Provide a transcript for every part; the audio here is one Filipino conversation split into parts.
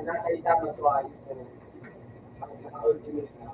nasa itama suai ko ang ultimate na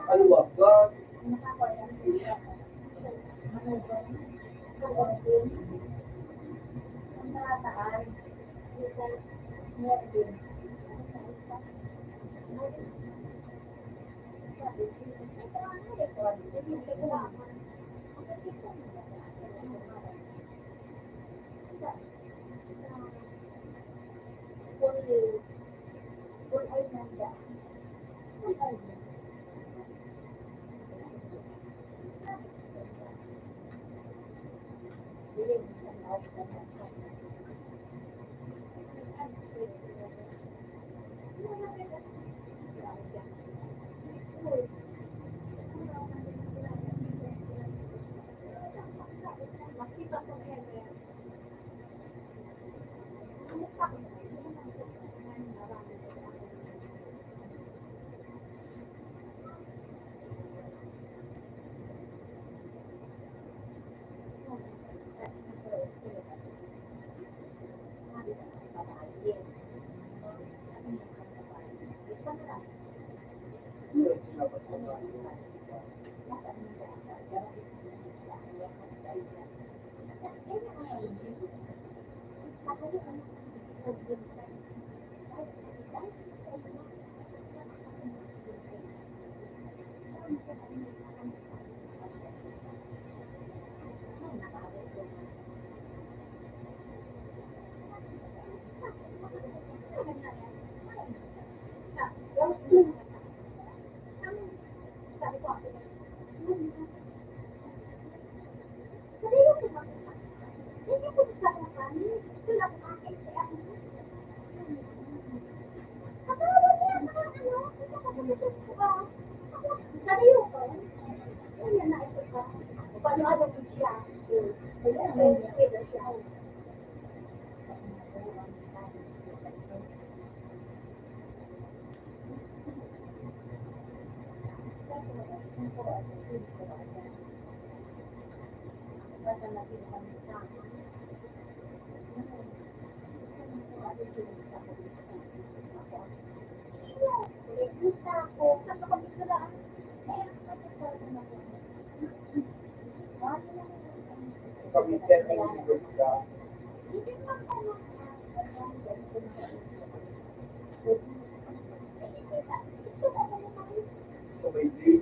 Maluwag ba? Pag-mister ng universidad, so may day,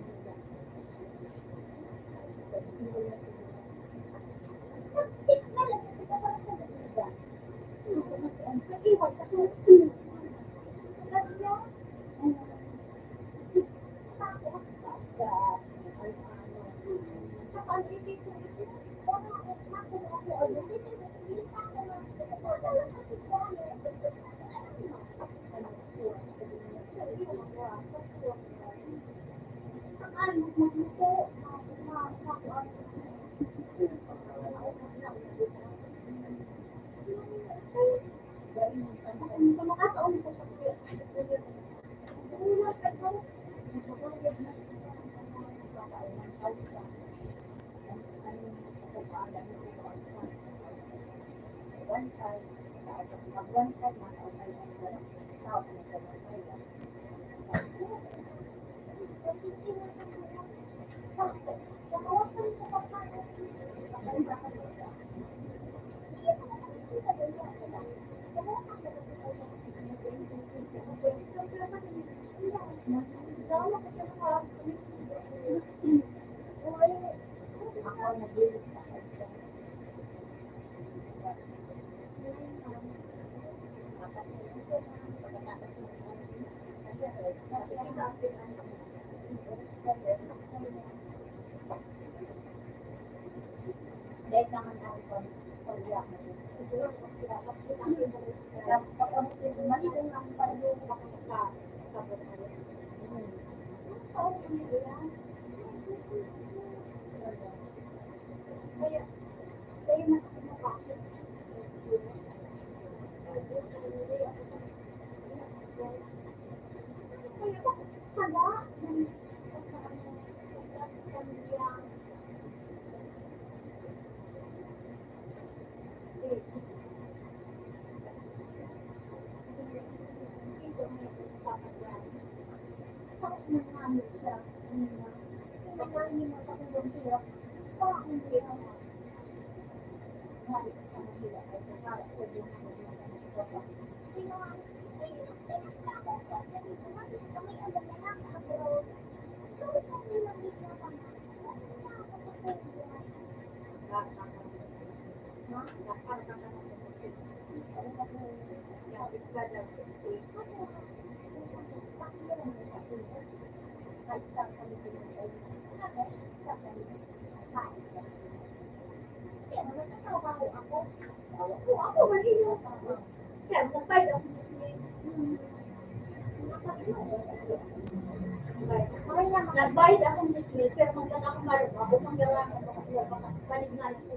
Nagbayad ako ng Netflix, pero magkano ako marunong ako manggawa ng mga panig na ako.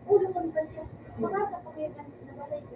Ulo ko ba siya? Makasa pa kayo na balay ko.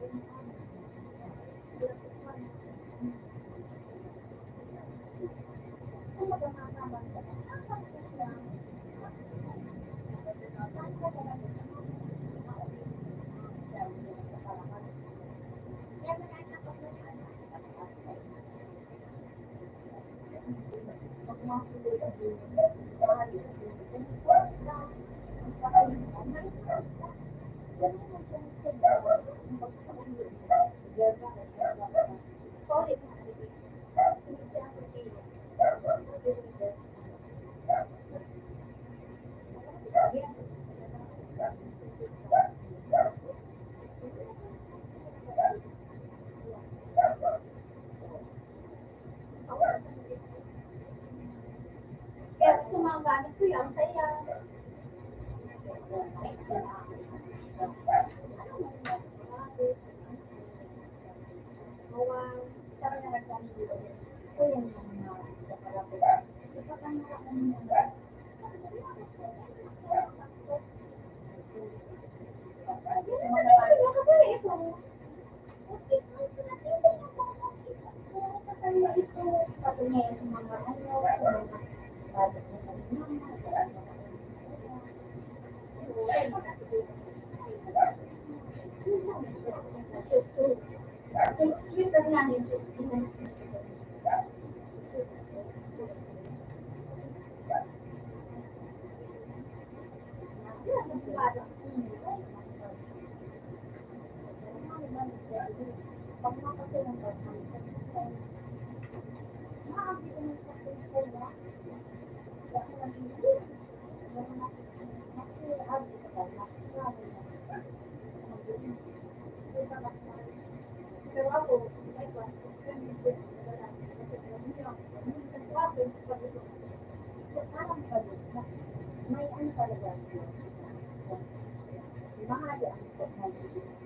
Kaya sumagamit ko yan, saya.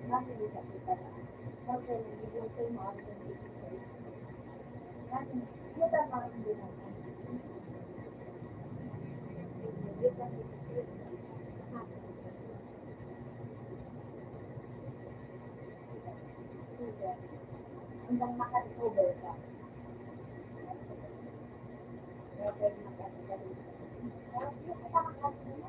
Bakit hindi ka kita na? Bakit hindi ko sa'yo maaari kang hindi sa'yo? Bakit? Ano tama ang hindi naman? Hindi ka hindi sa'yo. Hanggang maka-recover ka. Never maka-recover. Yung kapakakasya mo,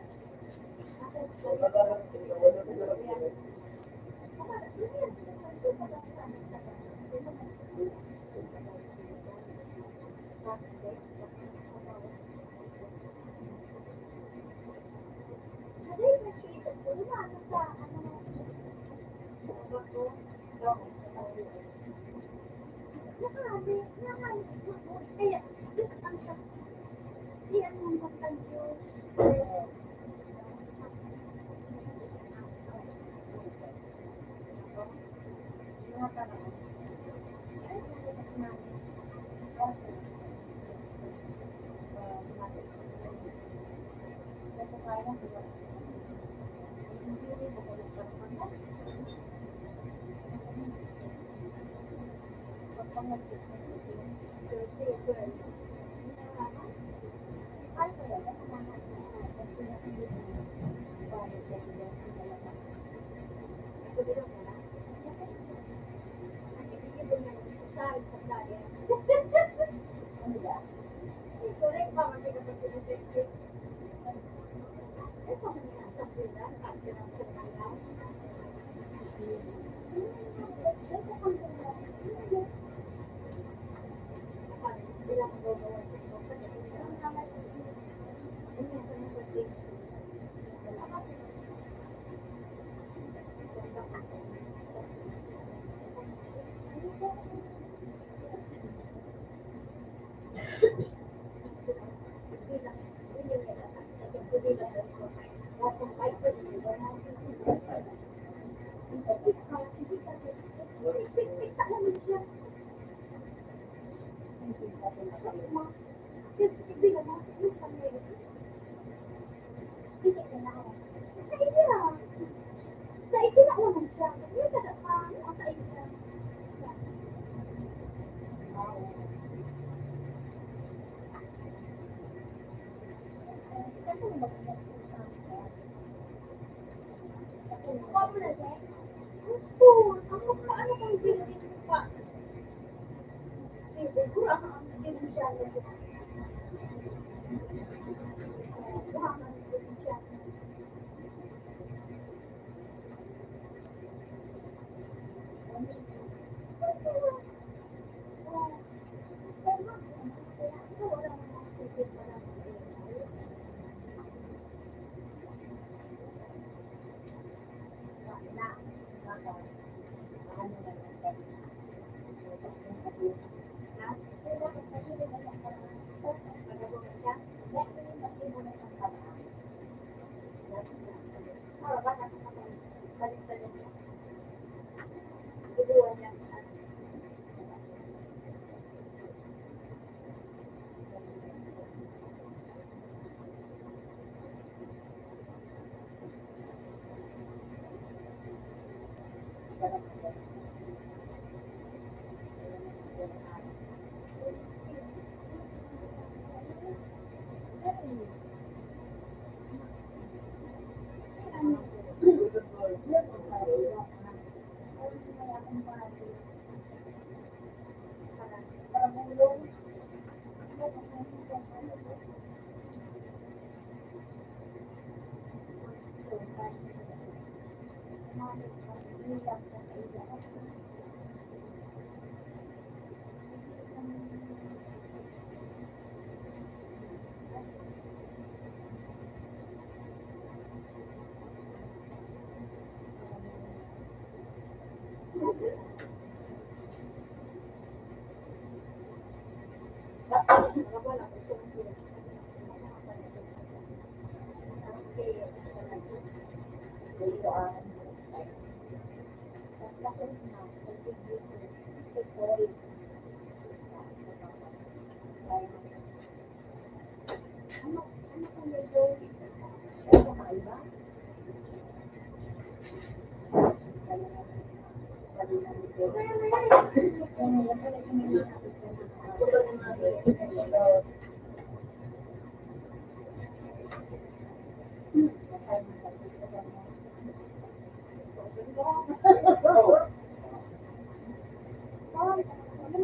kaya, just ang sa, di ang magpagtanggol. Mga parang, ay, namin, kasi kaya lang, diba? Hindi rin mo kung nagpapanggat. Pagpanggat, ay, talaga, naman. Kasi pinakinggan mo, bakit ka diyan sa talaga. Ito din ako na. Nakikigil niya sa daya. Ano ba? Ito rin, baka may kapag pinag-test. Ito, may asap nila, kasi lang sa kanya. Ito, kung sila, sila ang gagawa sa kapag. Ang naman, hindi sa mga test.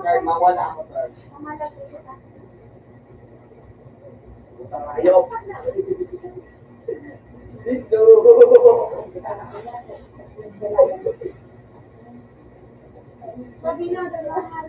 Kahit mawala ako pa. Utang ayaw. Dito. Sabi na, dalahan.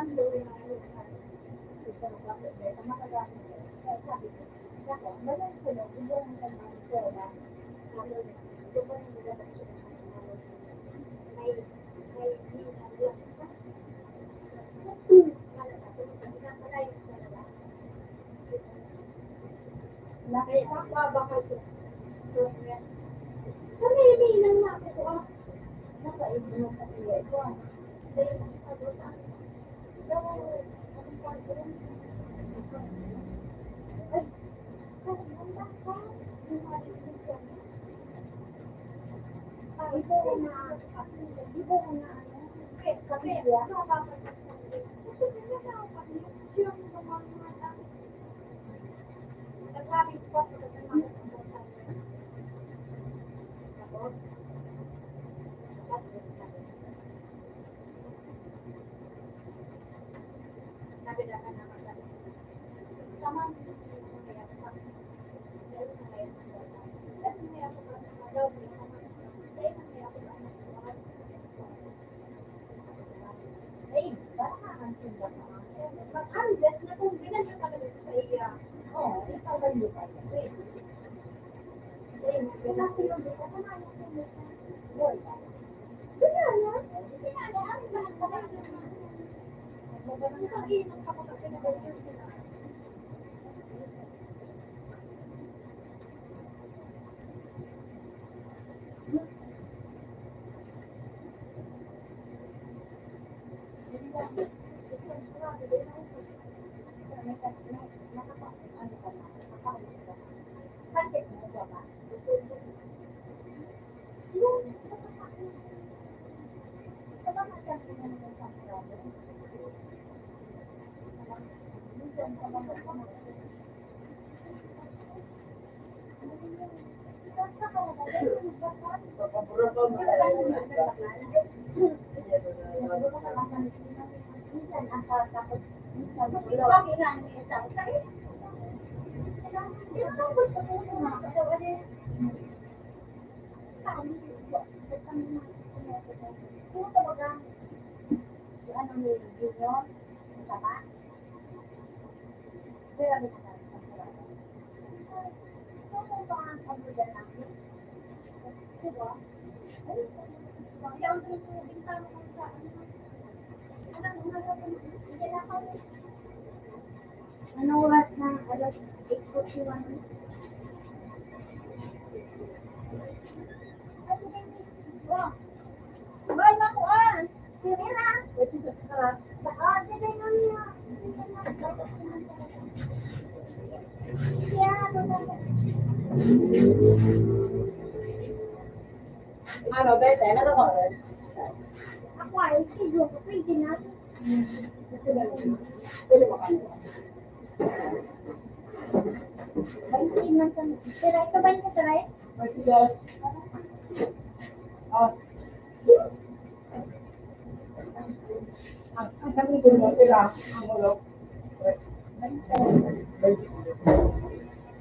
kami doon na ano. Ito na bakit dito makagamit. Sabi ko, ako, bayan ko no, hindi ang tanong ko na. Sabi ko, ito ba yung dapat ko may nakakabakal ko. Kami iniinan na ako ko. Nakaibig mo sa iya ko. Dahil nakakabutan. Daw, anong pagkakas? Ay, kaya ka. Ibo na ano. Kape, nakakabakal ko. Nagsabi ko sa mga tapos, sabi na nakakabakal. Tama mag-unless na kung ginanyo ka naman sa iya. Oo, ikaw ba yun? Wala ko yung bisa, kumain ko yung bisa. Wala. Wala. Ang lahat pa kayo naman. Isang inom ka pa kasi nag-unless sila. Ano oras na? Alas 8:41. Mahal na ko ah! Sige na! Sige na niya! Ano, bete? Ano ko? Ako ay schedule ko. Pwede na. Pwede mo kami. 20 man sa... Tira, ito ba yung tira? $20. Oh. Ang sabi ko mo, tira. Ang ulo.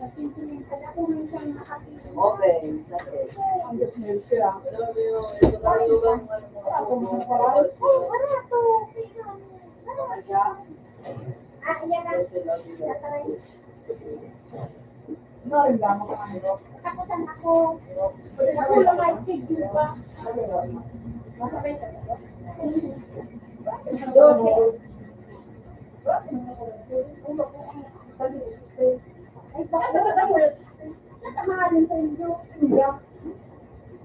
Kasi pala ko may siyang nakapili. Okay. Ang gusto mo, tira. Wala to. Ah, yan na. Tataray. No, lang mo kami. Takutan ako. Ako lang may schedule pa. Masabay ka ba? Ay, bakit sa mo? Natamahalin sa inyo.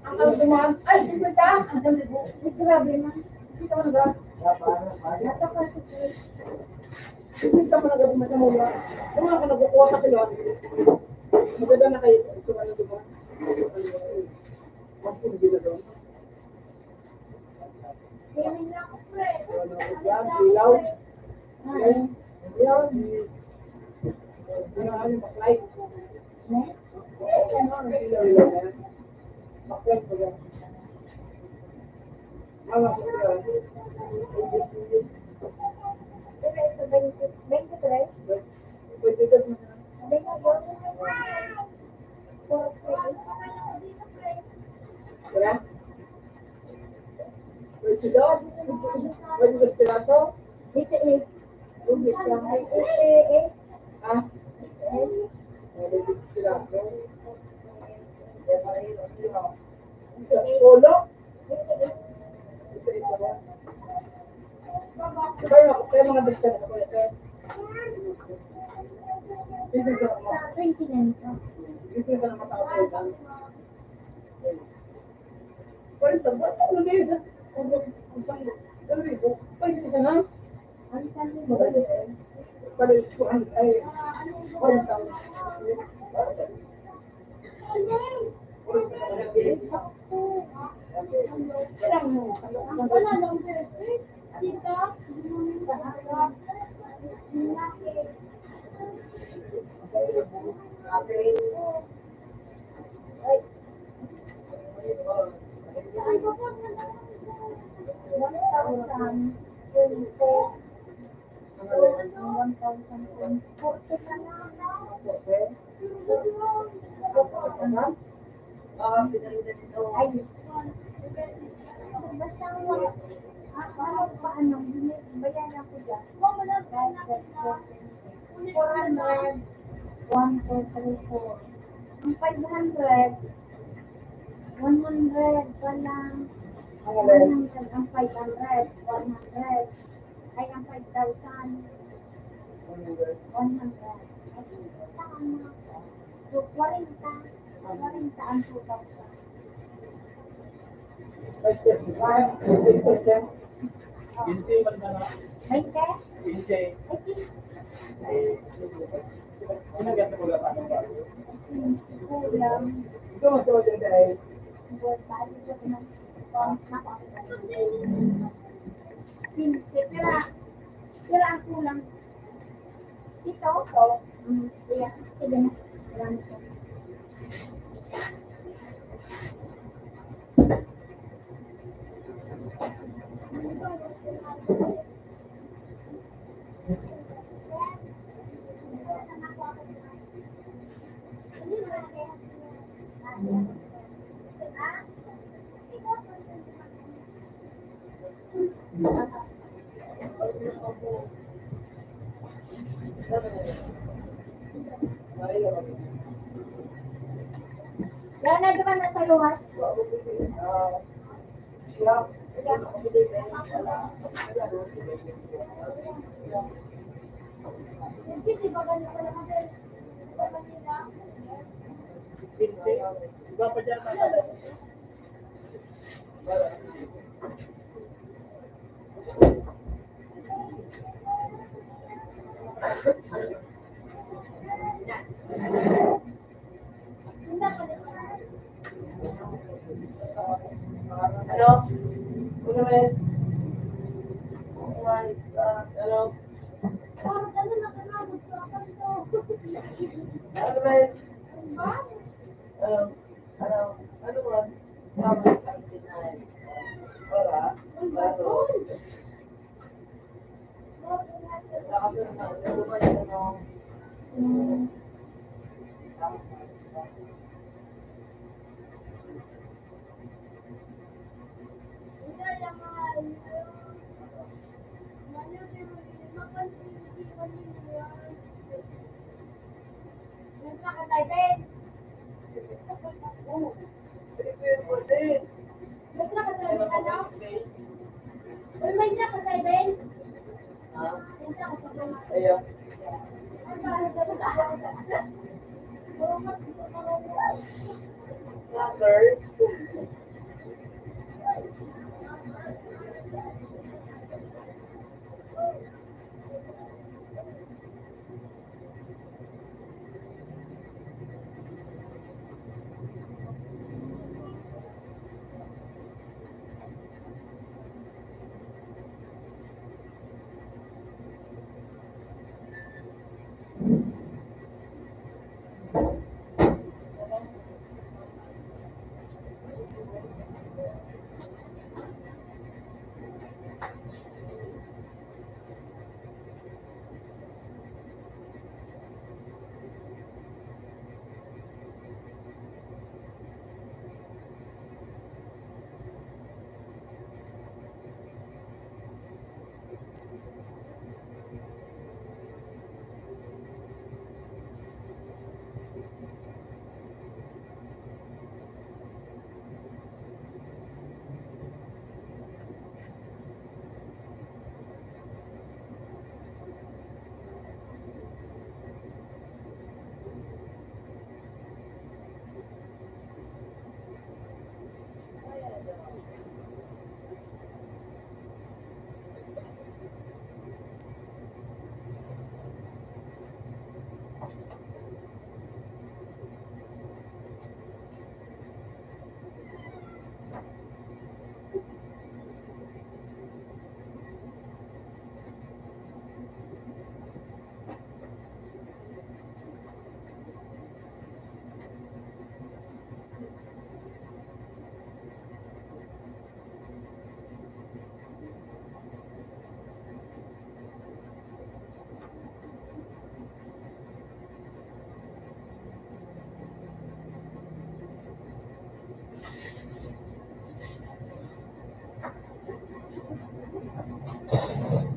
Ang dumaan, ay, 50! Ang sabi mo, Grabe na. hindi ka man agad. Natapasok ko. Hindi ka man agad sa mula. Kung mga ka nagkukuha ka sila, maganda na kayo. Ito ano diba? Mas kung hindi na doon. Kaya na ako, pre. Yan, ilaw. Yan, ilaw. Yan, ano, baklay. Ilaw. Baklay ko yan. Mga ko yan. Pero ito, 23? Pwede ka mo na. Kaya? $20? $20 piraso? Ito eh. Ubit lang. Eh. Ah, Eh. nalilip sila. Polo? Ito ba? Diba yung mga bista na sa kuya, Tess? Ito sa mga. Sa 29 ka. Ito sa mga tao sa iba. Kwento, ba't ano na yun sa... Ano ito? Ay, ito sa na? Ang sali mo ba yun? Balik ko ay... Kwento. Wala lang, Tita. Basta wala. Ano pa ano, bayaran ko dyan. 400, 1,434. Ang 500, 100 pa lang. Ang alin? 100, ang 500, 100. Ay, ang 5,000, 100. Ay, tama. So, 40. 40 ang 2,000. 5%. Hindi man na. 20? Hindi. Ay, Ano ganda ko lang pa? kulang. Ito magtawag din dahil. Buat tayo sa pinag Kira ang kulang. Ito? Kaya, sige na. Marami ko. Yan na naman nasa luwas. Hindi ba ganun ka naman din? Iba pa dyan. Ano? Ano naman? Ano? Parang ganun na kanamot sa kanto. Ano naman? Ano? Ano? Ano ba? Tama ang tinay. Para? Para? Nakasunod na. Ano ba yung ano? Ayun. Numbers. Ano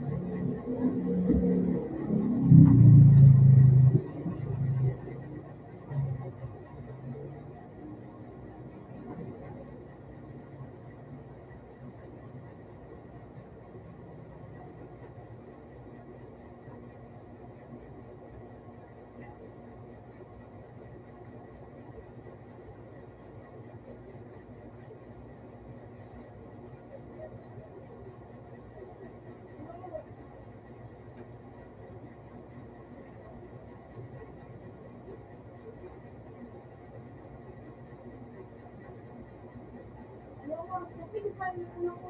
mo, kasi di pa yung ano ko,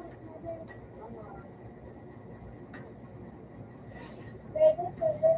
pwede, pwede.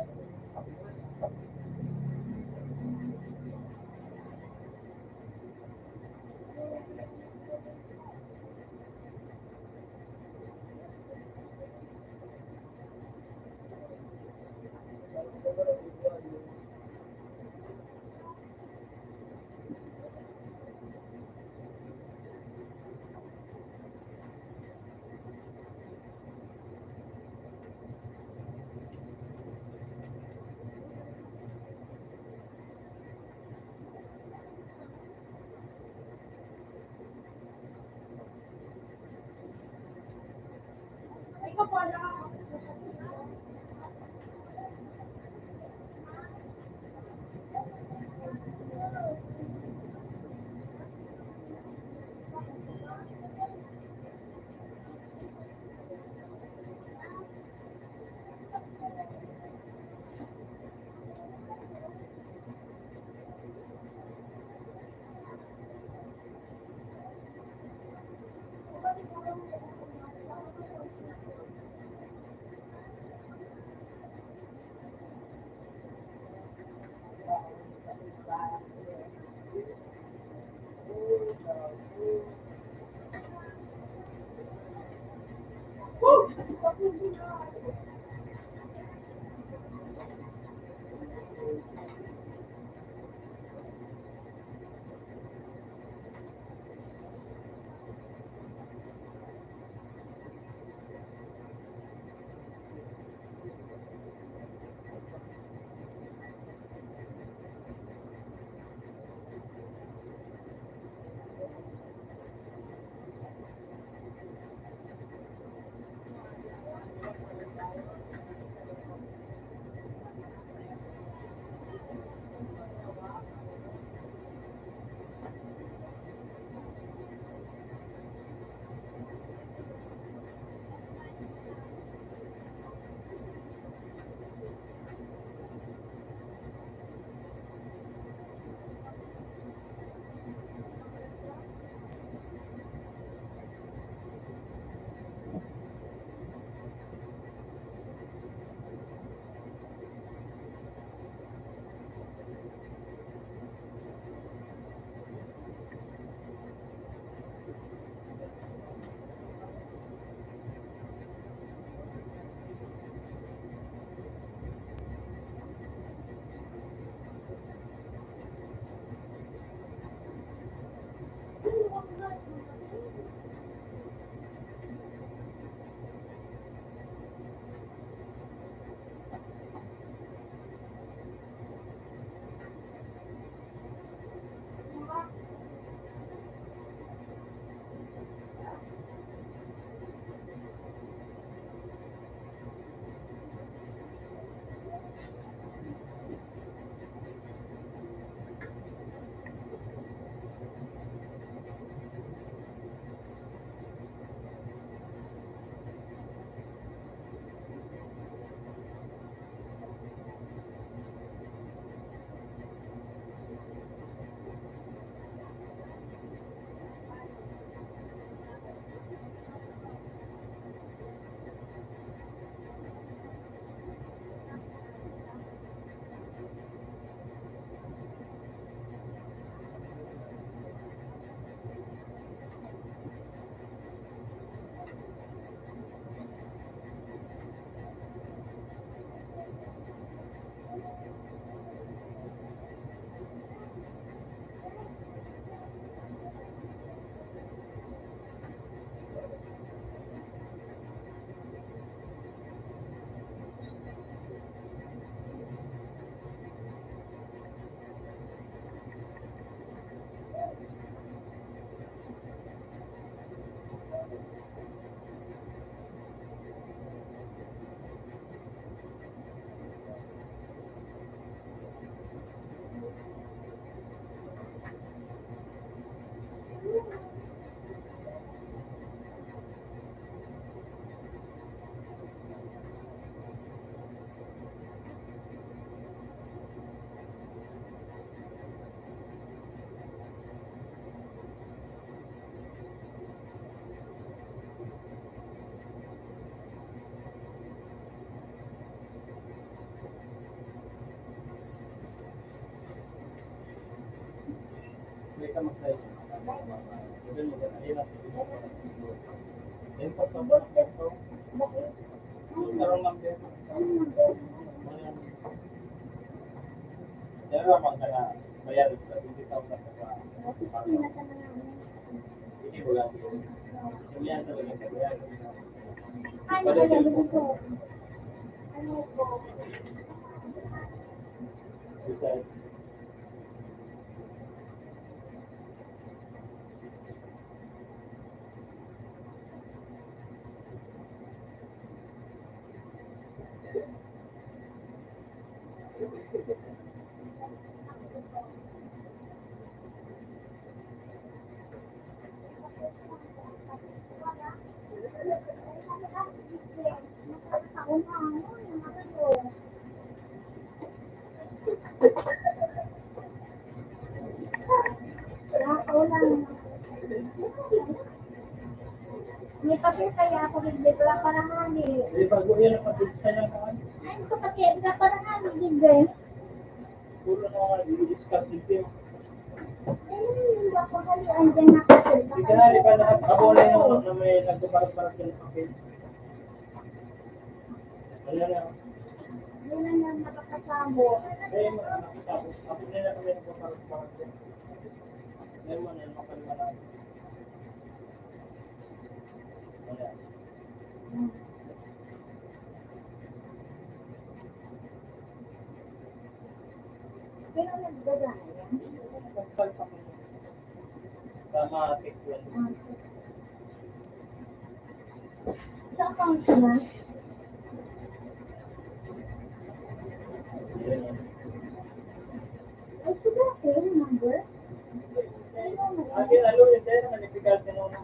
Ikaw po, ka mag-try. Doon mo na hirap. Then pag Bakit? karon lang din. Ano number? Pero naman ka na bayar sa 20,000 sa Kasi na sa mga hindi mo lang. Yung yan talaga sa bayar. ano ba yan dito? Ano po? Because May papel kaya ako hindi pala parahan eh. di bago yan ang pagkita niya kan. Ay, ko pati hindi parahan hindi. Puro na mga i-discuss dito. Hindi ako halian dyan na papel. Di ka na, di ba nakabonay na may nagpaparas-paras ka ng papel. Wala na. Yun na lang nakakasamo. Eh, nakatapos. Ako nila kami nagpaparas-paras ka. Ngayon mo na, makalima na. Wala. Pero nagdadaan yan. Nagpalpak mo. Tama, text yan. Sa account na, Yan. ay sudah yung number. Akin, alo, yun tayo, nalipigal din ako.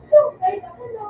So, ay ako no.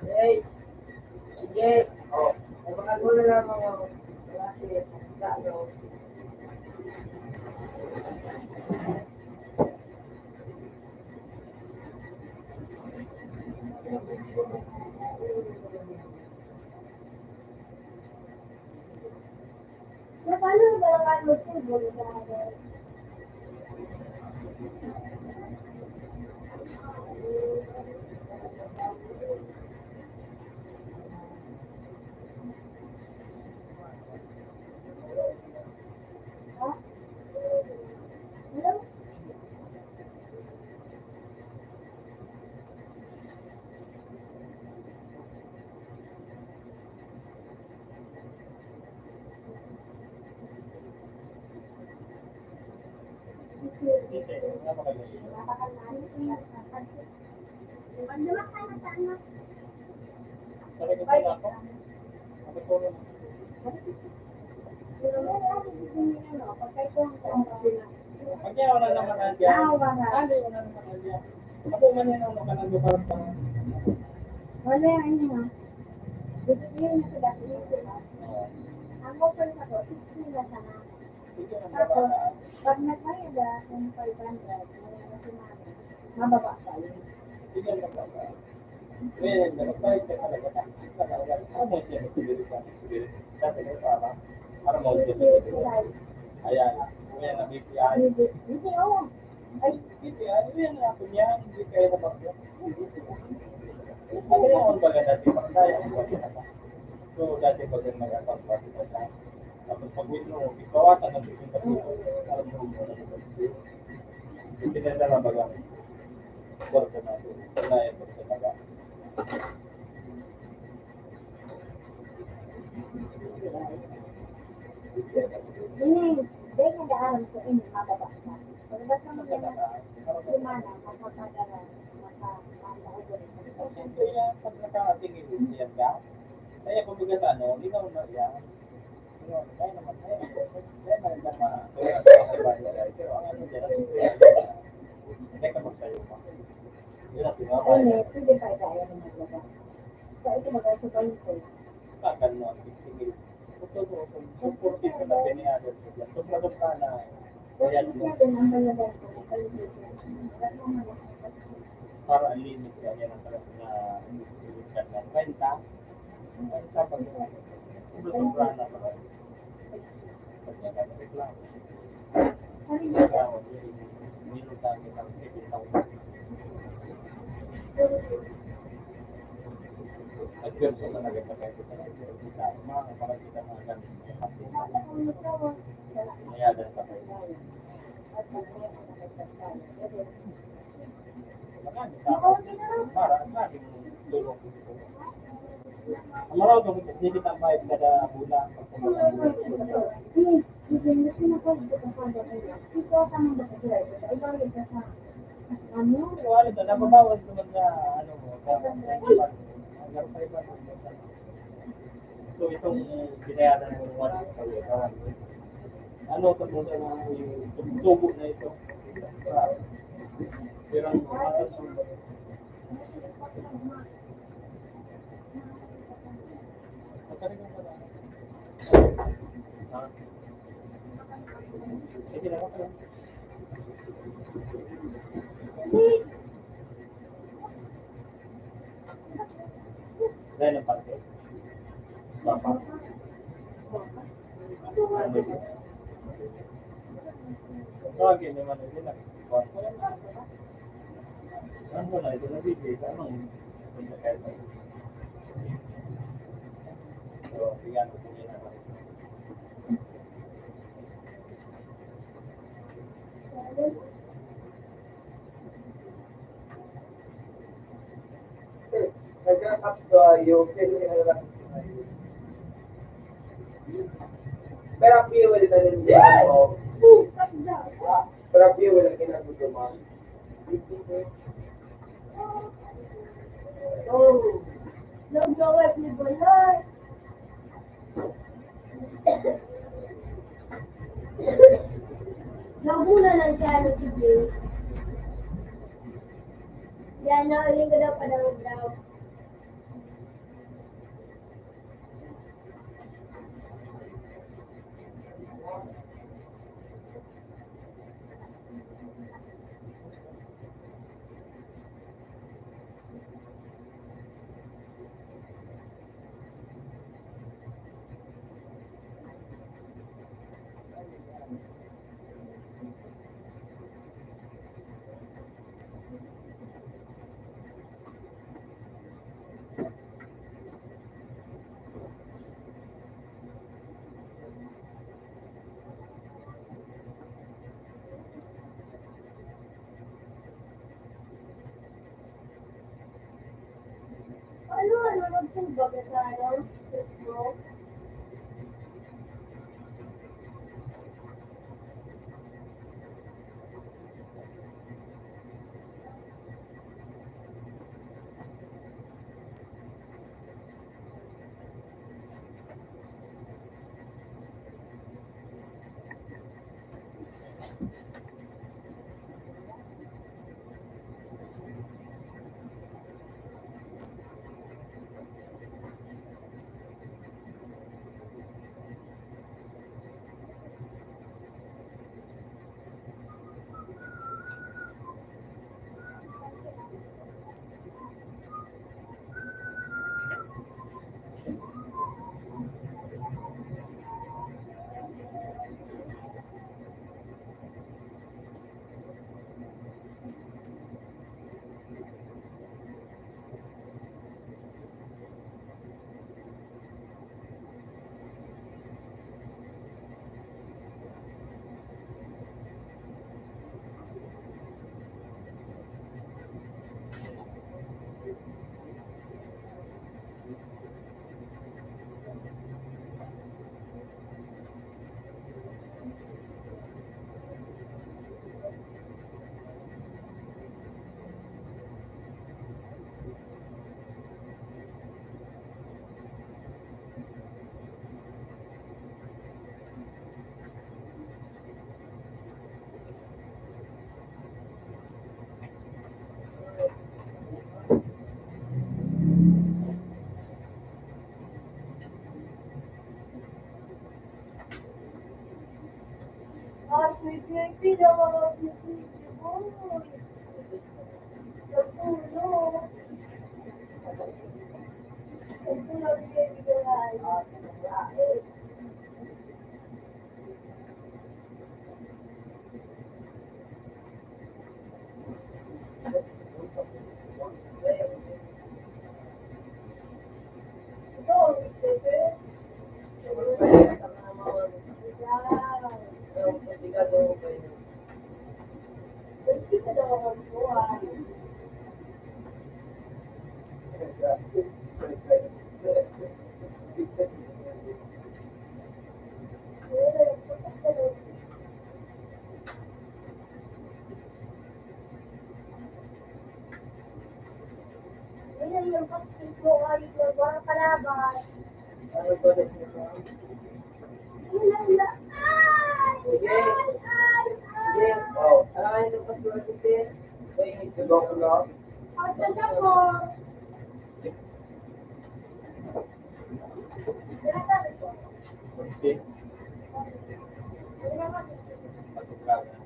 Hey, sige. Oh, baka gulo lang mga klase, ano. Paano ba lang kayo mag-football sa akin? Ha? Hello? Ang naman kayo sa ano? Pagkaya wala naman na dyan. Ano yung wala naman na dyan? Ako man yan ang makanang lugar pa. Wala yung ano ha. Bibigyan na sila. Ang offer na ko, 60 na sana. Tapos, pag nagmayada ng 500, wala na si mami. Mababa pa yun. Bigyan mo pa ba? Ngayon, nag-fight ka talaga. Ano mo siya nagsigil ka? Dati kayo para mo siya nagsigil. Ayan. Ngayon, na-BPI. Hindi, oo. Ay, BPI, ano yan na ako niyan? Hindi kayo na bakit? Ano yung baga dati pagkaya? So, dati pag nag-account pa sila siya. Tapos pag withdraw, ikawasan ng 50%. Alam mo mo na ito. Pinadala baga. Bordo na ito. Wala ito talaga. hindi. Dahil nag-aaral ko, mababa pa. Pag basta mo yan, lima na, makapadala, makakaugot. Kaya pag nakatingin yan ka, kaya kung bigat ano, linaw na yan. Kaya naman, kaya maganda kaya pero ang ano dyan, hindi ka magsayo mo. Yun ang sinama. Ay, pwede pa kaya na maglaba. So, ito mag-asupay ko. Kakan mo, 60 mil. Kung 40 ka na piniyado, sobrang ka na. Kasi Kaya siya din ang malaban ko. para ang limit ka yan ang talaga na ilukan na renta. Renta pag sobra na pala. Pag nagkakreklamo. Nilutan kita ng 50,000. Nag-verso na nagkakaya kita na kita. Mga parang kita mga ganun. Mayadan sa kayo. Marami sa para ang daming tulong. Ang marami kung hindi kita bayad kada bulan. Ano? Wala ito, nababawas naman na ano mo. So itong binayaran mo 1 kawan. Ano ito mo na yung tubo na ito? Pirang sige lang ako. Dahil ang parte. Bapa. Ano yun? Lagi naman yun lang. Ano na ito nabibig? Anong pagkakaita? So, bigyan ko po yun naman. Nagkakap sa iyo, pero fuel na rin din mo. Pero fuel ang kinagutuma. Oh, nag-gawat ni Balay. Nabuna ng kano si Bill. Yan, nakaling ko daw pa daw. magsumbag na tayo. Facebook. Ay, baby, daw ako boy. Sa puno. Sa puno, baby, daw. Ito, baby. Pwede ka daw ako buwan. Hindi yung pastil ko ay walang kalaban. Ilala. Ay! Ay! Asan ako? Sinasabi ko. Okay. Patukagan.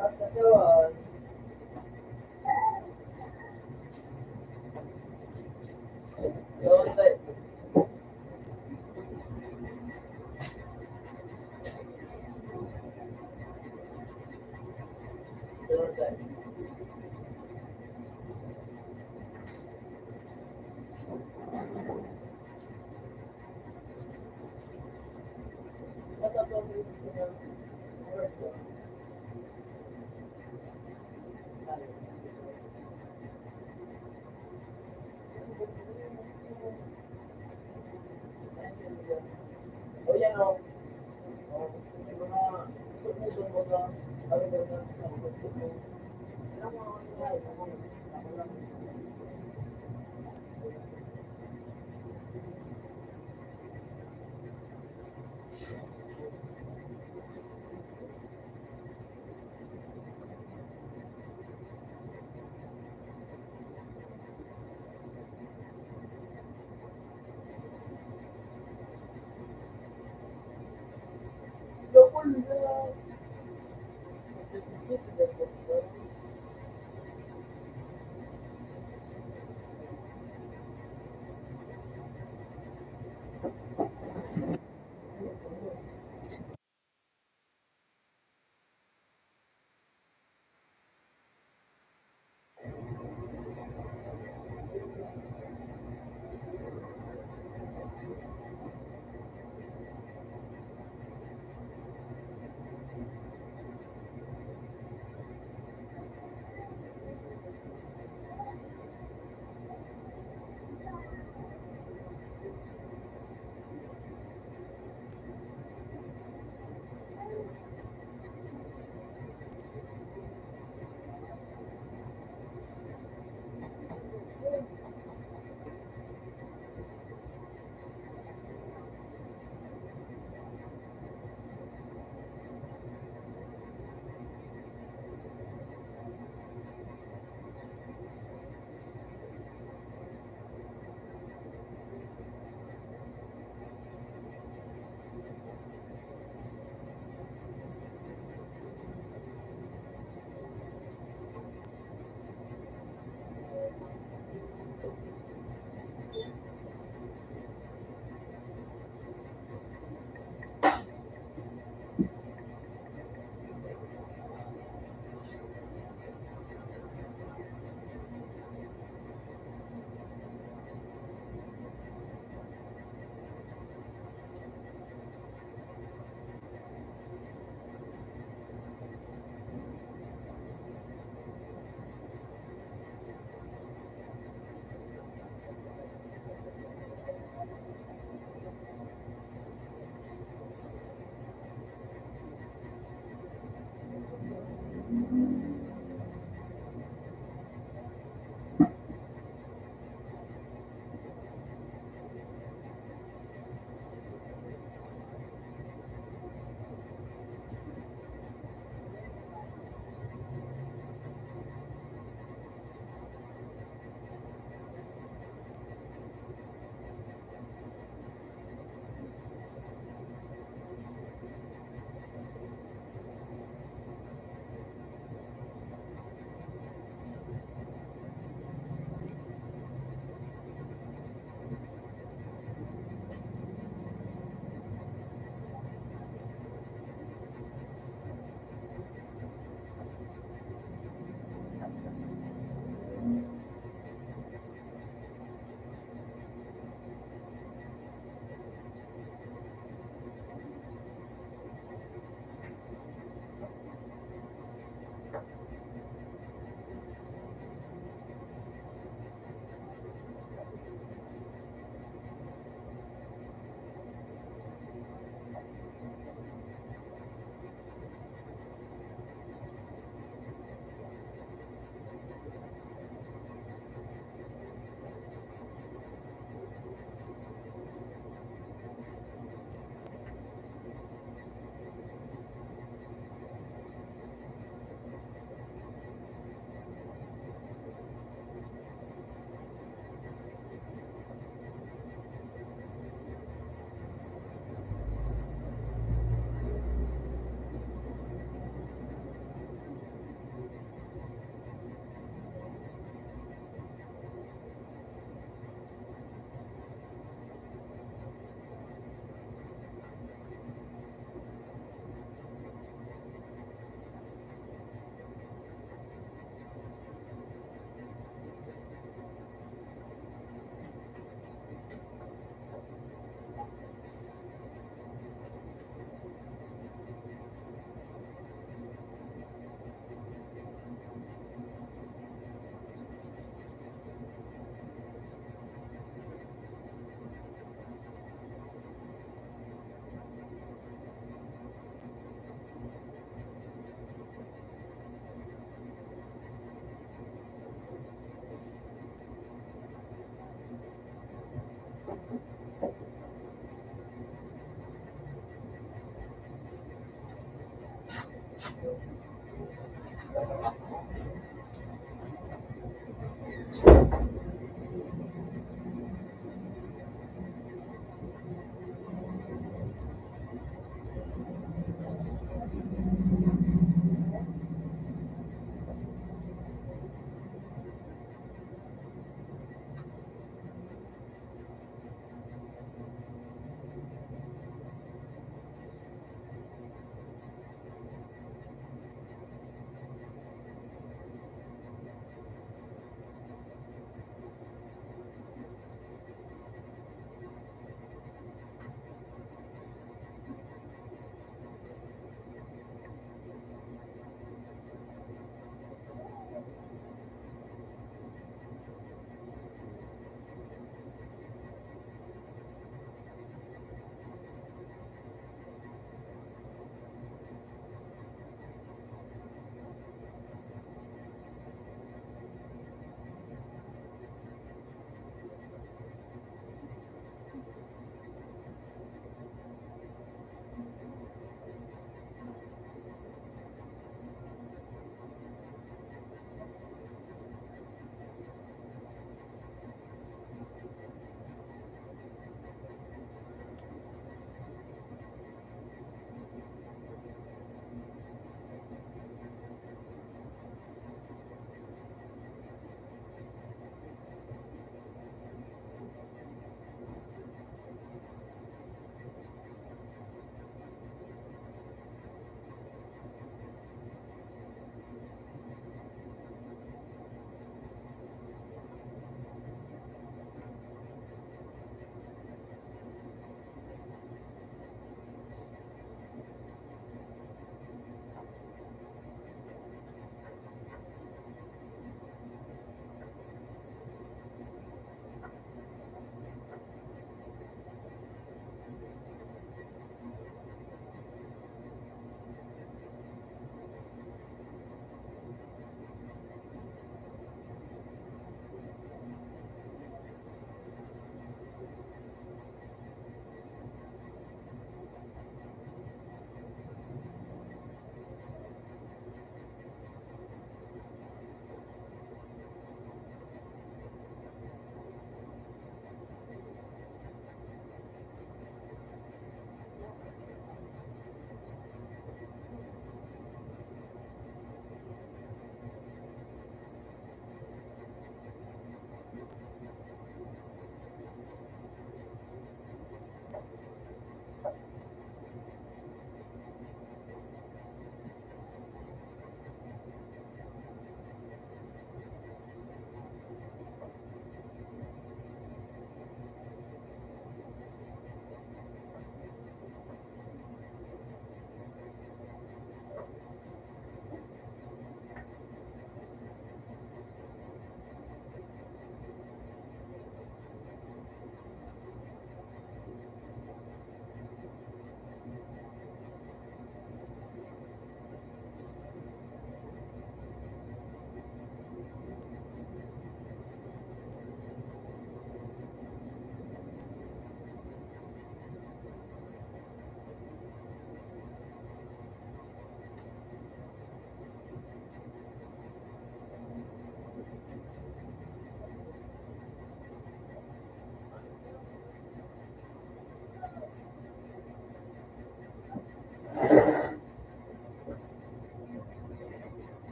At kasawan, yun tayo. Yun tayo. Matapos ko niya, work ko. O yan o. Yung mga sumusunod mo ka, ano ba na, alam mo, ako lang. Locol na,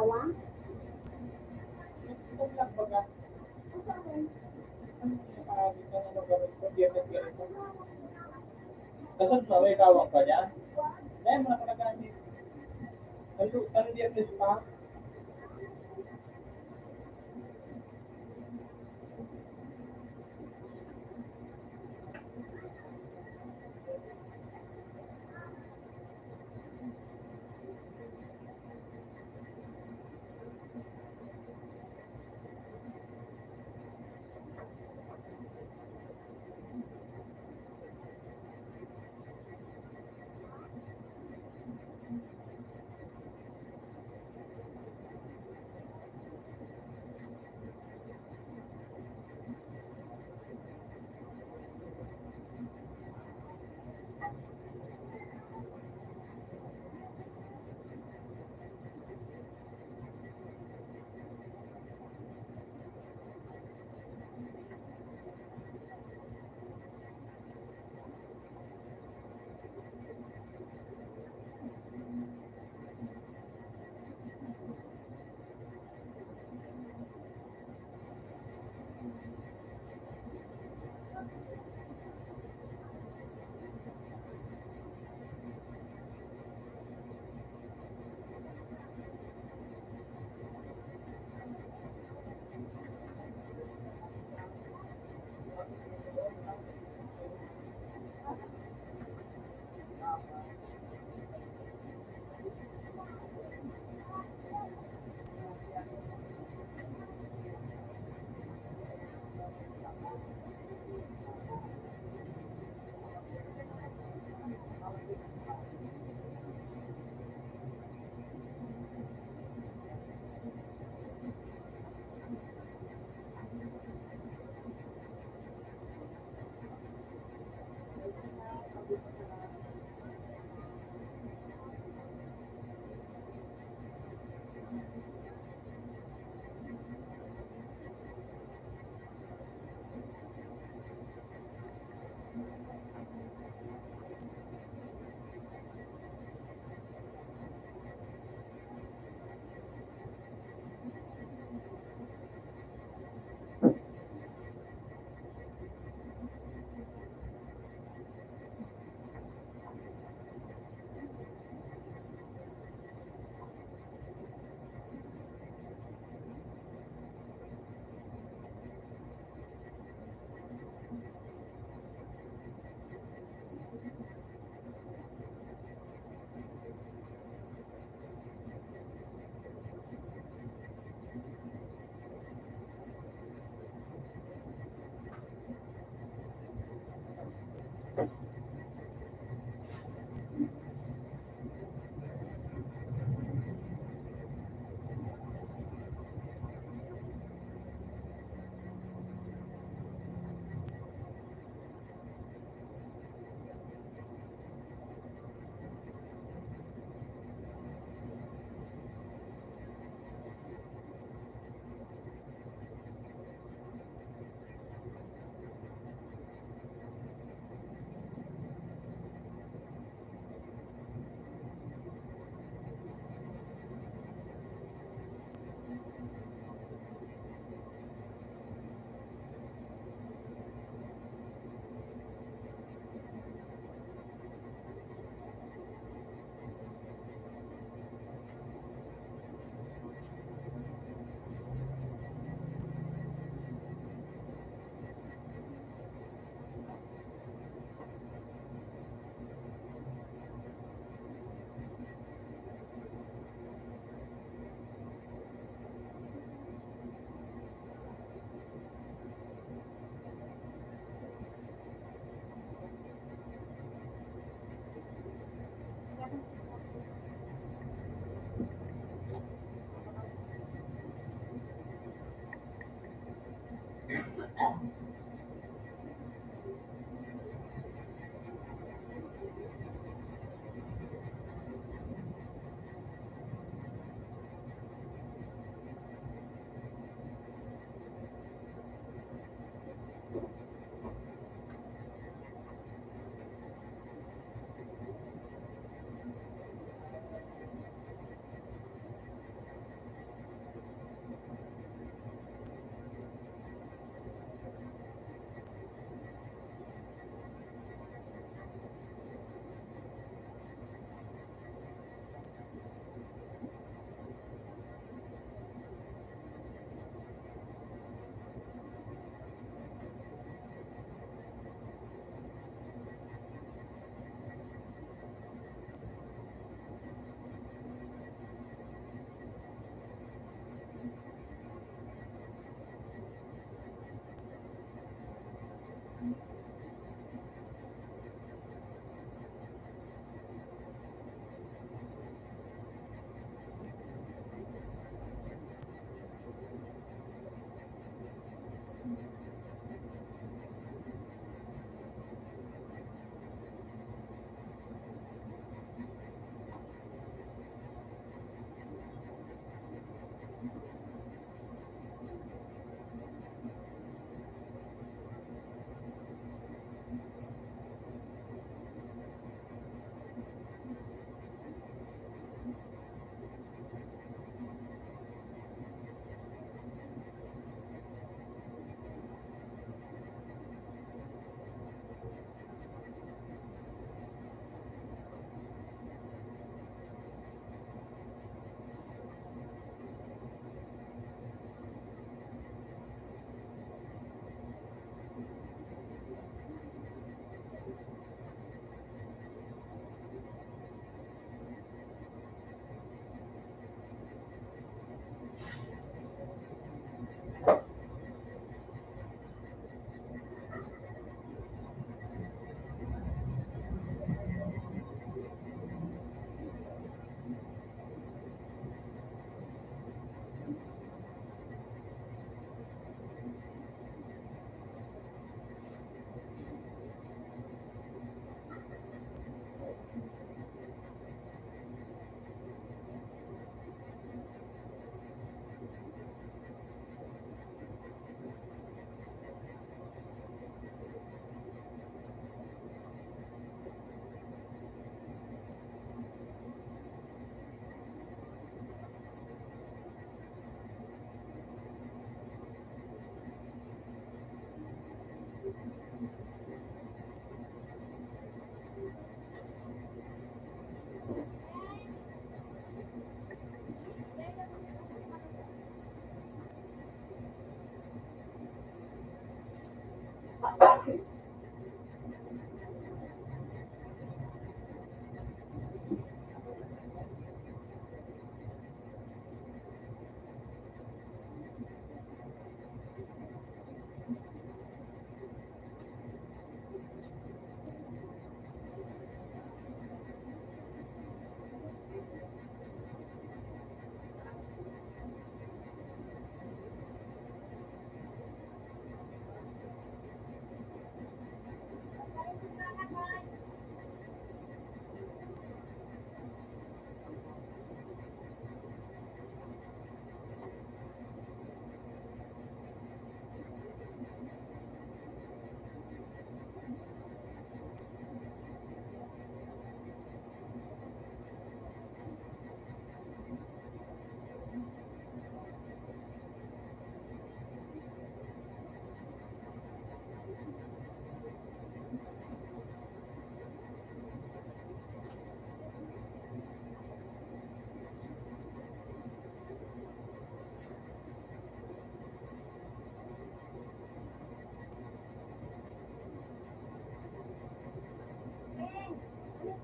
asawa? Ito lang baga. Ang sa akin, Ano nakakabit ka na ganito? Biyernes ganito. Kasal na, may kawang ka dyan? Dahil mo na ka nagamit. Ano biyernes pa?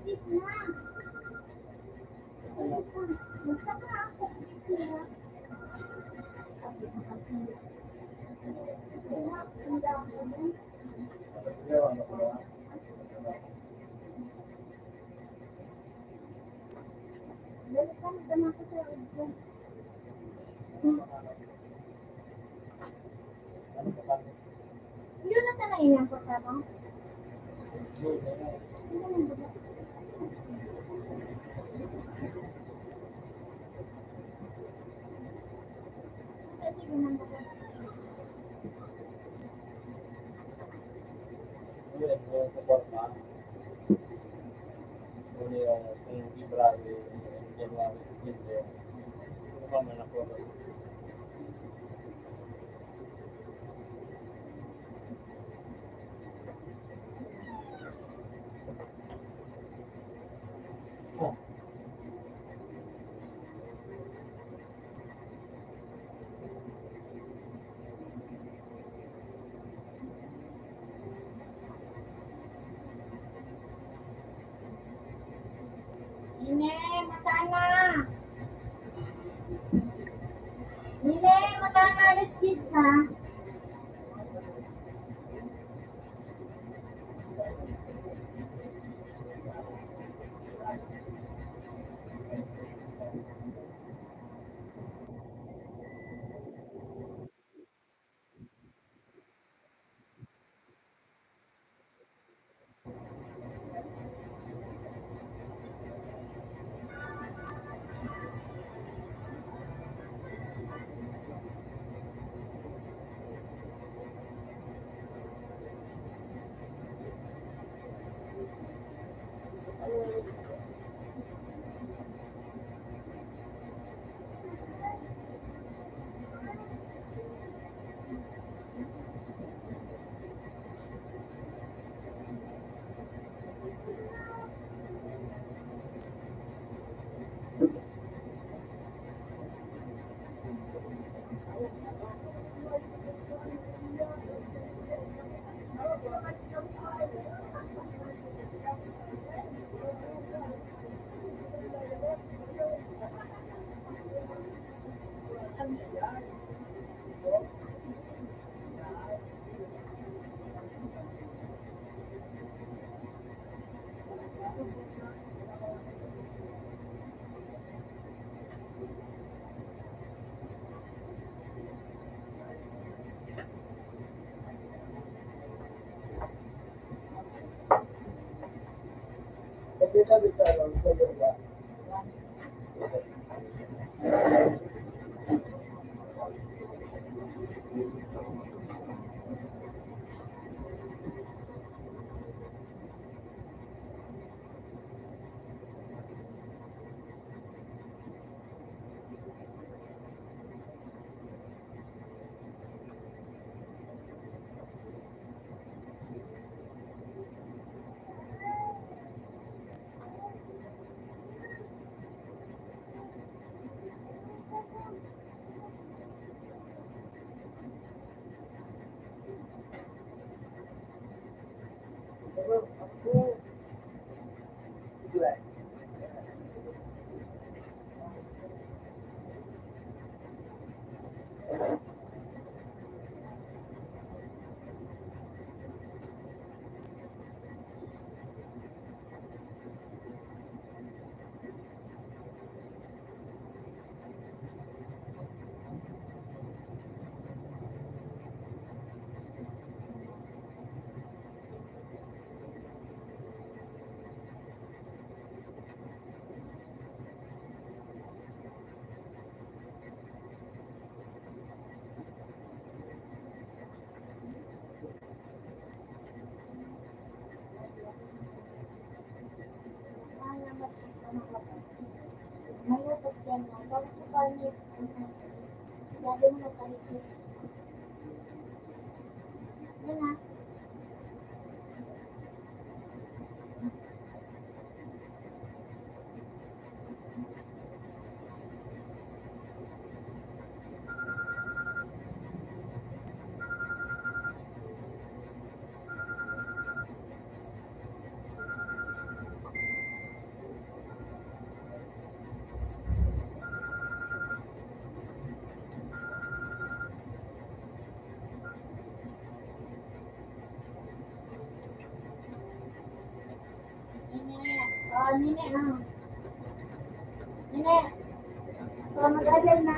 Kiss na. Magsaka ako. Kiss na. Ang dami mo. Balikan ka na ko sa ulo. Hindi na sana inang ko sa bang. Kasi ganun ba? Yun, yung support na. Yun yung kung February, January, December. Ano pa man ako. Nine, matana. Nine, matana, let's kiss ha. Kita bisa langsung juga. Aku jelek. Malupot yan mo. Bakit sa panit? Lagi mo na panit. Yan na. Nini, Nini, mag-alay na.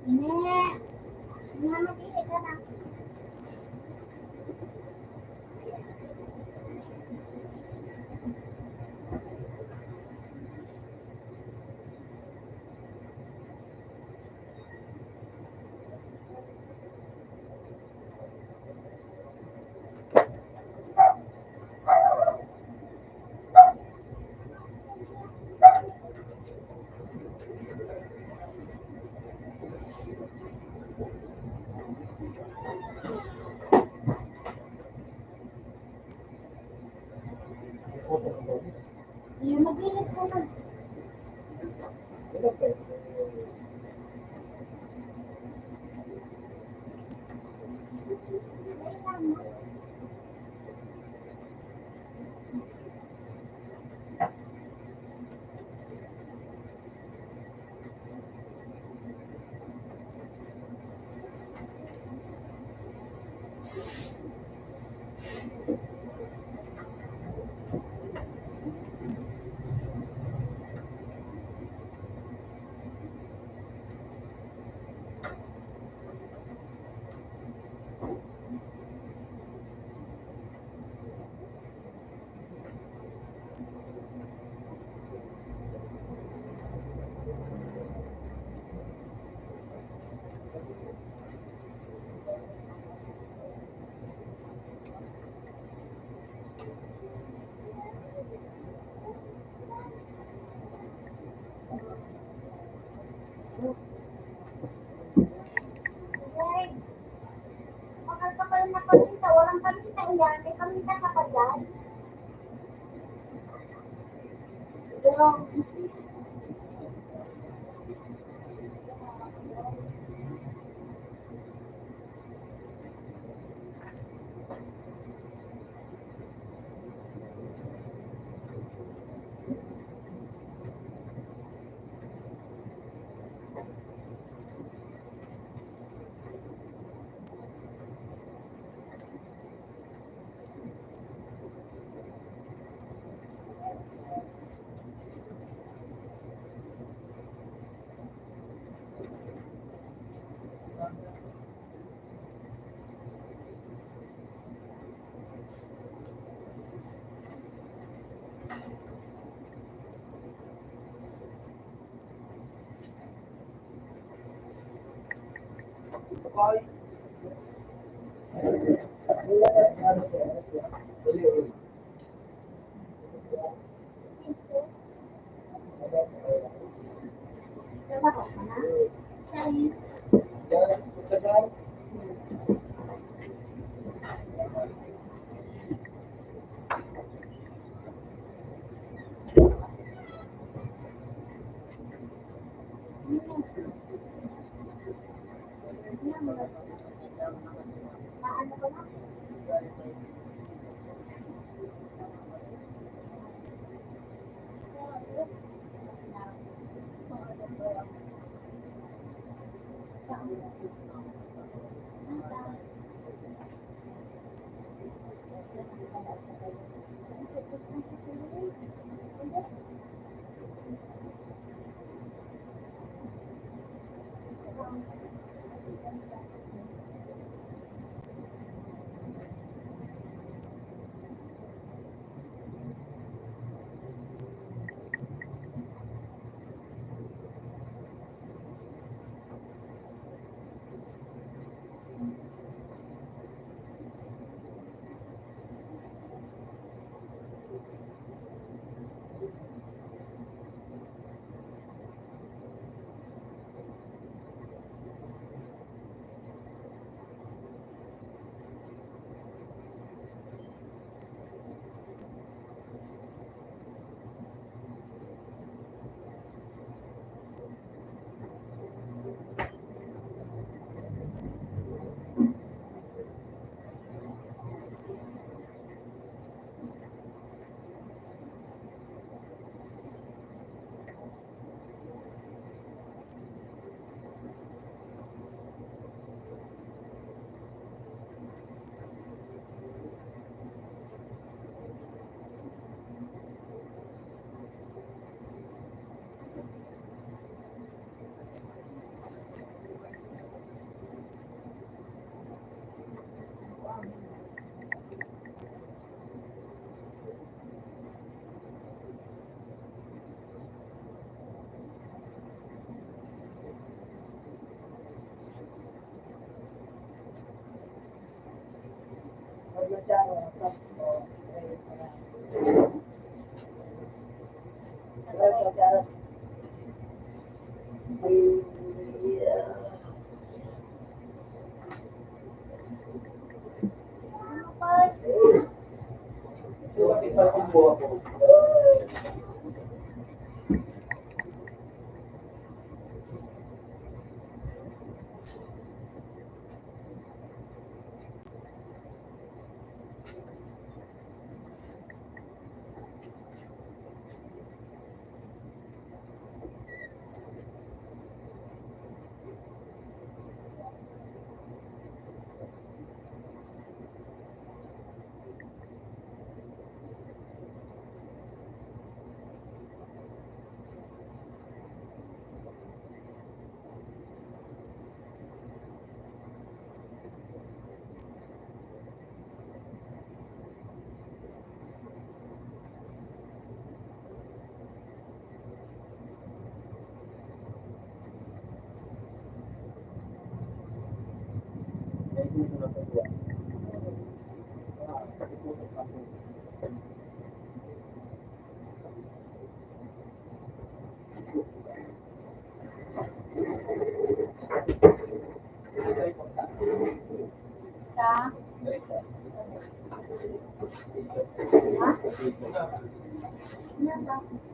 Nini, Nini, mag-iit ka na. Yung mag-iit ka na. Hey, mahal pa kayo na paminta. Walang paminta yan. May paminta ka pa dyan. Pero, Bye. trabaho ka na. Sorry. Paano ko na?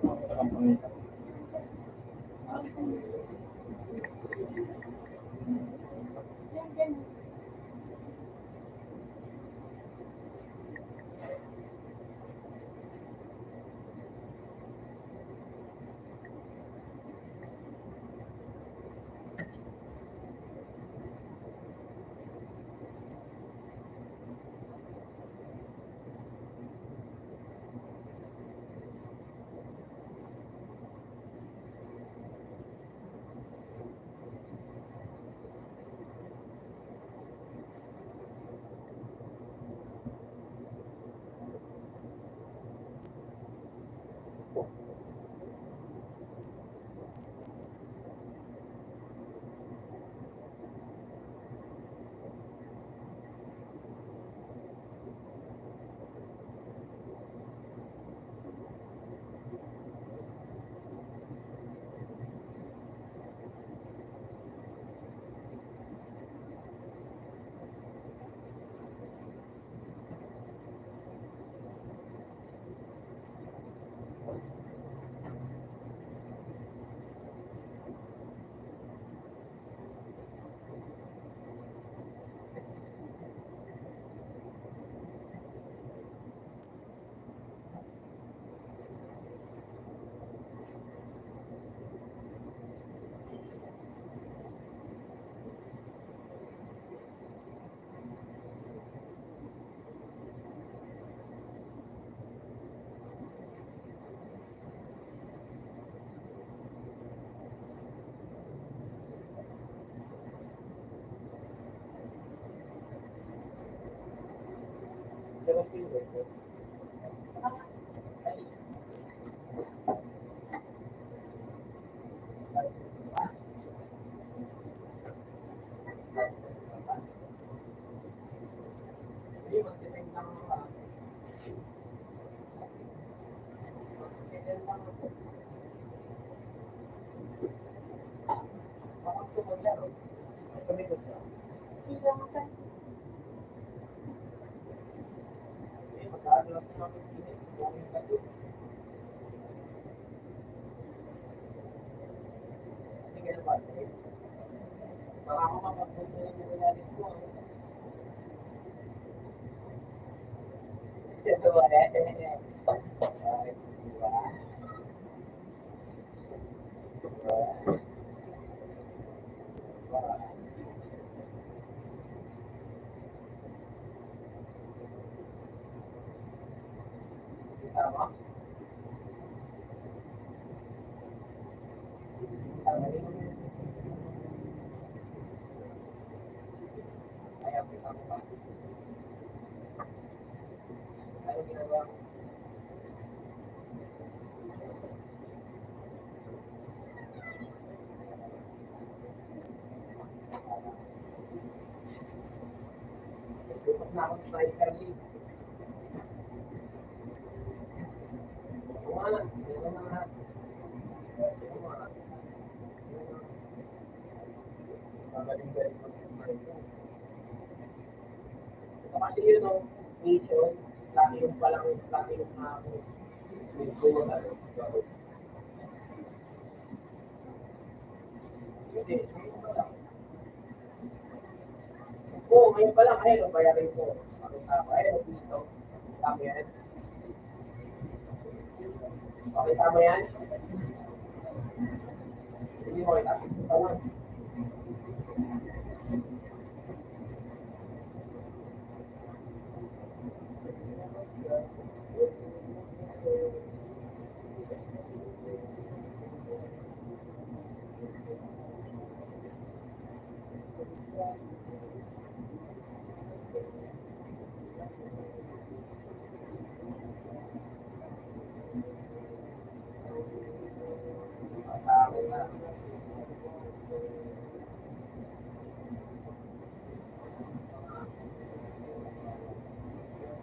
Sa kampanita. Kasi yun ang mission, lagi yung palang, lagi yung hindi. Oo, ngayon pa lang, ayun, bayarin ko. Ayun, piso. Tama yan. Okay, tama yan. Hindi mo kita. Tama. Tama na.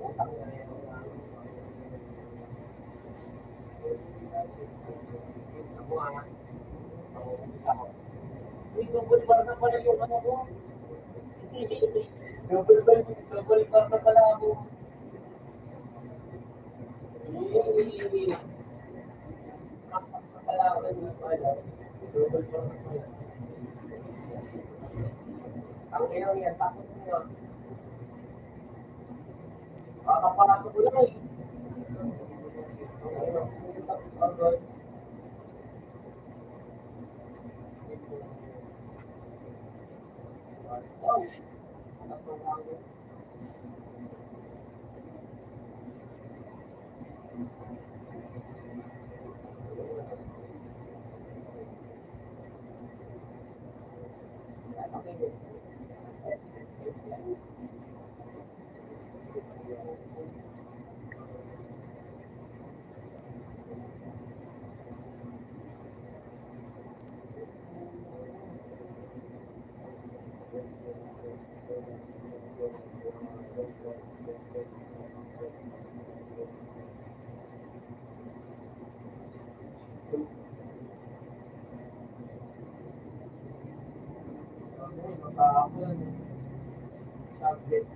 Utang na yan. Ako nga. Ako, isa ko. Uy, double bar na pala yung ano ko. Double bar na pala ako. Ang iyong yan, tapos nyo. Kapapasok ko lang eh. Subject.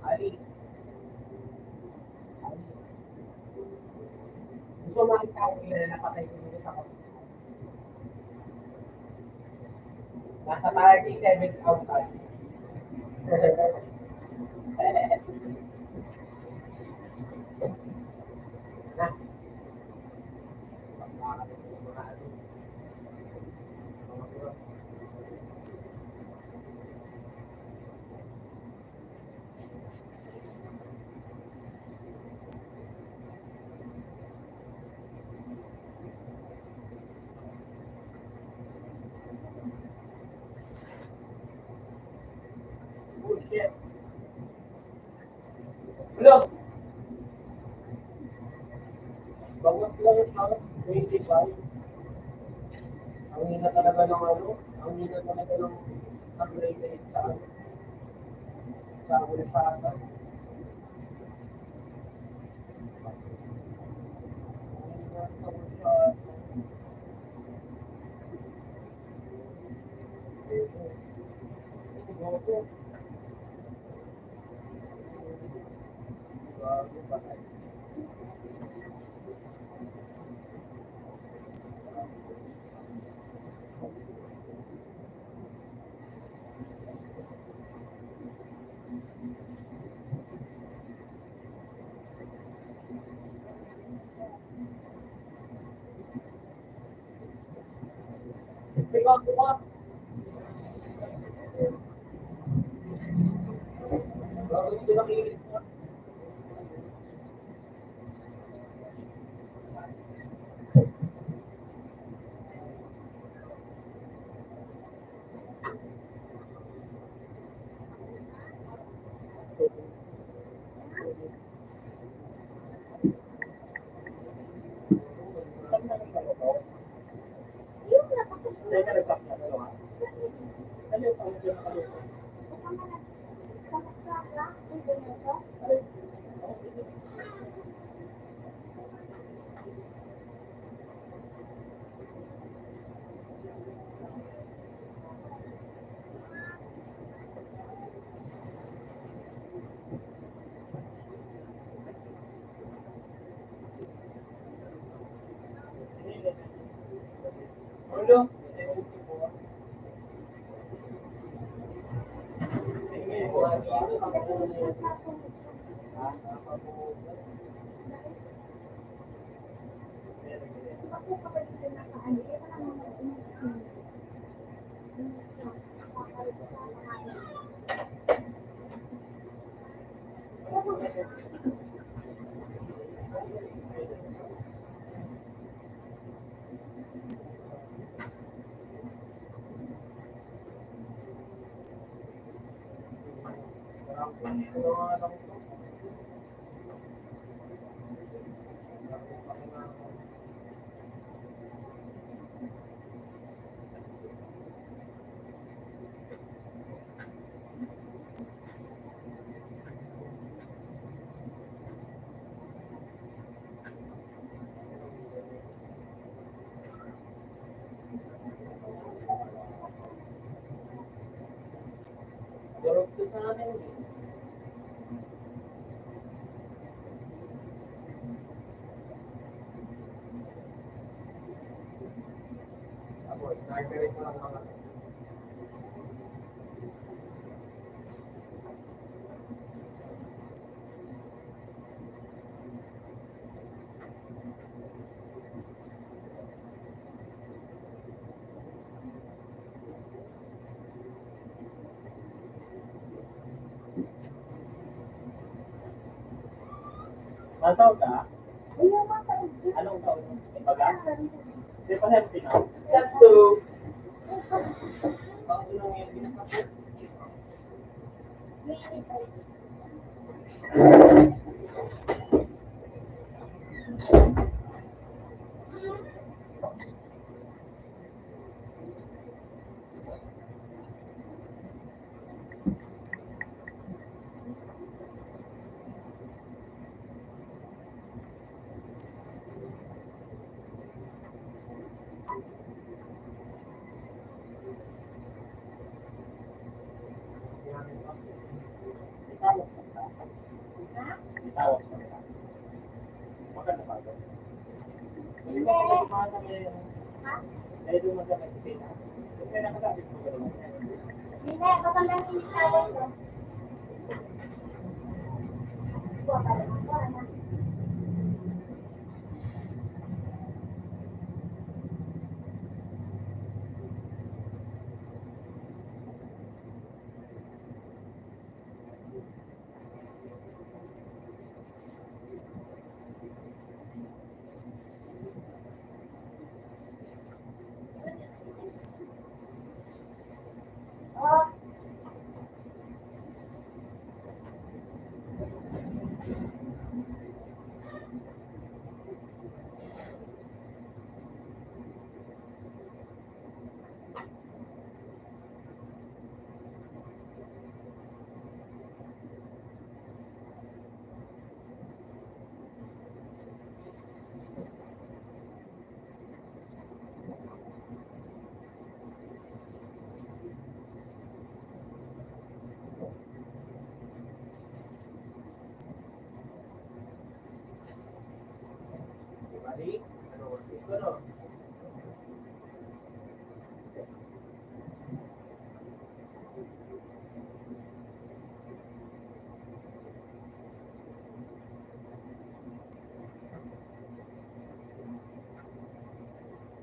Ali. Gusto makita ko nila napatay ko nila sa kapatid. Nasa 37,000. Na. Bullshit. Hello. Bawas lang ang 25. Ang hina talaga ng ano, ang hina talaga ng grade 8 sa ano, sa Ulipata. Ang hina sa Ulipata. Gogo. Bago pa tayo. Pick up the one. Bago dito nakikinig mo. Teka, nagpapakita ko ha. Ano yung pang dyan nakaluto? Ulo. sa amin eh. Tapos, nag-direct ko lang mga Masaw ka? Ayaw mo sa Anong taon? Ibaga? Di pa healthy na? Sakto. Bakit nang yan pinapakit? Itawag ka. Itawag ka. Maganda pa ito. Hindi mo kung kumahan kami yung... Dahil doon man kami kusina. Kasi nakasabit mo gano'n. Hindi, baka lang hindi tawag ko. Buwa pa rin ako, anak. Oh, Bali? Ano? Ito no?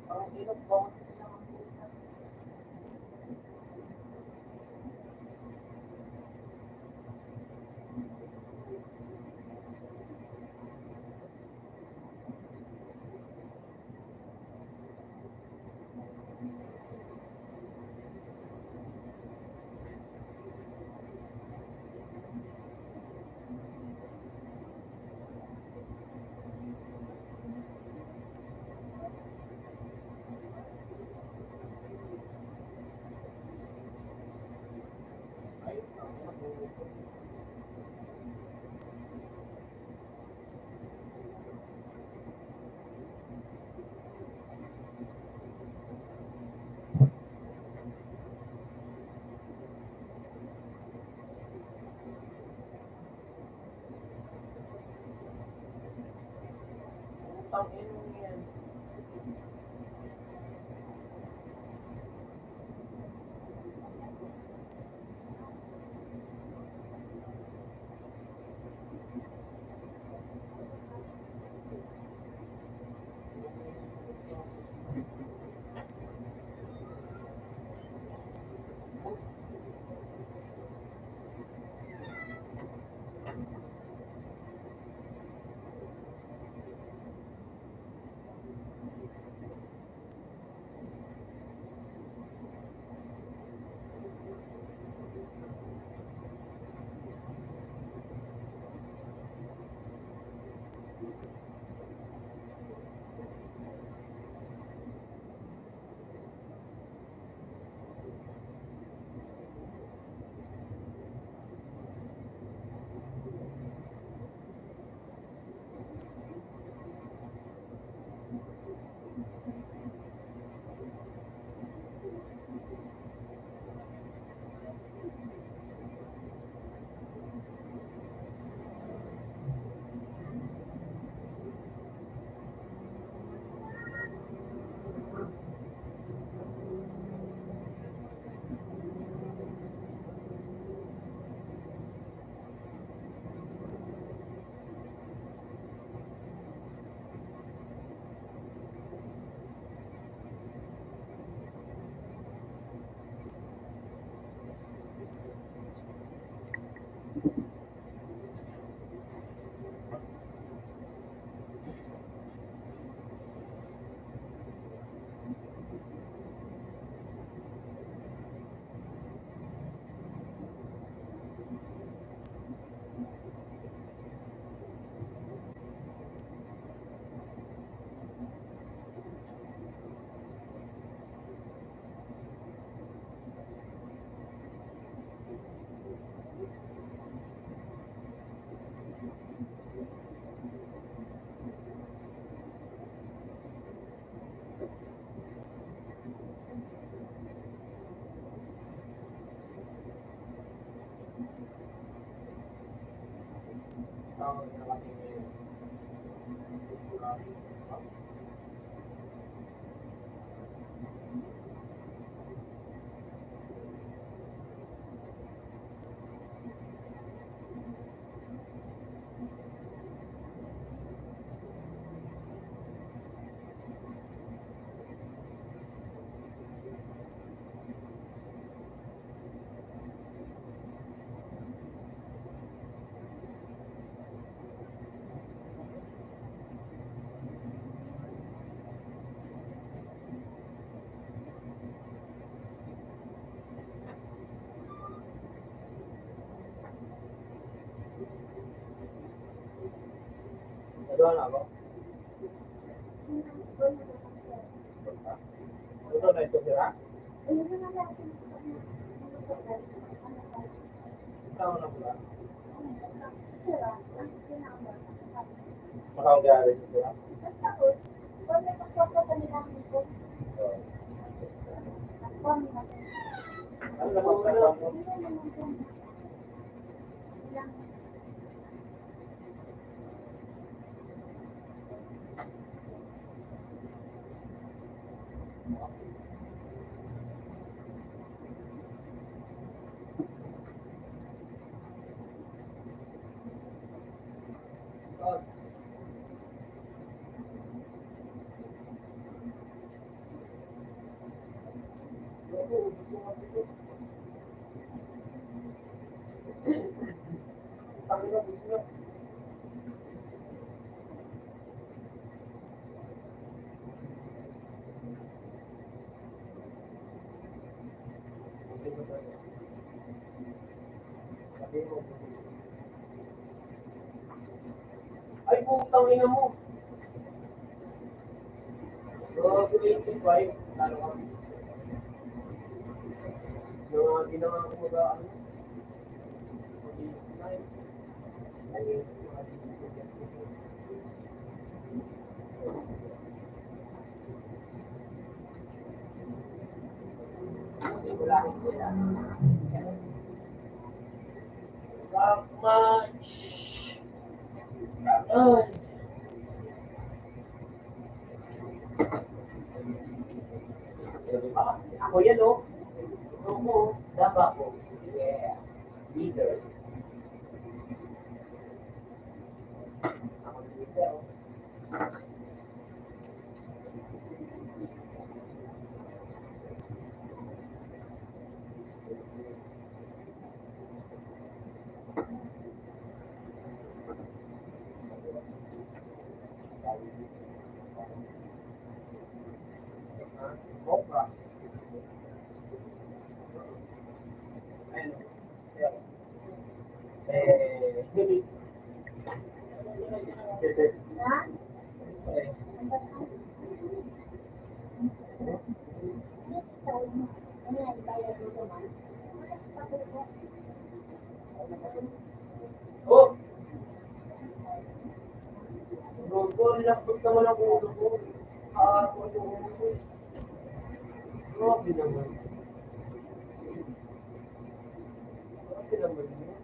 Parang ilog ba? Ay, utang ino yan. Tawag na kami ngayon. Nagawa na ako. Ito na ito sira. Tama na pula. Makakagari ito sira. Ano na ba mo? Ay, putang ina mo. So, 25, ano ka? Yung mga ginawa ko mag-ano? Ako yan, oh. Ako, daba ko. Yeah. Leader. Ako leader, oh. Okra. Hindi. Oh! Rogo, nilapot naman ang ulo ko. Ako yung ulo ko. Grabe naman. Grabe naman yun.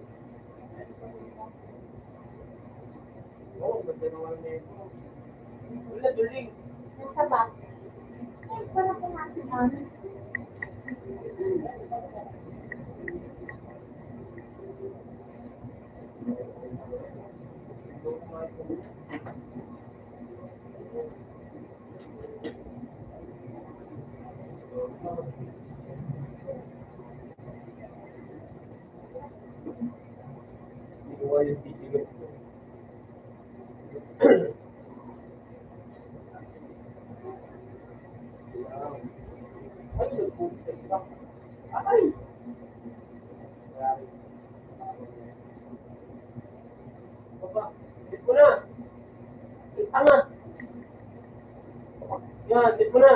Oo, ganda naman na ito. Wala, duling. Nasa back. Ay, parang pumasok namin. Hindi ko kayo titigas ko. Ay, nagpulis ka. Ay! Baba, tip ko na. Tama. Yan, tip ko na.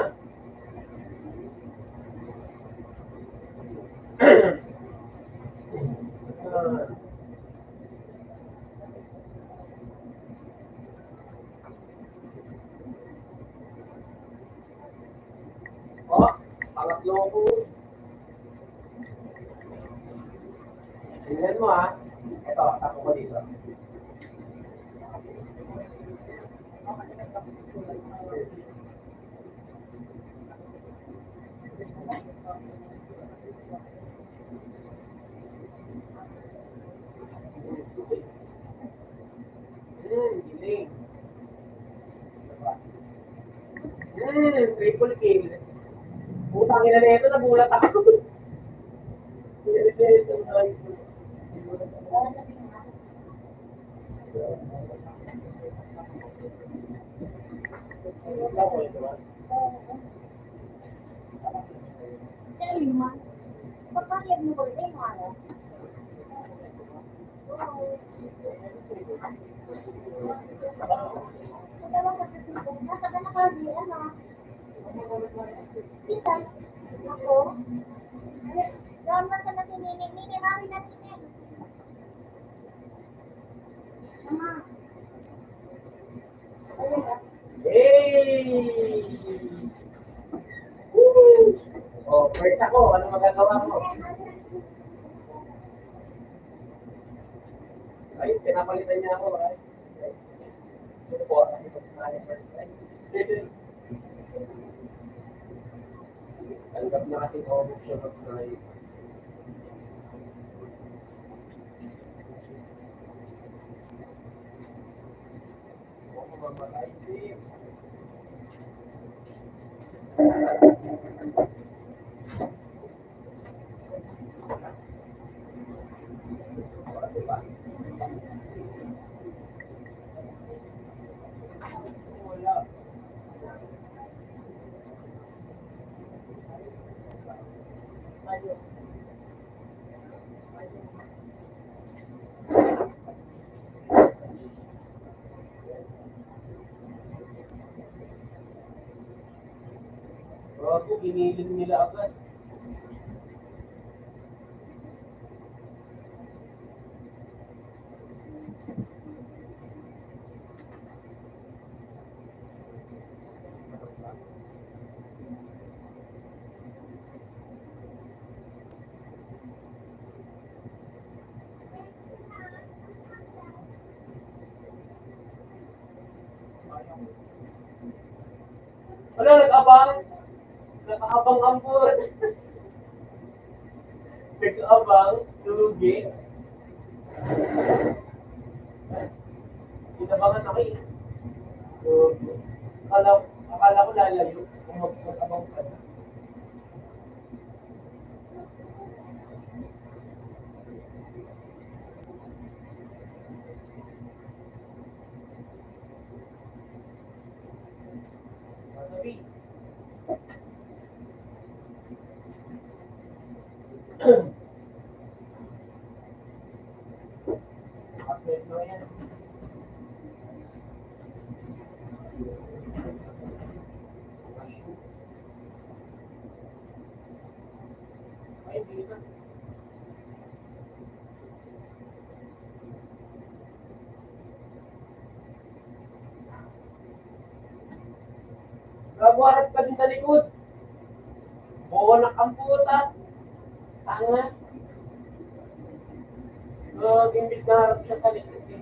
Oh, pangatlo ko. Tingnan mo, ha. Ito, tapo ko dito. yun, triple kill. Putang ina na ito, nagulat ako. Kaya lima. Pagkakayag mo ko rin yung araw. Madawang nakasipon. Nasa ka nakagi, ano? Kita. Ako. Doon man sa natininig. Mari natinig. Mama. Ayun ah. Hey! Woo! Oh, first ako, ano magagawa mo? Ay, pinapalitan niya ako. Ay. Ito po, ano ito? Tanggap na kasi ako siya mag-try. Ako mamatay din. Wala. Ayun. Bago, giniling nila agad. Wala, nag-abang. Nag-abang ambur. Nag-abang, lugi. Inabangan ako eh. So, akala ko lalayo. Kung mag-abang ka na. Sabi, asset mo yan. Ay, hindi na. Gago, harap ka din sa likod. Buwanak ang puta. Tanga. Imbis na harap siya sa likod. Eh.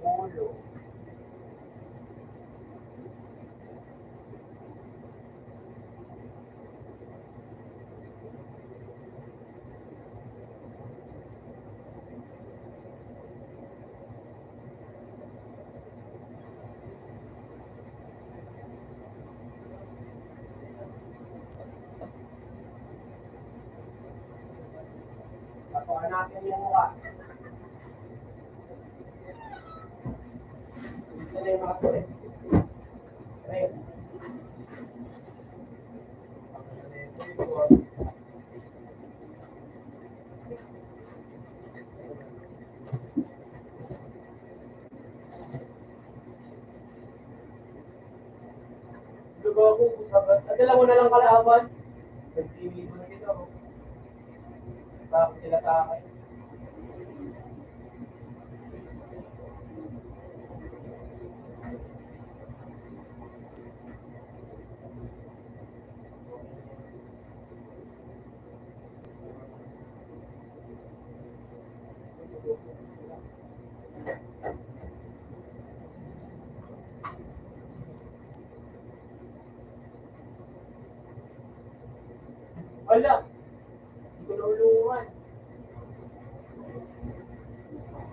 Ulo. Tapuan natin yung mukha. Ito na yung mga sulit. Right. Diba ako, sabat Padala mo na lang kalaban. Nag-CV mo na sila. Oh. Tapos sila sa akin. Wala. Hindi ko naulungan.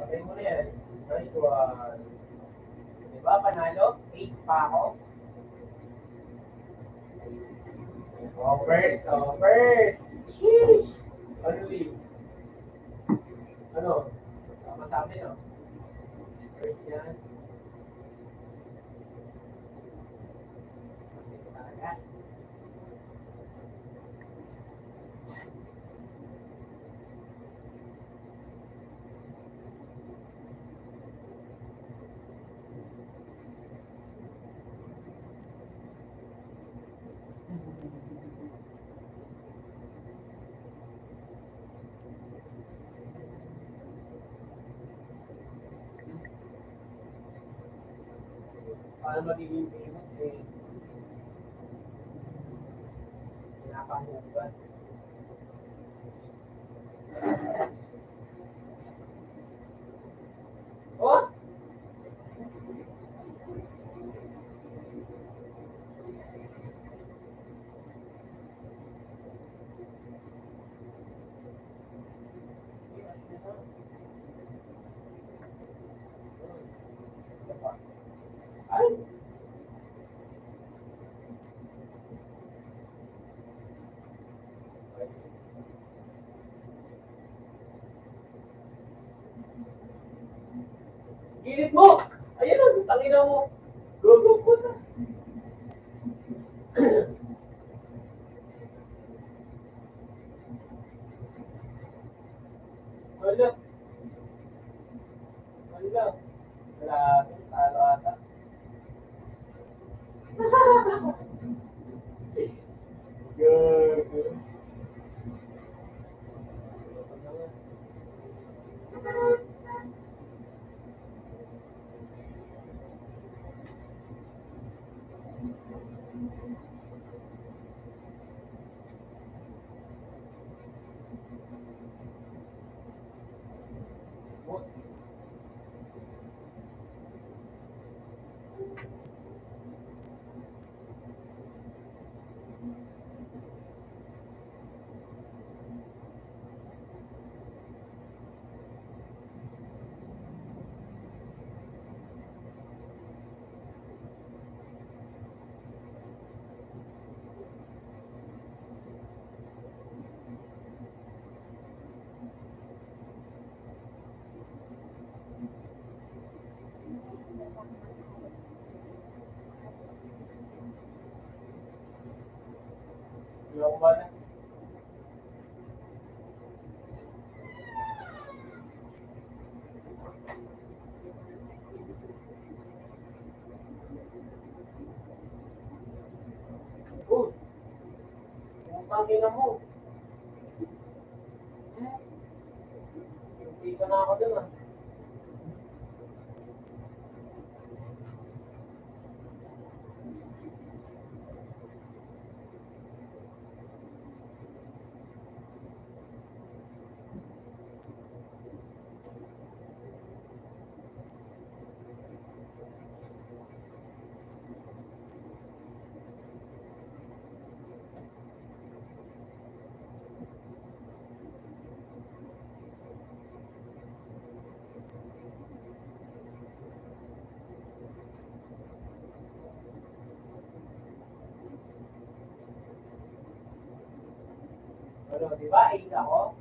Patay mo na yan. Nice one. Diba, panalo? Ace pa ako. Oh, first. Oh, first. Sheesh. Ano, Lee? Ano? Tama sa amin, no? First yan. Ito talaga. Paano magiging famous eh? Pinapahugas. Oh? Ay! Gilid mo! Ayun o, tangina mo. Gugo ko na. Wala. Wala. Wala. Talo ata. Gugo. Yung ba na? Oh! Yung tangina mo. Hindi ka na ako dun ah. Ano, di ba? Ace ako?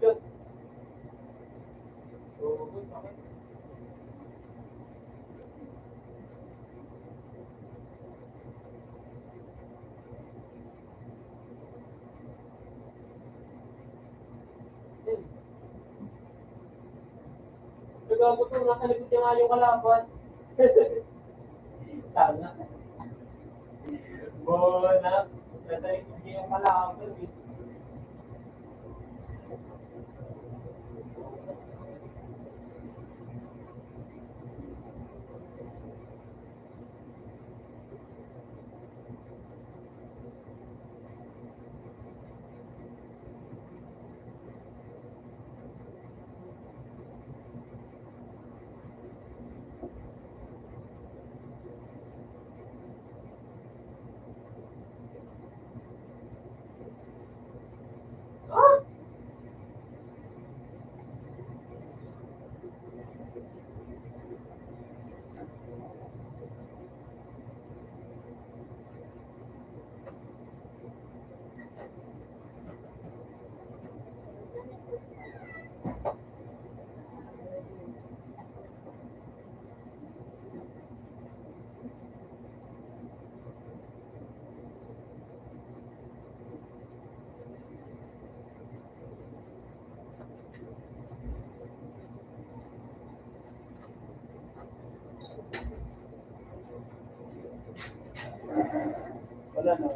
Ulot. Gugo, sakit. Nagawa ko to, nasa likod niya nga yung kalaban. Tanga. Bona, nasa likod niya yung kalaban eh. Ah! Wala na.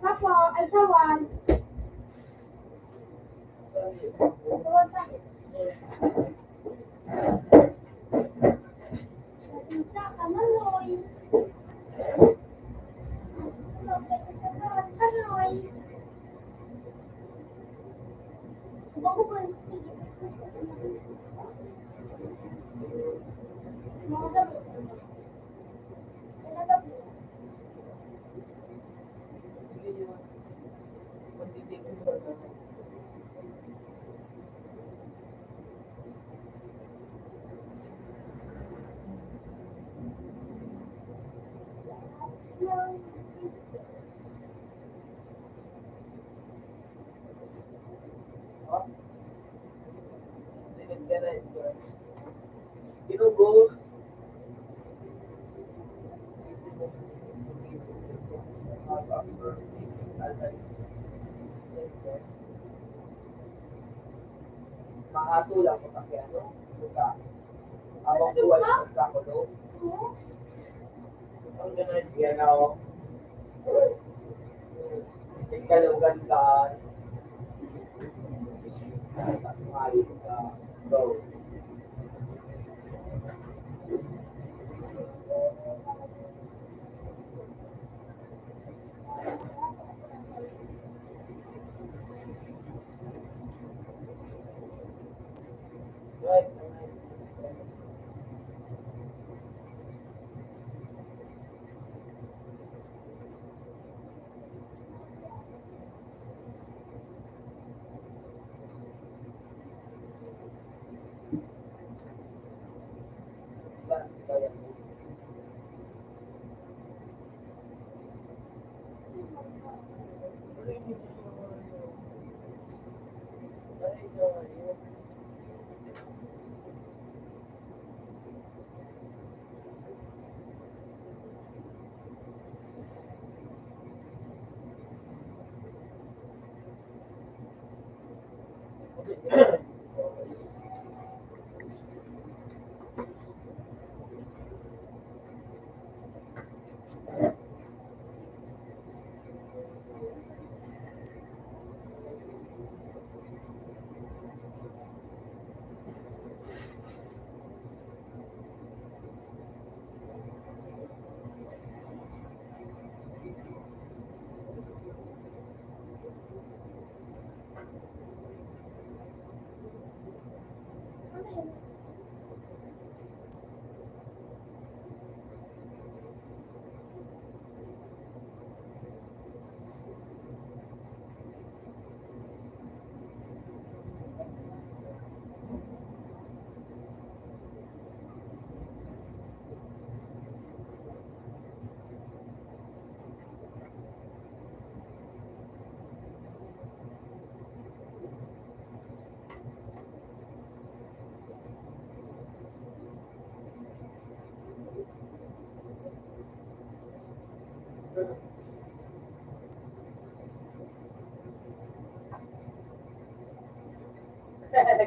Sapo, ay sawan. Sawan pa. Isa ka maloy. Kanoy. Bago ba yung sige? Mga gabi. Mga gabi. ganito. Ginugos. Maato lang ko kasi ano, buka. Abang buhay sa kakulo. Ang ganun, yan ako. Ikalugan ka. Sakmali ka. Go. Right.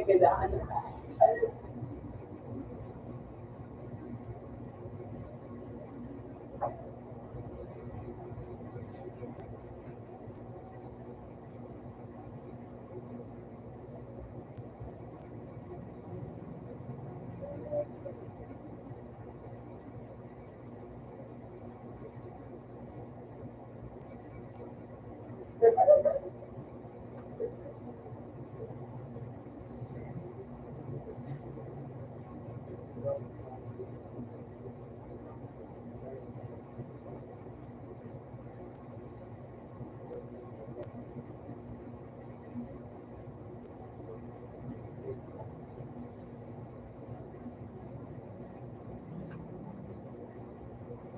Kailangan.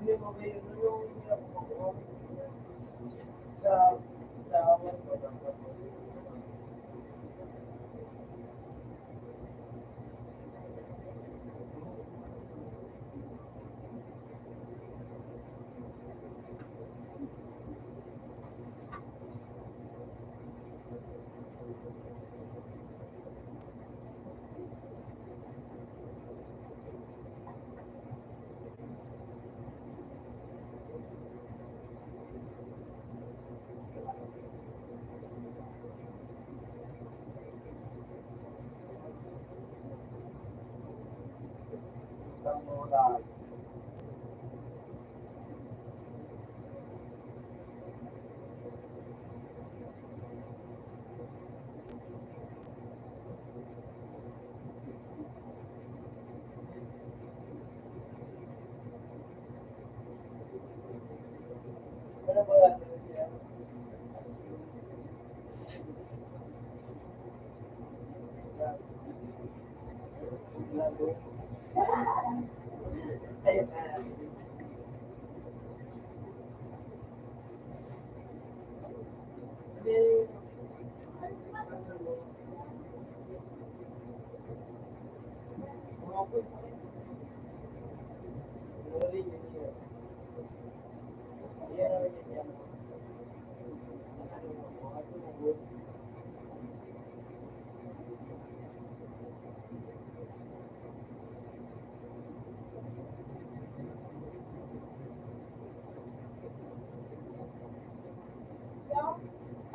Hindi mo ba yung sa awan ko dapat isang mula. Ano ba yan? Ayun na.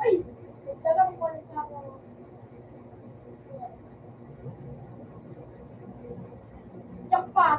Ay! Dalawang buwan na ako. Yak pa!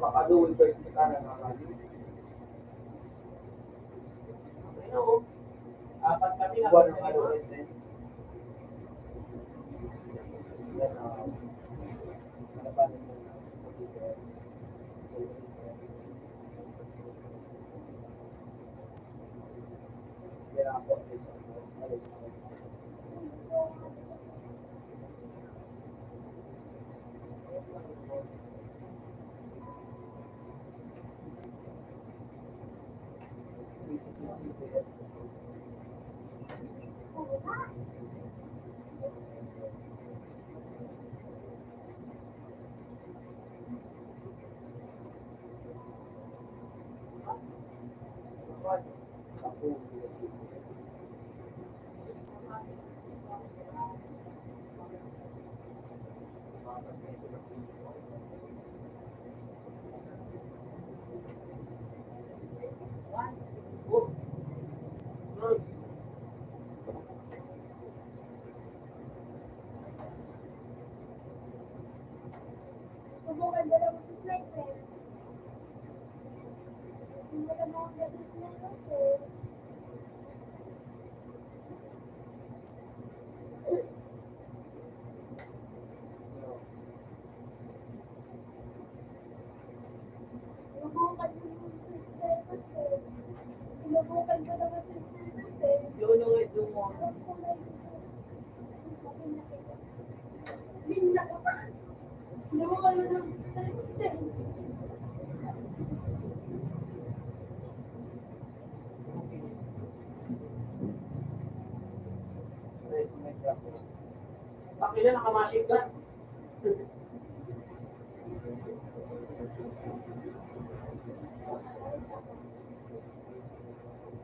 Makagawin first kita na nakakali. Apat kami na. Buwan ng adolescence. Yan Nalabanan mo na. yan ako. Subukan dalawang slide, eh. Subukan mo ang dalawang slide, eh. Pakila, nakamasig ka.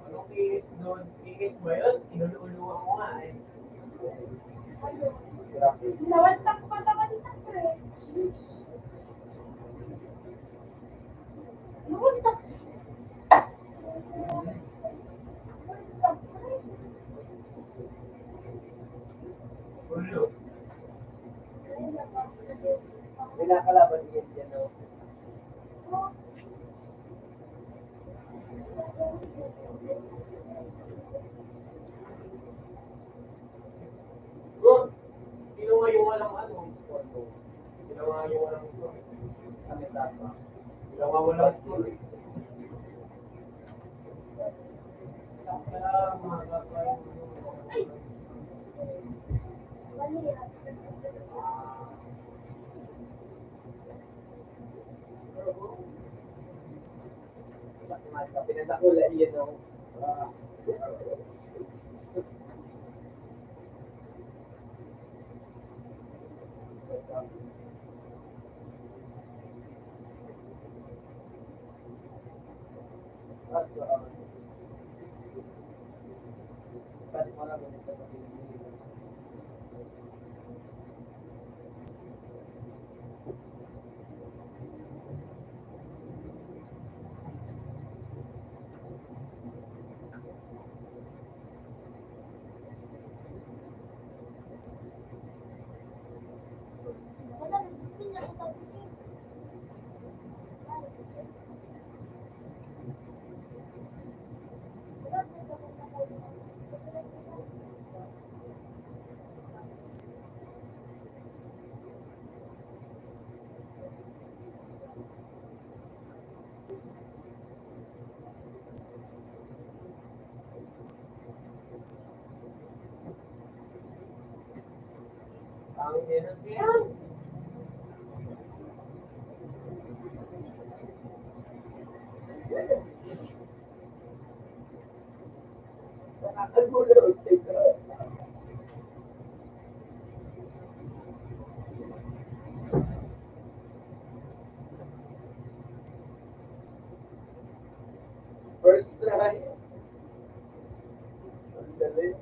Anong kinis doon? Kinis mo yun? Inululuwa ko nga eh. Nawantak pa naman sa pre. Nawantak. Ulo. May nakalaban din yan, no? Bro, ginawa yung walang ano, sport ko. Ginawa yung walang sport. Kami tasa. Ginawa walang sport. Kaya mga kapay. Pinadakula iyan, no? Ang hirap yan. First try. Ang galing.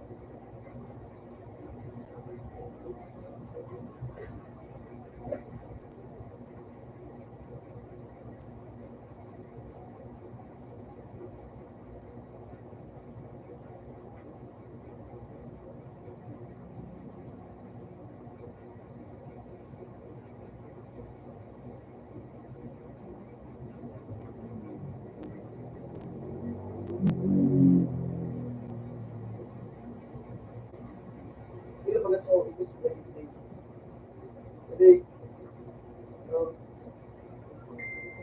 Hindi ba gusto ko Hindi. No.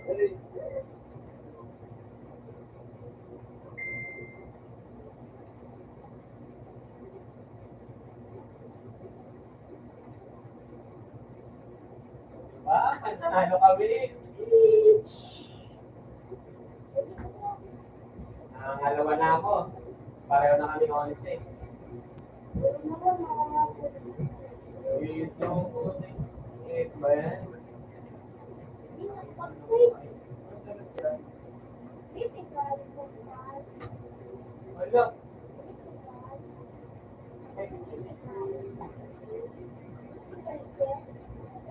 Hindi. Diba? Panalo kami. Ngalawa na ako. Pareho na kami honest eh. Use yung yes ba yan? Wala.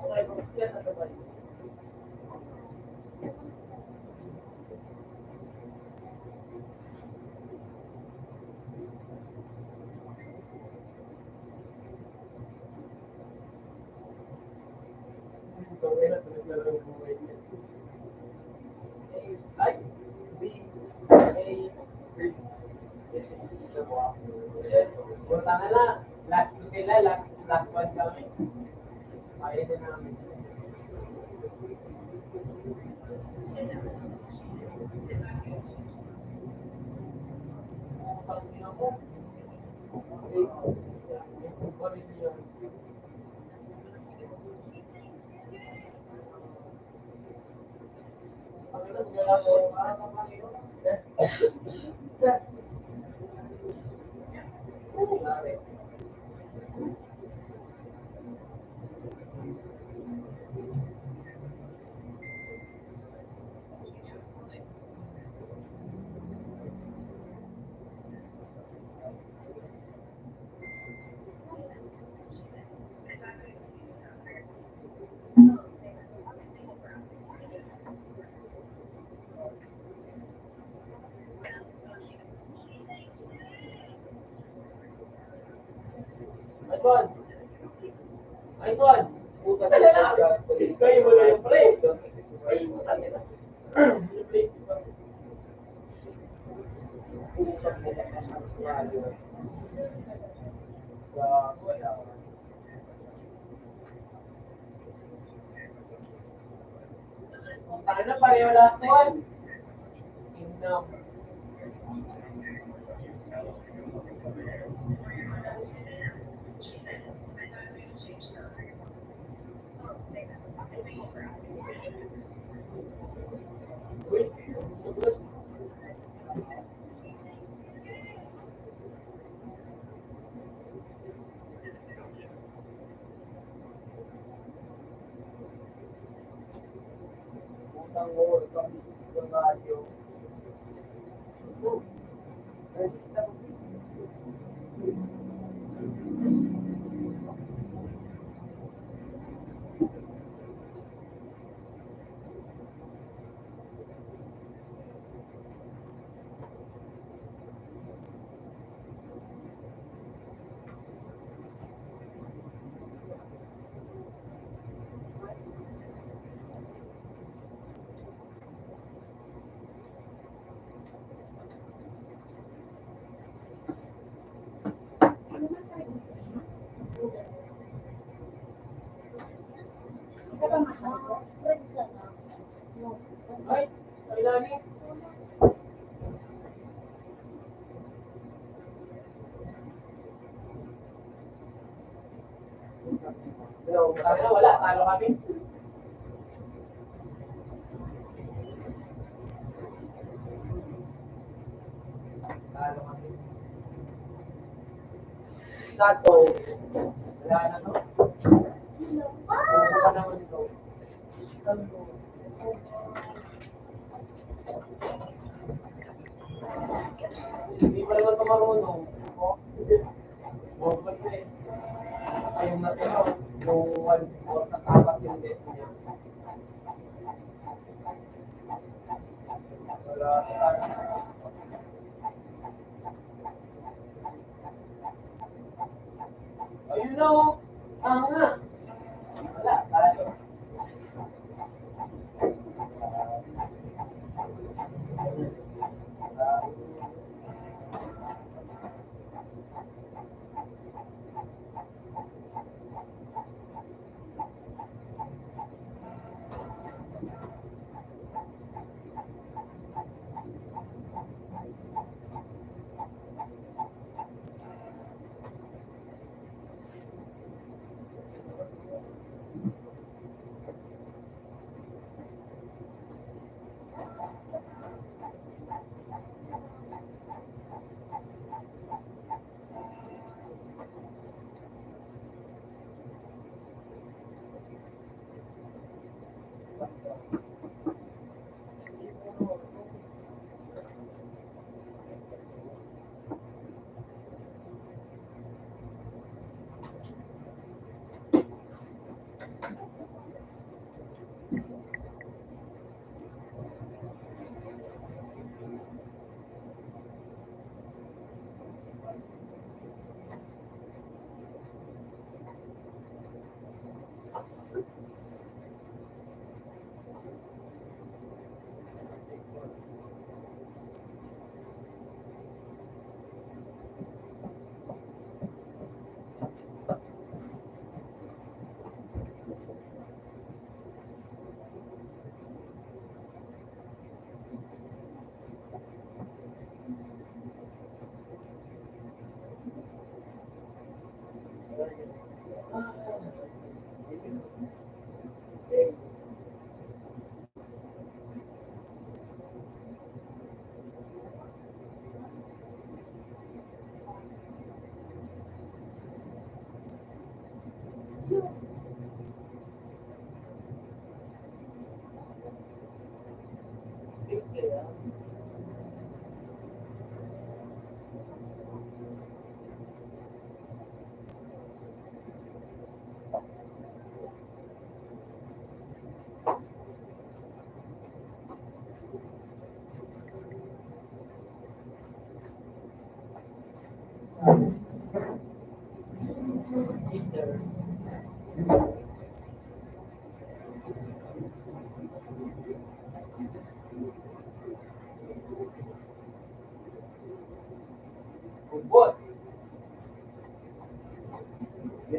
Okay, kung yan ano ba yun? Ay, B, A, punta na na. Last two sila, last one kami. Kaya din namin. Nice one. Nice one. Puta na. Kayo mo na yung play. Ay, puta na. Yung play. Usap nila sa radio. Wala. Tayo na pareho last one. Enough. Wait. Putang mo, itong business ng radio. Ay, sa ilalim. Pero, kami na wala. Talo kami. Talo kami. Sato. Wala na to. Wala naman ito. Hindi pa naman ito marunong. Bumabas na eh. Ayun na ito. Yung one sport na sabat yung bet niya. Wala na. Ayun na oh. Tama. Wala. Talo.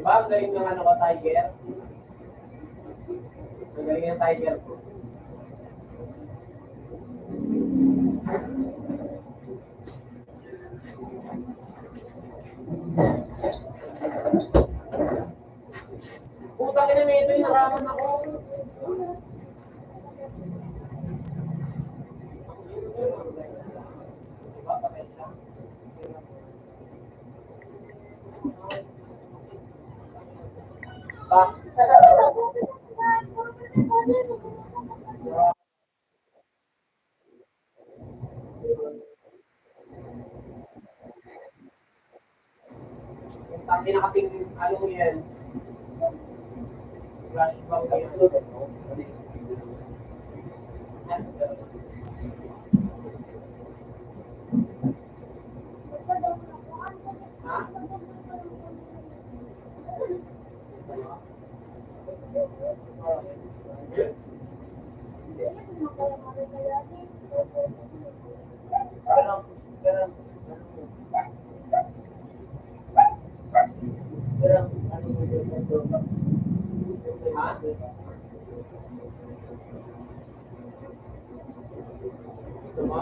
Diba, ang galing ng ano ko, Tiger? Ang galing ng Tiger ko. Putang ina nito, inaraman ako. Diba, patay siya? Pa? Ang ina kasing, ano mo yan? Flashback kayo. Ha? Ganun, ganun. Ganun, ano mo yun? Ha? Gusto mo?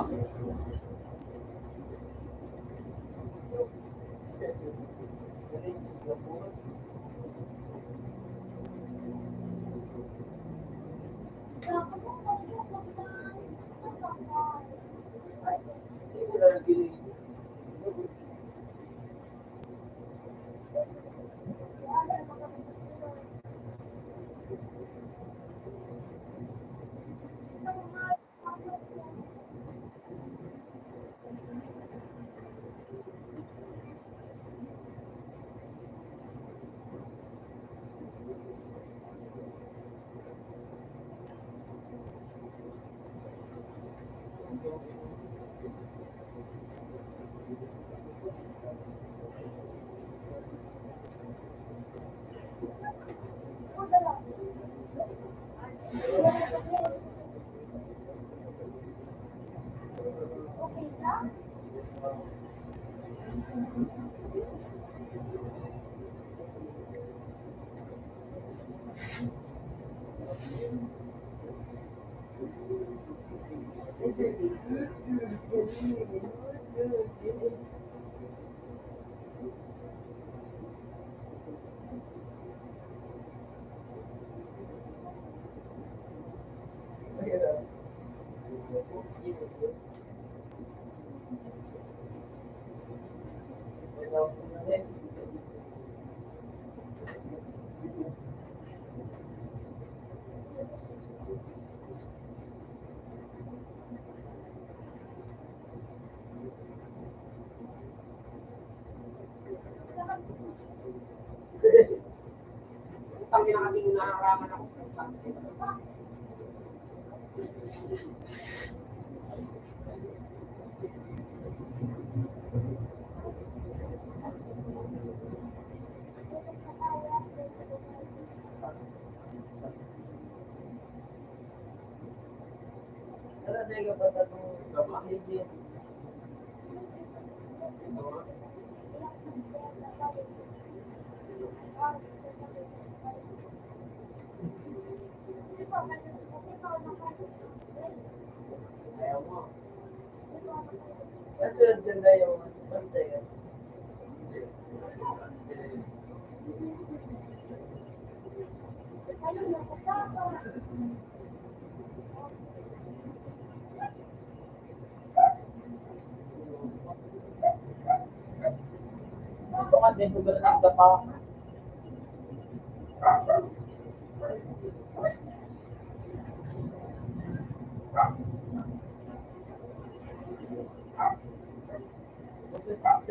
Ang ina kasing nakaraman ako. Talaga ba tatong kapakigin? Ayaw mo. Nasunod ganda yung basta yun. Ito ka din, huwag ng gapa.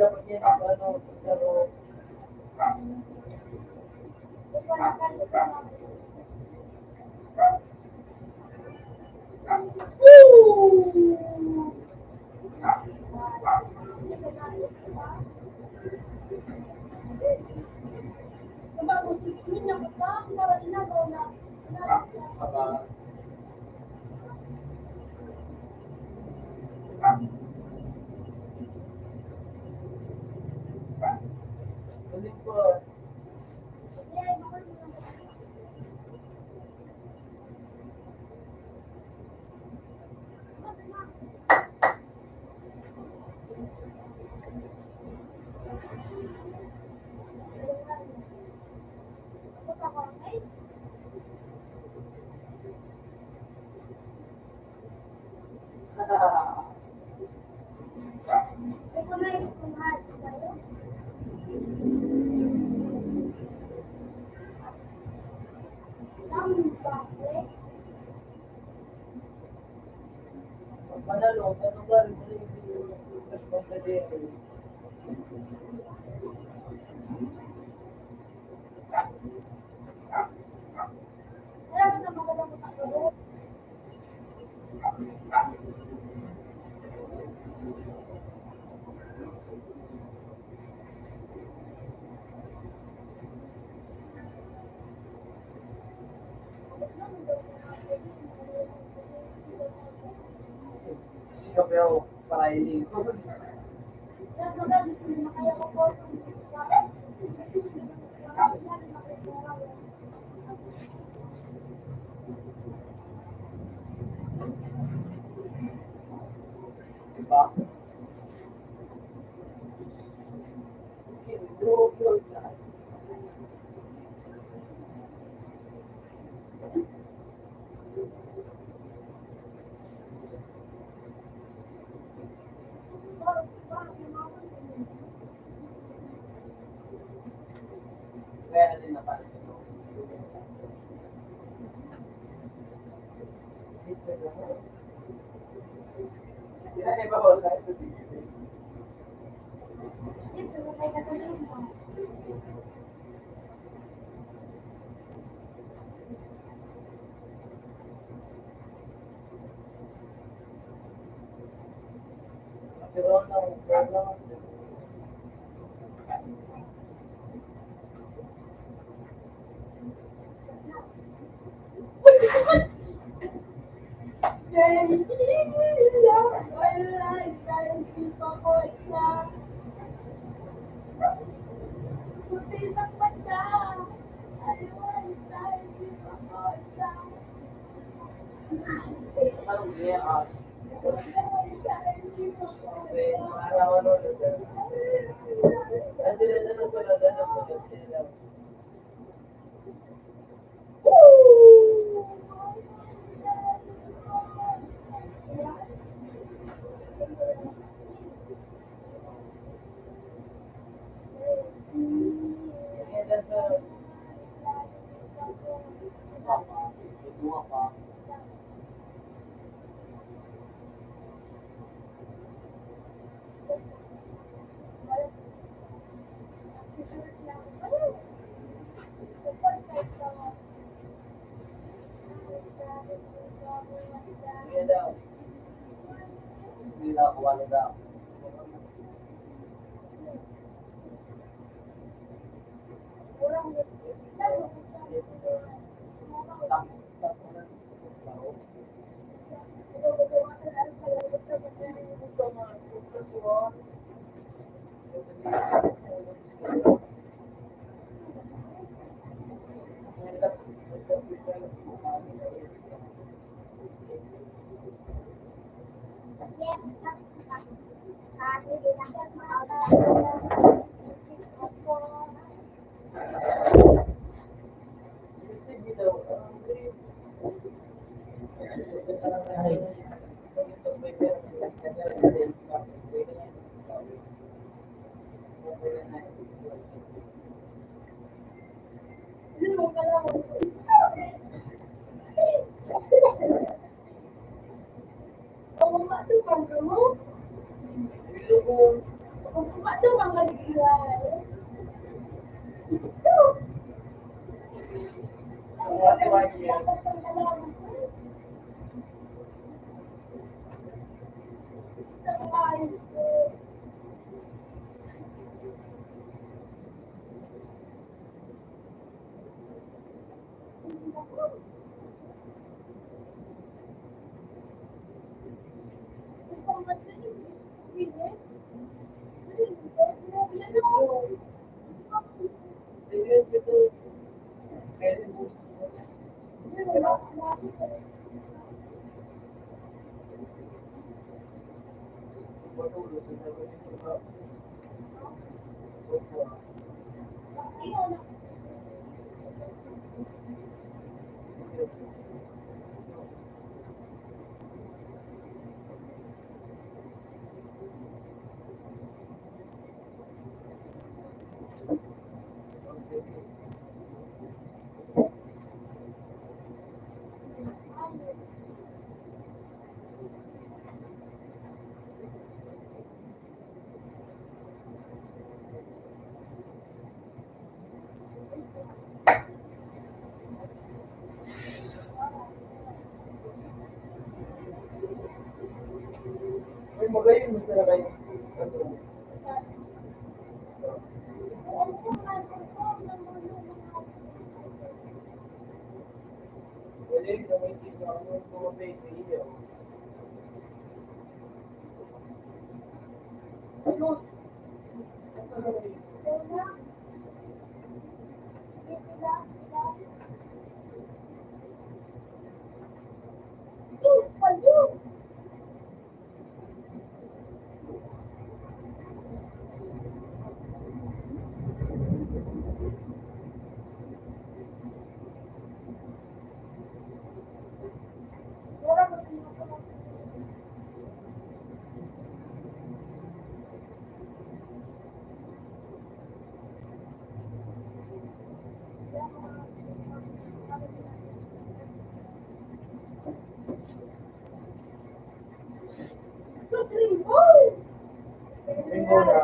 Dapat yan ang ano, pero ulit po. Ito na yung kumahal sa'yo. Ang bakit? Pag panalo, tanong ba rin yung responsibility? Alam mo na magandang matagulog. Sino ba yung parahiling? Kaya magandang makaya ko po. Diba? Hindi siya. Kaya na din napalit ito. Sila iba ba wala ito dito? Ito, may katulong mo. Pero ang problem ang niya araw-araw na Ano sila. Kaya sa pa. Kaya daw, hindi na ako wala daw. mo gayon, masarap kayo. Wala yung gamitin mo ang mga baby iyo. Ano? Ringo na.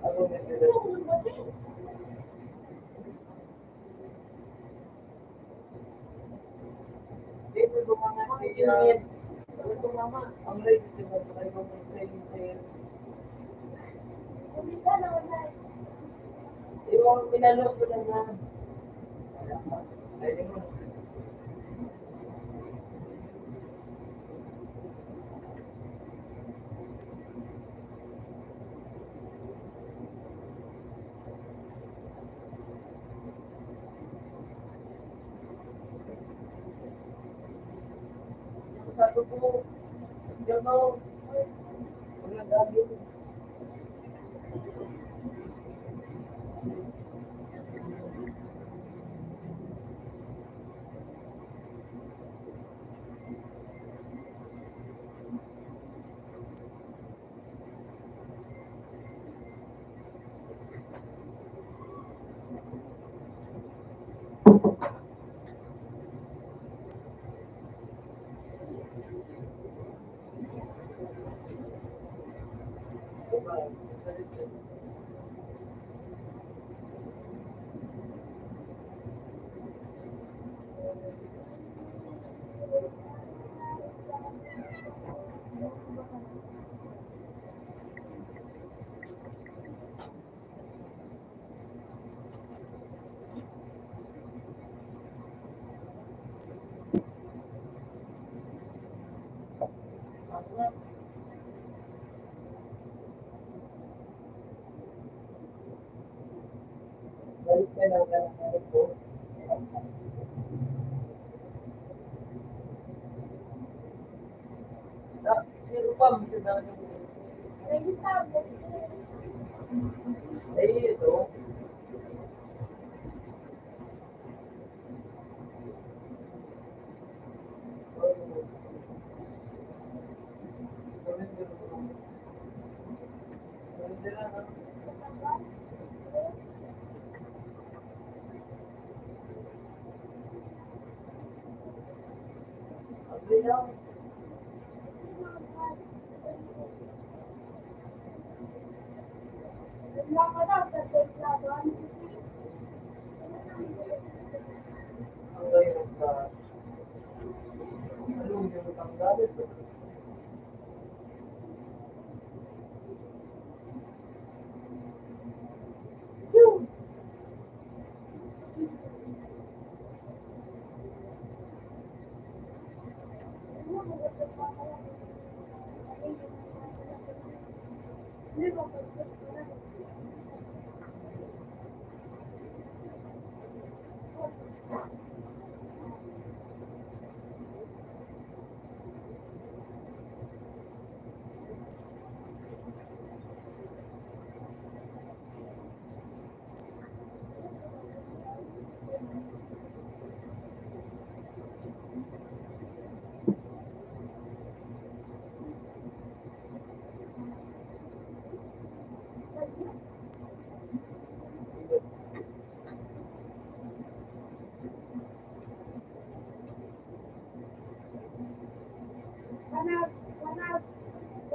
Ako na sila. Dito gumama siya. Dito gumama. Ang rate sila sa kayo ng training sale. Yung pinalos ko lang na. Ay, mo. Sabi ko, diyan mo. Wala dami. Balik ka lang ng ko. Zero pa, minsan na yung... Ay, ito.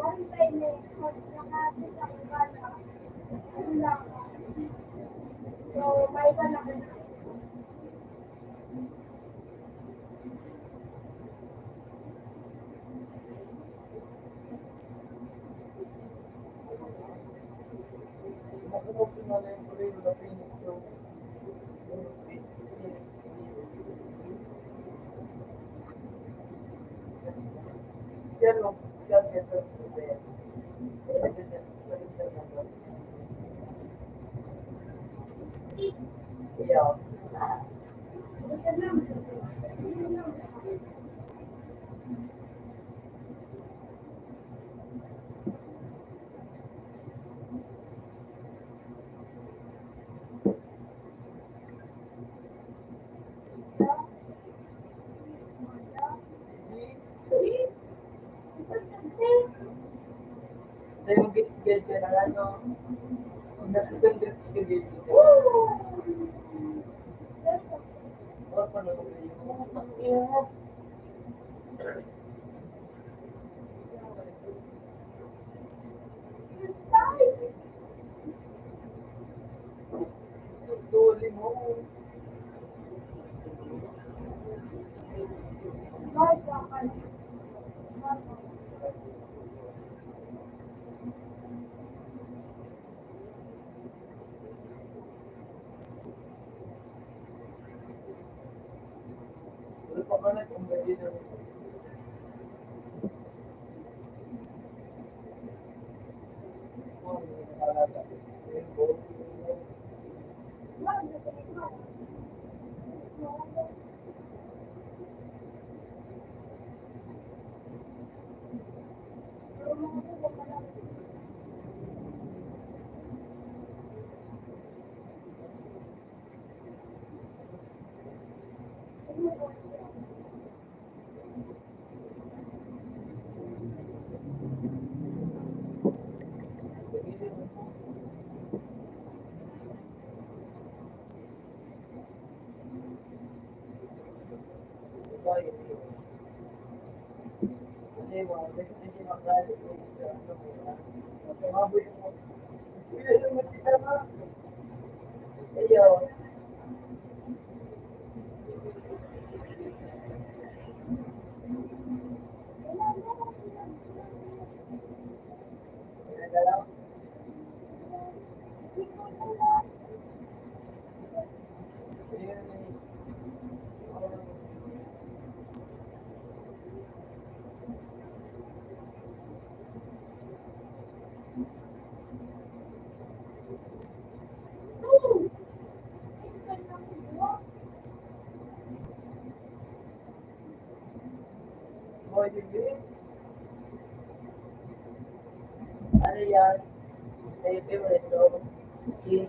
One time eh, nakati sa iba na, ano lang, so, may iba na Mag-open na lang yung Rio na Phoenix yung yan no, yan yan sa yan. Yeah. Dahil mag-get ka na ano, nasa-send-get ka din. Or pa naman yung sutuli mo. Wala pa ka na kung gabi na. Ayaw. Boy, ano yan? May favorite ko. Skin.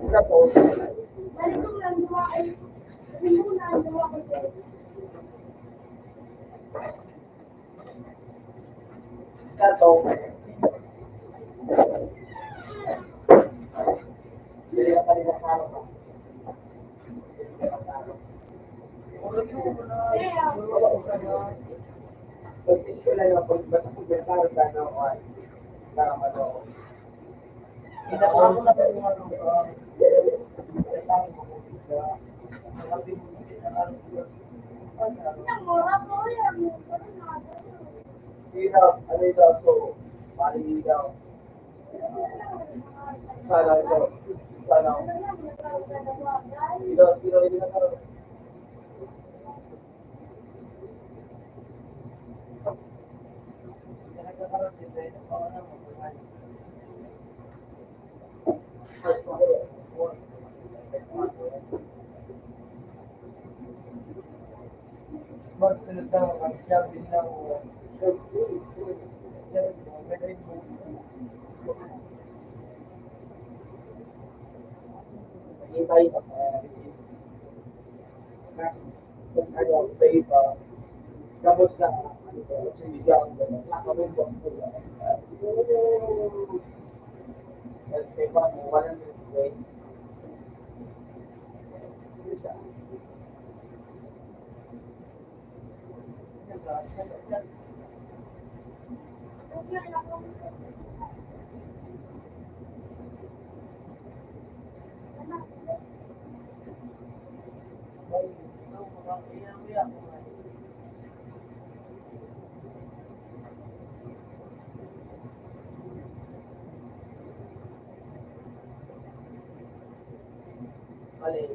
Isa po. Kato. Bili ka kanina sa araw ka. Bili ka sa araw. Kung nag-iubo na, wala ko ka na. Pagsisimula na pag basta kung merkado ka na o ay ano, sinaka ko na yung ano, kailangan mo ka, sabi mo na Ang mura po yan. hindi daw, ano daw, so, mali daw, sana daw, sana, hindi na karoon. Hindi na nagkakaroon din dahil ang pangalan mo, magsunod na ang siyang din ng ibay mas kung ano, may tapos na sinigang nasa mundo kasi pa walang ways mali.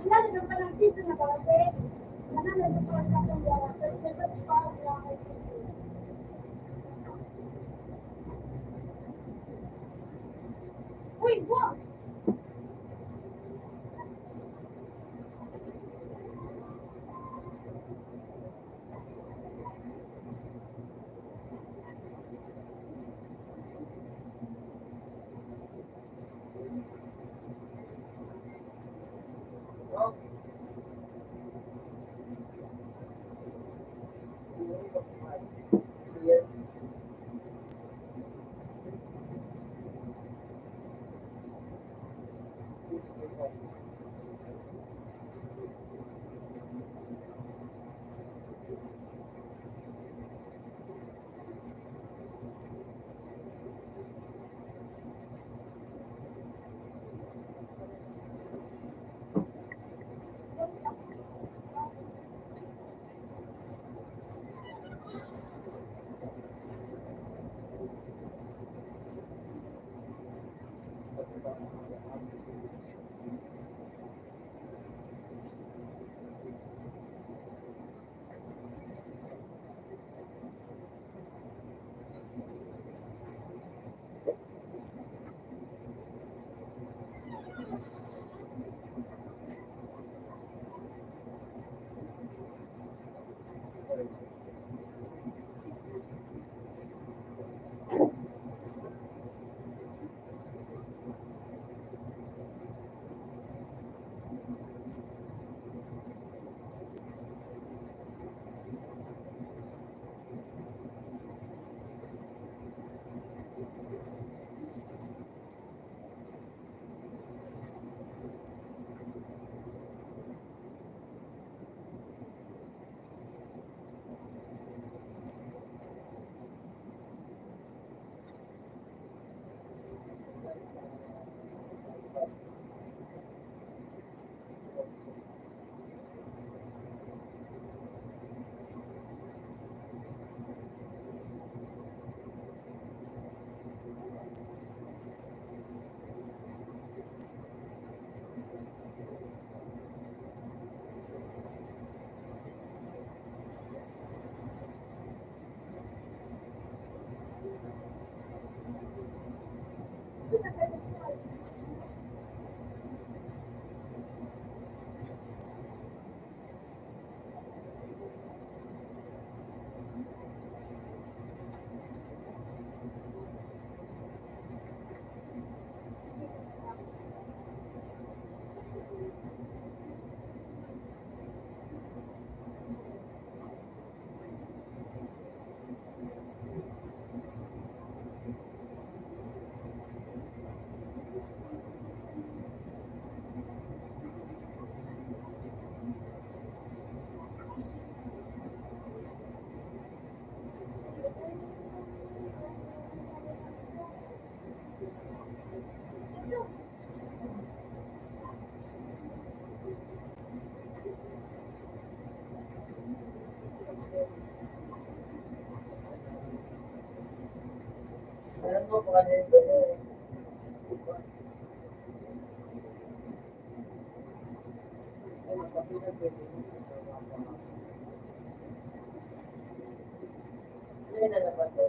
Lalo na palang season na kasi. Sana nagpapalala sa akong yara. Pero dapat parang lang ako. Uy, wag! kanito mo. Ano, pag pinag-pwede mo, ano yun na naman to?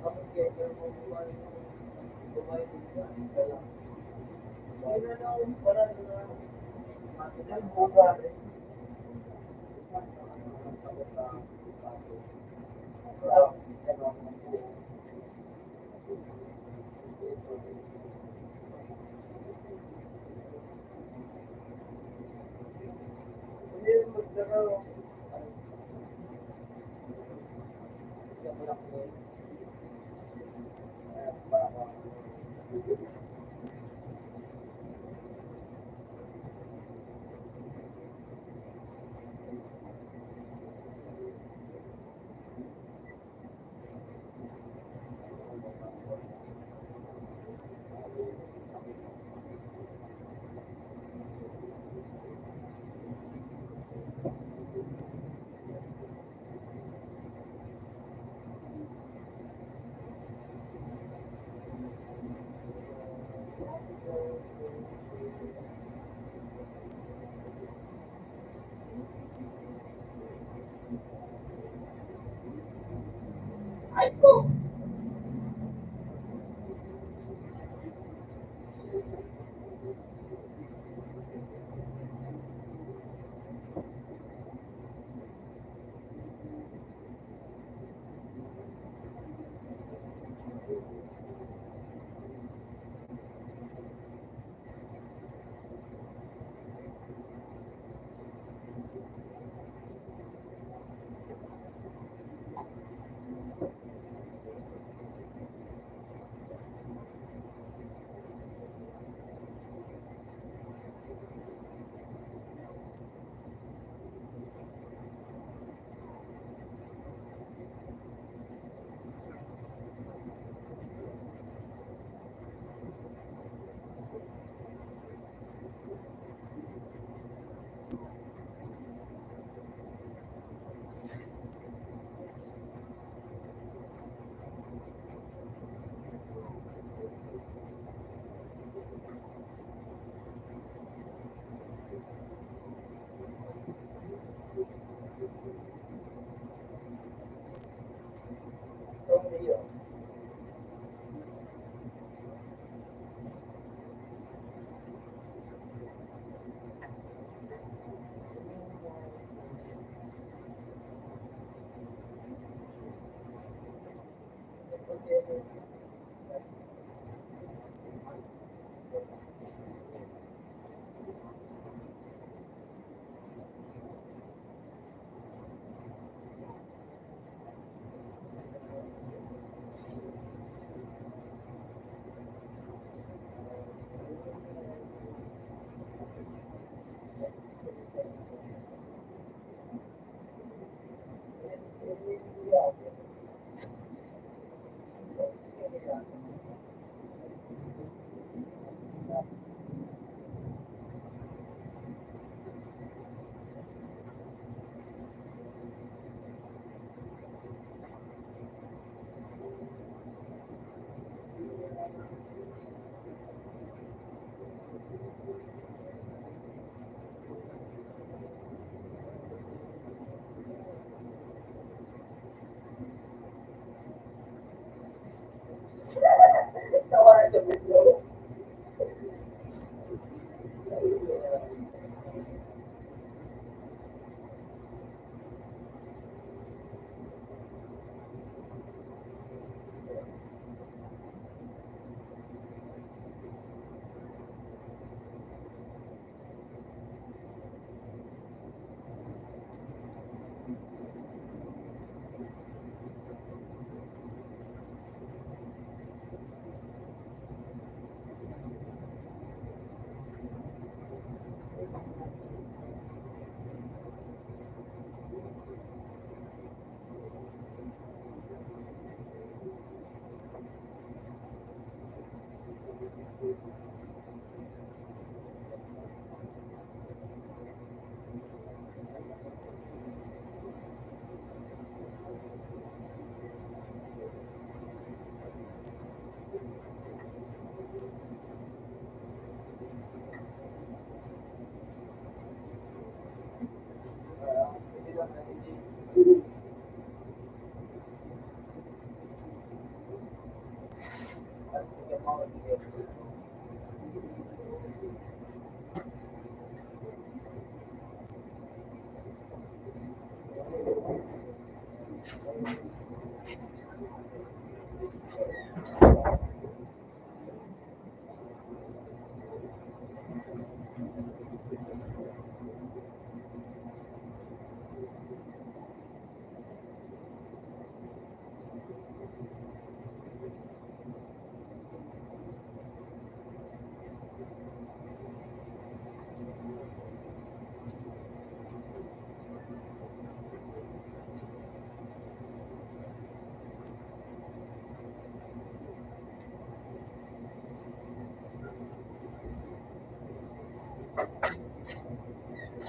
Kapag kaya mo kumain din ka, ay na lang, wala na matilang buka. Hindi magdaraw. Isa mo lang po. Ay ko. Itong Leo. Tawa na sa video. Hindi naman, hindi. Sige po, sige.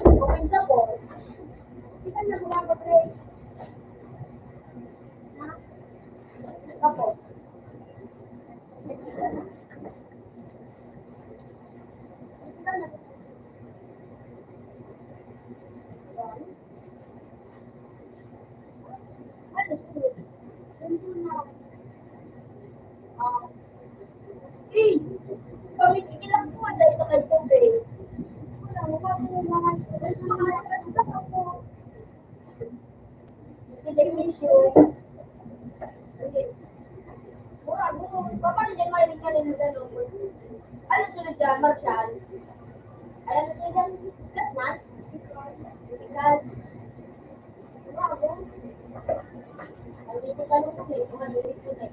Open sa po. Kita na bumabagay. Ha? Opo. Kita na. Ano siya? Ganito na. Eh, pamikikilang po, dahil ito kay Pobe. Wala, wala ko naman. Sila yung issue. Okay. Mura, paano dyan mahilig ka rin na gano'n? Ano sunod dyan, Marshall? Ayan na sila dyan, last month? Ikaw. Bravo. Ang dito ka nung kami, kung ano dito na.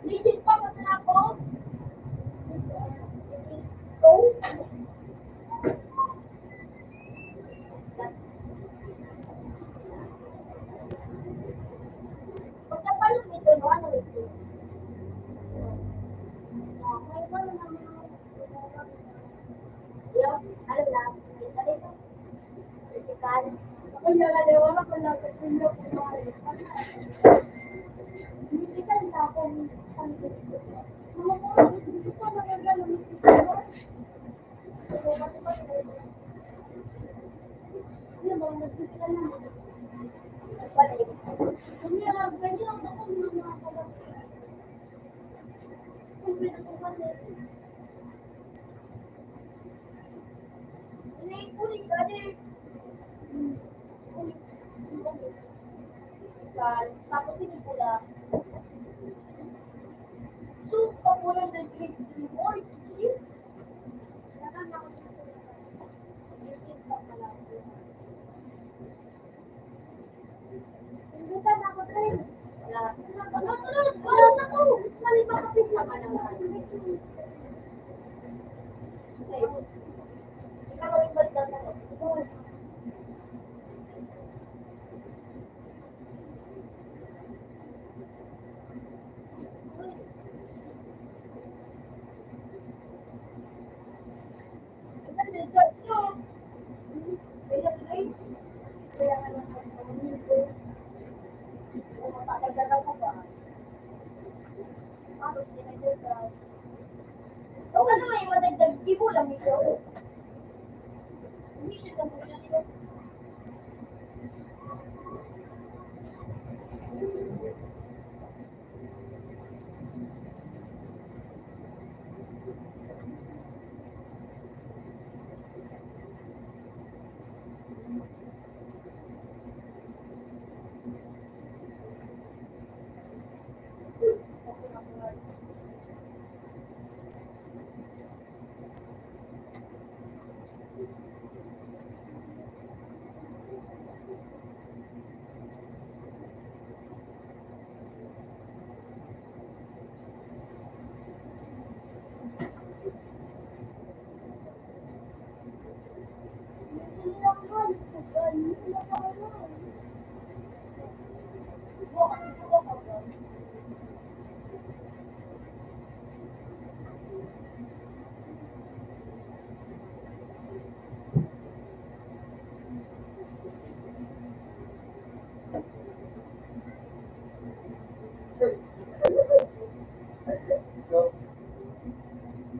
Legit pa kasi ako. Go. Pagka pa lang ito, no? Ano ito? Yo, ano lang? Kita dito. Vertical. Ako yung nalawa ko lang sa puno ko mga vertical na ako. Mga po, hindi ko maganda ng vertical. Ano ba, nag-vertical na? Nagpalit. Kung yung ganyan ako mga kalap. Kung pinatumalit. Ini ka din. Tapos ini pula. So, papulan ng grade 3 or 3. Hindi ka nakapag wala. Wala sa ko. Mali ba kapit naman naman? Ikaw ang ibad ka sa ko. O ano may madagdag, di mo lang ito. Hindi siya lang mo lang ito.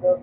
So,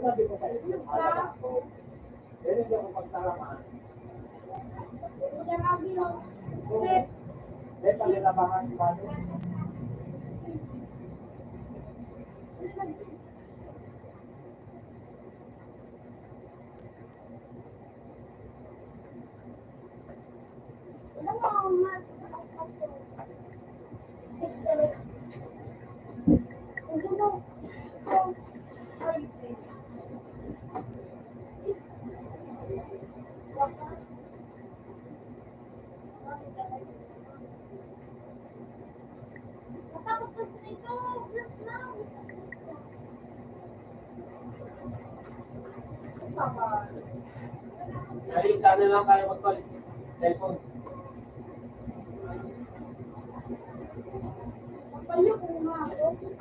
Sabi ko kayo, hindi ako magtalamaan. Dito nilabangan si Manu. Ay, sana lang tayo mag-call. Cellphone.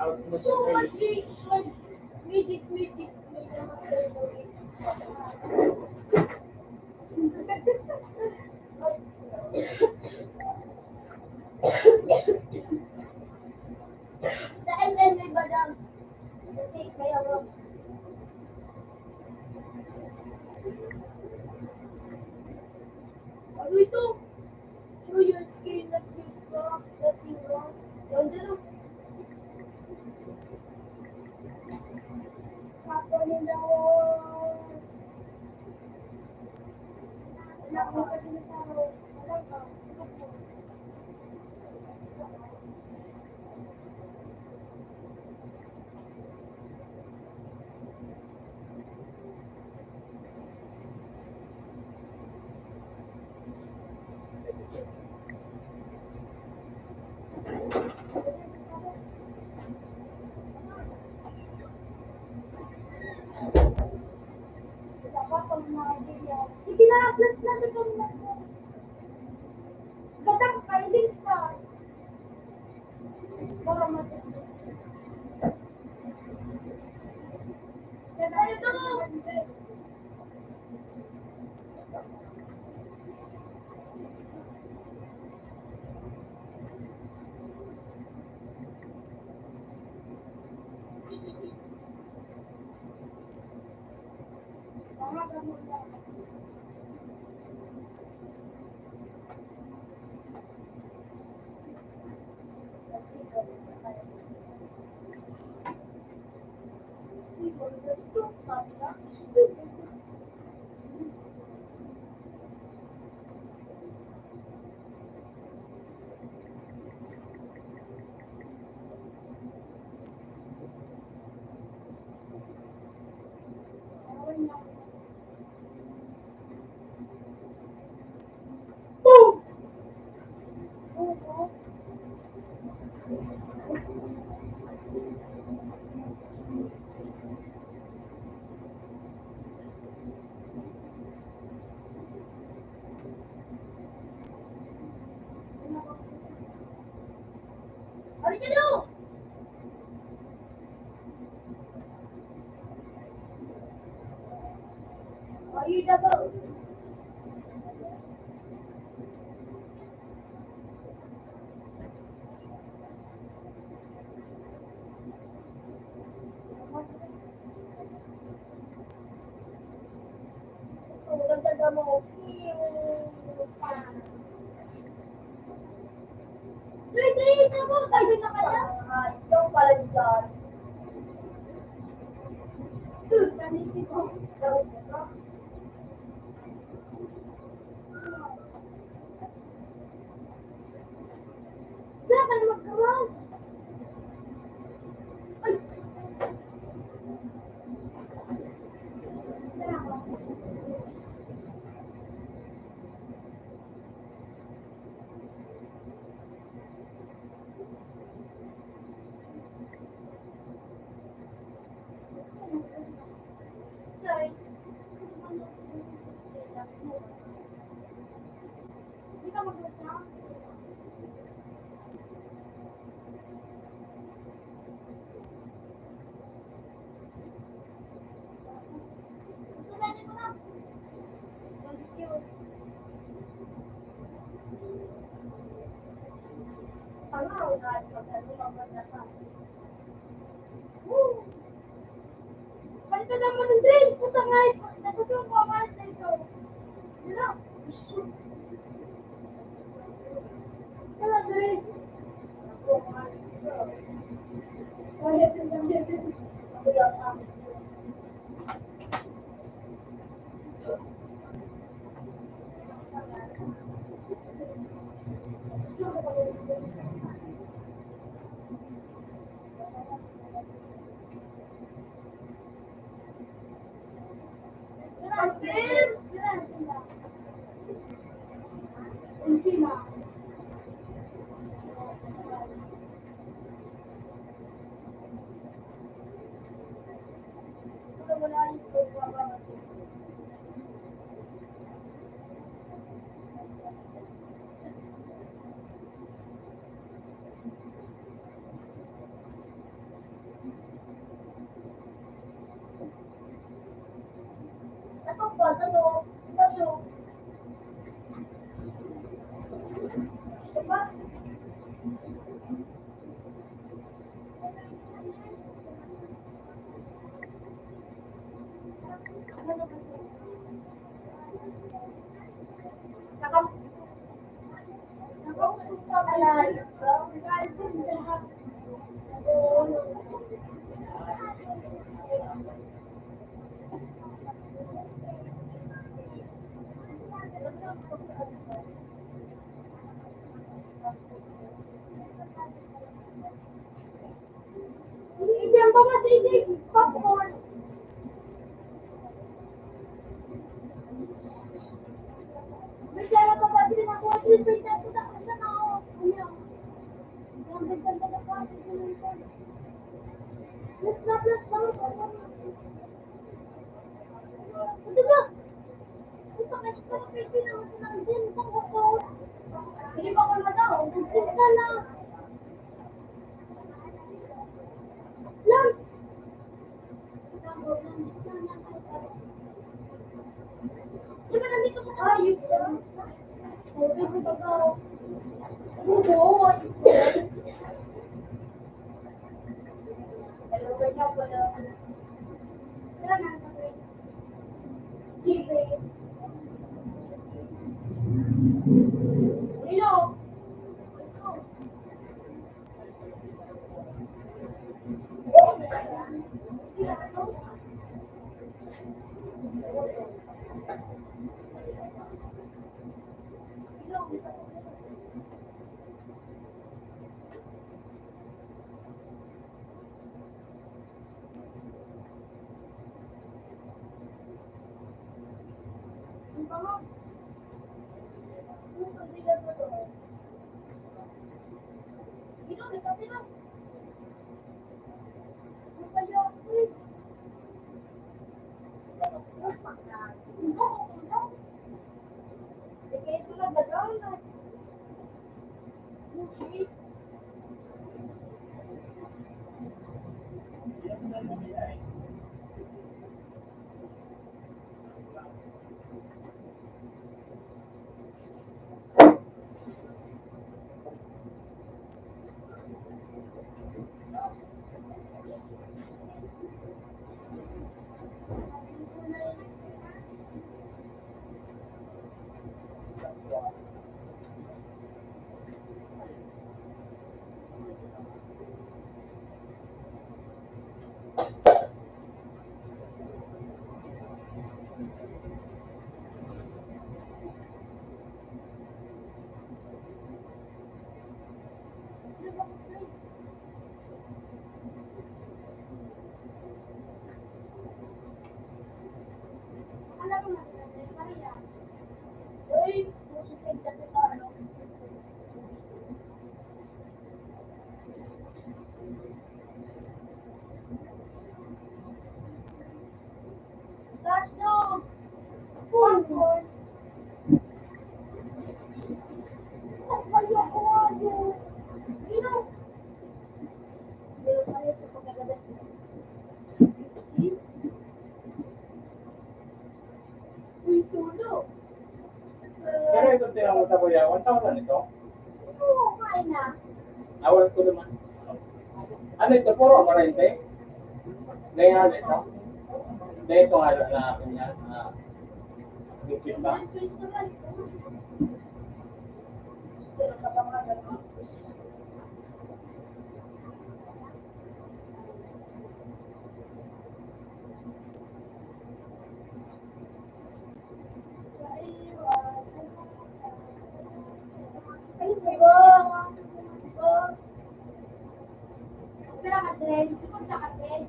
Out mo sa Sa ML may badang. Kasi kaya wag. Ano ito? Show your screen that you saw, that you wrong. Yung dito. Kapanin daw. Anak mo pa din sa araw. Alam ka. Sige na, plus na ito na. Gatang kailin ka. Para matindi. Ganda ito. Balik ka daw! Ayun na ba? Ang ganda mo. Dre, mo. Tayo na kaya? Yung pala dyan. Dude, kaniti ko. Diyan ka na magkaroon. Ay! Sorry. Hindi ka magkasama. Sumayin mo na. Thank you. Tama, kahit magkano magkasama. Woo! Balik ka naman ng drain! Puta nga ito! Natutuwa ko ang alas na ito! Yun lang! Wala, drain! Wala, drain! Ito ba? Ito? Ito? Diba? Hindi ang mga sisig, popcorn. May kaya pa ba din ako? Tripid na ito na siya na ako. Ano? Ang ganda na pa. Let's not. Ito ba? Ito kasi pa may pinawasa ng din sa kuko. Hindi pa ko madaw. Ito na lang. Lang. Di ba nandito ko na? Ayun. Ito ba ka? Bubo. Hello, ganyan ko na. Tara na. Sige. Hello. niya eh. Alam mo na, Maria. Uy, musisig ka sa ano. Taas no. Popcorn. Kaya ko ano. Ino. Pero tayo sa pagkagadat. Uy, sulo. Pero ito tinang mo sa kuya, 1,000 ito? Oo, kain na. Awal ko naman. Ano ito? Puro amarente? Ganyan ito? Dahil ito nga na akin yan. Bukit ba? Twist naman. Pero kapangalan mo. Ay, go! Go! Pero ka-trend. Ikot sa ka-trend.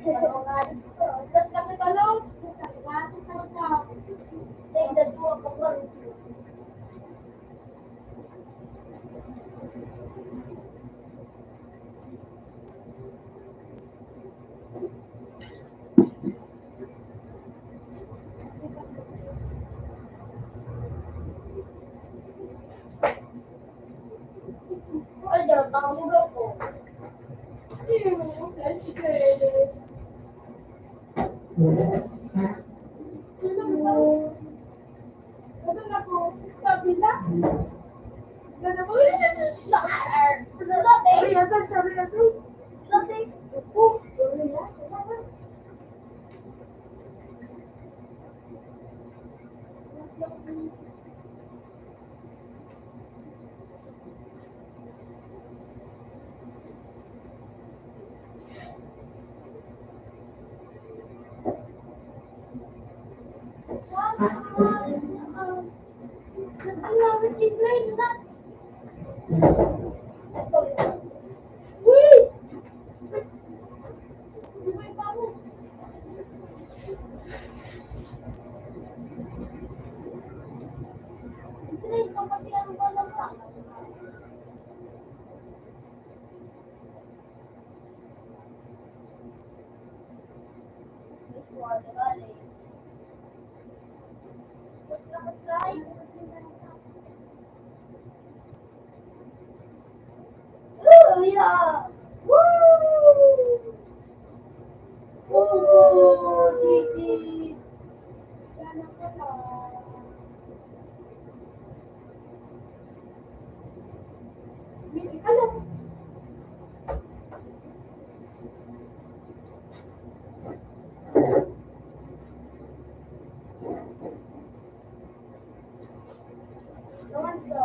Tapos kami talong. Say the two of them. Ay, daw, pangamulo ko. Let's get it. Ano na po? Sabi na? Ganda mo yun? Sabi na, sabi na. Sabi na. Yeah. Woo! Oh, Gigi. Sana pala. Alam. Naman to.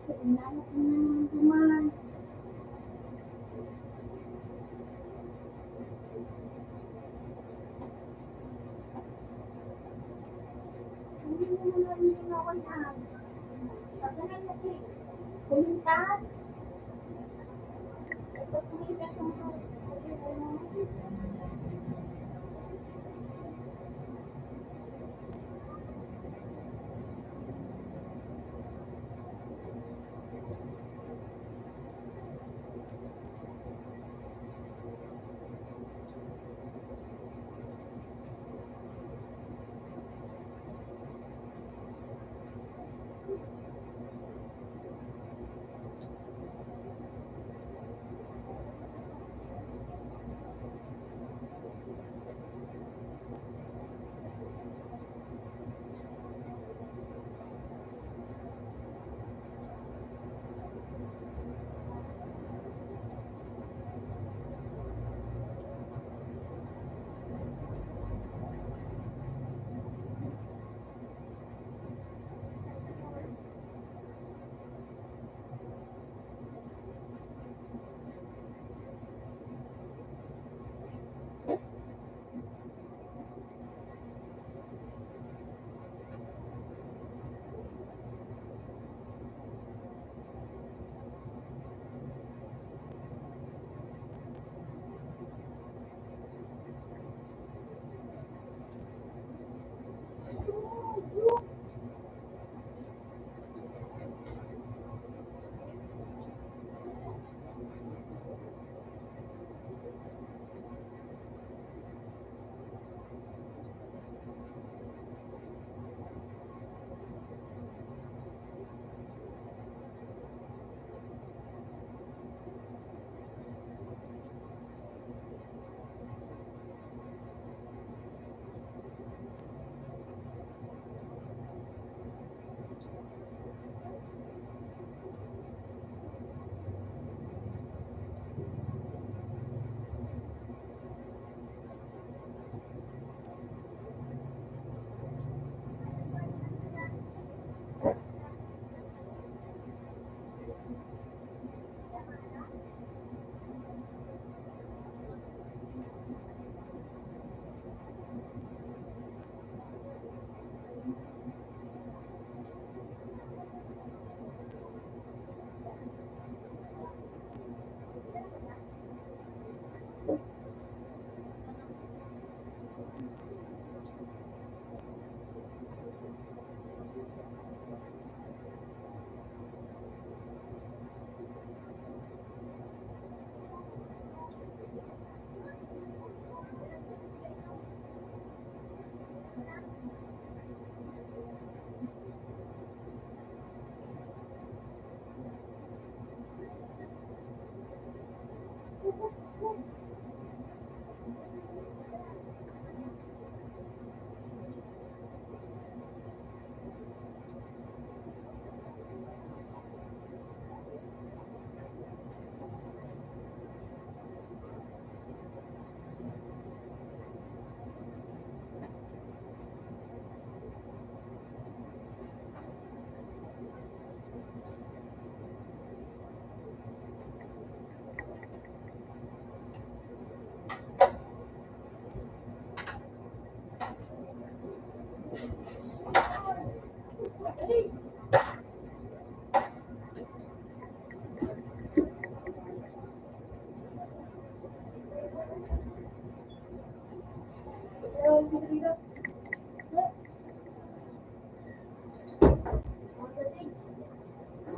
Kasi inanap mo naman naman. Hindi mo naman yung ako yan. Pagkanan natin. Kumintas. Ito kumintas ang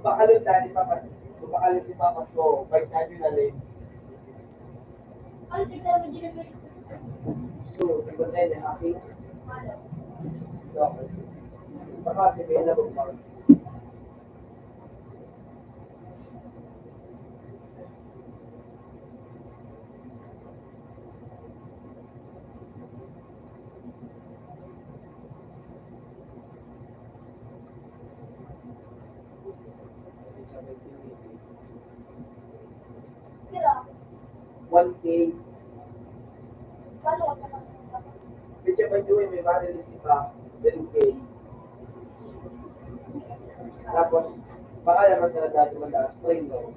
Bakalot tadi Papa. Bakalot ni Papa. So, balik tayo na rin. Ano tignan mo dyan? So, iba tayo na aking Okay. Baka develop mo. Kira, 1K. paano ka naman? Medyo ba yun, may marilis ka, 10K. Tapos, baka naman sa dati madalas, train mo.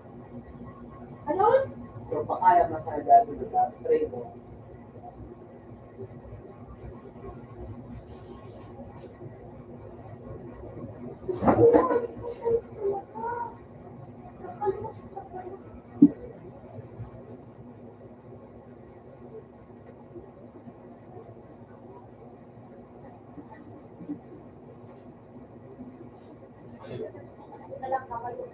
Ano? So, baka naman sa dati madalas, train mo. Nalang na kayo.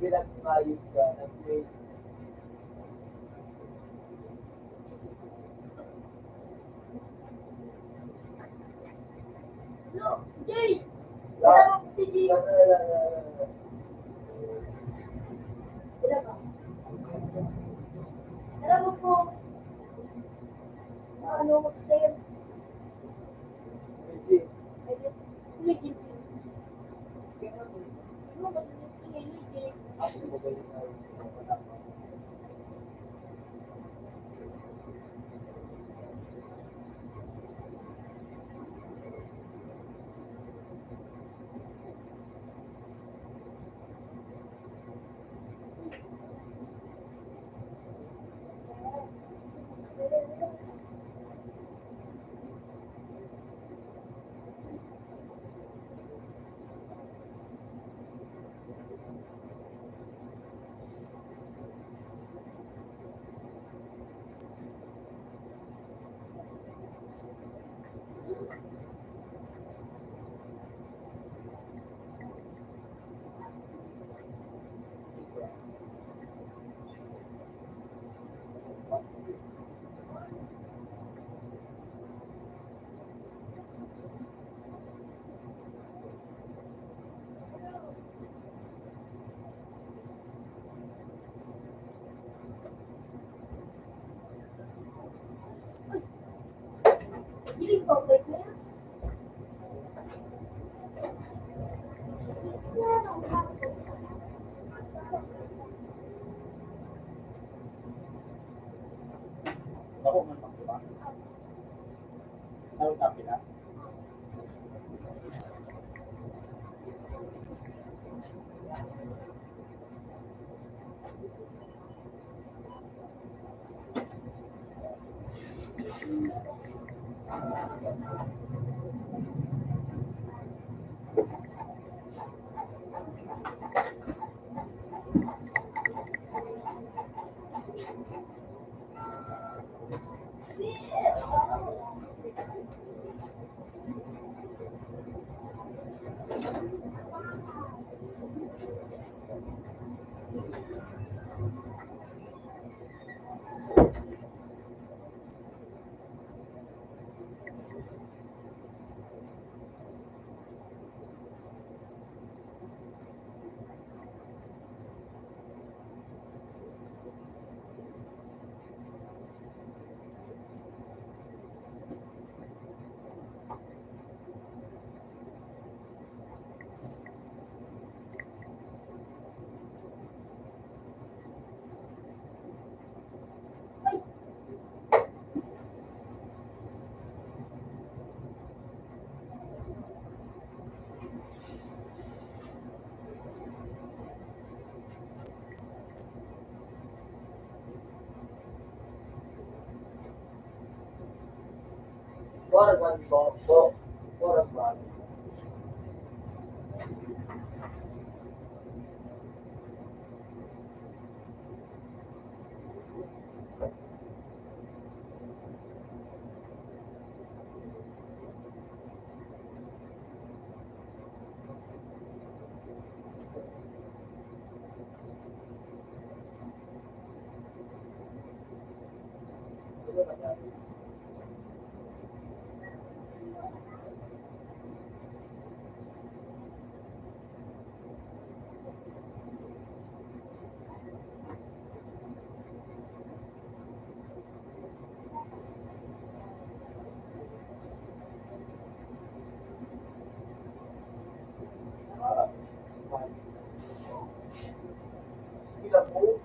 Pinag-ayos ka, nag-play. No, Jay! Wala mo si Jay. Wala ba? Alam mo po, ano, Muslim. Hindi, Jay. Ano ba yung Jay? chocolate na yan. Yan, ang hapon. Ako man lang, di ba? Ano sabi na? What a bad. Sila po,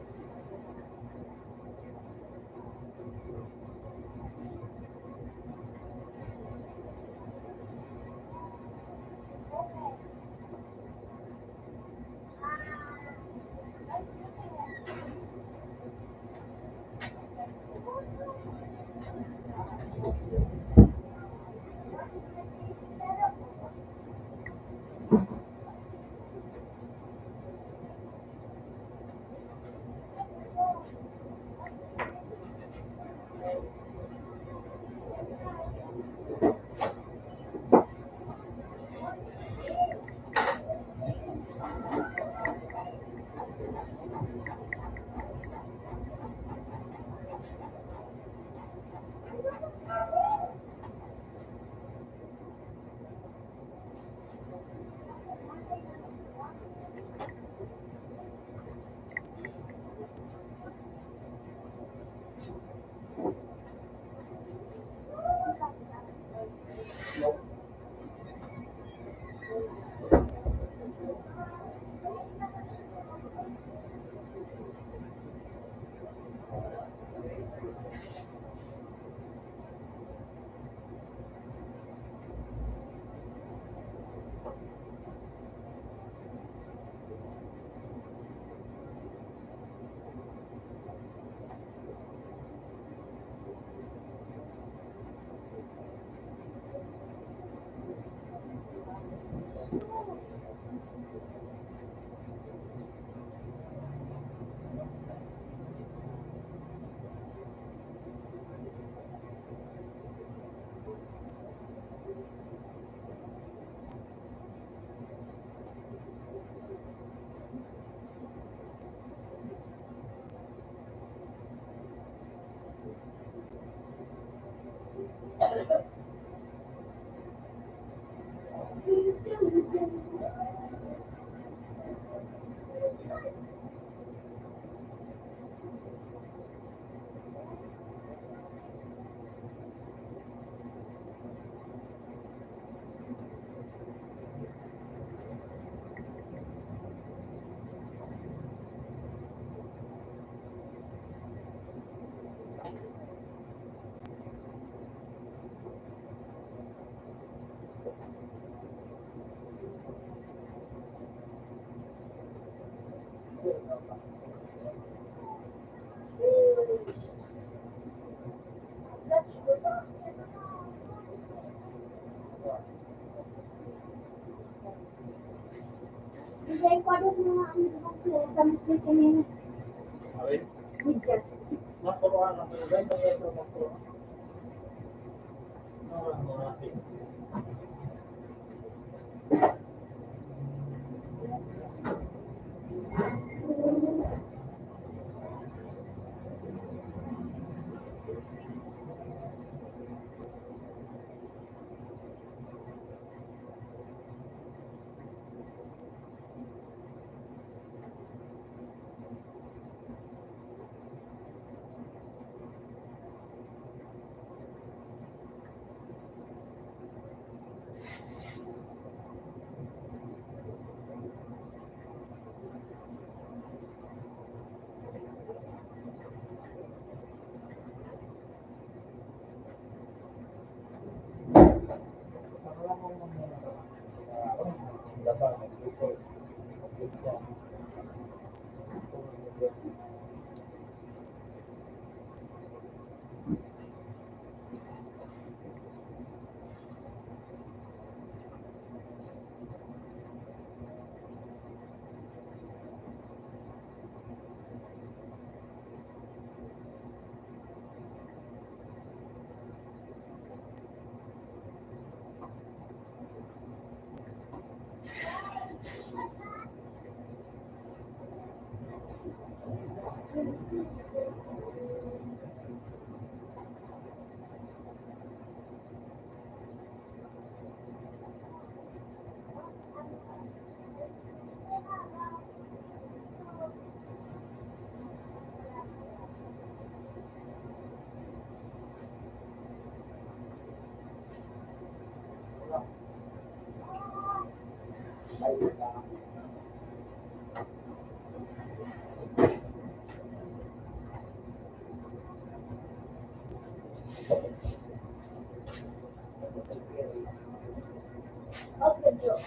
Sabi ko nga, ano ba ko, damit ko kanina. Okay? Bigas. Makuruan ako. Ganda ito makuruan. Mga Okay, Joe.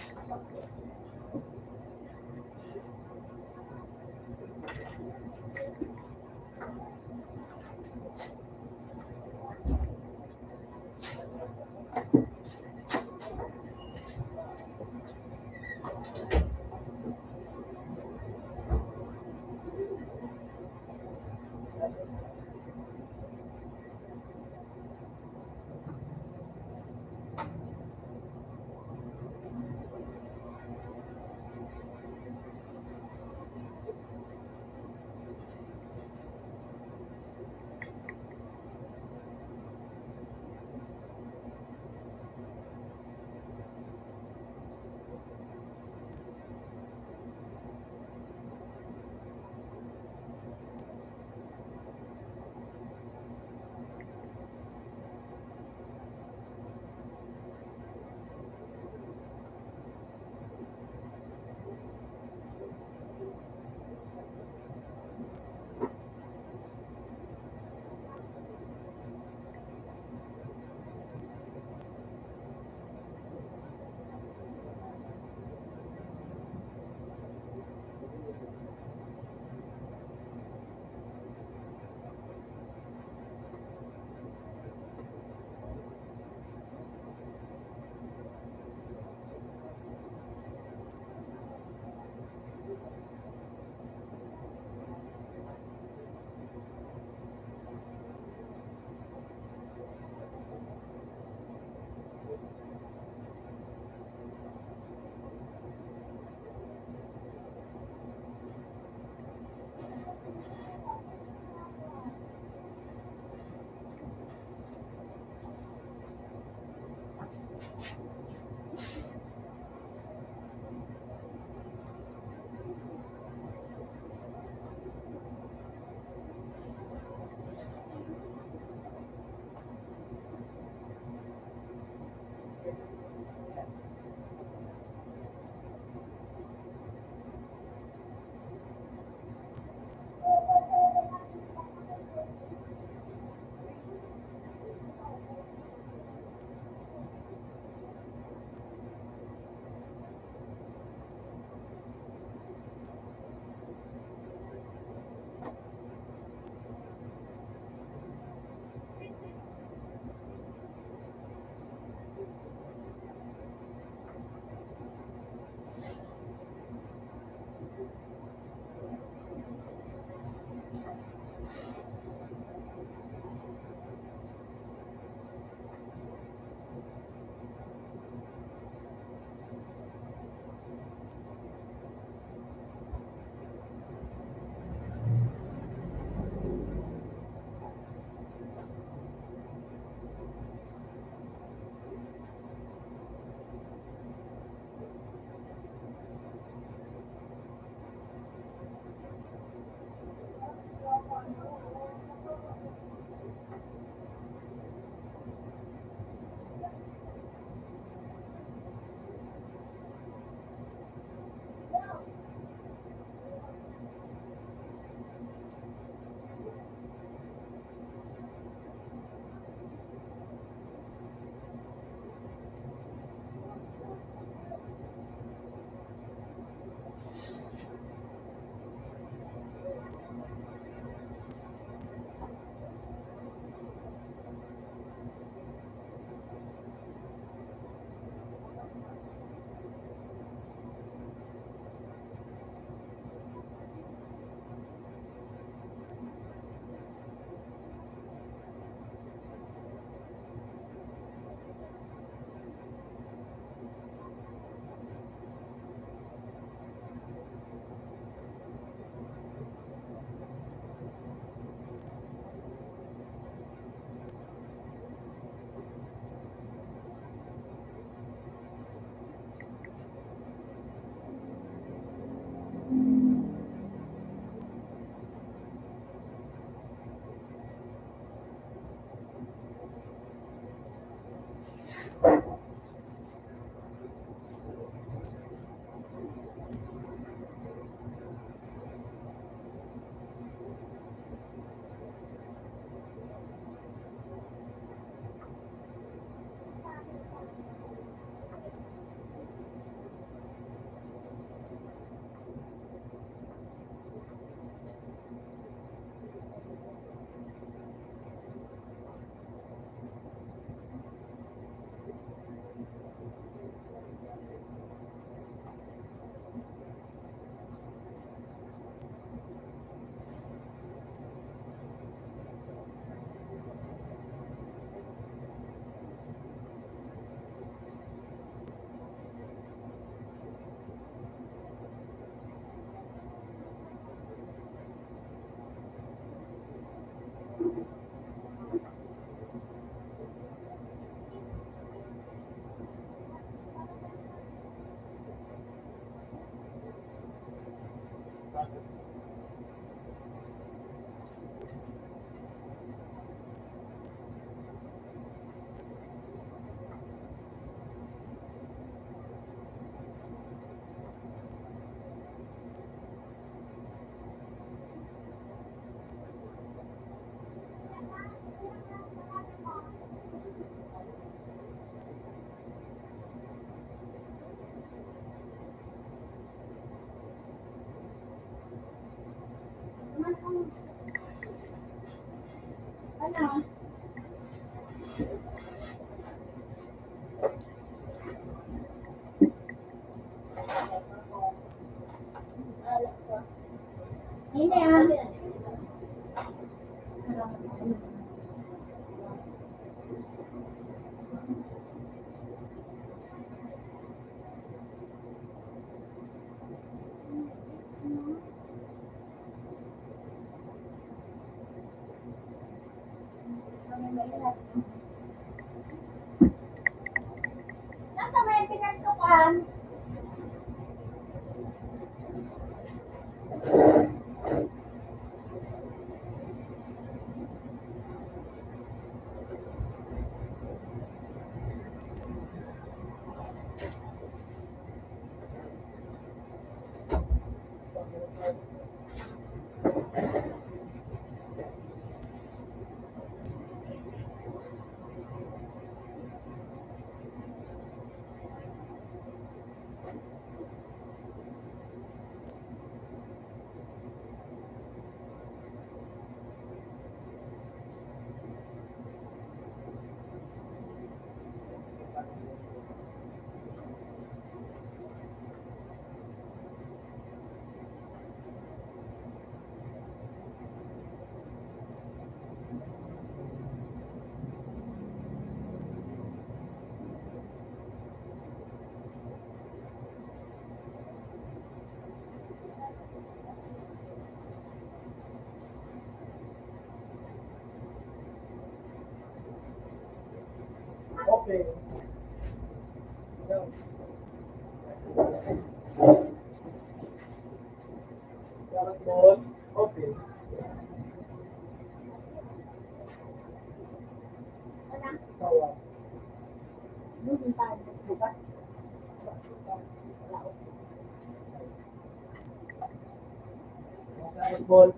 Ano? Hindi ah. Nasa may pinagtukan? Okay. Dapat ball. Okay. Wala. Sawa. Lugin tayo. Bukas. Dapat ball.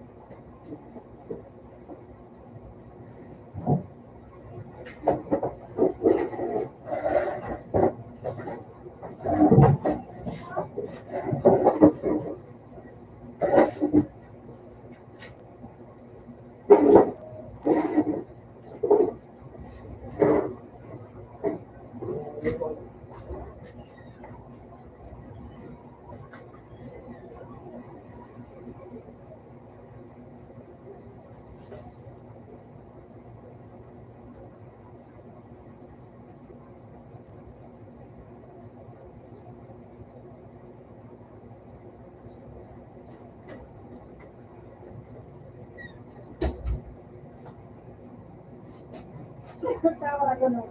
Tawa ko na.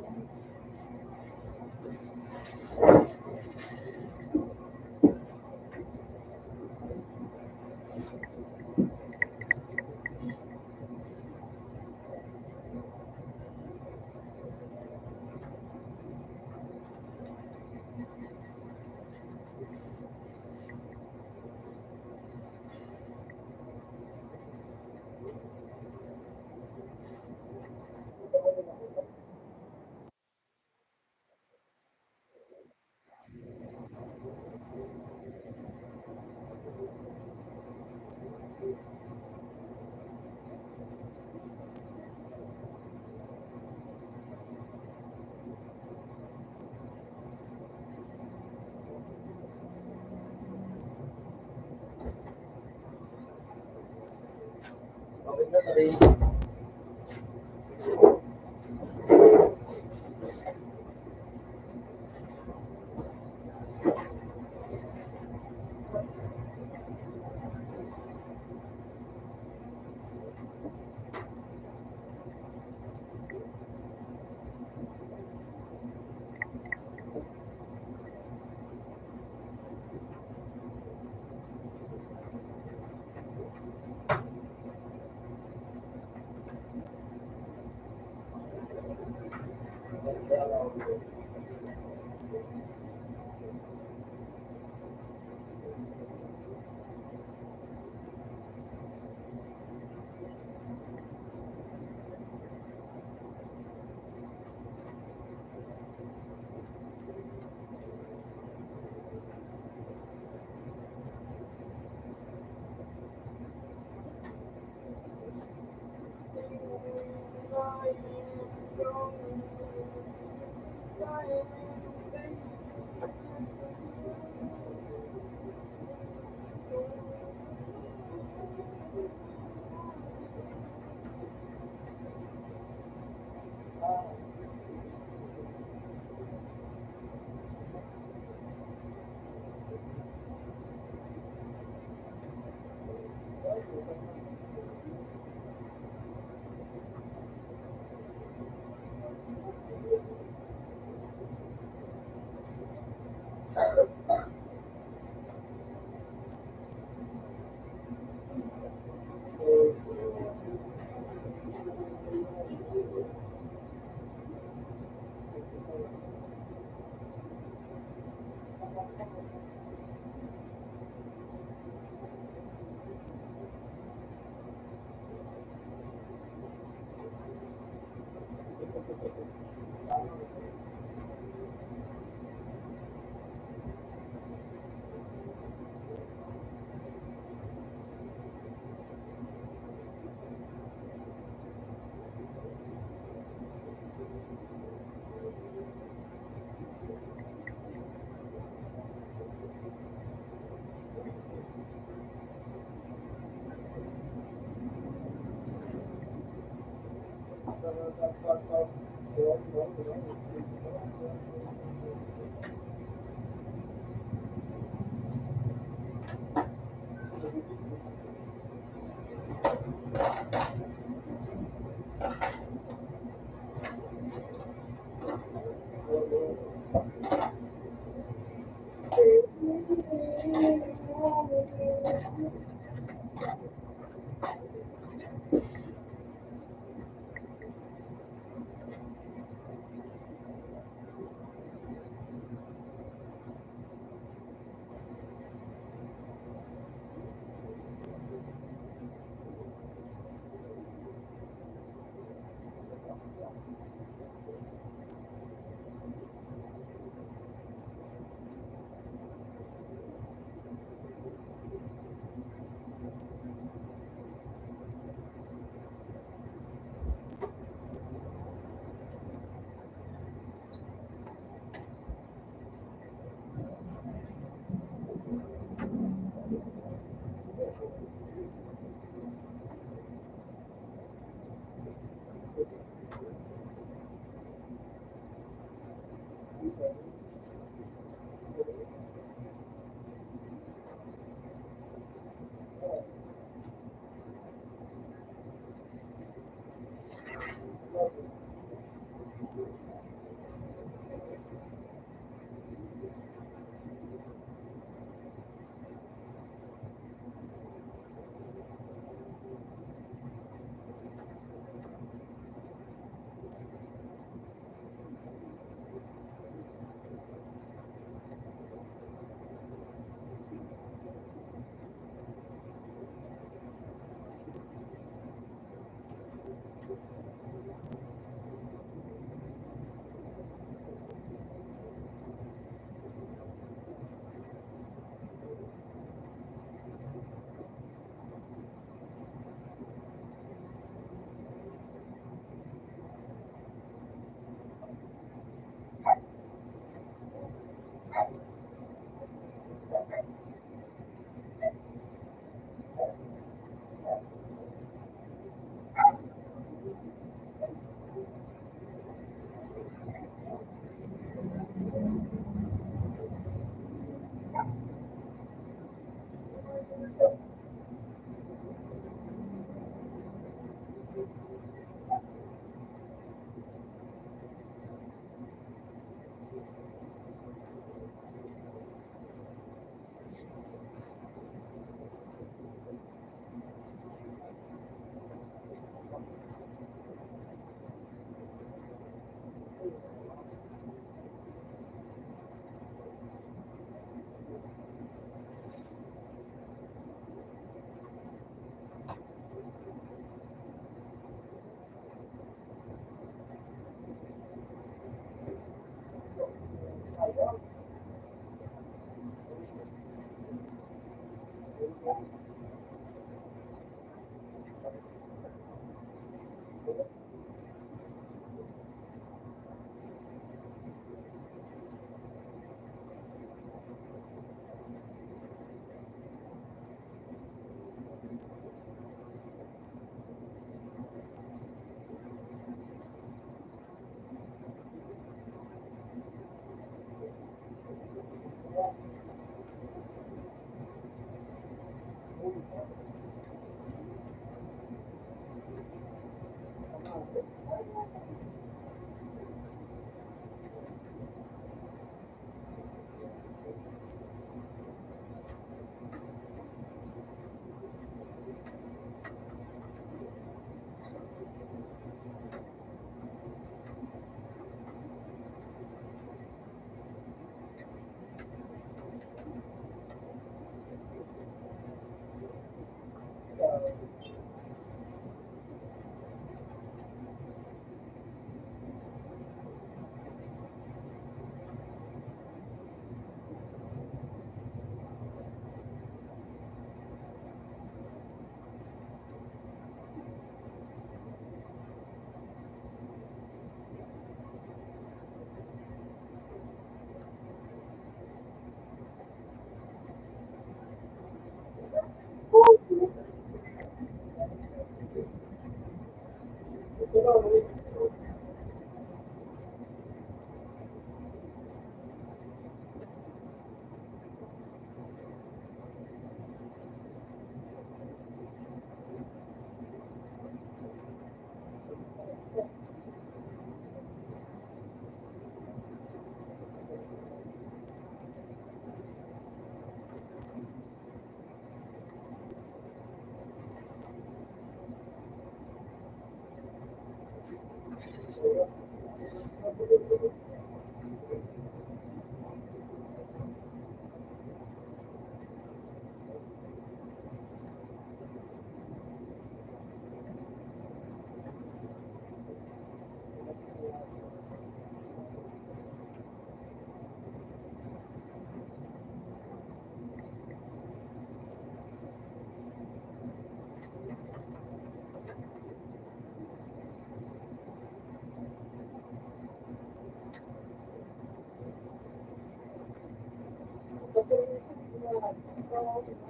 Uy!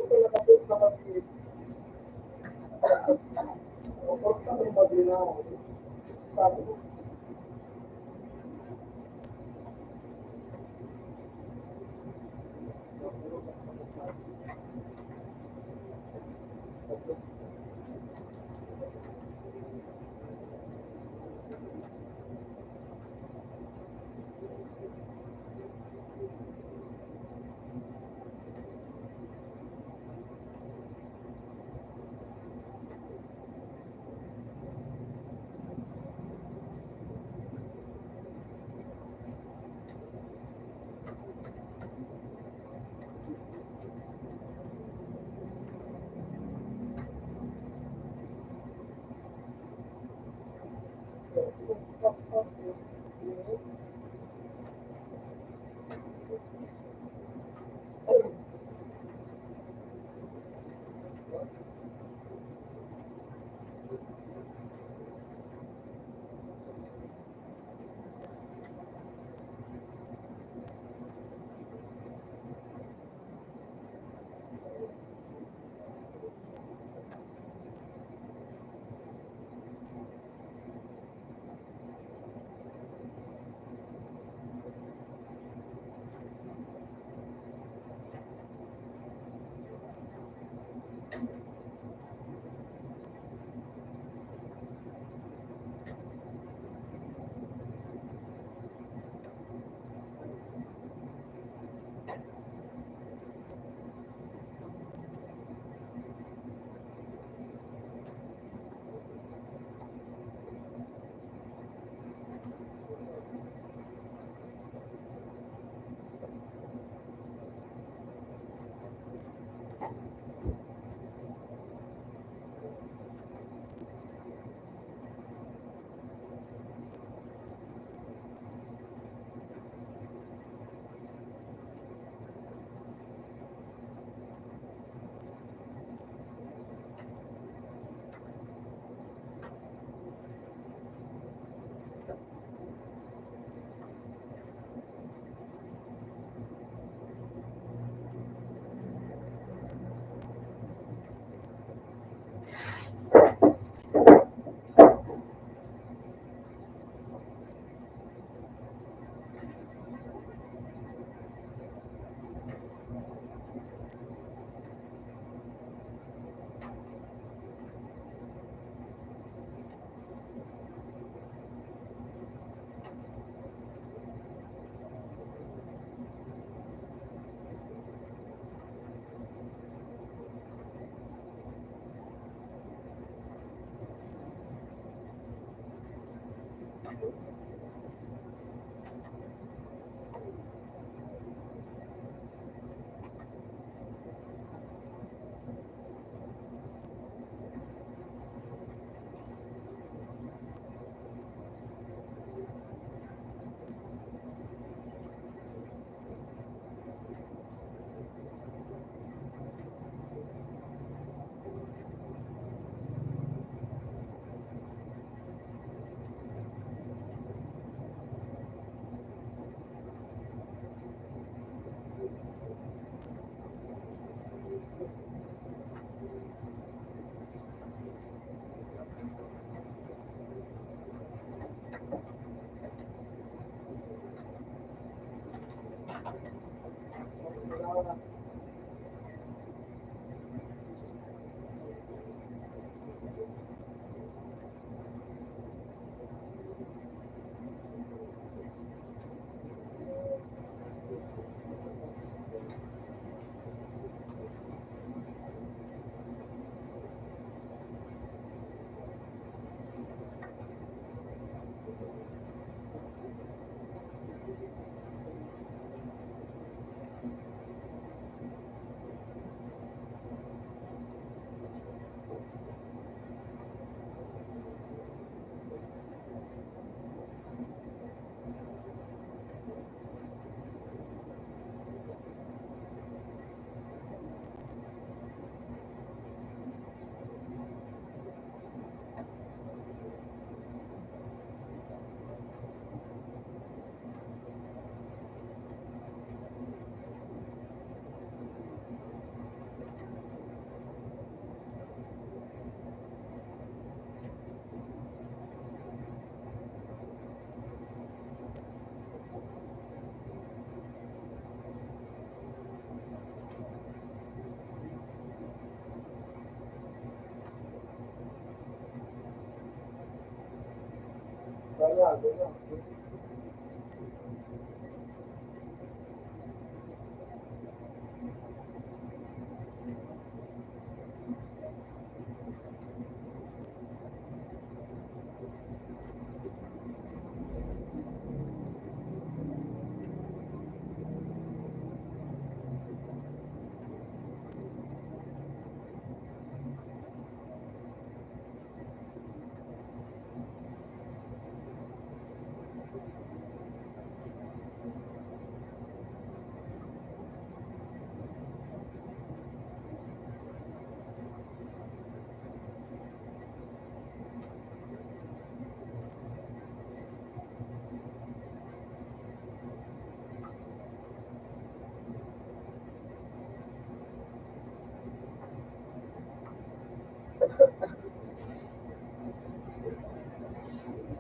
Ito nakapit na mabilis. O, porta ko yung mabilis na ako. Sabi ko, sarado na.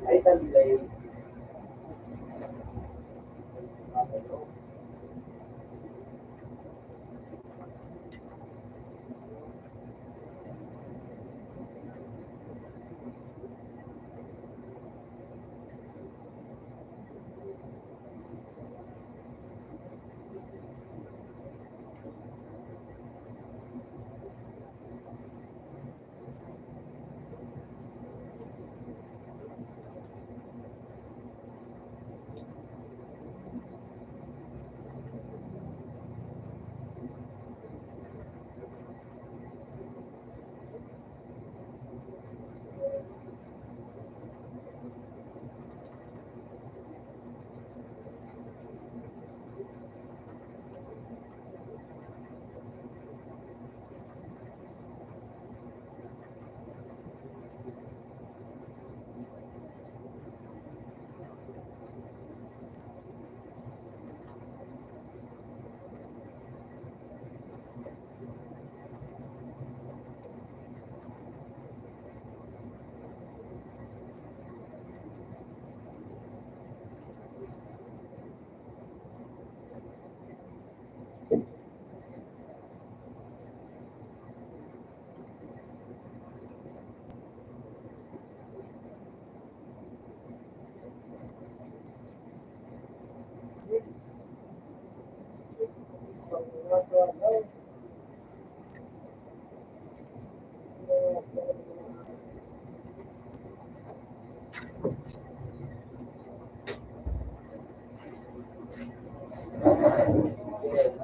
Ay, talay.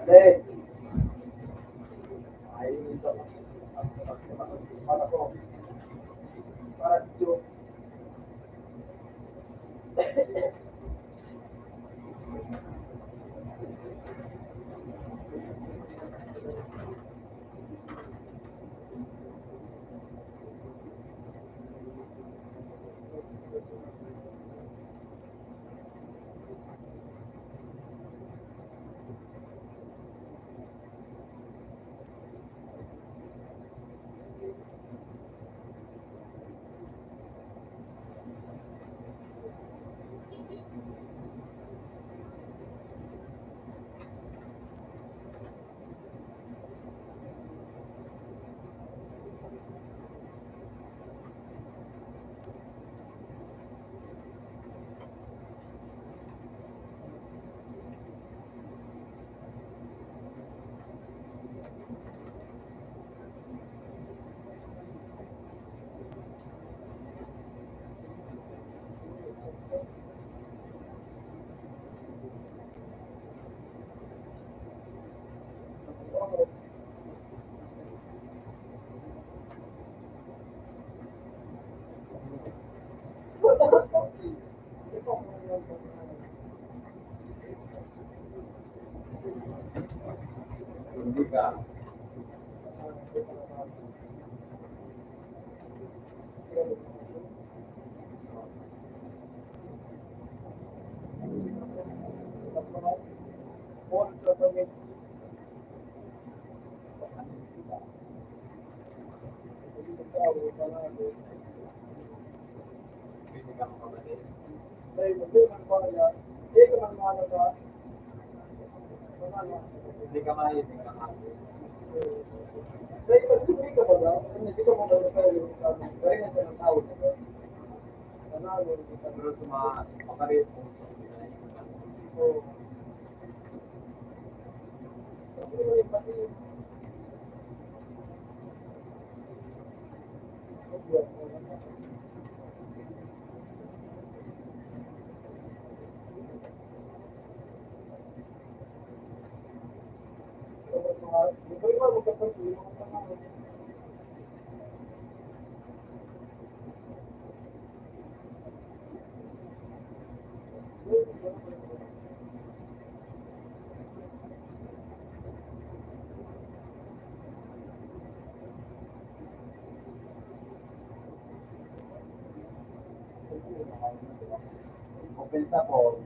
Hey. Ay, ito. Para ko. Para dito. Hindi ka. Hindi ka mahilig ka mahilig. Hindi ka ba? Hindi ka mo ba sa iyo? Kaya na sa tao. Ano? Pero sa mga makarit po. Oo. Open sa po.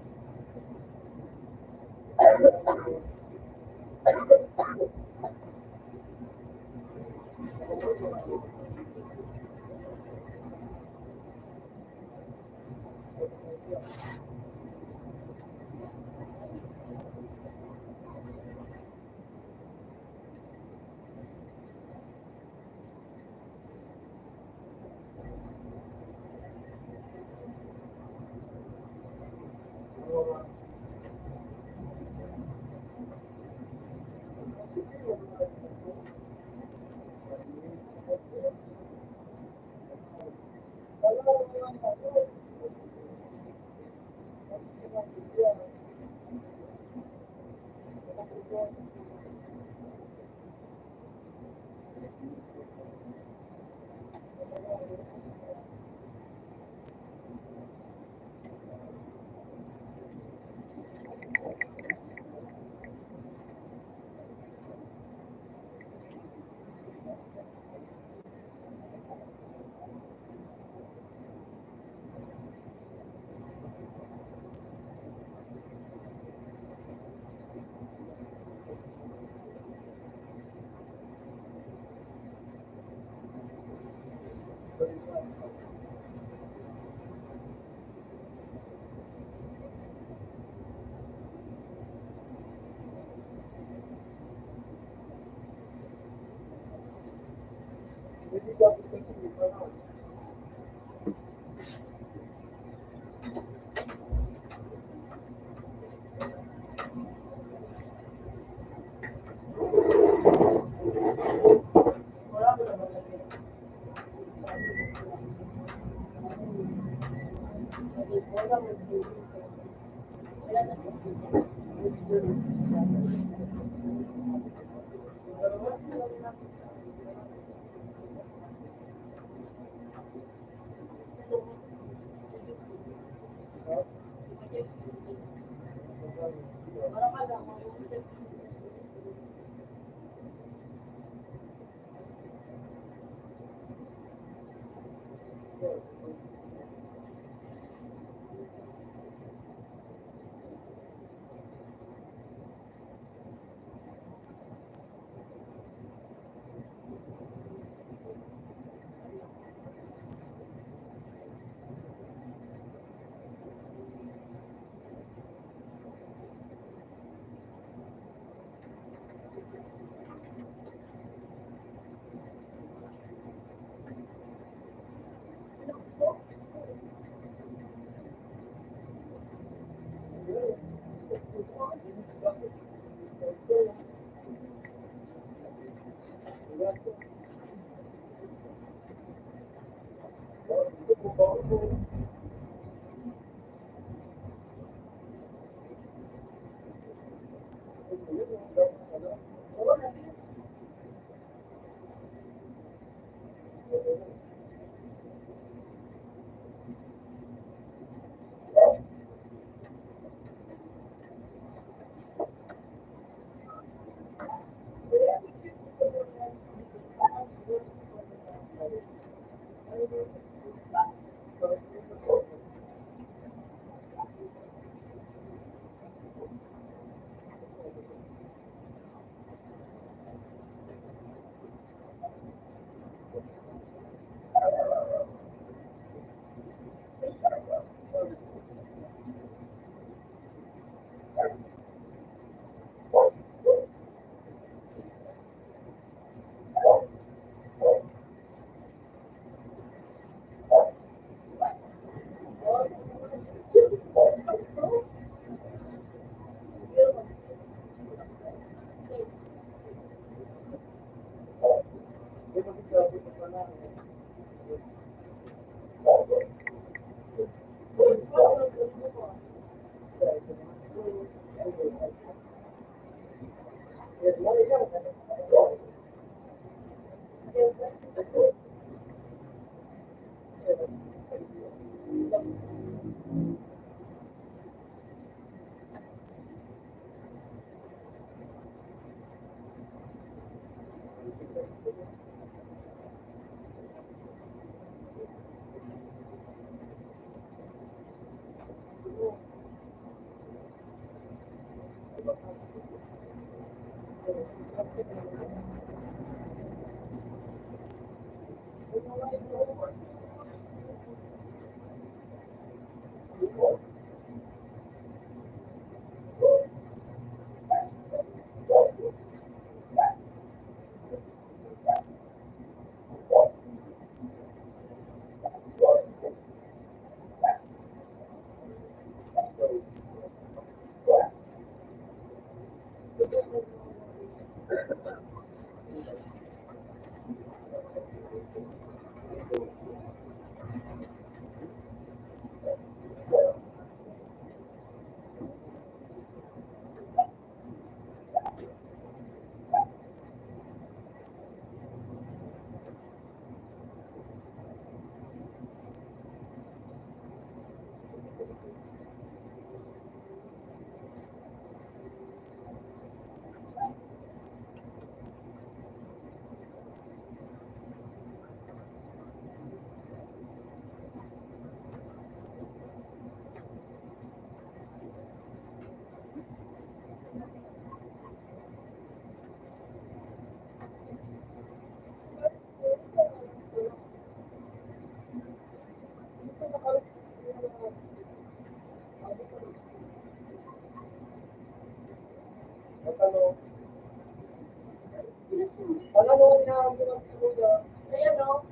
Ayan o.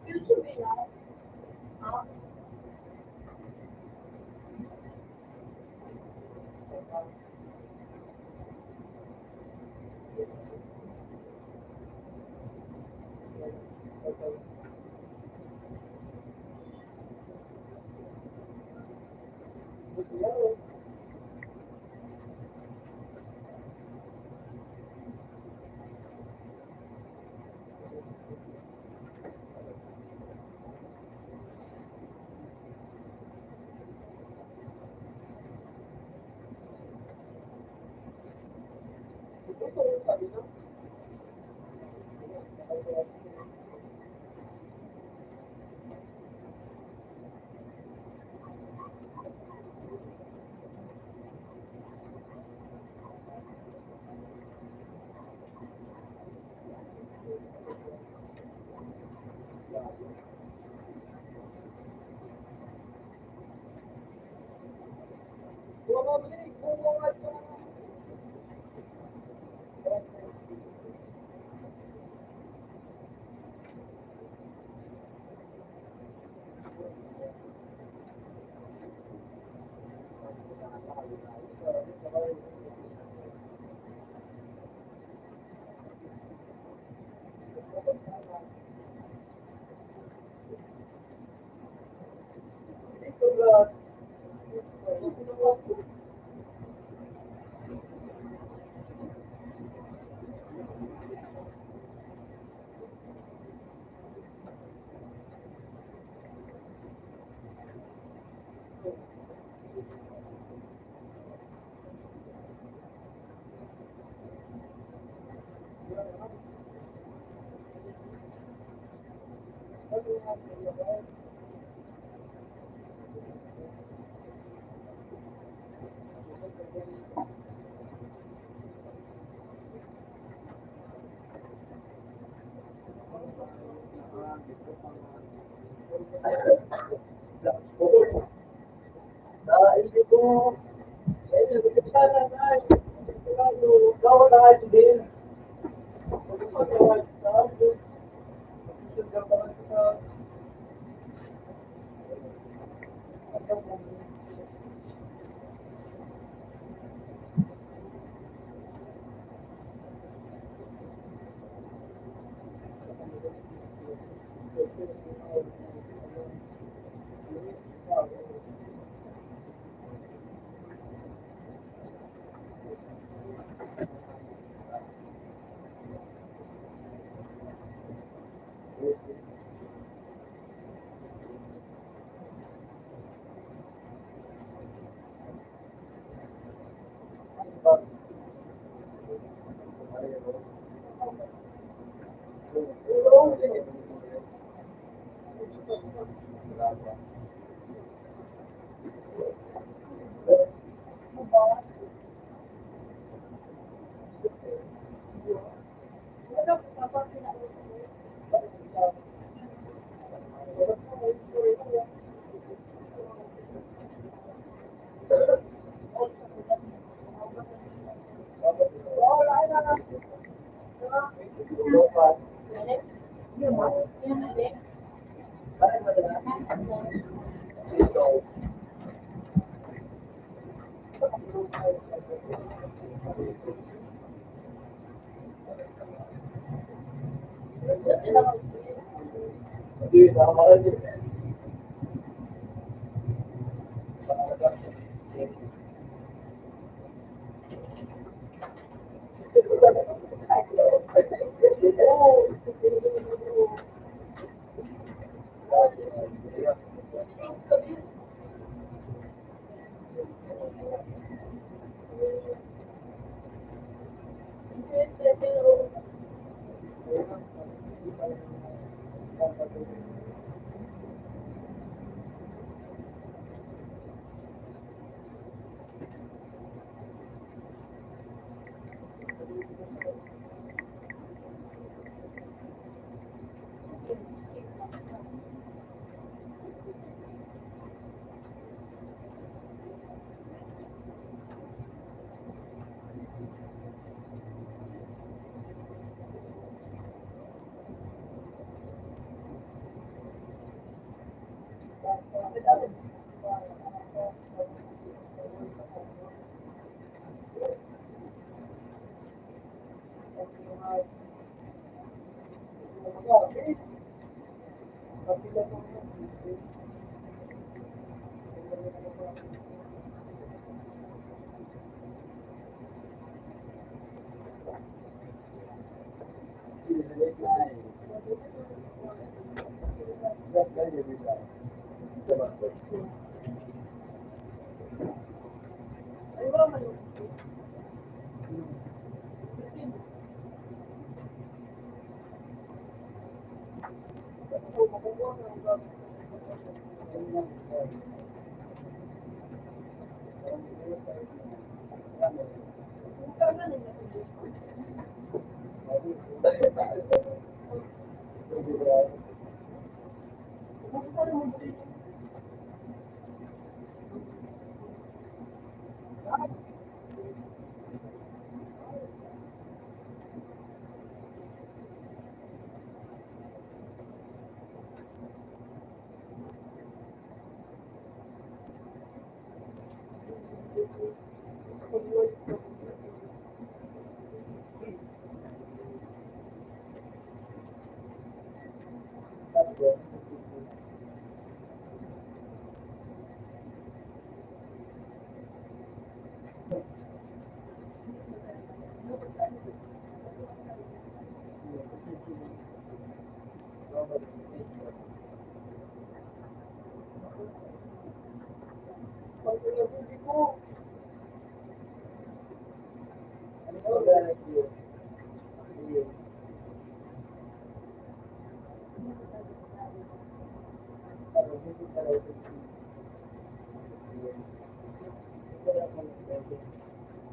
YouTube nila. Ah, Hindi ko, sana na, gawin na kayo din. Hindi, nakamaral yun.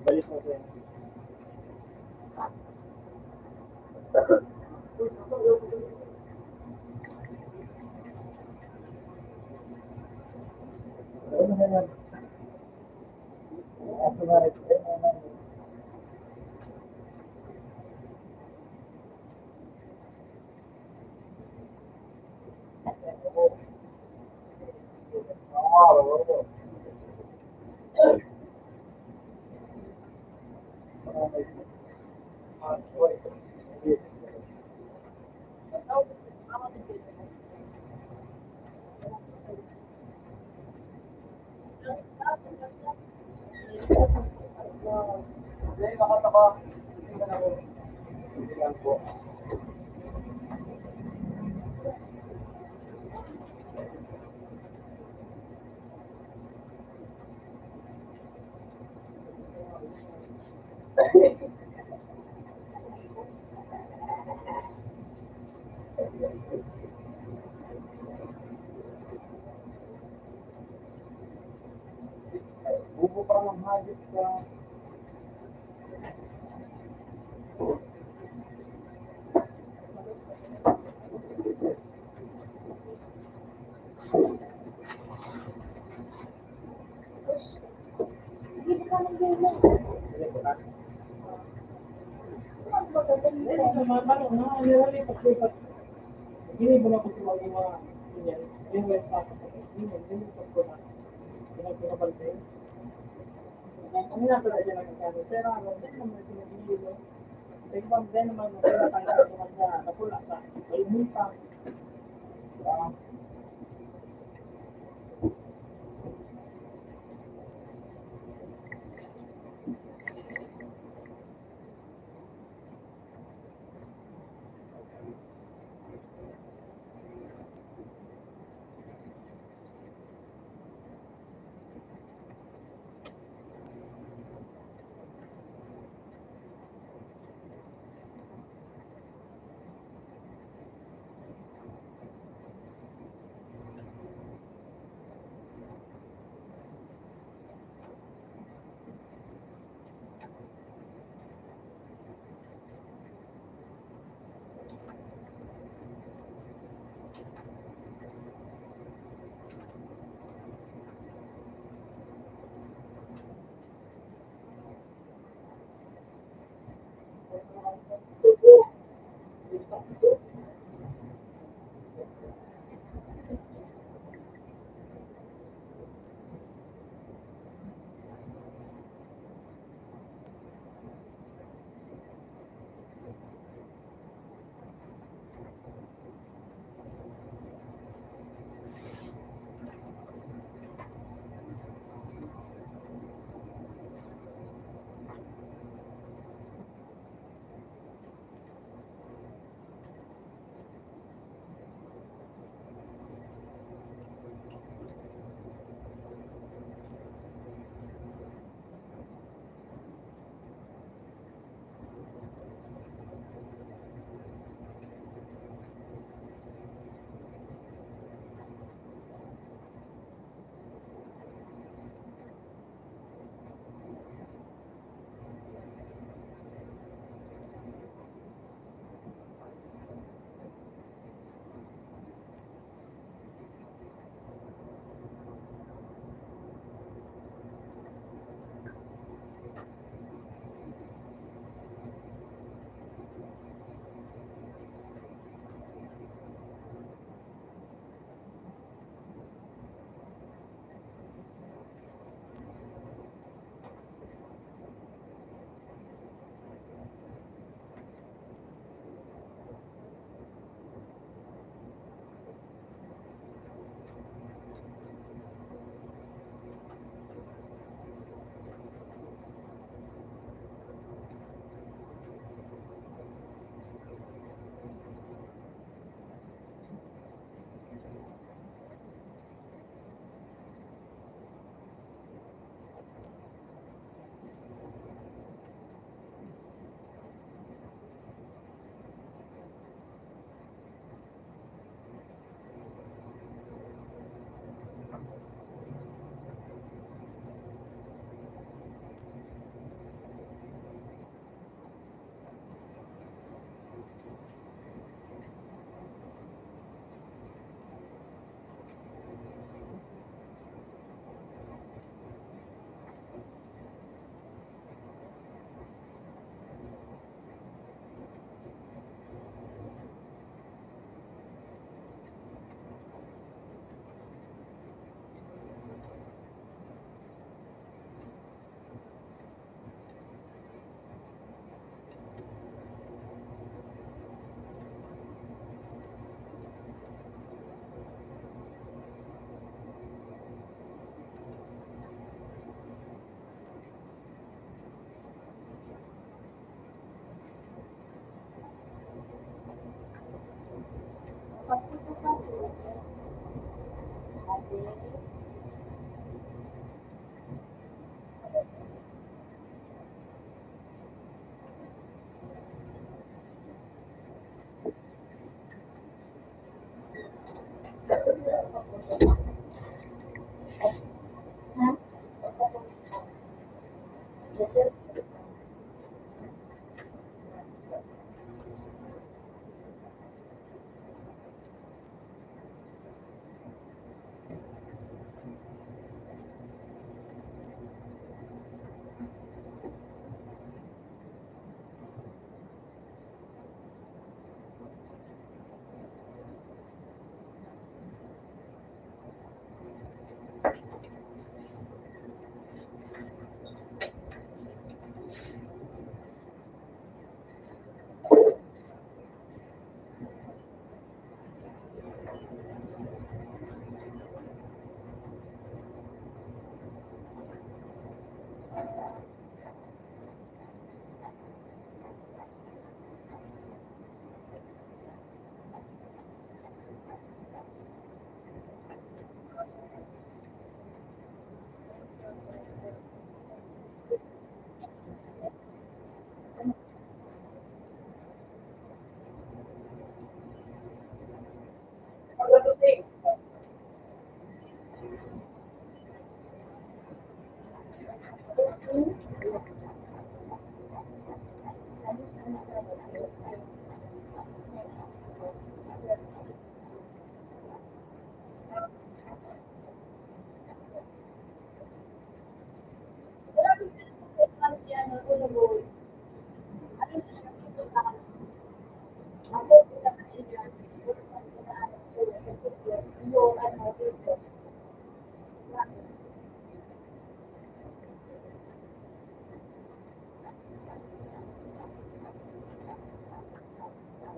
Balik mo ko yan. Ano na yan? Ako na rin. Bubo pa ng hagit ka. Ini belum kecuali lima ini website ini pernah pinapalpay Kami nga pala siya nagkakaroon. Pero ano, hindi naman sinabilo. Kasi pag din naman, pinatanggal naman siya, napula ka. May multa.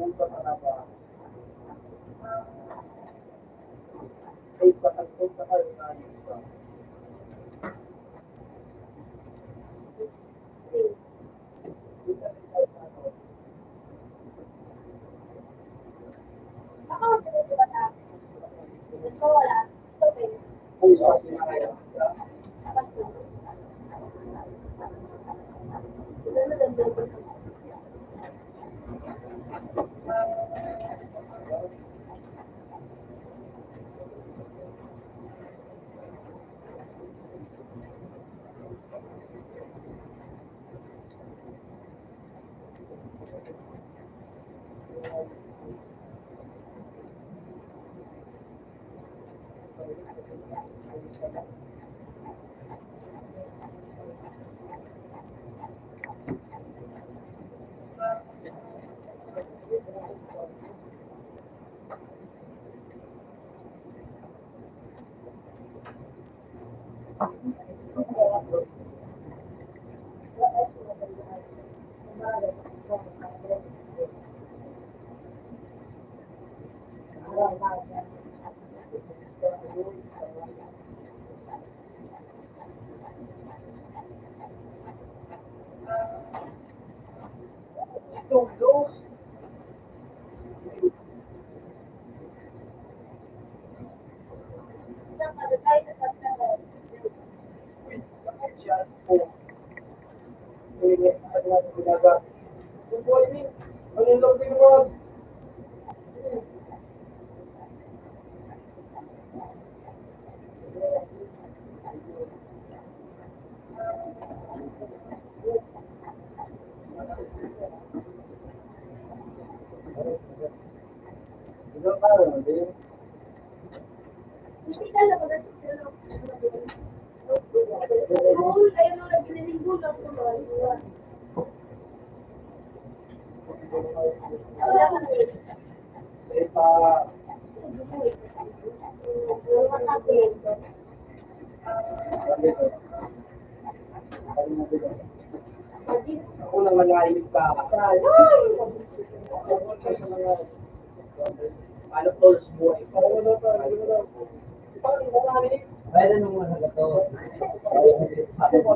puta talaga. Ay, patagpog ka kayo na iba. Ay, sa sinakaya. Tulog. Siya po. Ano na ginagawa? Good morning. Ano yung loading rod? Ito pa, hindi. Ay, pa. Ako nang malalim ka. Ano to, buhay ko. Pwede nung mga to. Ano po?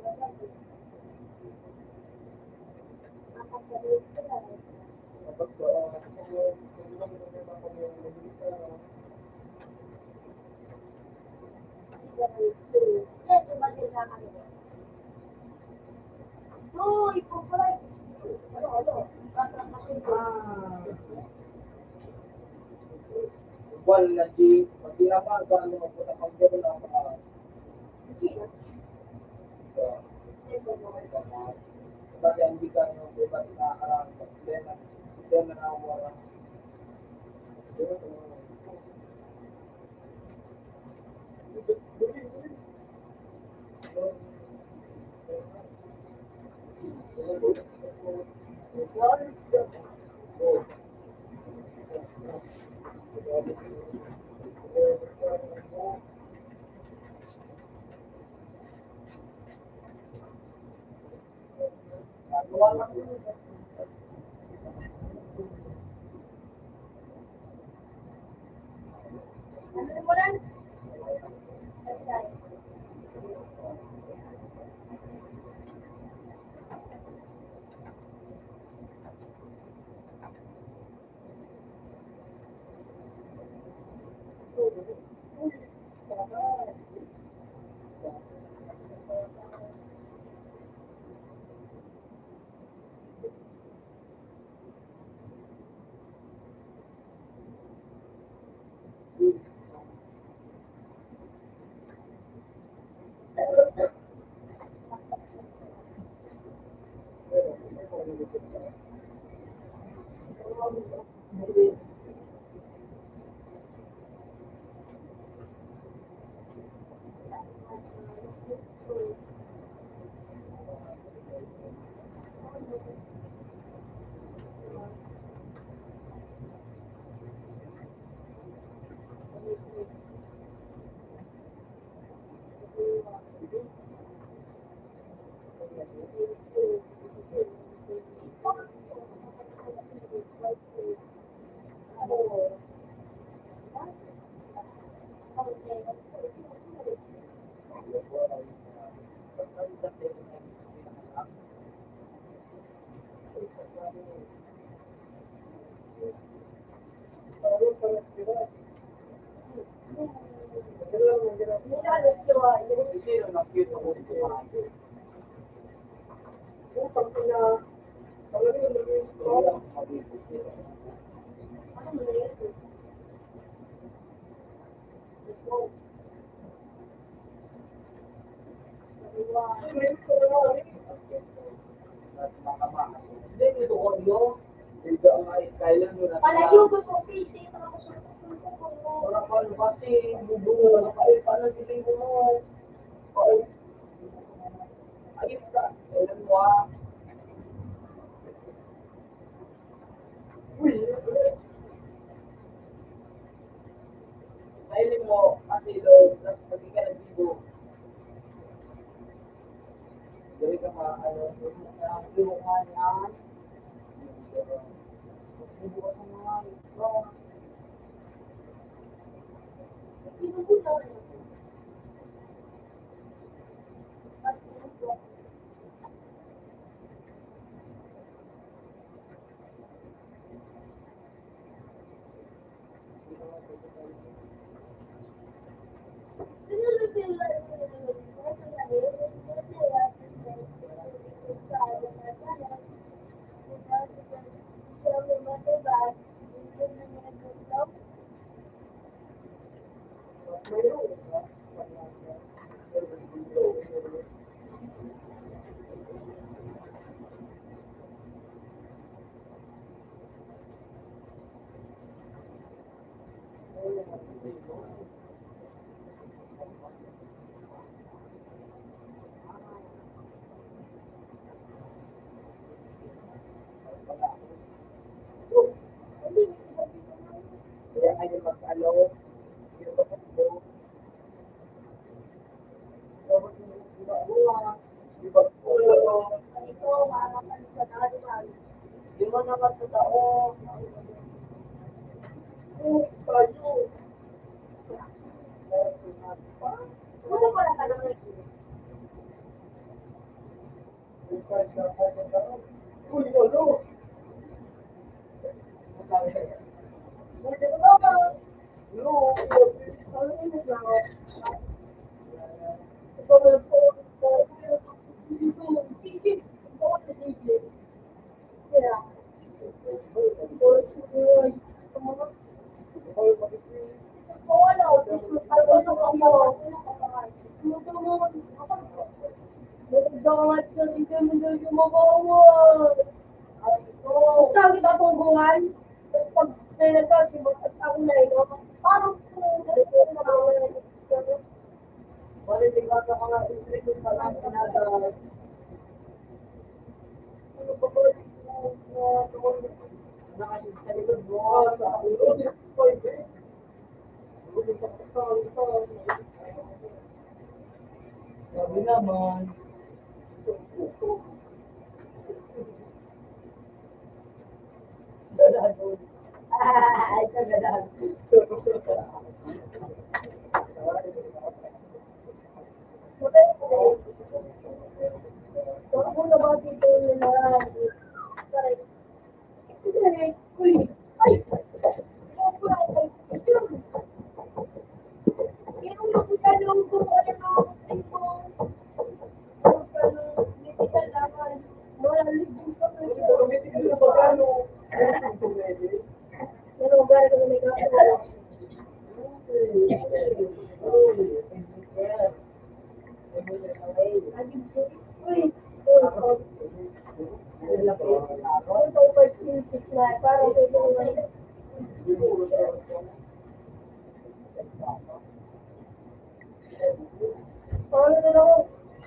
Kapag wal na di, pag pinapagawa mo magpunta pag gano'n na ako. Ba't hindi ka nyo, ba't nakakarang, then na nawawala. Palayo ko po, PC. Nailing mo kasi doon, pag ka nag-ibo, gawin ka ano, ang ibukan yan, ibukan sa mga ito. Kaya kayo mag-alo, yung kapatid, di mo naman totoo. Tayo. Uy, ano? Sabi ka tunggungan, tapos pag nilagay, ako na ito, parang Malilipat sa mga district pa lang pinadala. Nakasin sa likod mo, sa ulo. Sabi naman. ay, kagadahan. Ako na ba dito nila?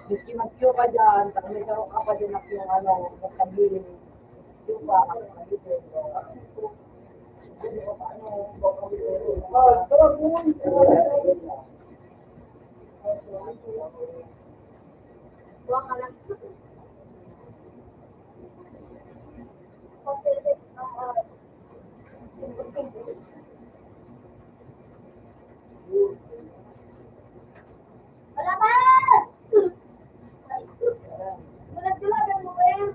Miski mag-queue ka dyan, pag may sarong ka pa din yung ano, magkabili. Queue pa, magkabili. Wala pa! Bulag-bulagan mo eh.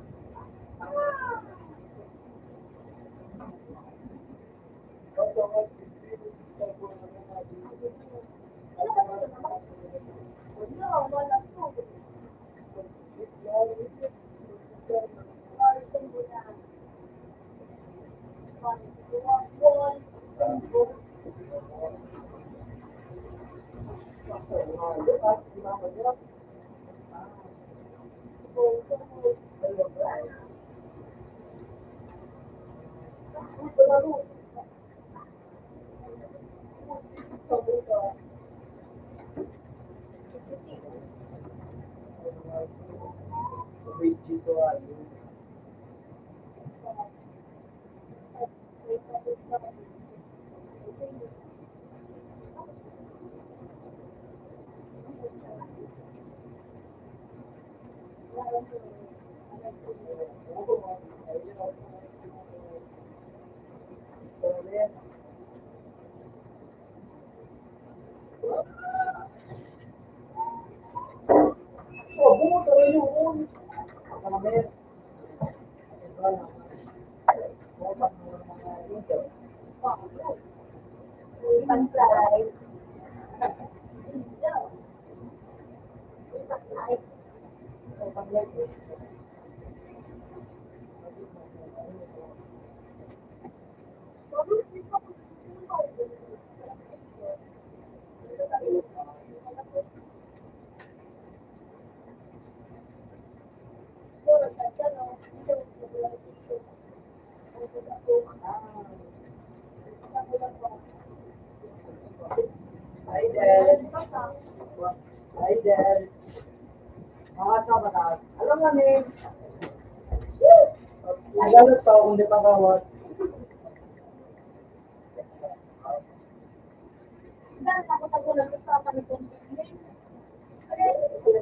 Panslide. Hi, Del. Hi, Del. Mga kabataan. Alam nga, Ning. Nagalot pa ako kung di pa kawat.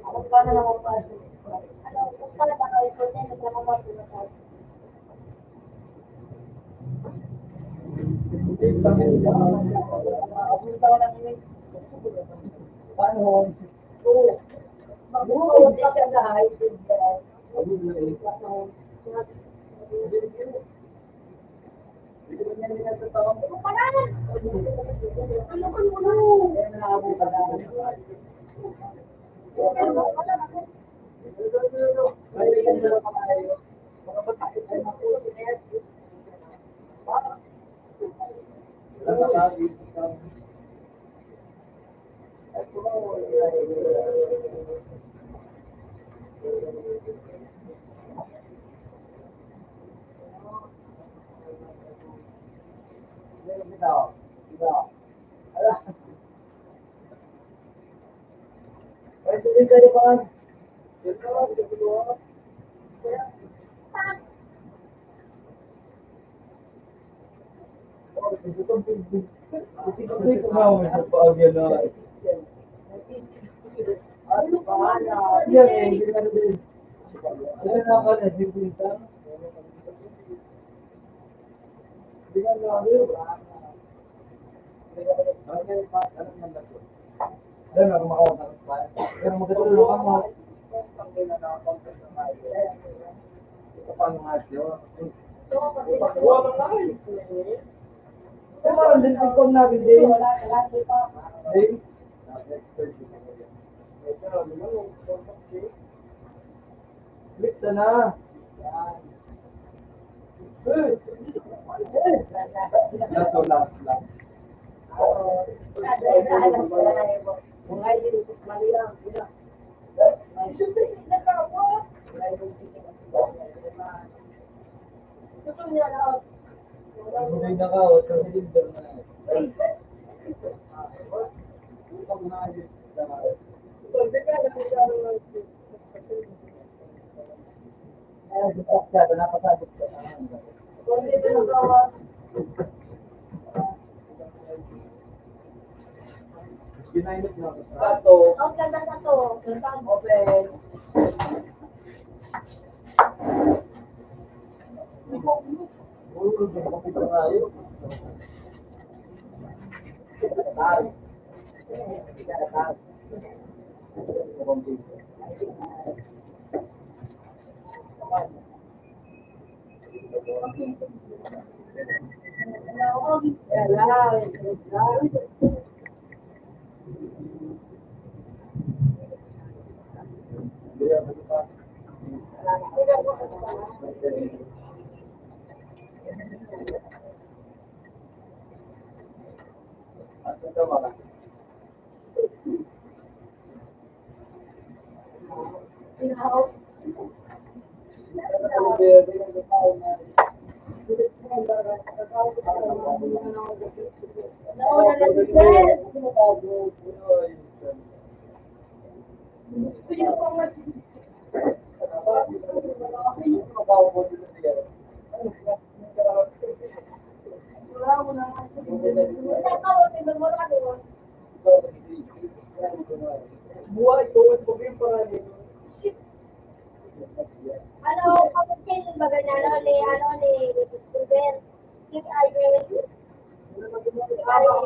Ako pa na naman pa. Apunta ko lang, Ning. Paano? Oo. Mag-uwi siya na high school. Ang ganda sa to. Nauna na si Sir. Pwede ko pang ano, kapag kayo ba ganyan, ni Ruben, yung Ivan, ano, kapag kayo ba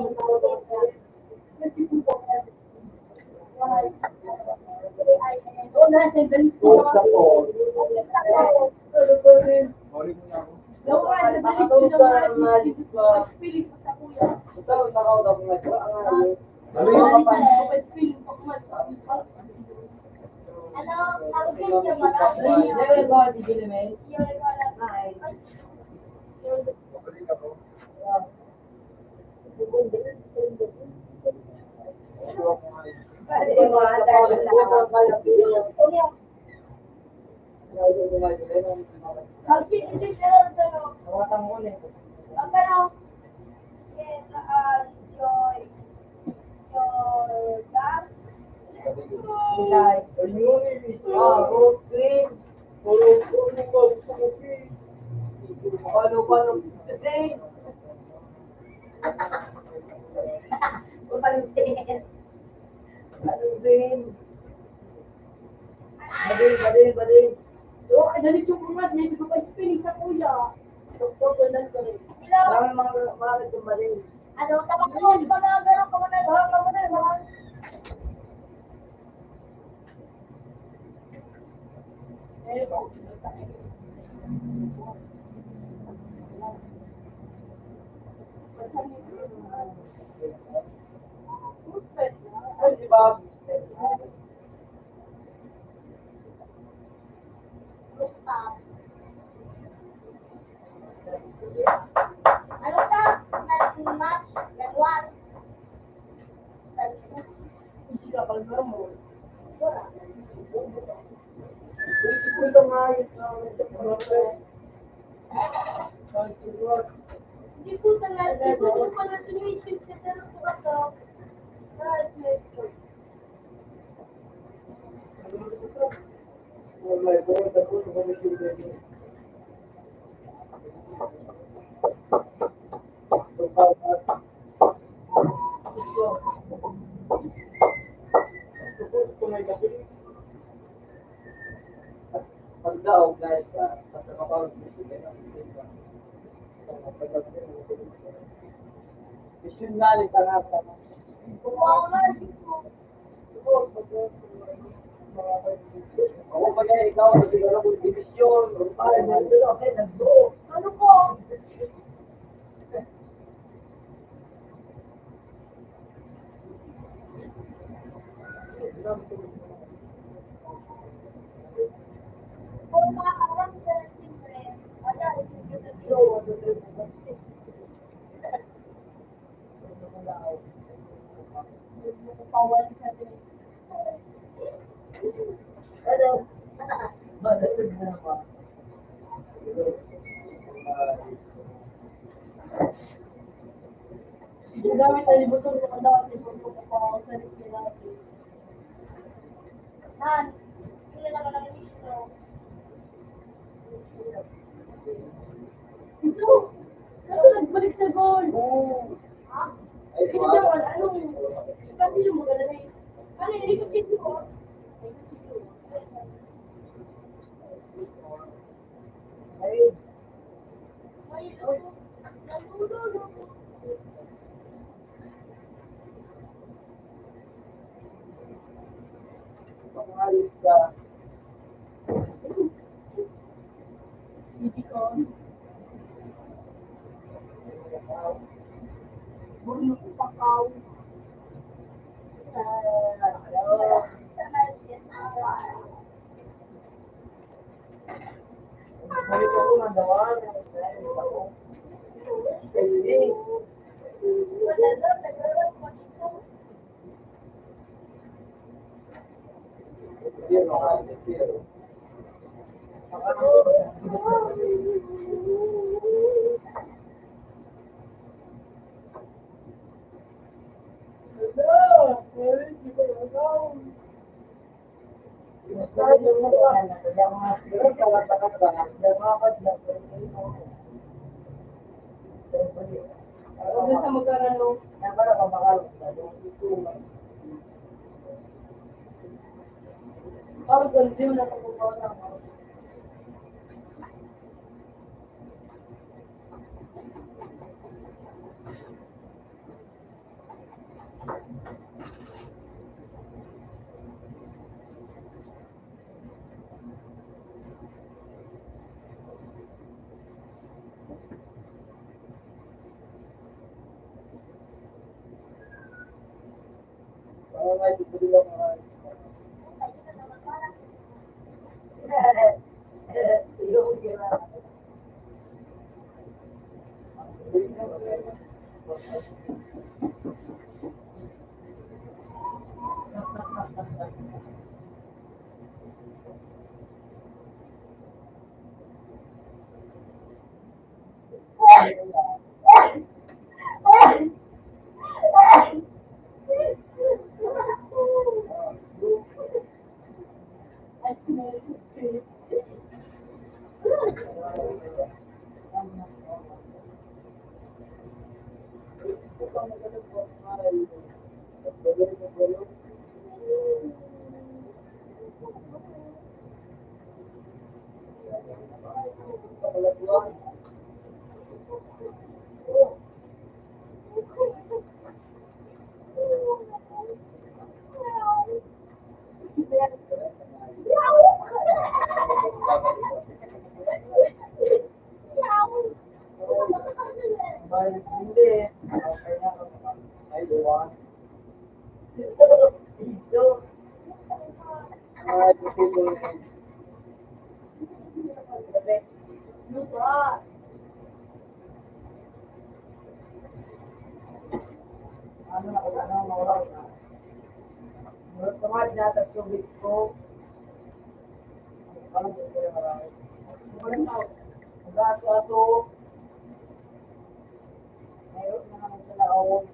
ano, tapos ko, di ba nagano ka mo na, mga Ay, di ba? Gustav. Ano ka? Match? Ganwan? Hindi ka kalma mo. Ito nga yun. Hindi po talaga. Hindi po pala sumisip kasi ano po ito. Oh my God, ako sa commission din. Pagdaog guys, sa trabaho mission nga rin talaga. Ako pa kaya ikaw, siguro kung division, ay, nandun ako, let's go. Ano po? Kung makakarap sa timbre, wala, isipin sa show. Pawal sa timbre. Ano? Malatag na naman. Yung gamit na libutong na kadaan, libutong na pawal sa timbre. Han, hindi naman ang issue. Ito, kasi nagbalik sa goal. Ha? Ay, Hindi naman, ano, kasi yung maganda na yun. Ano, hindi ko chito ko. ay, Ay, nalulo. pangalit ka. Hindi ko. Burno ko pakaw. Balik ako nandawan. Sige. Wala daw, naglalak mo dito. Hindi, mga hindi. Doon sa magkarano. Parang ganun na nakukuha na ako. Lupa. Ano na kung ano mawala na. Kamad na at tubig ko. Ano ba yung marami? Walang tao. Ang gaso-aso. Mayroon na naman sila ako.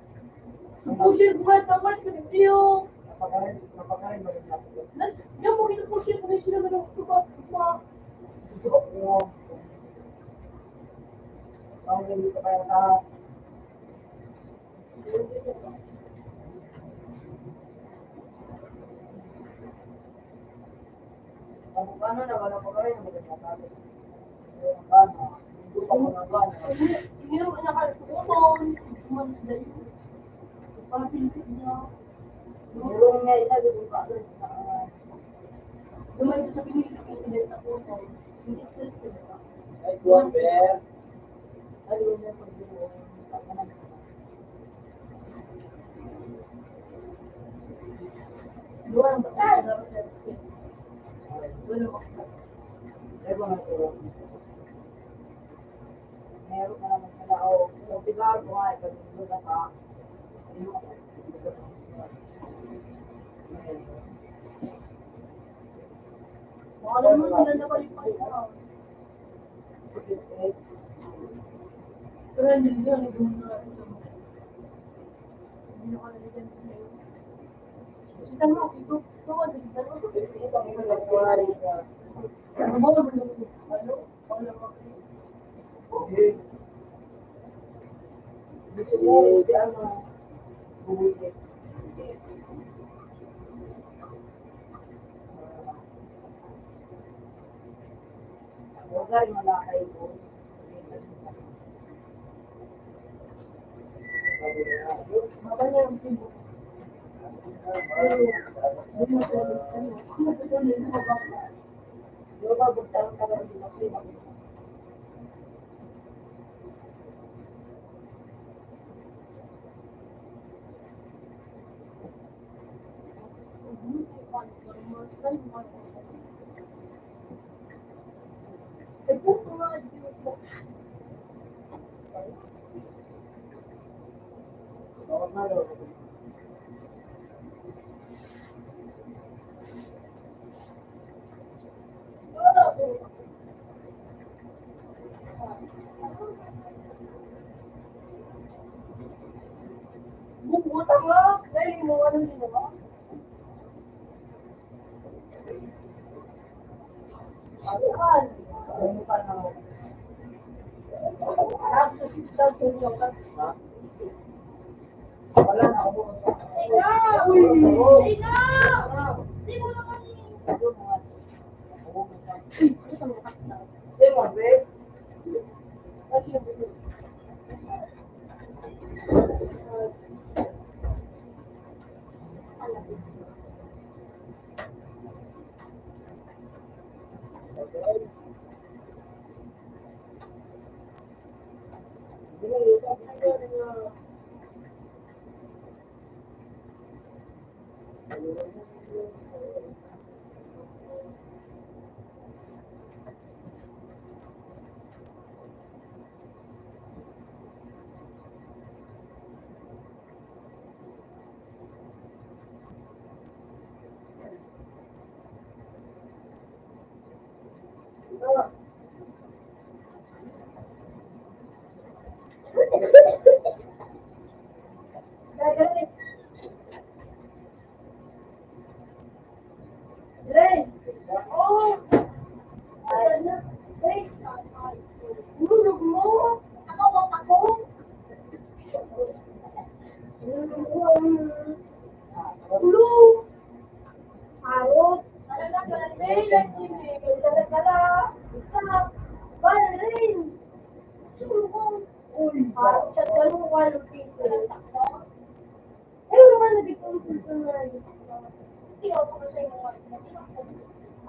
Pushir ko kahit naman, kanitiyo. Napakarin ba rin natin? Yan mo, ina-pushir ko na sila ng subat. Gusto ko. Ang hindi ka kaya ta. Ang paano na wala pa rin naman natin. Ang paano? Hindi pa ko na paano. Ininom ka na kahit kumon. Umalis na yun. Parang pinisip niya. Mayroon nga isa doon pa. Dumay ko sa pinisip kasi dahil sa puso. Hindi stress ko na. Ay, buwan, Ber. Ay, yun yung pag-iwan. Luwa ng batay. Wala mo. Ay, buwan ang tuwa. Meron na naman sila. O, kung tigar ko nga, ikaw na ka. Baka naman sila nakalipay ka. Pero hindi nyo, hindi mo na. Hindi nyo ka nalagyan sa iyo. Isa mo, ito. Ito ka, dito. Ano ba naman yung ano? Wala mo. Lugar malakay po. Makanya yung tibo. Hindi mo pwede. Ano ba ito? Hindi mo ba? Yung babagtan ka lang din ako. Bumuta nga! Dahil mo anong ginawa? Ayan! Ano pa na? Tapos, tapos yung Wala na ako. Ina! Uy! Ina! Di mo naman Demon, babe.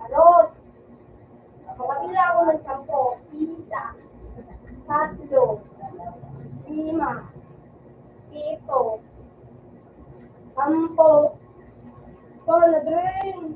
Alot! Kapila ako ng 10, isa, 3, 5, 7, 10. Ito na din.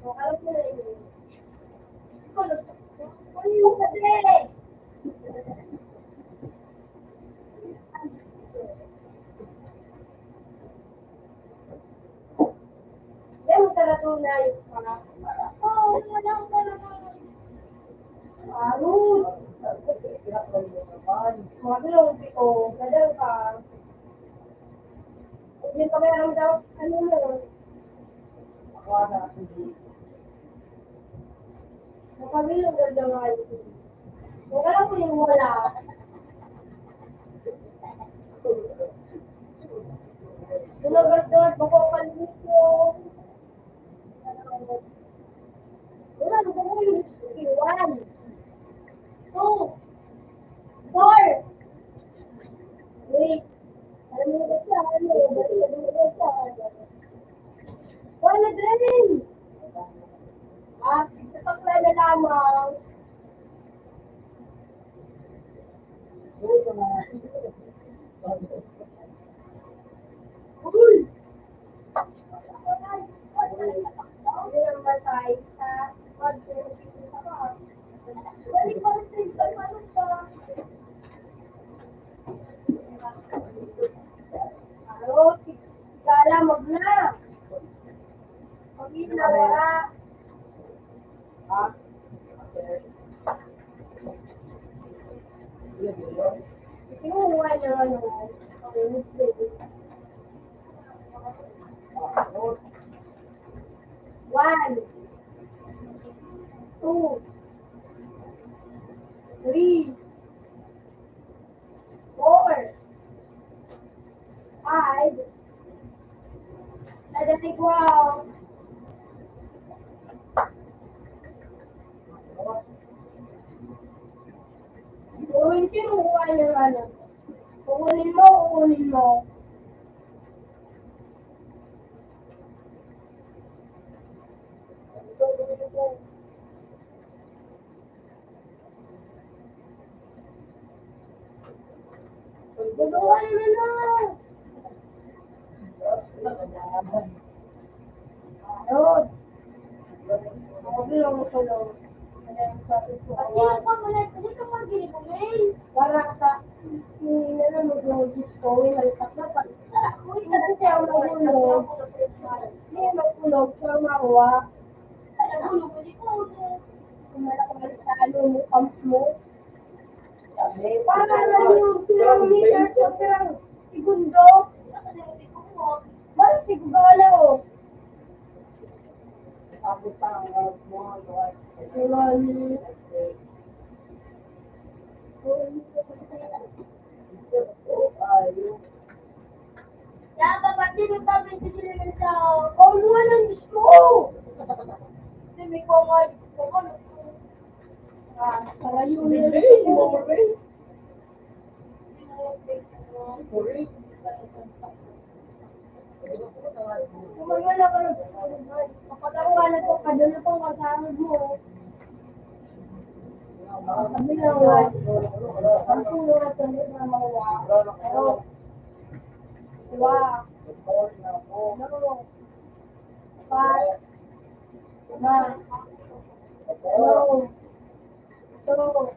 Alam mo na yun. Ano yung kasi? Yan, masarap na yung mga. Oh, wala ka naman. Arut. Maglong pito. Gadang ka. Yung kamerang daw, ano mo? Makabilong ganda nga yun. Kung alam ko yung wala. Gulagad-gad, makupalit mo. Wala, gusto ko yung 1, 2, 4. Wait. Alam mo ba siya? Ano? Alam mo ba siya? Wala din! Kapag na lamang. Uy! Hindi naman tayo sa pag-ibig ka. Balik pa rin sa ano pa. Alo, Gala, magna. Pag-ibig na wala. Kinuha niya ano. One, 2, 3, 4, 5. Nadating ko. Kunin kinuha niya ano. Kukunin mo. Gagawa niyo na. Arot. Bilang ko lang. Sino ka muna? Hindi ka mag-email. Para sa hindi na mag-logis ko. Halitak na pa. Uy, kasi ako nagulog. Hindi magulog. Siya mawa. Nagulog. Hindi ko. Kumalak sa ano mo. Pump mo. Para lang yung pirang meter sa pirang segundo. Bakit sigugala o? Kaya papansin yung tabi si Diliman sa kauluan ng Diyos ko! Sabi ko nga, sarayo na Kumagala ka lang. Kapag ako ka nagpapadala pang kasama mo. Sabi lang nga. Ang puno na sa mga mawa. Pero, diba? Ano? Pat. Na. Ano? Ito.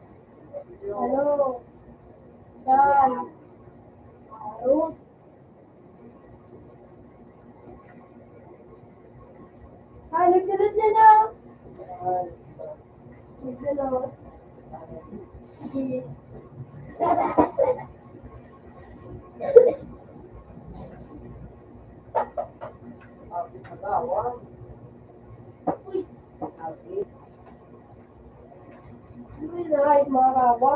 Ano? Dan. Arut. Nagdulot na na. Nagdulot. Yes. Uy. Uy, na, mga kawa.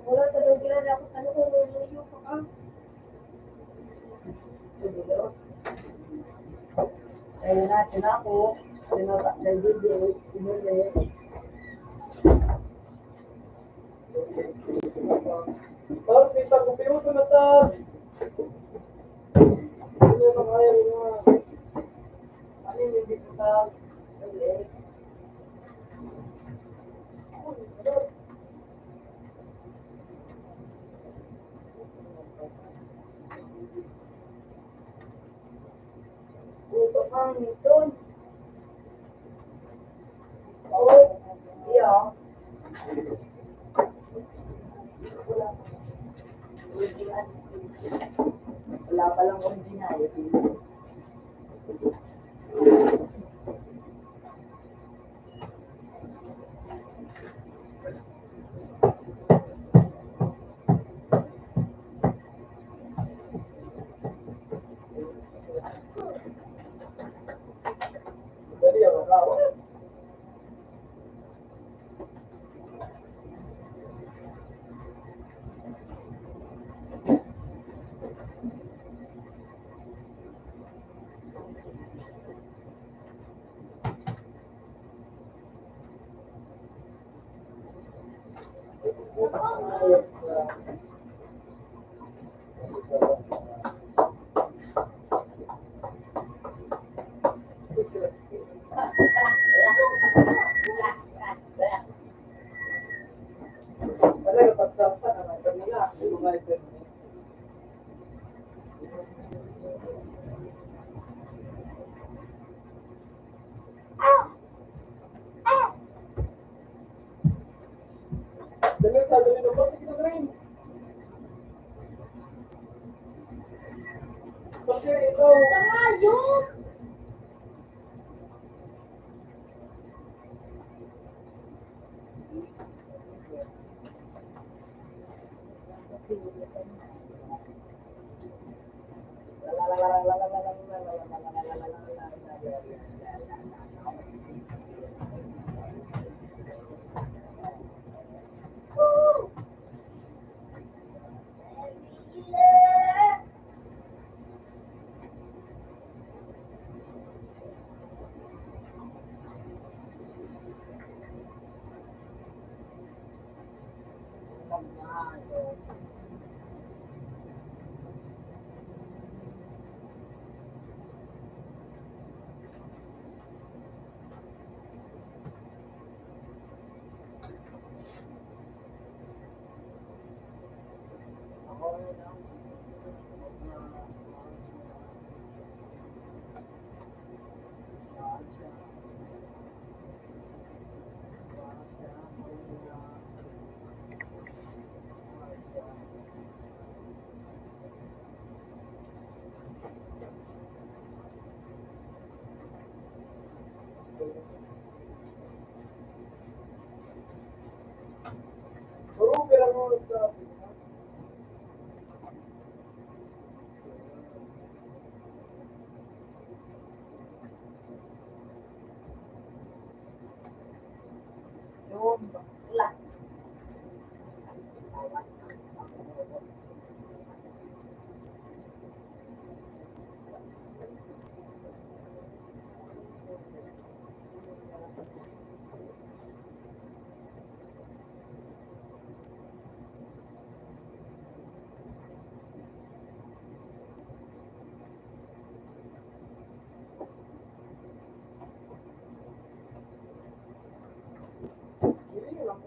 Wala talagang kilala ako sa kung luluyo pa ka. Kaya natin ako, kay Didi, inuli. Tor, kita ko piuto na tor. Ano na kaya mo? Ano yung hindi ko sa Uto kang nito. Oh, iya. Wala pa lang original. Dali ang ako. Talaga, pagkaksa naman kanila. Mga ito. Dali sa dali na pati na rin. Kasi ito. Tama yun! Puro pera mo sa Yun, bakla. hindi lang.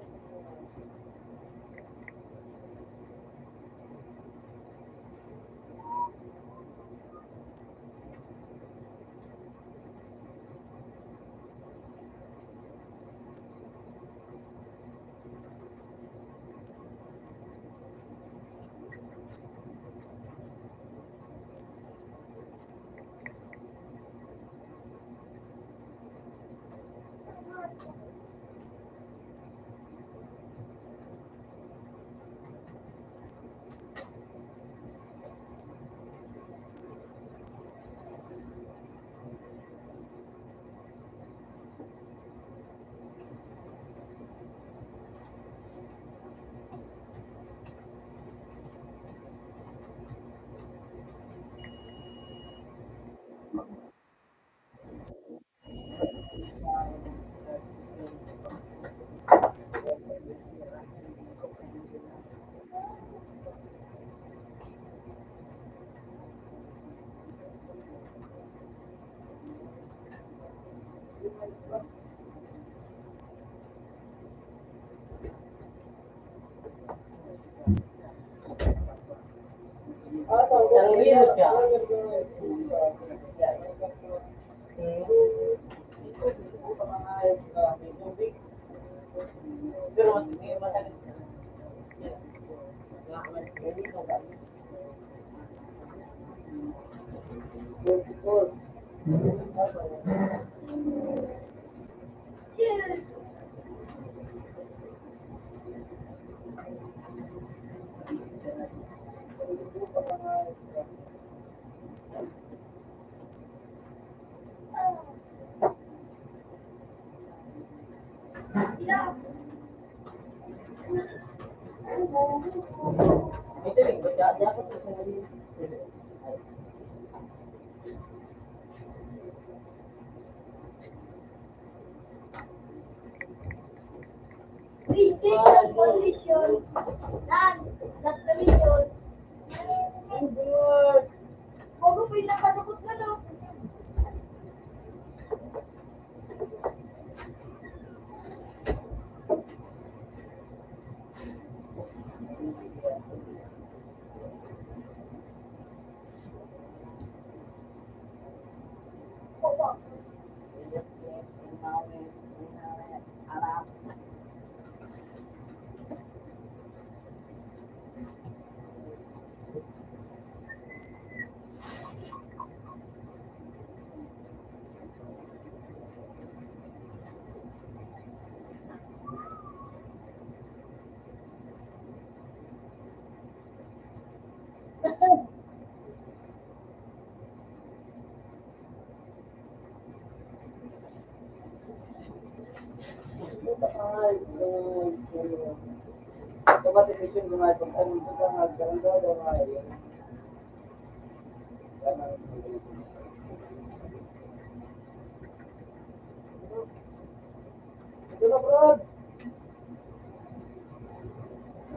Nangihilot ka? Pero mas may matagal ka. Cheers! Yeah. Ito rin, dapat ko siya naging. Three, six, last condition. Nine, last condition. Huwag mo pinakasakot na no. Opo.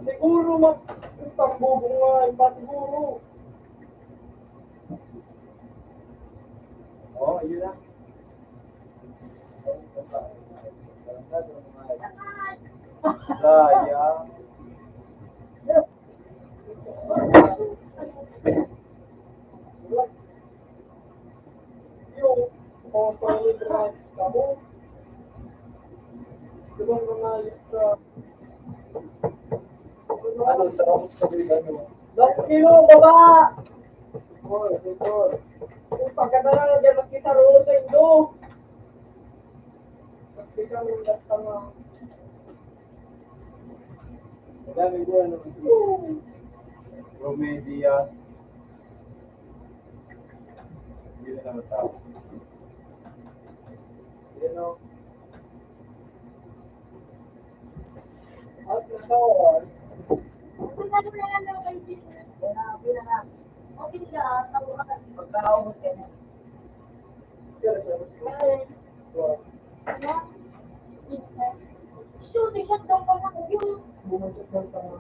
Siguro magtambo nga, iba siguro. Oo, yun lang. Sayang. Yung kontoy drive ka mo, diba mga ka, ano, tapos sabihin mo, 2 kilo, baba! Tutor. Kung pagkatala na dyan, maski sa roon sa Indo. Maski ka nung lasta nga. Madami ko, ano, Romedia. Hindi na naman tao. You know, at nakawan, Kung ano na lang daw kayo din. Okay ka, sa mga pagkaubos ka na. shoot, shut down ka na yung Bumagsak ng tanga.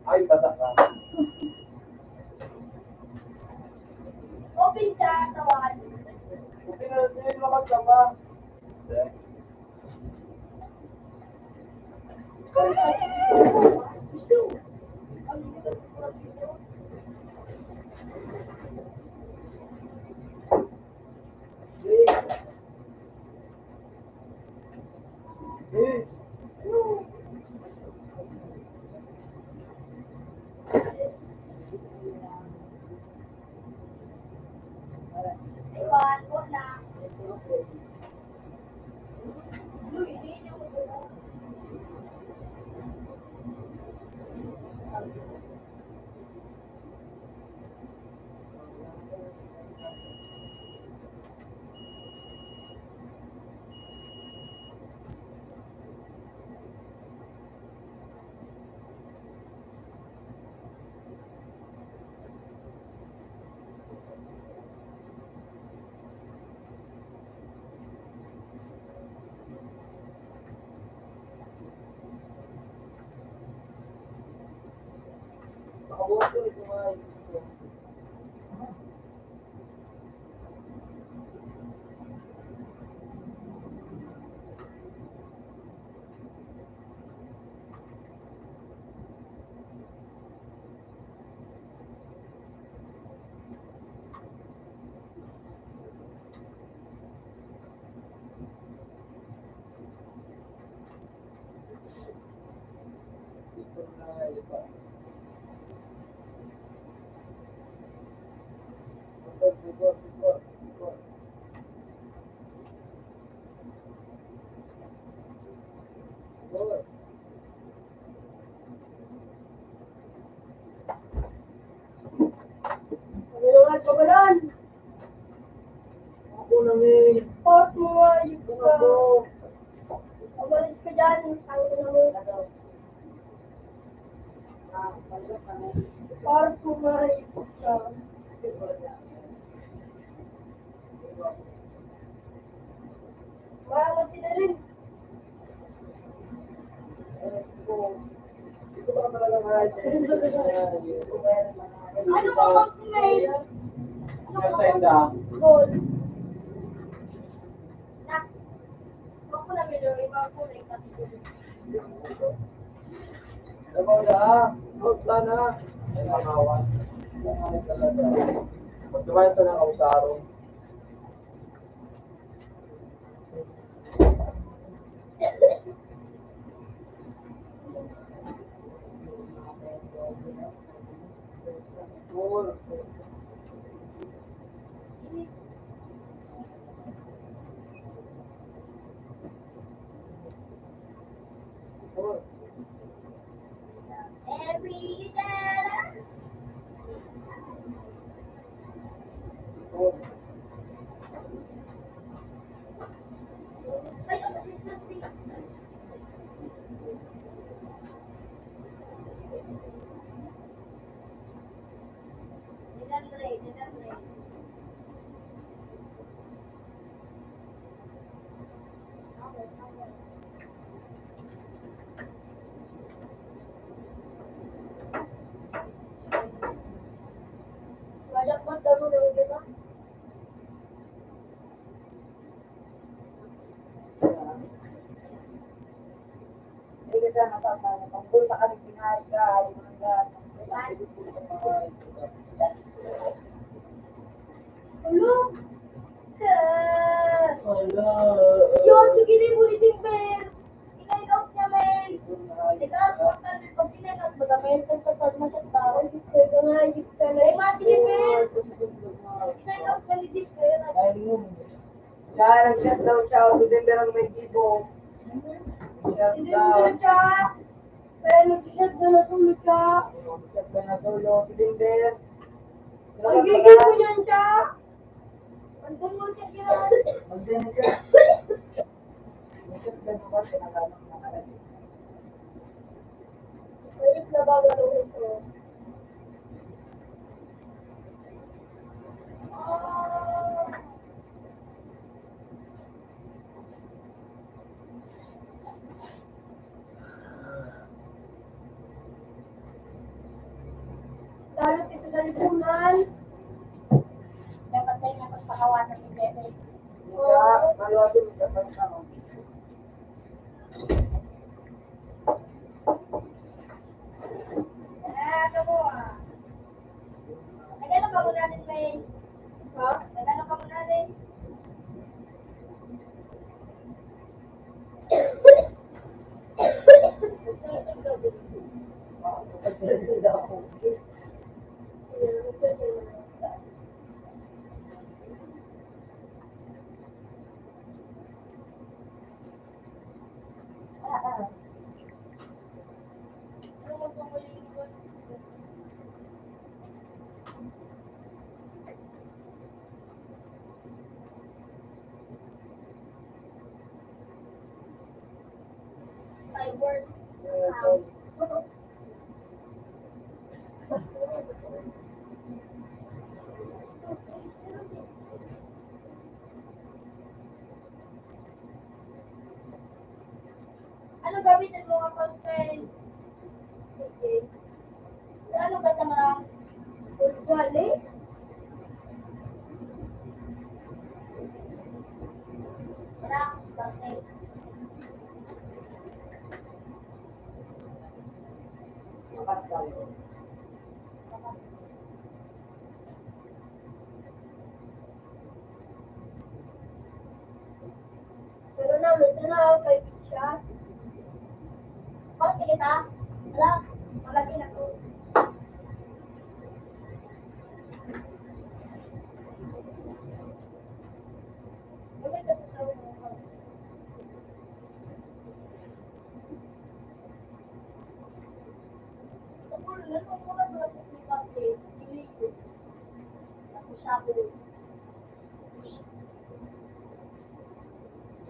Ay, bata ka. open siya sa wall. Okay na, hindi naman ka ba? Shoot. Eh, Nakaboto ito mga ito. Ito na iba. Sigor. Sigor. Pagulungan, pagulungan. Ako nang eh. Pork mo, ayun Ano ka. ko? Pagalis ka dyan. Ang ina mo. Pork mo, ayun ka. Maangat sila rin. Ito ba talaga mahal? Ano ka mag-mail? Ano ka Senda. Gold. Na. Ako na bilo, ibang kulay kasi. Sabaw na. Out na. Ay, makawan. Ay, talaga. Magdumayan sa ng kausaro. Cool. Cool. Every day. Cool. Ay, ang bilis na rin. Nilang. Wala pa damo na ulit ba? Hindi ka sana papano. Kung doon sa kami pinahal yung mga Ulo. Wala. Yun, sige rin mo ni Timber. Sinay out niya, Mel. Nag-out kami. Pag sinay out, magamit ka sa pagmasat tao. Kaya nga, yun ka na. Eh, mga sige, Mel. Sinay out ka ni Timber. Dahil yun. kaya nag-shut down siya. December ang may tipo. Shut Hindi mo down. tulog siya. Kaya nag-shut down na tulog siya. Shut down na solo. December. Ay, gigil mo yan siya. Andun mo siya yan. Mag-din siya. Shut down ko. Tinagamit na kalabi. Ayos na ba gano'n ito? Lalo dito sa lipunan. Dapat tayo napagpakawasan ni Bebe. Kaya, maluwagin mo sa pagkakaw. Ano mo ah? Nagano pa mo natin, May? Ha? Nagano pa mo natin? Ano mo pong muling ko? Skywars. Ano gamitin mo nga pang friend? Okay. Ano ba sa Gali? Wala, bakit? Makasal. Pero na, ito na ako kay siya. Bakit kita? Wala, malaki na ko. Wala ka sa mga. Tapos, lalo mo na sa mga hindi ko. Tapos siya ko.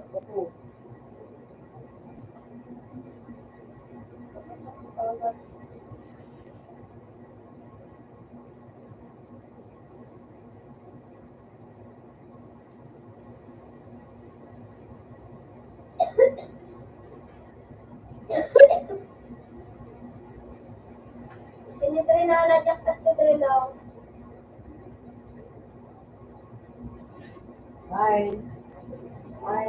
Ako po. Tinitry na na-jack at titrilaw. Hi. Hi.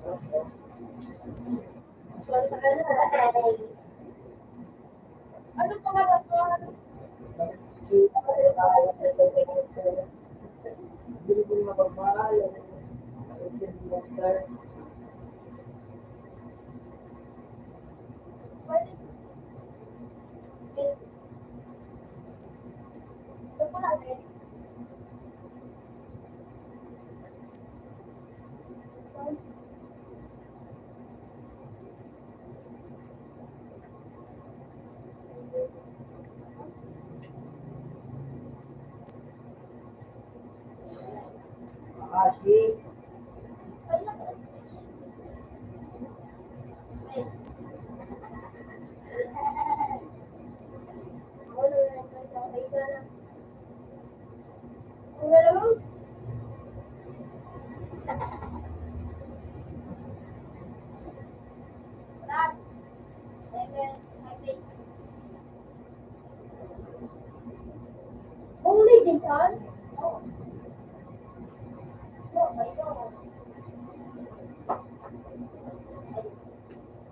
Okay. Ano pa nga ba ito? Hindi ko mapagmahal. Pwede. Ito po natin. Makashi. Only because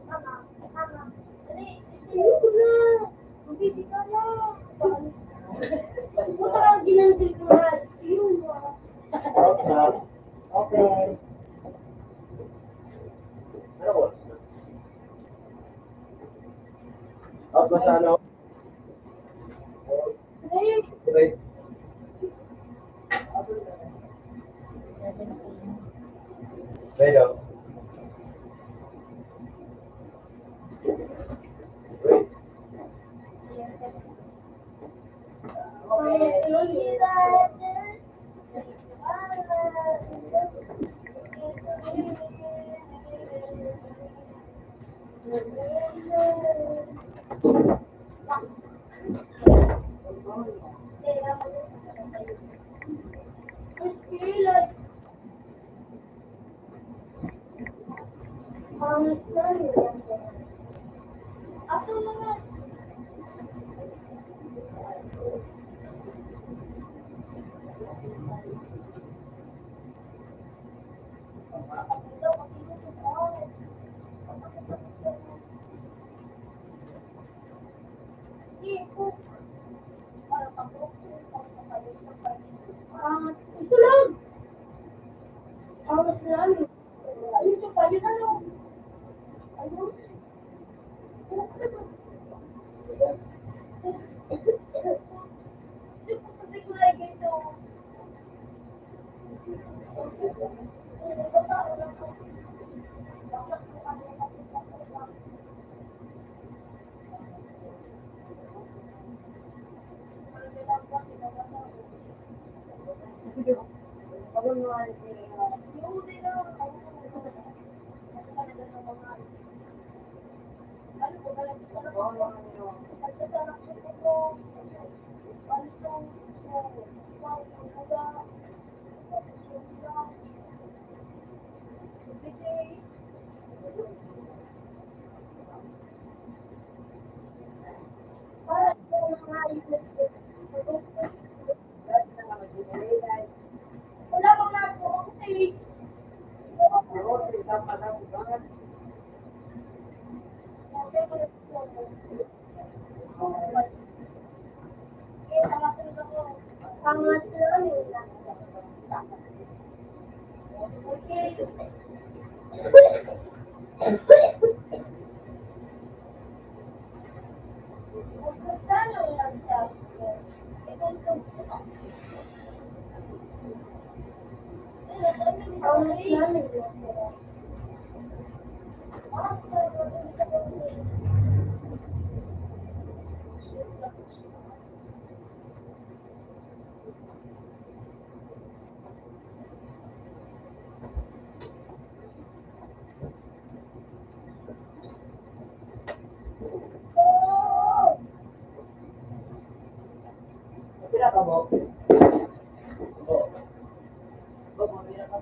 Mama, mama. Dali, ayoko na. Magbibig ka na. Puta ka ginansil ko na. Ayun mo. Okay. Ano oras na? Out ba sa ano? Dali. Right. Right out. Wait. Asa naman? Isulog! Awas na namin. Ayun siya pa, yun ano? Ayun. Siya po kasi ko like ito. Ako naman. Para sa mga Pira ka mo? Oo. Bob, mamira ka.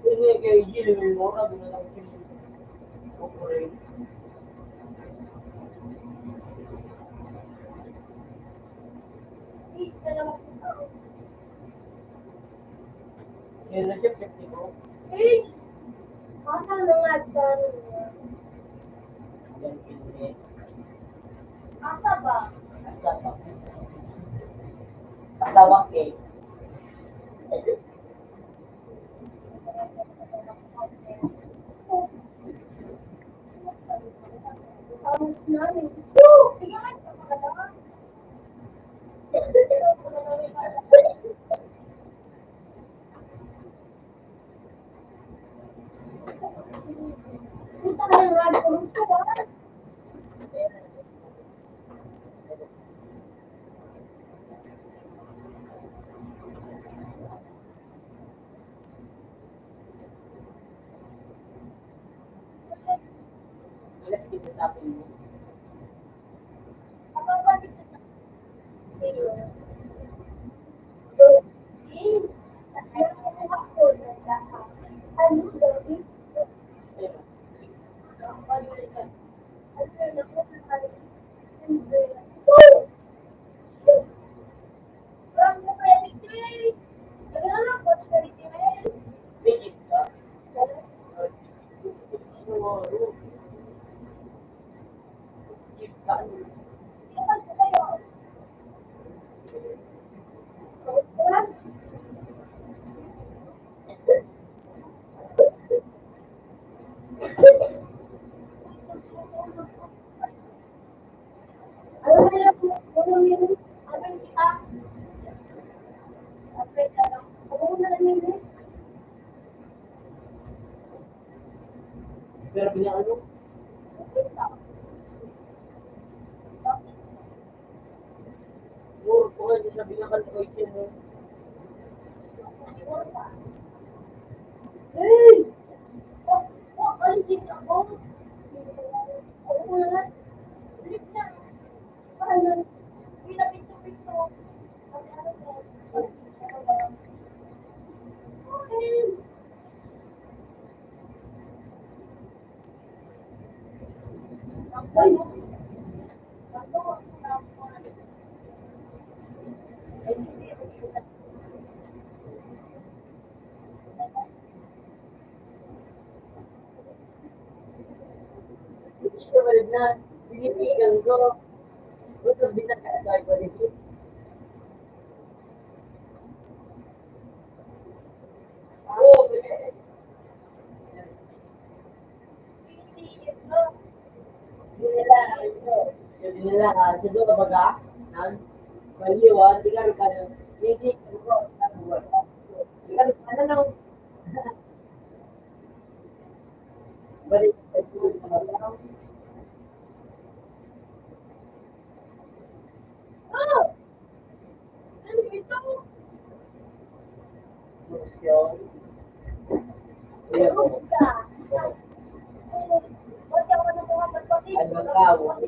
Ini kayak gini, lebih murah dengan lagi operate. Yan na siya, technical. Yan, pinili. Asa ba? Asawa. Asawa cake. Tapos namin. Woo! Tingnan ka mga Punta ka ng radyo. Gusto ba? Alas kita sa akin mo. Kapabalik ka sa sa'yo. Ano gawin? Bigit ka. Siguro. Bigit ka. Pero ano? Siguro po kayo sa binakan ko itin mo. Hey! Ano dito ako? Gusto ko rin na pinipigan ko. Gusto binakasay ko dito. Oo, Jadi nila sa doon baga nan baliwan tinggal ka hindi ko buat tinggal ano nang balik sa doon sa baga sosyo pero ano tao ang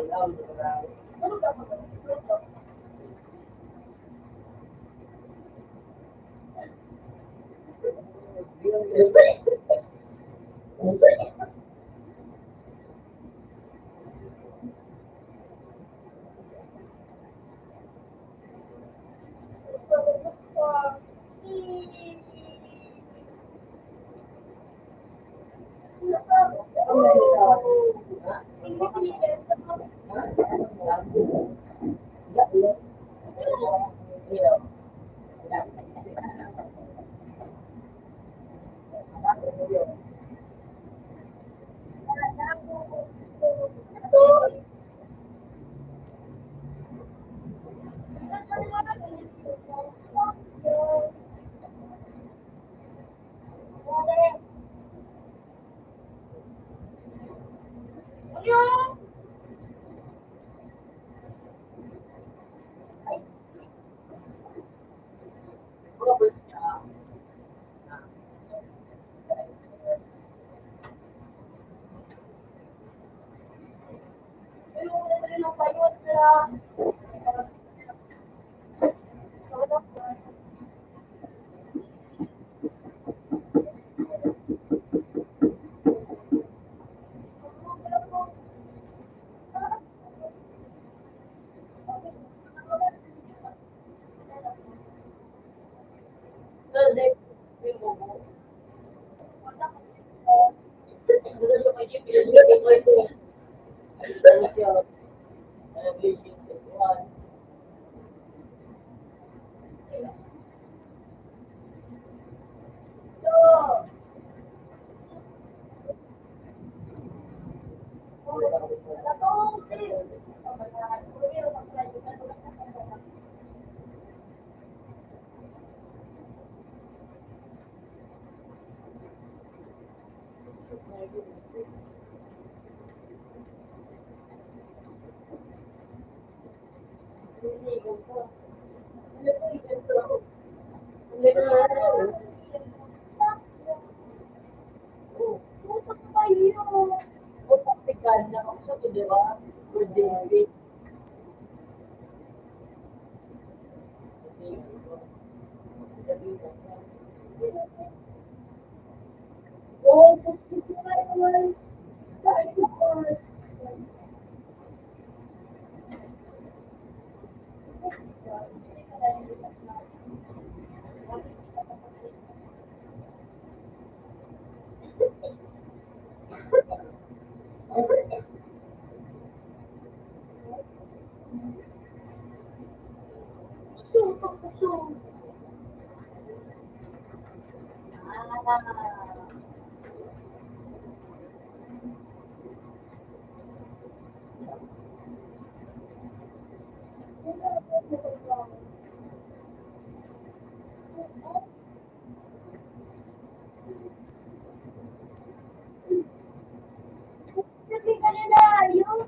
tao sa Putok kayo. O, taktikal na ako sa di ba? Birthday. Oh, putok kayo. Tayo. Puso, puso. Sabi ka nila, yun.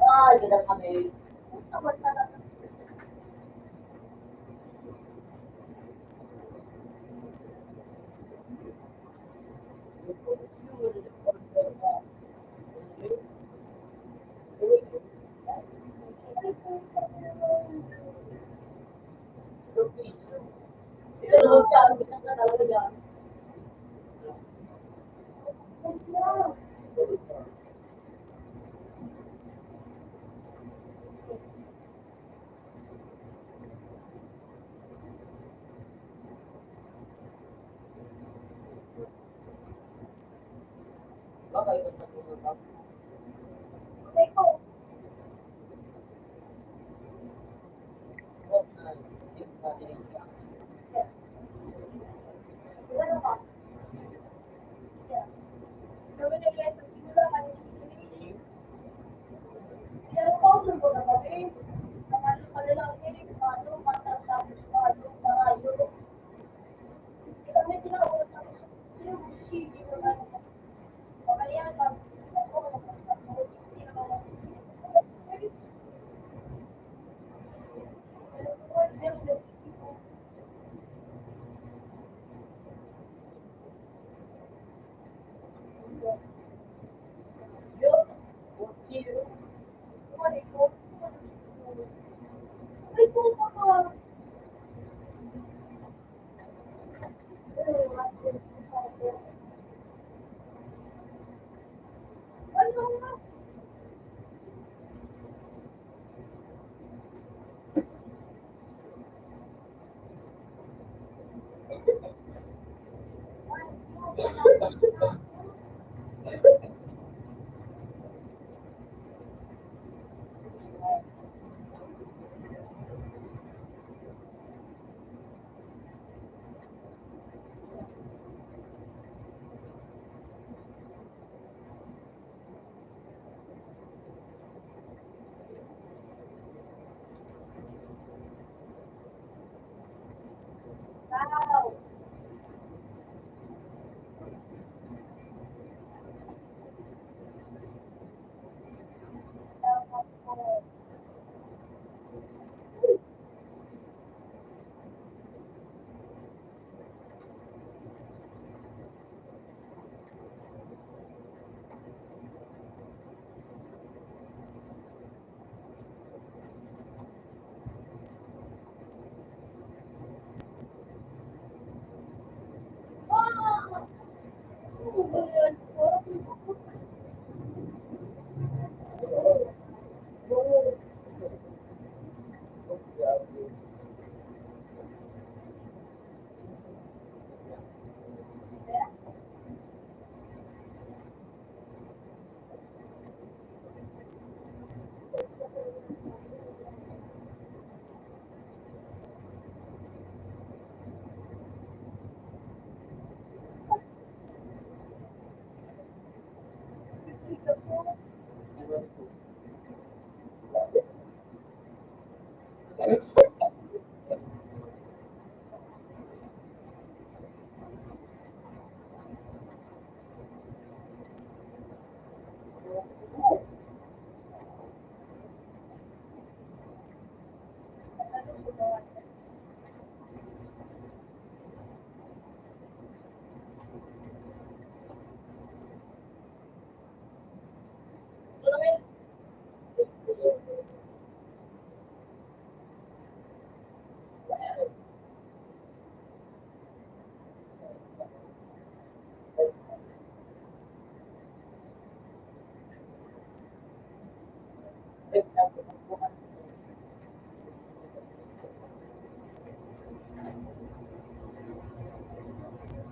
Ay, ganang kami. Ito naman siya, ang bilang ka talaga dyan. Baka ito sa tulog ka. Oh, na, hindi ka dinig ka.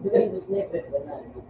Di ba hindi sniper ka na? Hindi,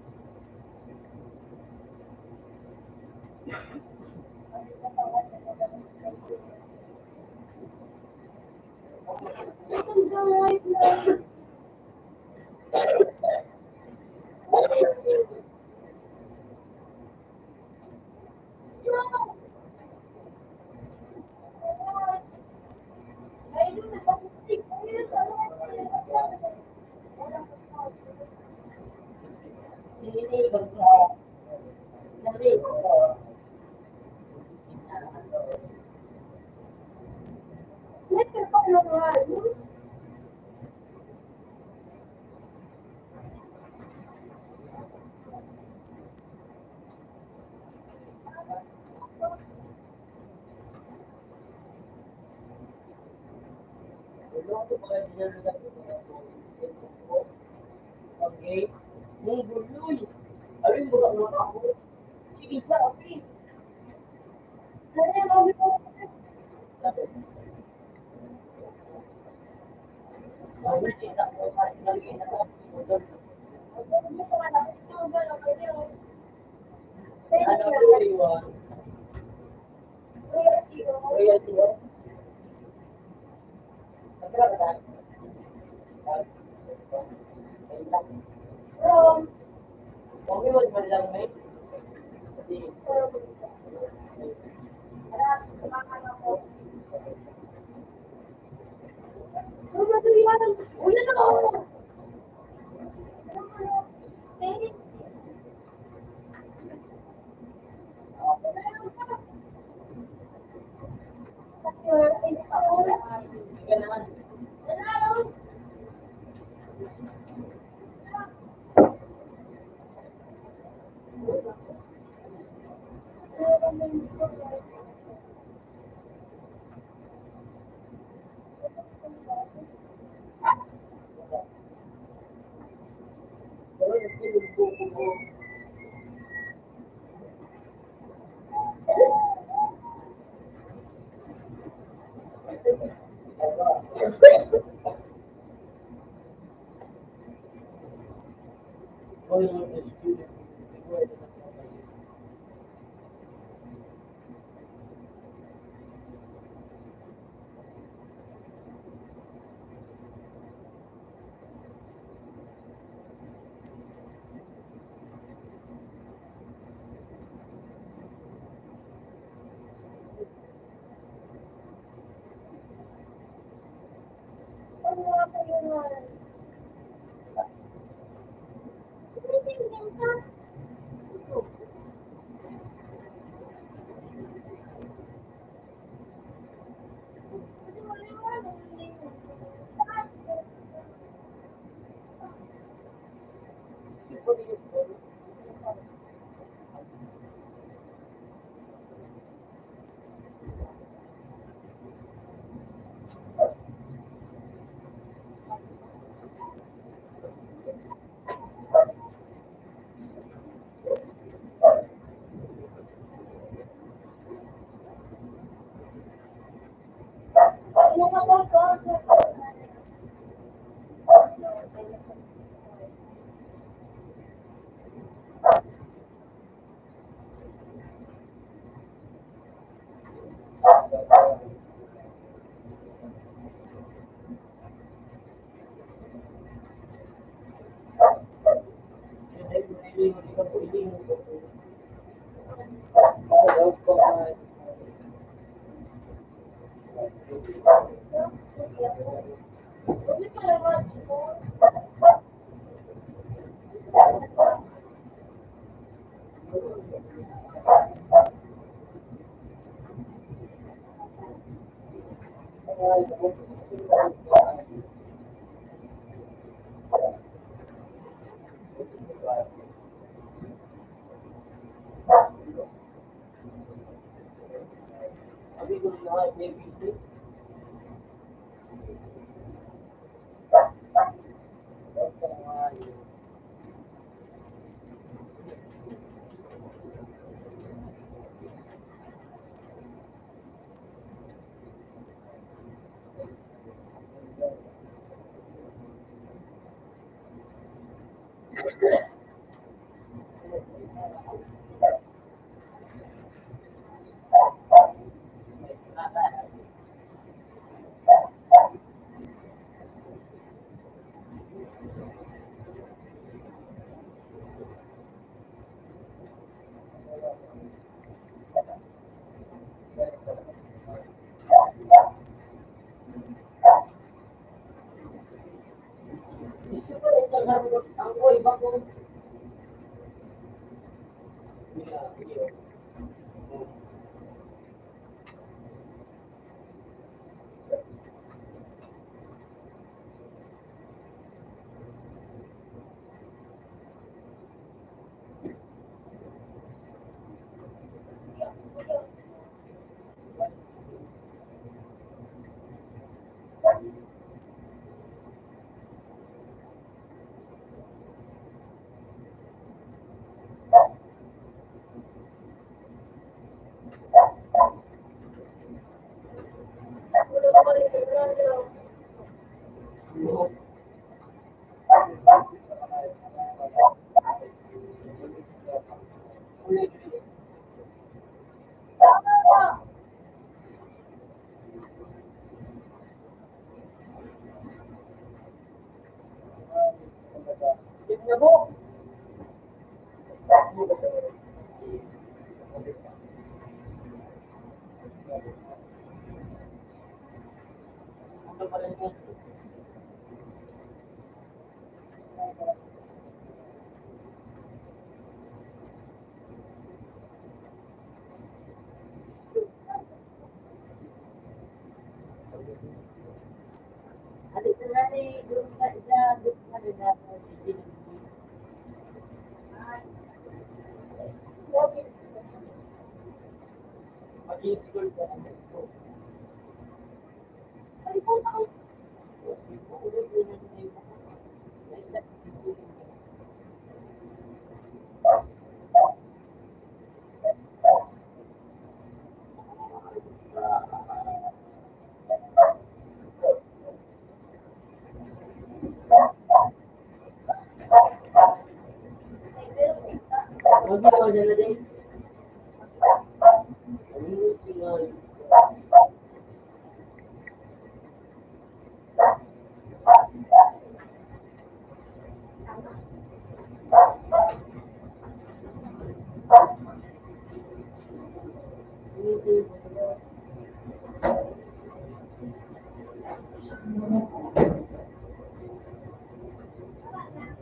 Okay? Mungguloy. Alin mo ka ako? Sige sa, okay. Kaya bago ko, Bago kita ko, nalagay na ako. hindi ko alam. Ito ba lang kayo? Thank Ano you. ko iwan? Kuya Tio. Royalty mo? Masarap ka? From, Okay mo naman lang, mate. Kasi, harap, kumakan ako. Kuya Tio, uy, ano ako? Stay. hindi ka naman. Pero kasi nagbuko ko. Oy, excuse me. Ang iba kong Sabo. Ano pala niya? Adik sendiri belum ada pagi school ko. Ay, po ako. Lagi ako dyan din. Ayun, sila.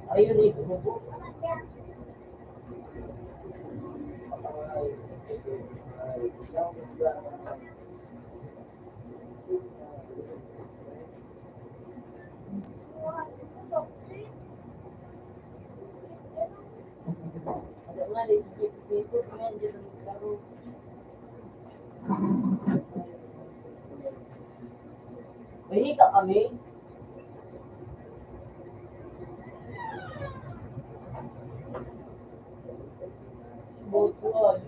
Ayun, ito po. Ada nga, dito ngayon, dyan ang laro. May hika kami. Butuan.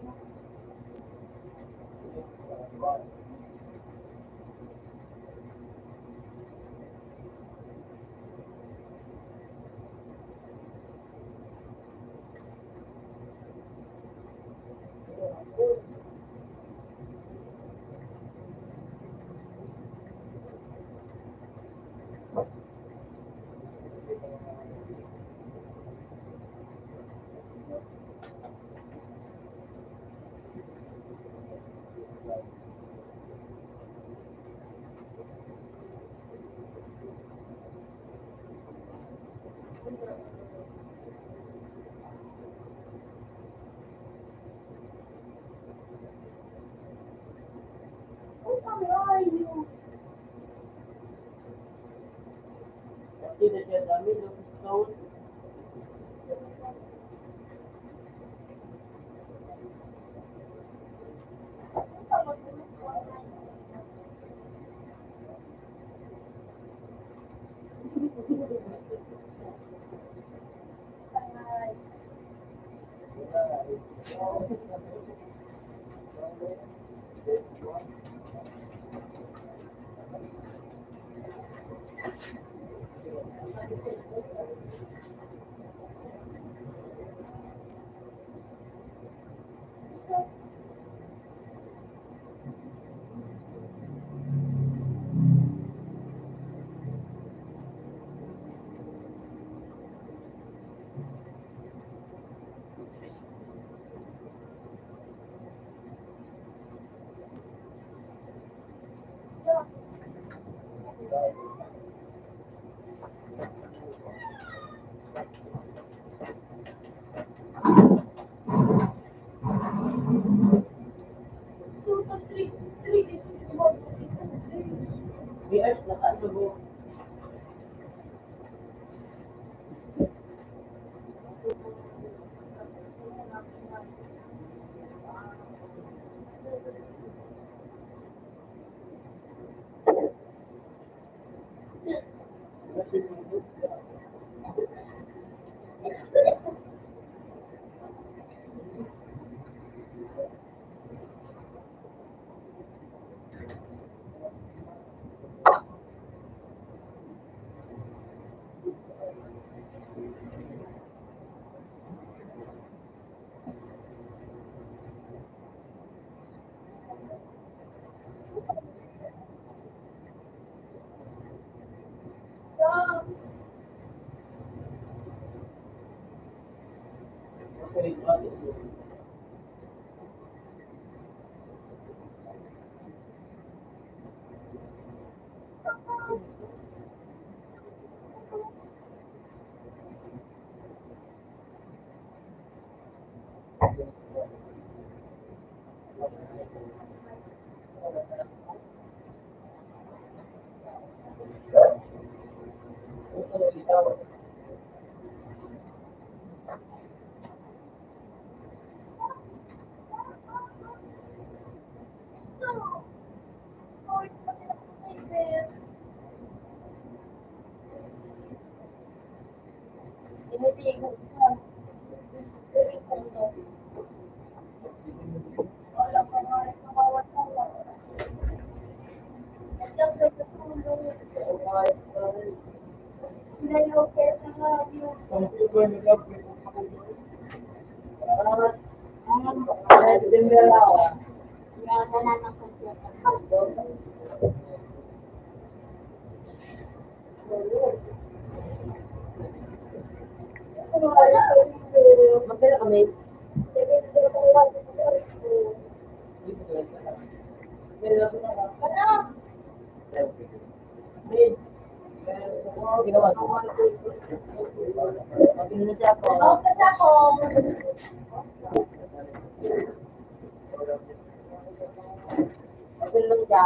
Tidak siya dami, lupis taon. BS na ano mo? Kaya wala nang computer. Magkano kami? Ginawa ko. Pagin na siya po. Oh, kasi ako, Pagin lang siya.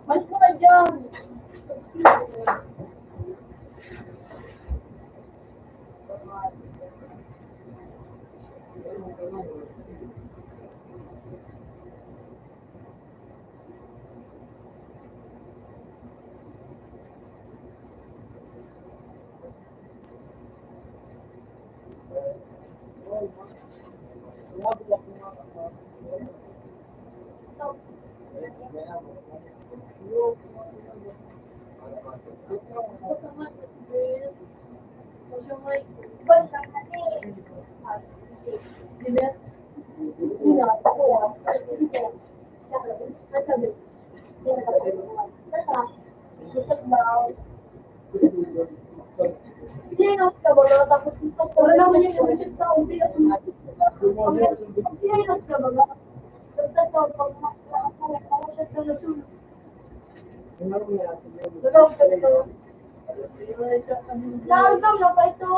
mas mura dyan. Lalagam na pa ito.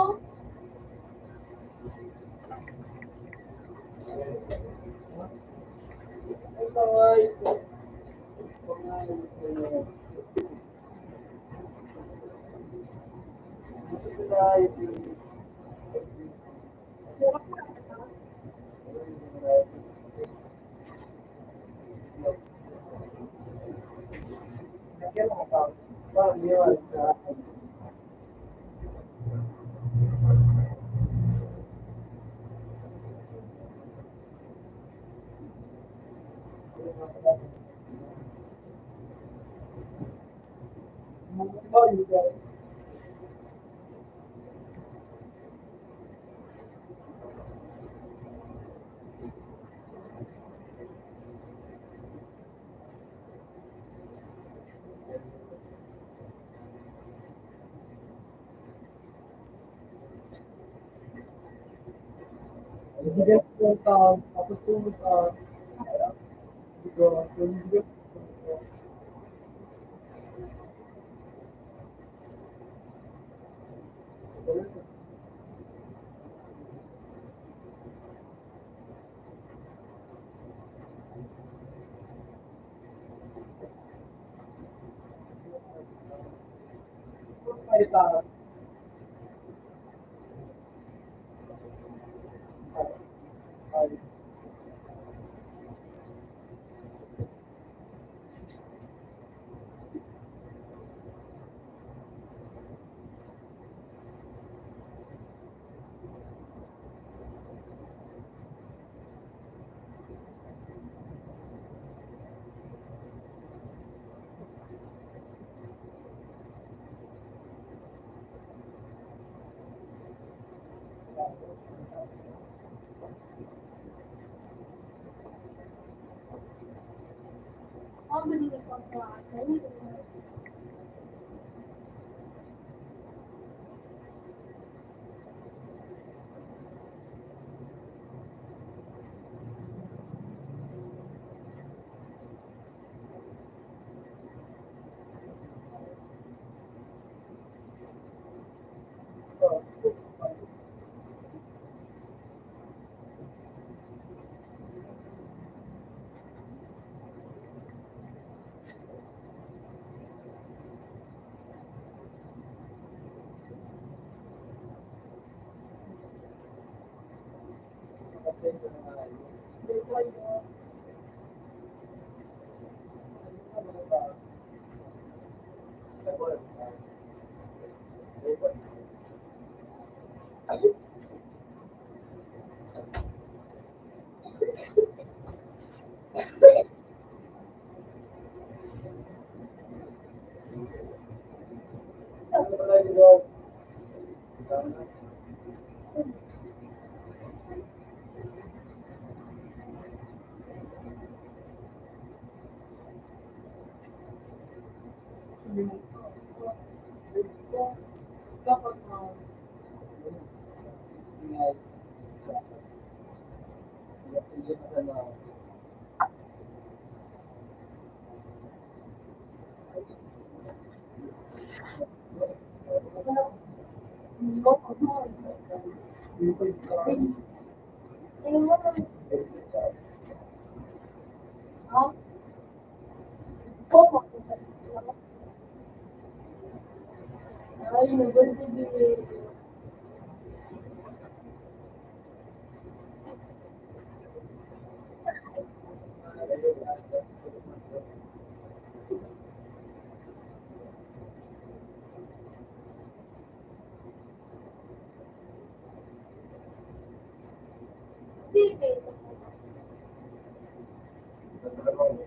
Wala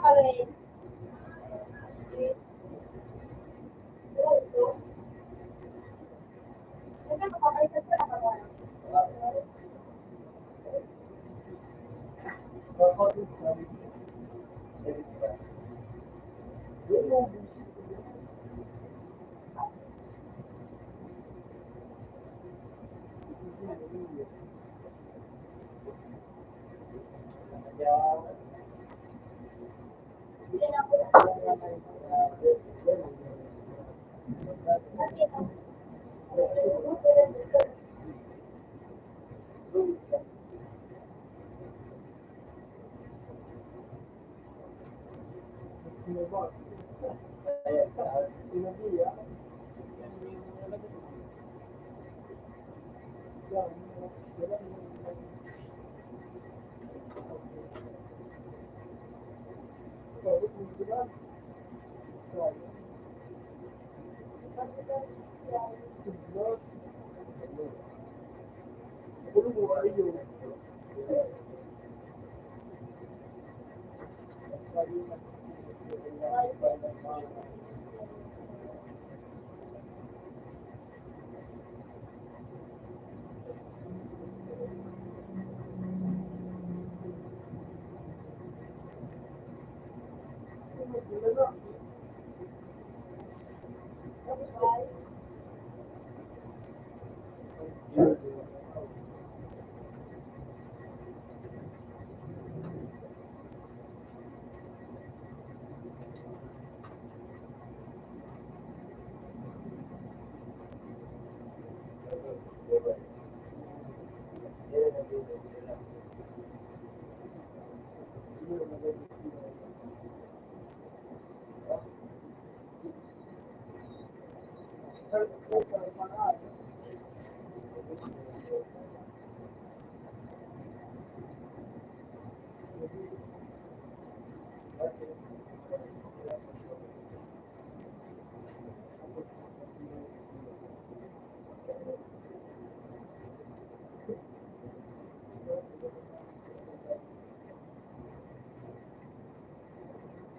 ka rin.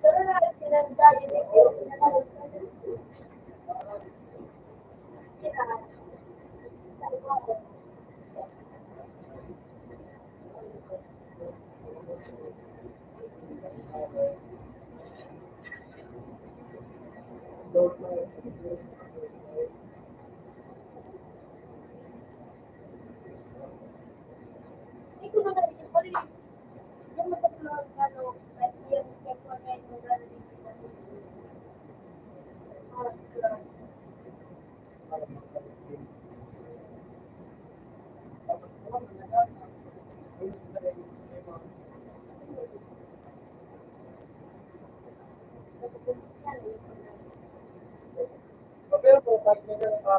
Pero na sinanda yun hindi ko na naisip ko rin yung masaklang ano, like yung checkpoint mo na rin. Pero po, pag may ganun ka,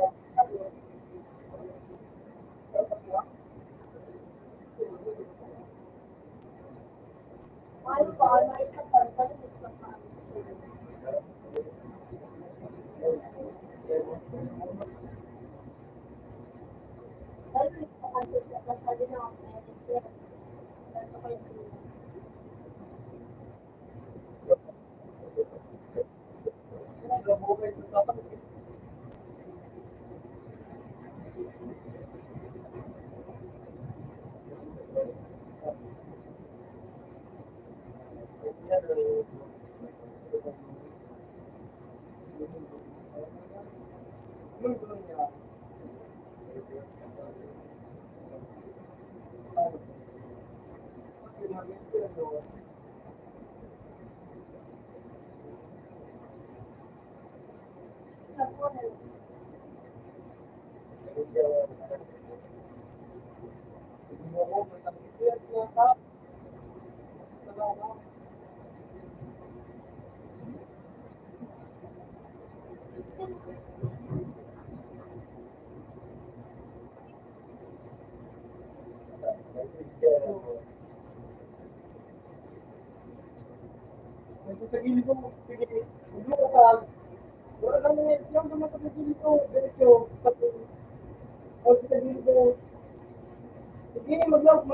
Mahal pa, may isang person, isang dahil sa kanto siya, sabi na ako, nasa kayo. Sa gilid mo, sige, hindi ko pa, wala naman yung naman sa gilid ko, diretso, o sa gilid mo, sige, mag-log,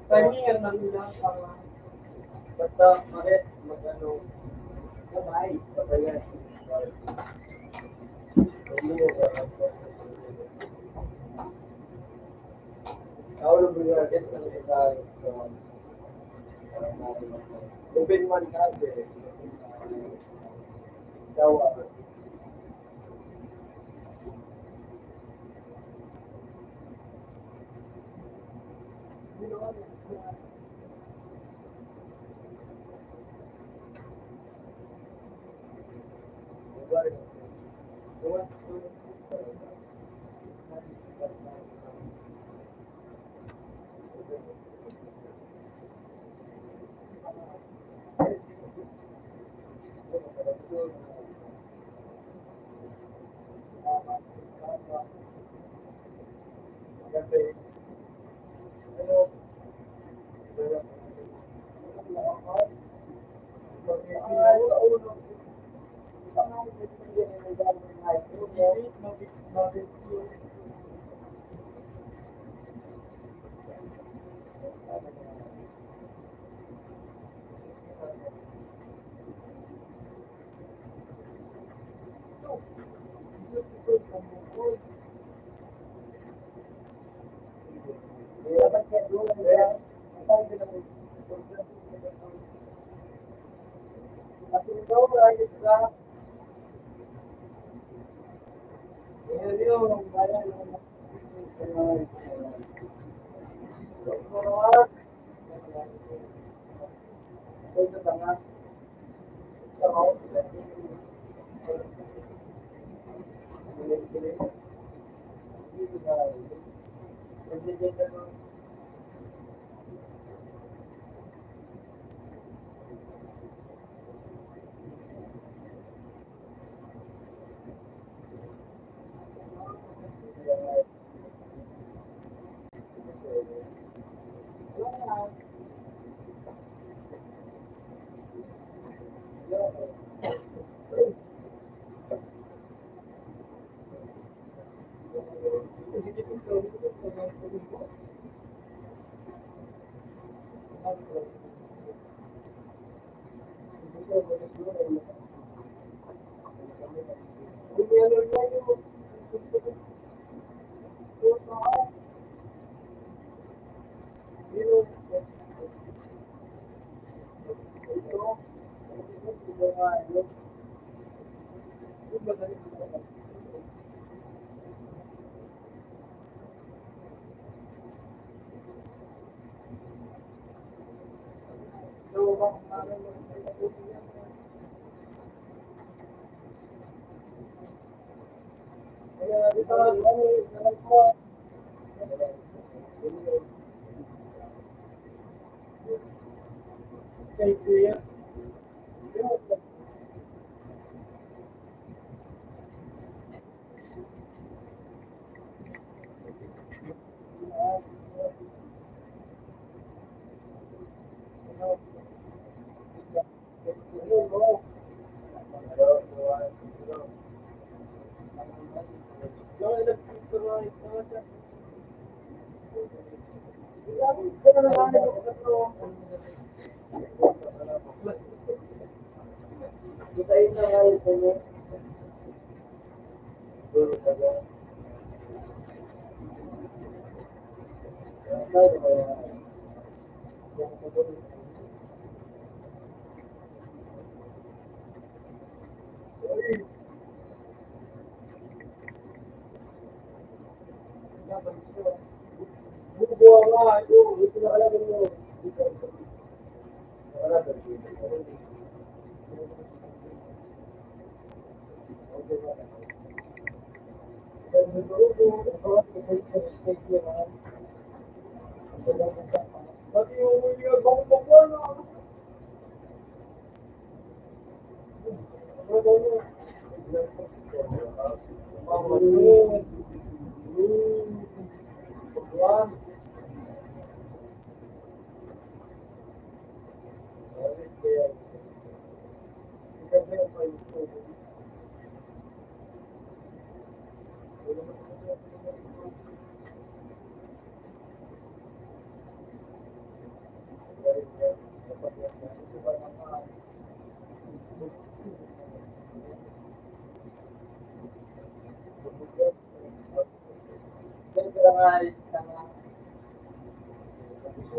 Timing lang lang tama. Basta mag-ano, sabay. Ako lang yung get na open man kasi. Dawa.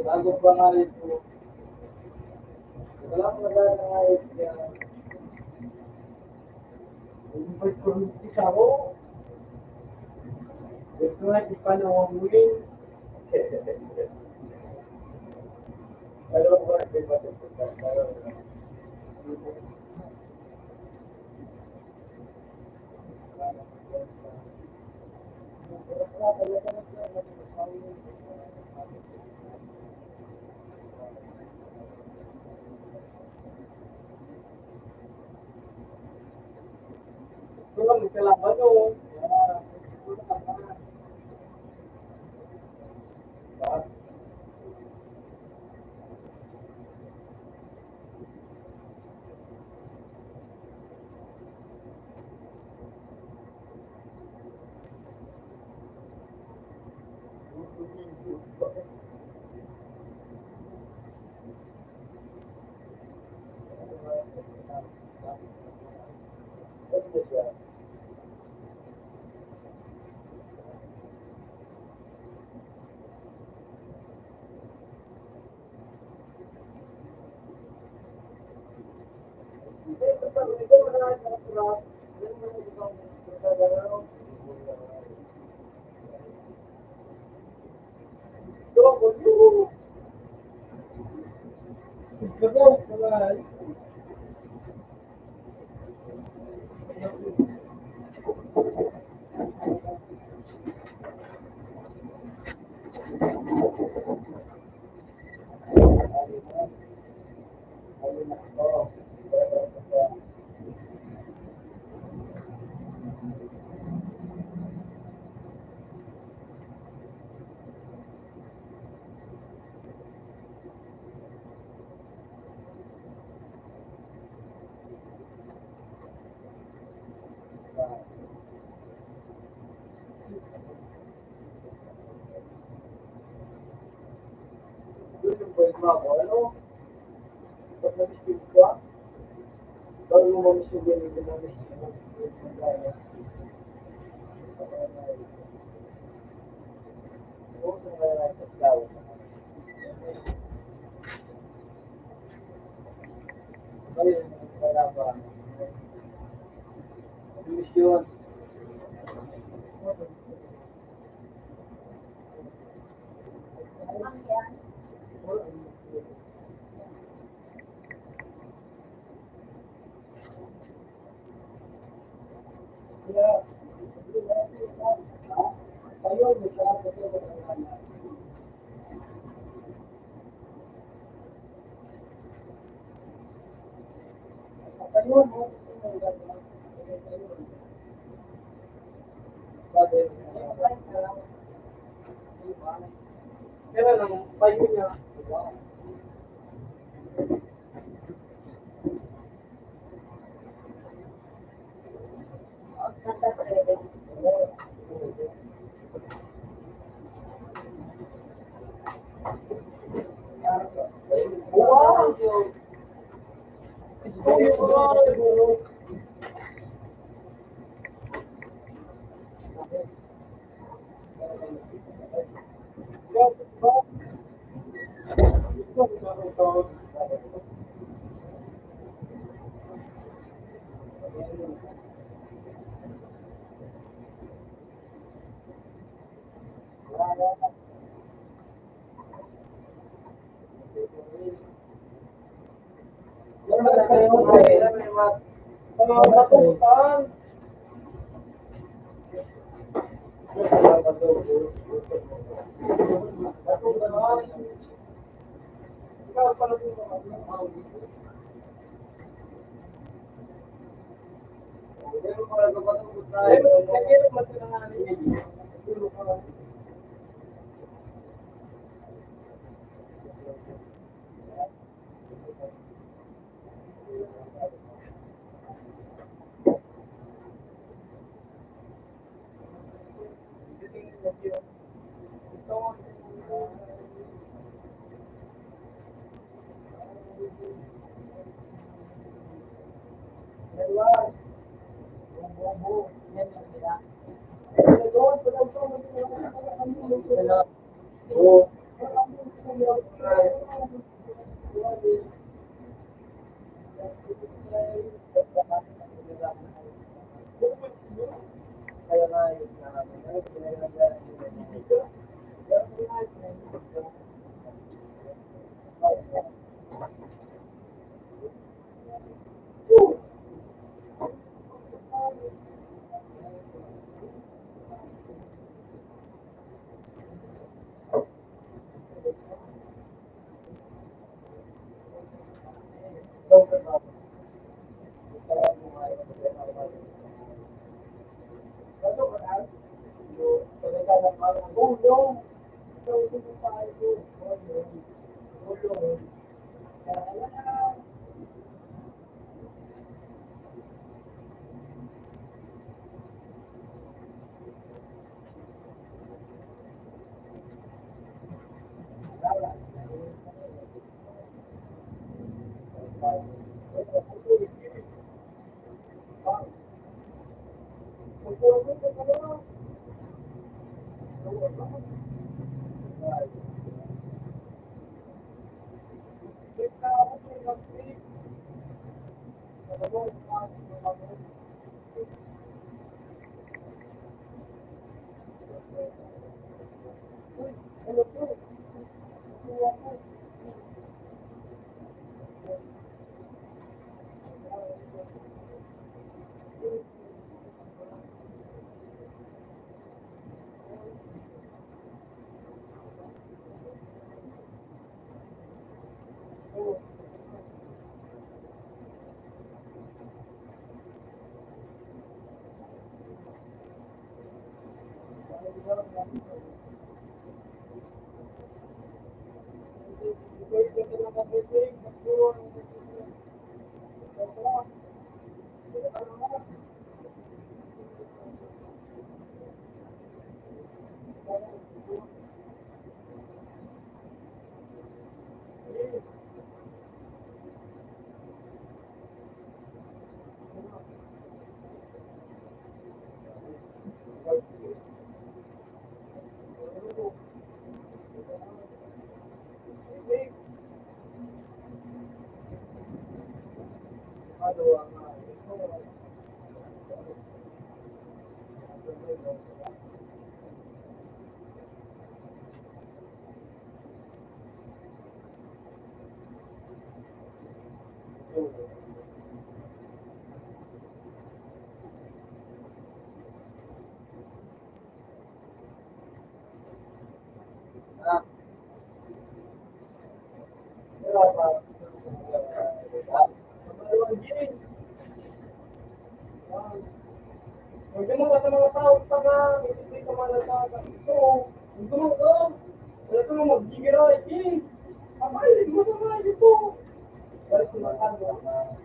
Bago pa nga rin po, wala akong nagana nga rin kaya invite ko rin si Karo. Ito nga, ipanawangin. Alam ko ba, di ba ito? Ito lang, kalaban o. Bago, ano? Pag na-miss ka, bago mo ma-miss yung ganito, na-miss mo. Oo, sa mga tao. Ayun, wala pa. Na-miss yun. Ang yan. Kaya, ayun, may sarap kasi ako ng anak. Ayun, bakit? Kaya lang, payo niya. Nasa credit. Wow! Siguro. Katutan. Ikaw pala ginagawa nga. Ah, wala pa. Huwag mo sa mga tao taga, hindi ka malalaga. Ito, huwag mo ka. Wala ka nang magbigira, eh. Abay, hindi mo naman ito. Balik sa mga tao.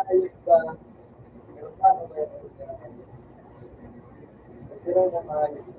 Ayos ba? Pero paano ba yun? Pero na maayos.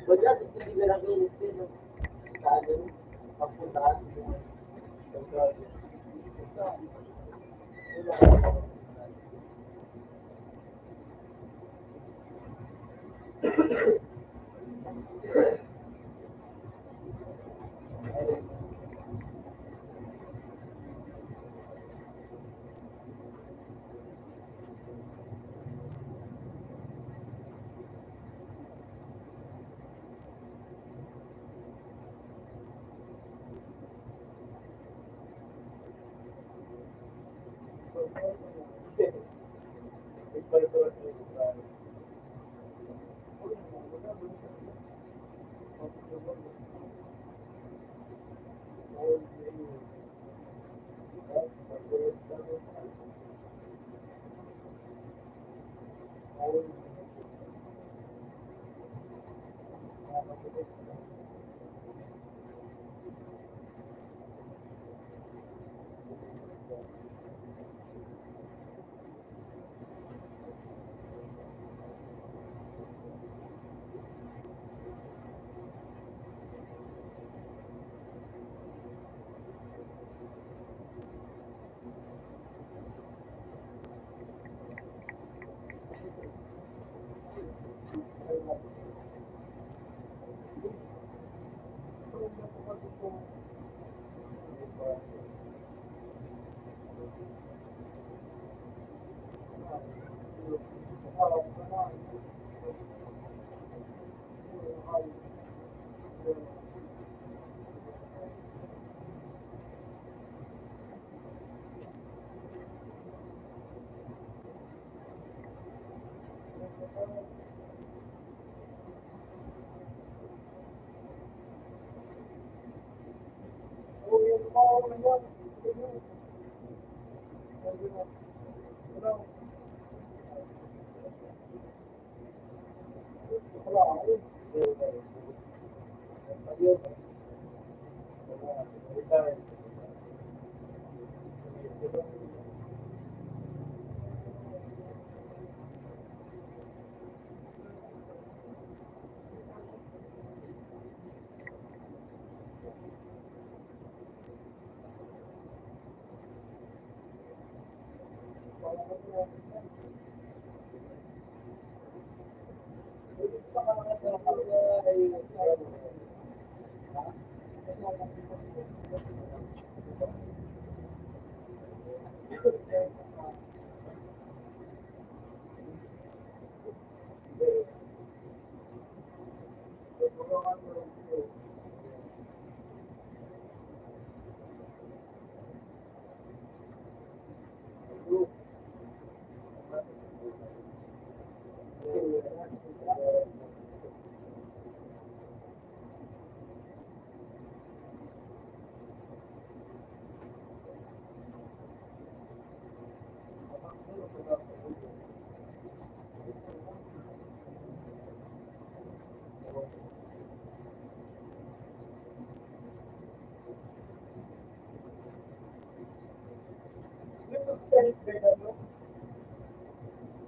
Wala, hindi na lang yung sino. Saan yun? Papunta.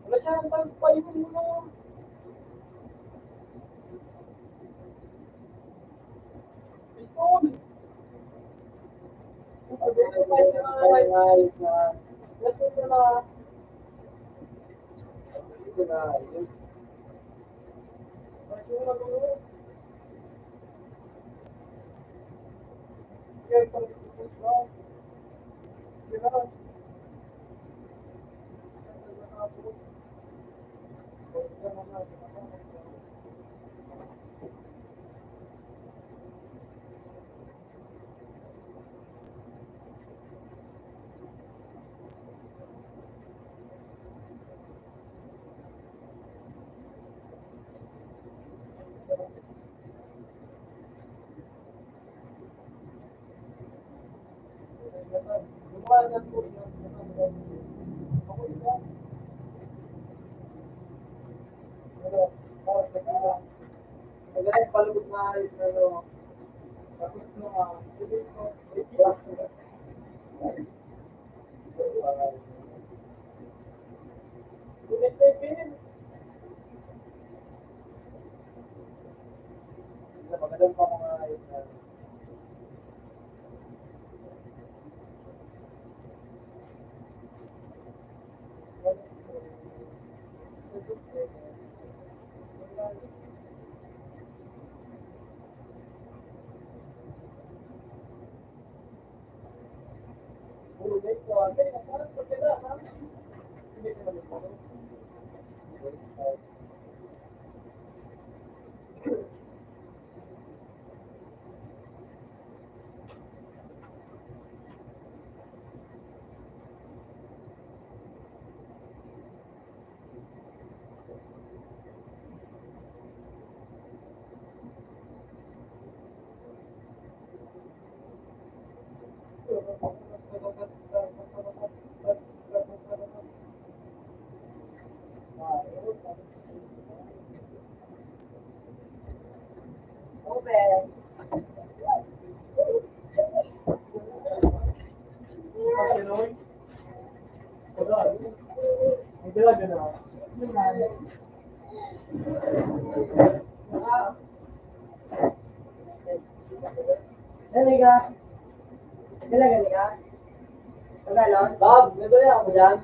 Wala siya ang pagpayun mo na. Pistol! Palubog na ayos na ano. Tapos magandang pa mga ayos na. Dali ka. Dali ka. Magkano? Bob, may bali ako dyan.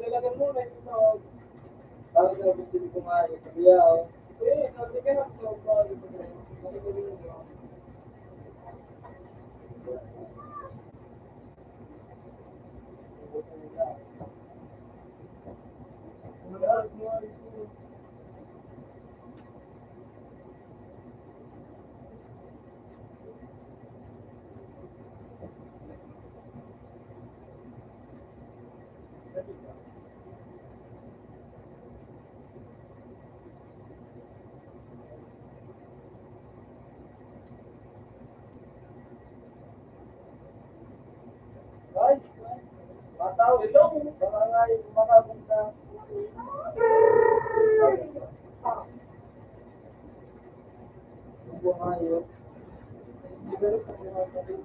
Nilalagan mo na ito. Bago na gusto ko kumain. Sabiyaw. Sabi ka na. Guys, matao ilong. Barangay, makapunta. Bumayo. Siguro sa mga sabi.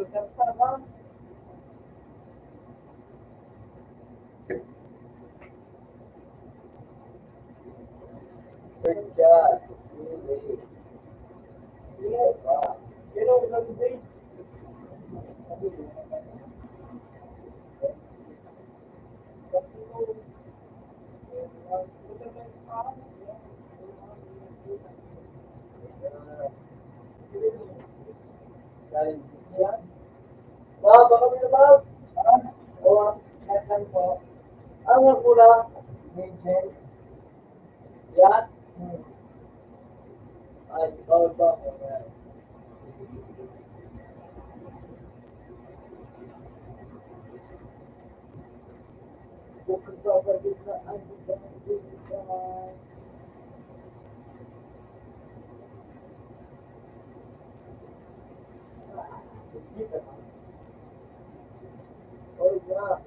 Magkarsa ba? Good job. Sino ang nag-date? Baka minabag? O, yan po. Ang pula, medyo. Yan. Ay, bawal ba? Bukod ba ba dito na ang oh, yeah.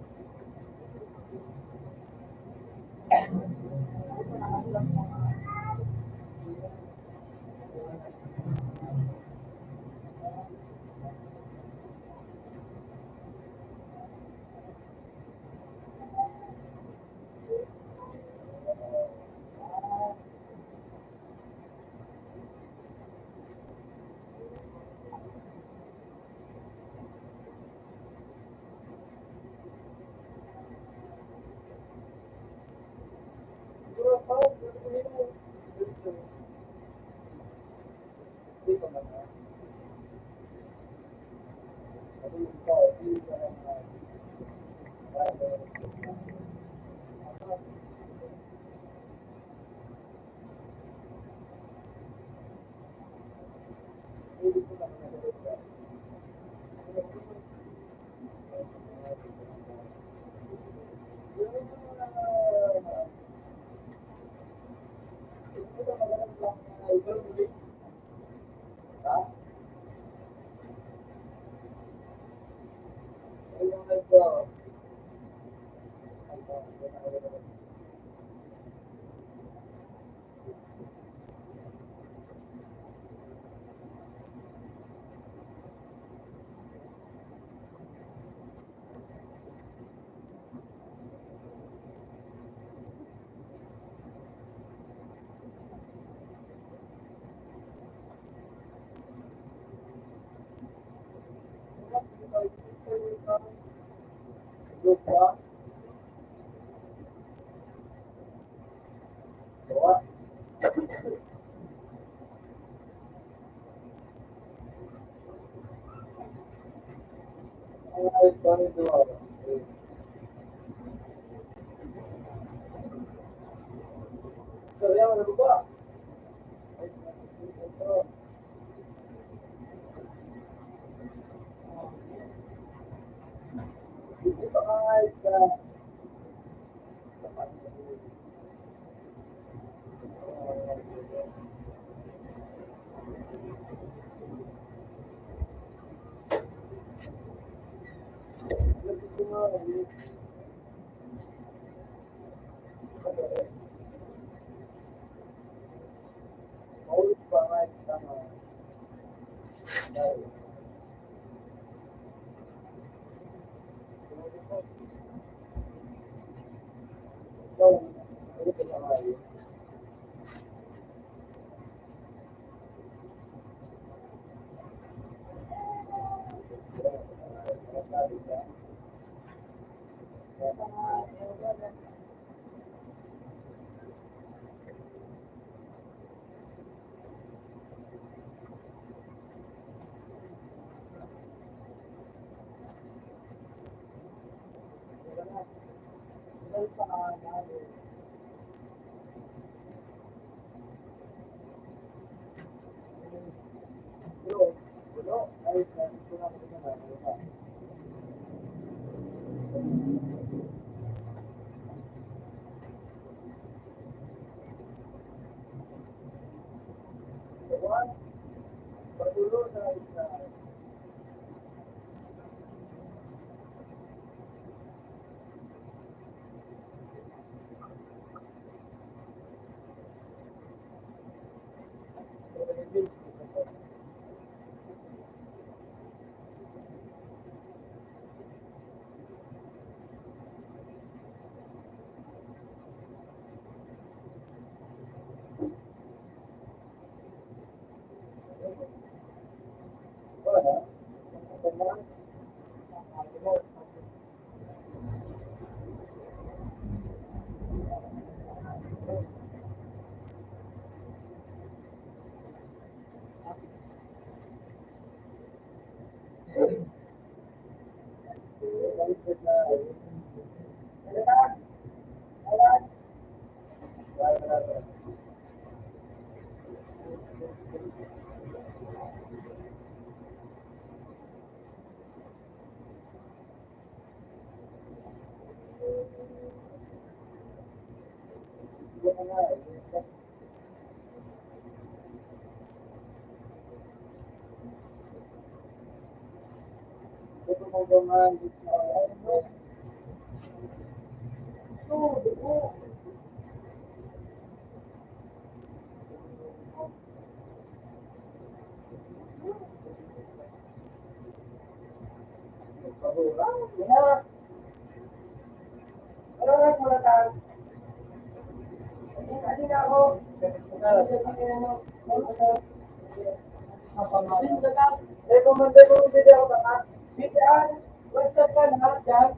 Rekomendasi ko video ako na. Bitaan, basta ka na dyan.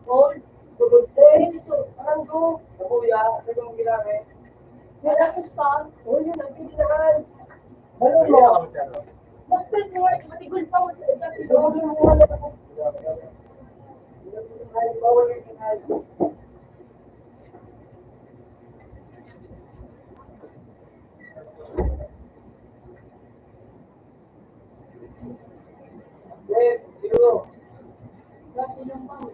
All, tugod din. So, parang go. Nakuya, sa kong ginamit. Yan ako saan. Oh, yun ang pininahan. Ano mo? Basta nyo, matigol pa mo sa iba. Bawal yung wala ako. Bawal yung kinahal. Yes, zero. Kasi yung pang.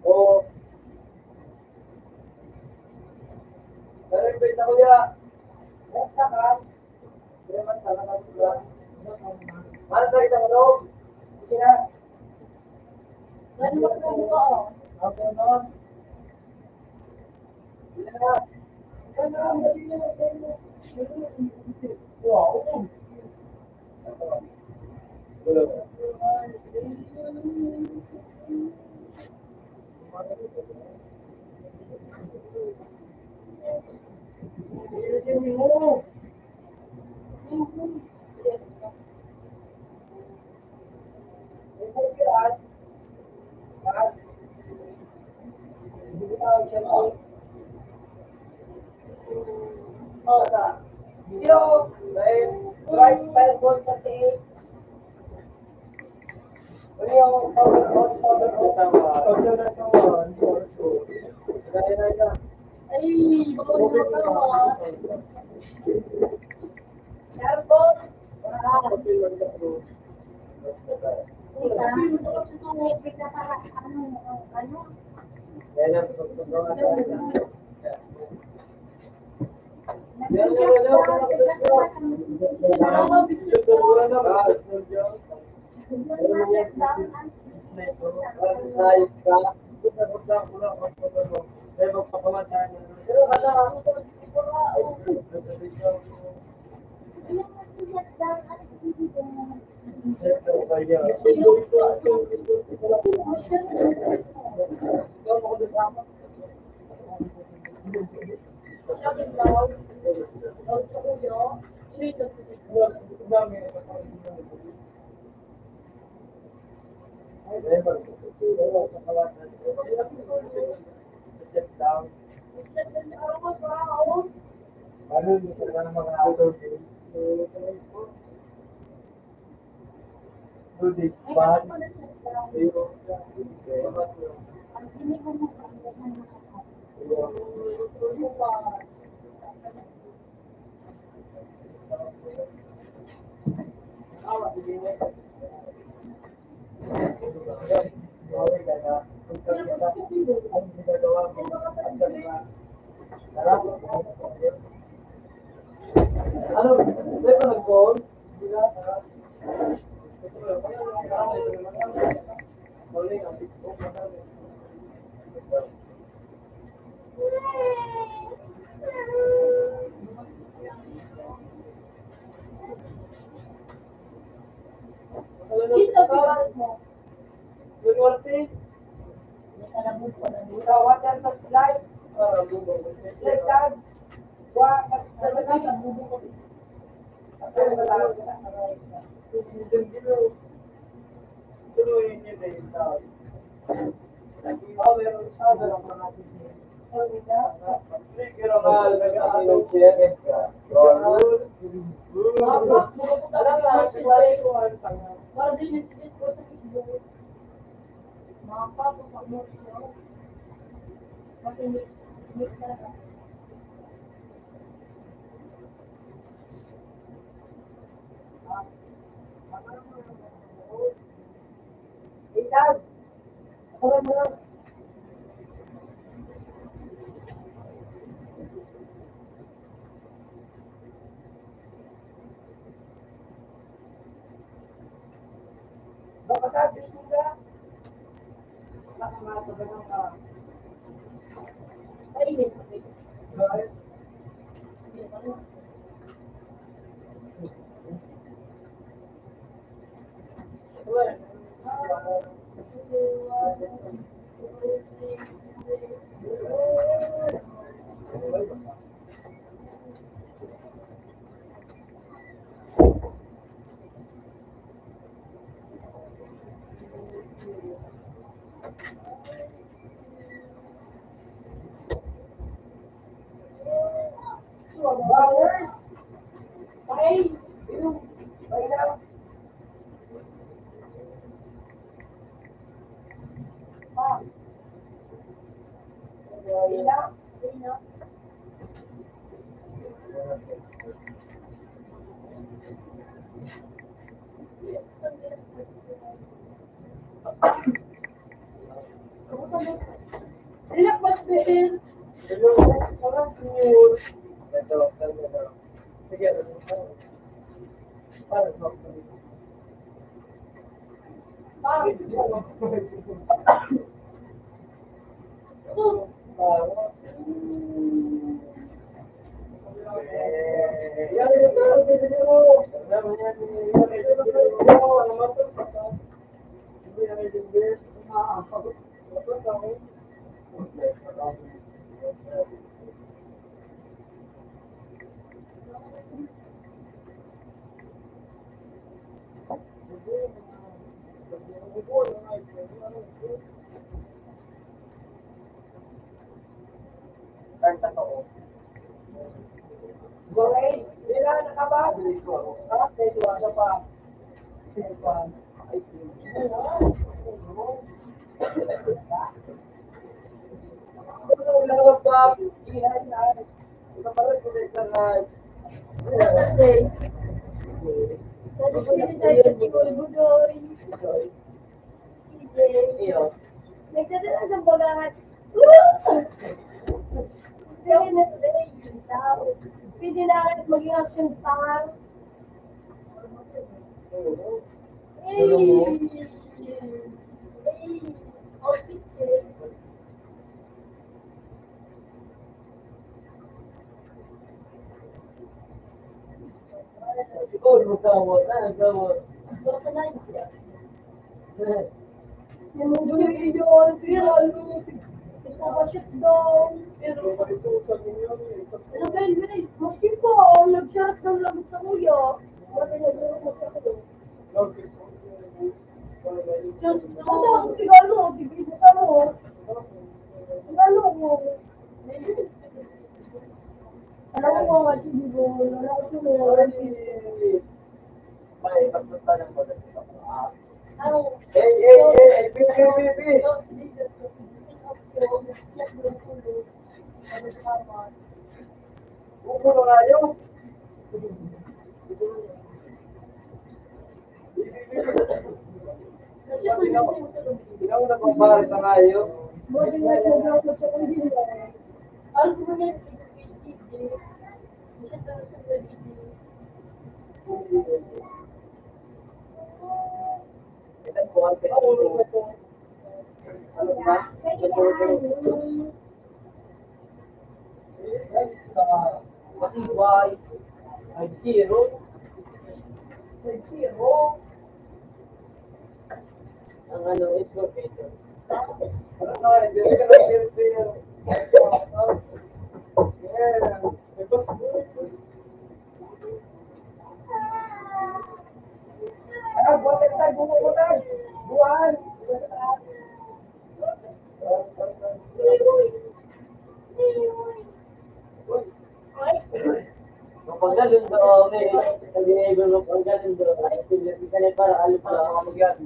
Oo. Pero yung benta ko ya. Basta ka. Kaya man talaga sila. Ano sa kita mo? Sige na. Ano ba ito mo? Okay na. Sige na. Wow. Yo, rice pile ball sa tail. Ano yung powder na sa one, four, two. Ay, bawal na tawa. Carbon. Ano? May pa nag-call? Slide. tuloy niyo na yung tao. Meron sa meron pa natin yun. Pero nag-aaral siya. Alam na, sa klase ko, Para din yung ticket ko sa Facebook. Mga papo sa mo siya. Makinig talaga. Ikaw, ako mo lang. Baka sabi sila, baka matagal ka. Mainit. Bakit? Bowers! Ay! Bailaw! Pa! Bailaw! Inak ba din? Hello, sarap yun. Ito. Sige, para sa Pa! Boleh, bila nak kabar? Ah, saya jual apa? Nagdadala ng bagangat. Sige na today. Pwede na maging action star. Hey! Hey! Outfit check. Yung gulo yun, pero ano, nagpapashot daw. Pero Ben, maski po, nag-shot ng lagot sa kuya. Bakit nag-shot mo sa kuya? Diyos, ano, tigalo, tigil sa mo. Tigalo mo. Alam mo mga tigibo, alam ko sino. Ano? Buti nga yung gawin sa kuya. Alam ko nga yung Matibay, ay zero, ang ano, information. Buwan! Paggalun doon, hindi na ibang paggalun doon. Hindi ka na para alam na mga magyan.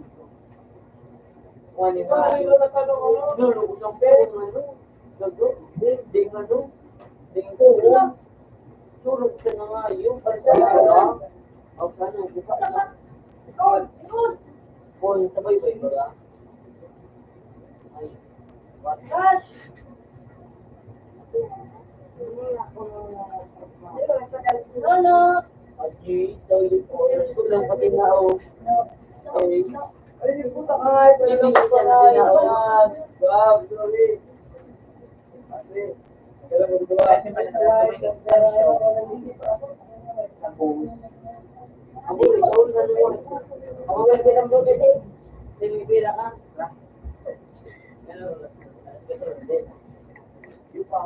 Wani na. Lulu, usang pero ano? Gago, ding ano? Ding ko. Surog ka na nga yun. Para o kano, buka na. Pon, sabay ba yun ba? Ay, what? Gosh! Lolo! Aji, daw yun po. Gusto lang pati na o. Okay. Ay, di puta ka nga. Talagang puta ka nga. Wow, sorry. Kasi, kailan mo diba? Kasi malalaman ko Hindi pa ako. Ako, ikaw na naman. Ako nga bilang doon kasi. Sinibira ka. Ano? Yung pa.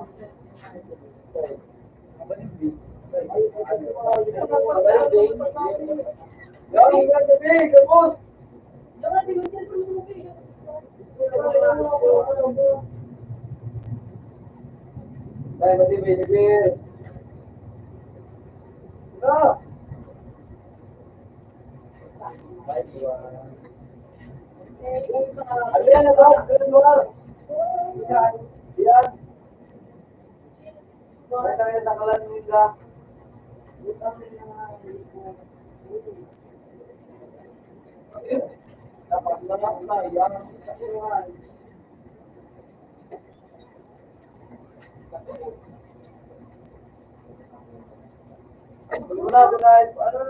Gawin ka gabi, kapos! Ay, matibay. Ito! Ano yan, ano? Ano yan? Yan. Ay, tayo sa kalan nila. Dapat sama sayang. Wala. Ano?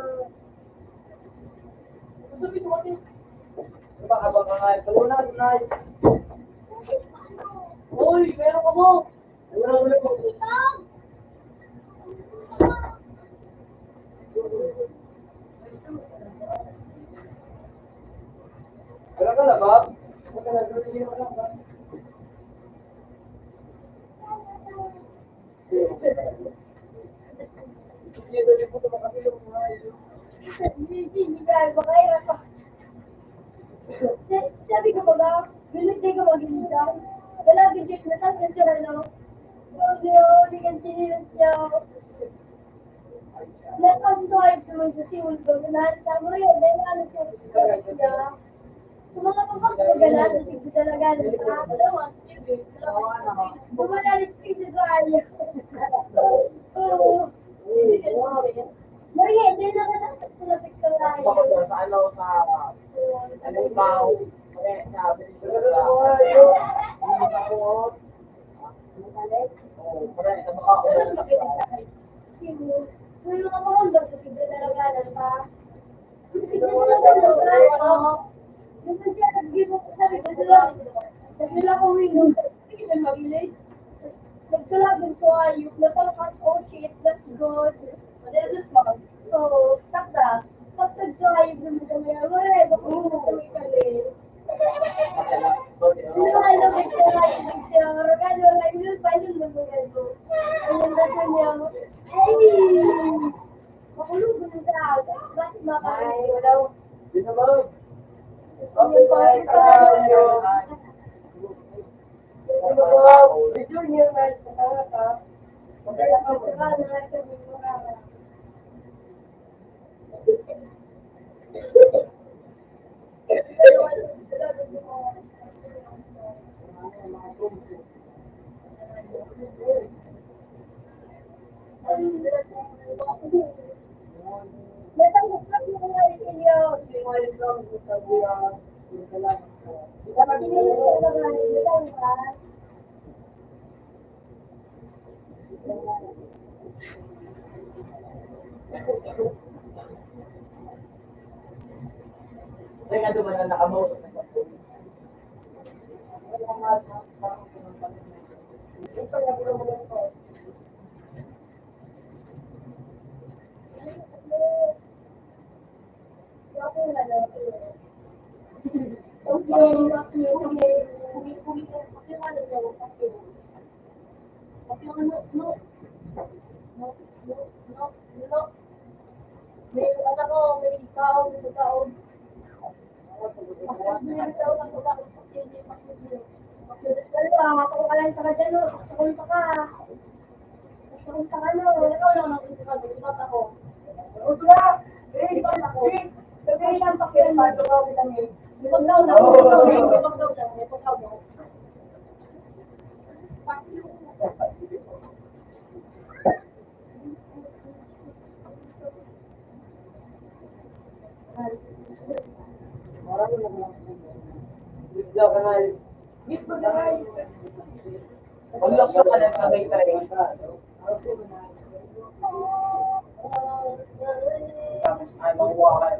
Habang kanay. Tunay. Uy, meron ka mo. Wala mo. Wala ka na, Bob? Wala ka na, Sabi ko ba, bilit di ko mag-inda. Wala, bigit na tas na siya, no? Hindi ka sinilas niya. Let us solve naman sa siwal ko. Sa mo yun, dahil ano siya. Sa mga pabak ko gana, hindi talaga na Bumana na speeches sa alya. Oo. Maria, hindi na kasasap ko na picture na Bakit sa ano sa anong tao? Sabi ko sa May mga mga sa picture talaga pa. Yung siya nag-give up, sabi ko nagdala ko window, sige na mag-late. Nagkalagin ko ayok, natalakas, oh shit, that's good. Madali small. So, takda. Tapos nag-drive yung mga wala, baka mo sa may kali. Ano, picture, regalo, like, yun pa yun lang ko. Ayun na sa niya, ay! Makulog ko na sa ako. Bakit makain? Wala. Di na ba? Okay, bye. Junior, man. Kaya nga dumaan na nakamautot na sa police. May anak ko, may ikaw, may ikaw. Dalawa, mapakalan ka dyan, no? Sakunta ka. Sakunta ka, no? Ikaw lang nakunta ka, bukat ako. Huwag na! Bukat ako. Sabihin lang pakyan, paano ka vitamin? Ipag daw lang, ipag daw lang, ipag daw lang, ipag daw lang. Marami na lang. Bigla ka na eh. Meet mo na eh. Pag-lock ka na sabay tayo. Tapos ano, wakan.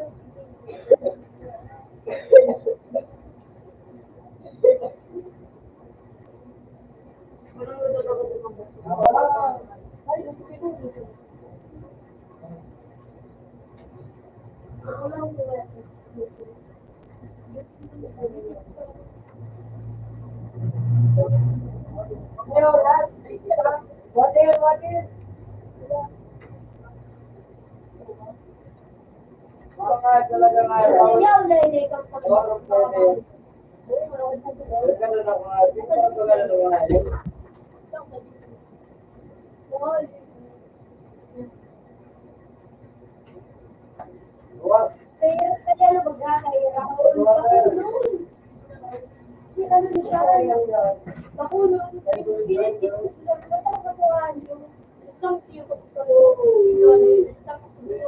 Yo, last, water. Mga talaga nga. Ayaw na, hindi ka pag- Water pwede. Ganun ako nga. Di ba ito ganun ako nga? Wag. Kaya ano ba kaya ako ano siya, makulong, pinitin ko sila, ba't ako kasuhan yung isang siyo ko sa yun, isang siyo,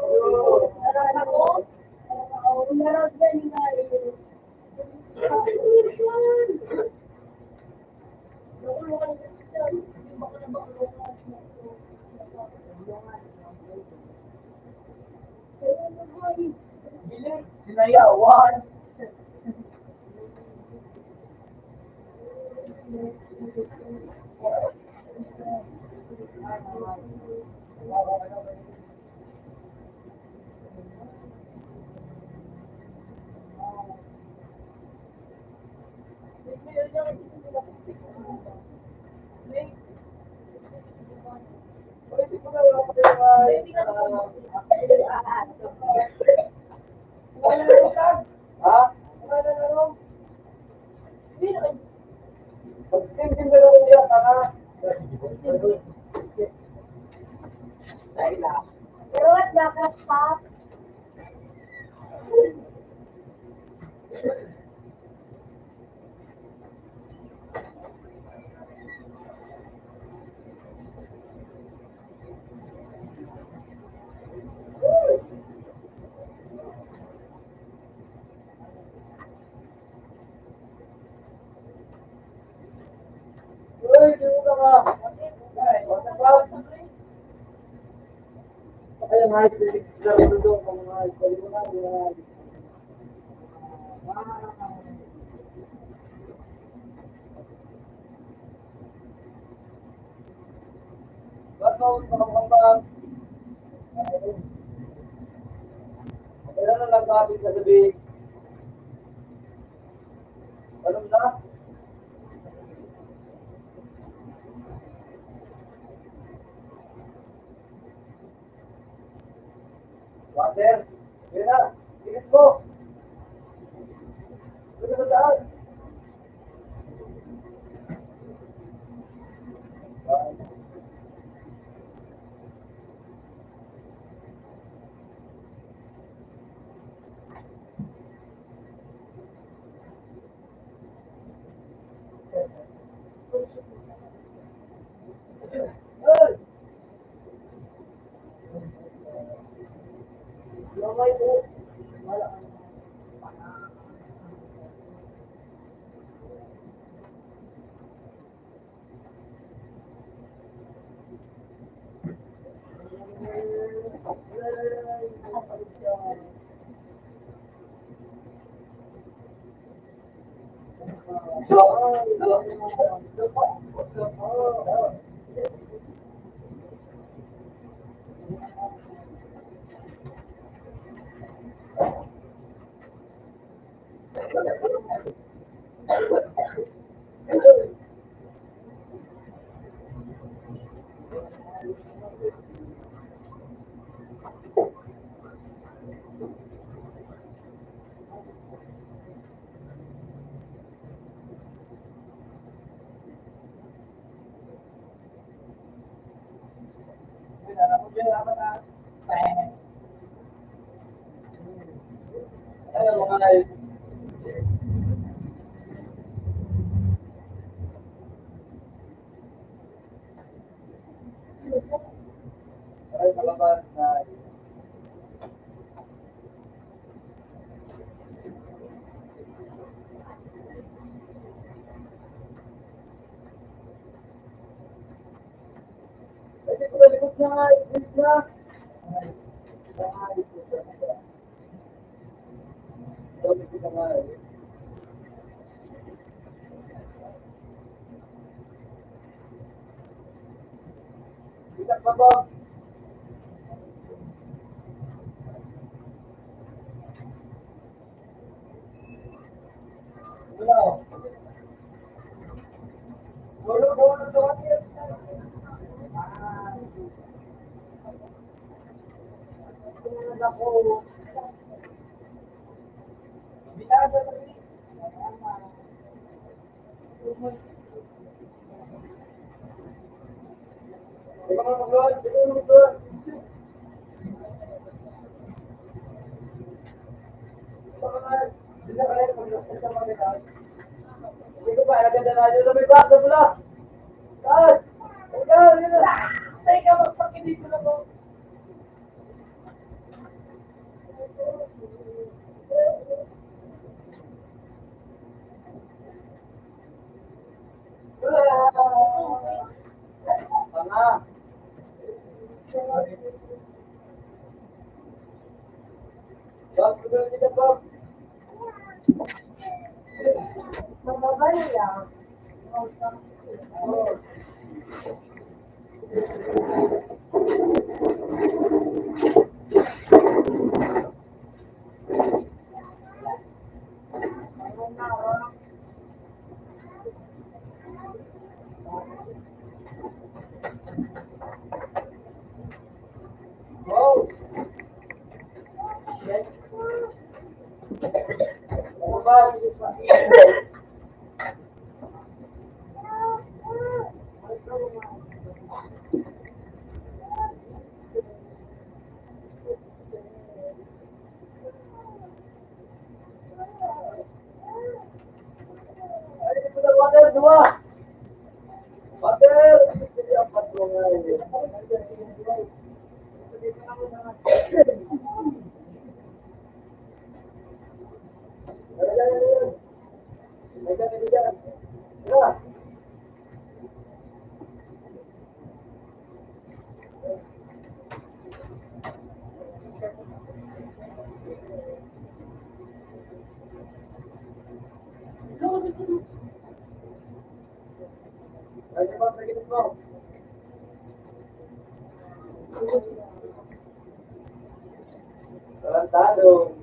ako, umarag yan nga yun. Nakulungan ko siya, hindi ba ko na makulungan. Kaya naman, Sinayawan. Pwede ko na lang ha? Pag-tintin na lang ulit ha? Dahil na. pero at dapat pa, Uy, di mo ka ba? Wata ba? Ay, mga ipilig sa mundo, mga ipilig mo na, mga ba't mo ba? Kaya na lang kapit sa sabi. Alam na? Water. Kaya na. Tingit ko. Tingit mo saan? Hey! Lamay mo. Wala. Ano mga ay kalabas na pwede ko likod na nga, please na. Sabi ko na nga eh. Ilan pa ba? Wala. Bolo sa kanil. Ako. Binasa na rin. Ikaw mo mag-load, ikaw mo mag-load. Hindi ko pa, naganda na dyan sa may bago mo na. Taas! Ikaw, yun na. Teka, magpakinig ko na po. Tanga. Bob, tuloy kita, Bob. Mababal lang. Oh. Oh. Shit. Ano ba? Ay, ito na water, dua. Water. Hindi ang patungan. Tarantado.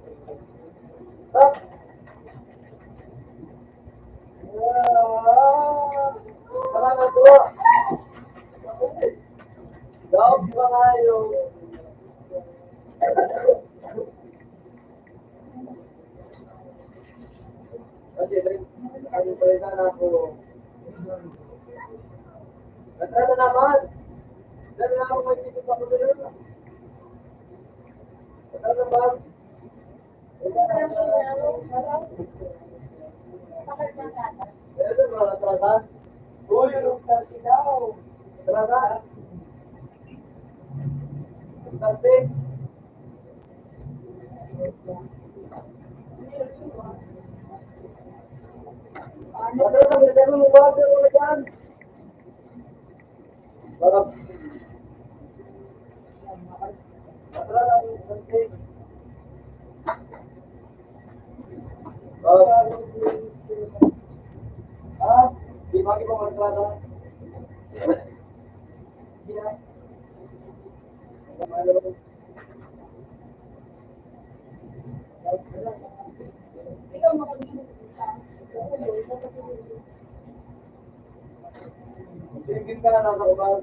Stop. Salamat po. Dog ba kayo? Kasi ang pwede na ako. Natrata naman. Dahil na ako magtitip ako doon. Natrata naman. Ito mga natrata. Uy, yung kasi daw. Natrata. Kasi. Natrata, nagkano mo ba? Pero nagkan. Barap. Natrata, kasi. Ah, di ba kita magtrata? Tingin ka na nasa ubang.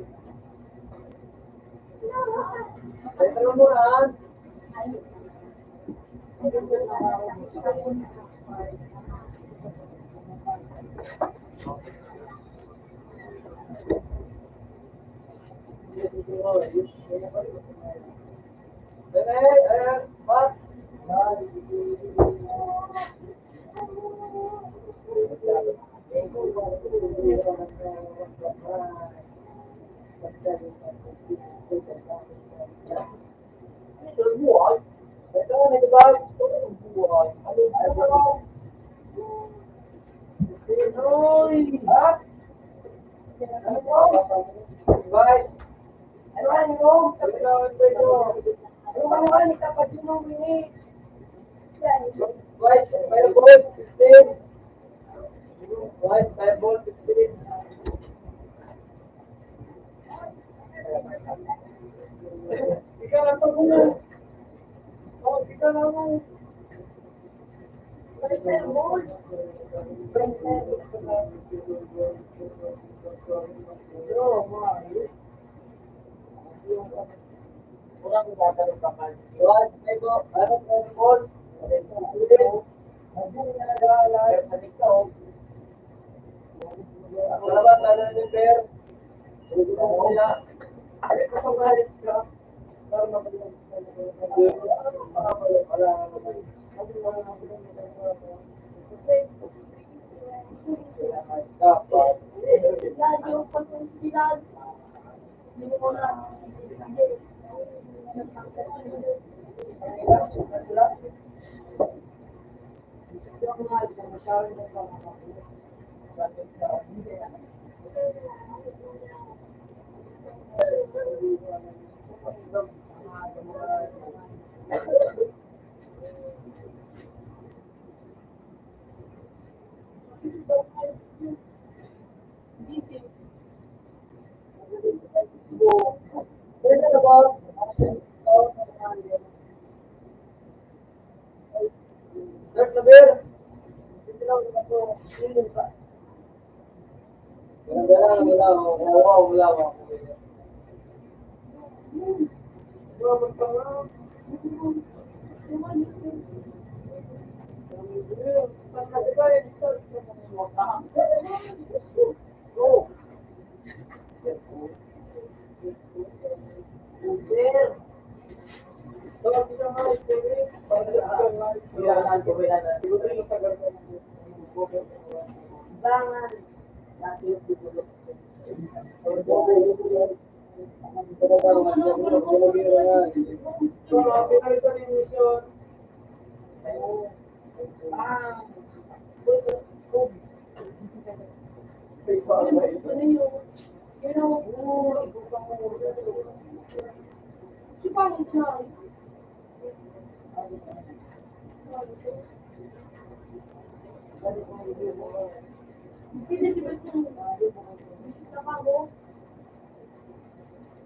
Ay, tanong mo na. Ayan, ayan, Pat. Buhay. Ito, nagbabayad ko ng buhay. Pinoy! Ha? Ano po? Bye! Ano ba mo? Ano ba ito? Ano ba naman? Itapat yun ng minute. Bye! Fireball 15. Bye! Fireball 15. Ikaw lang pag muna. Oh, ikaw lang mo. Fireball.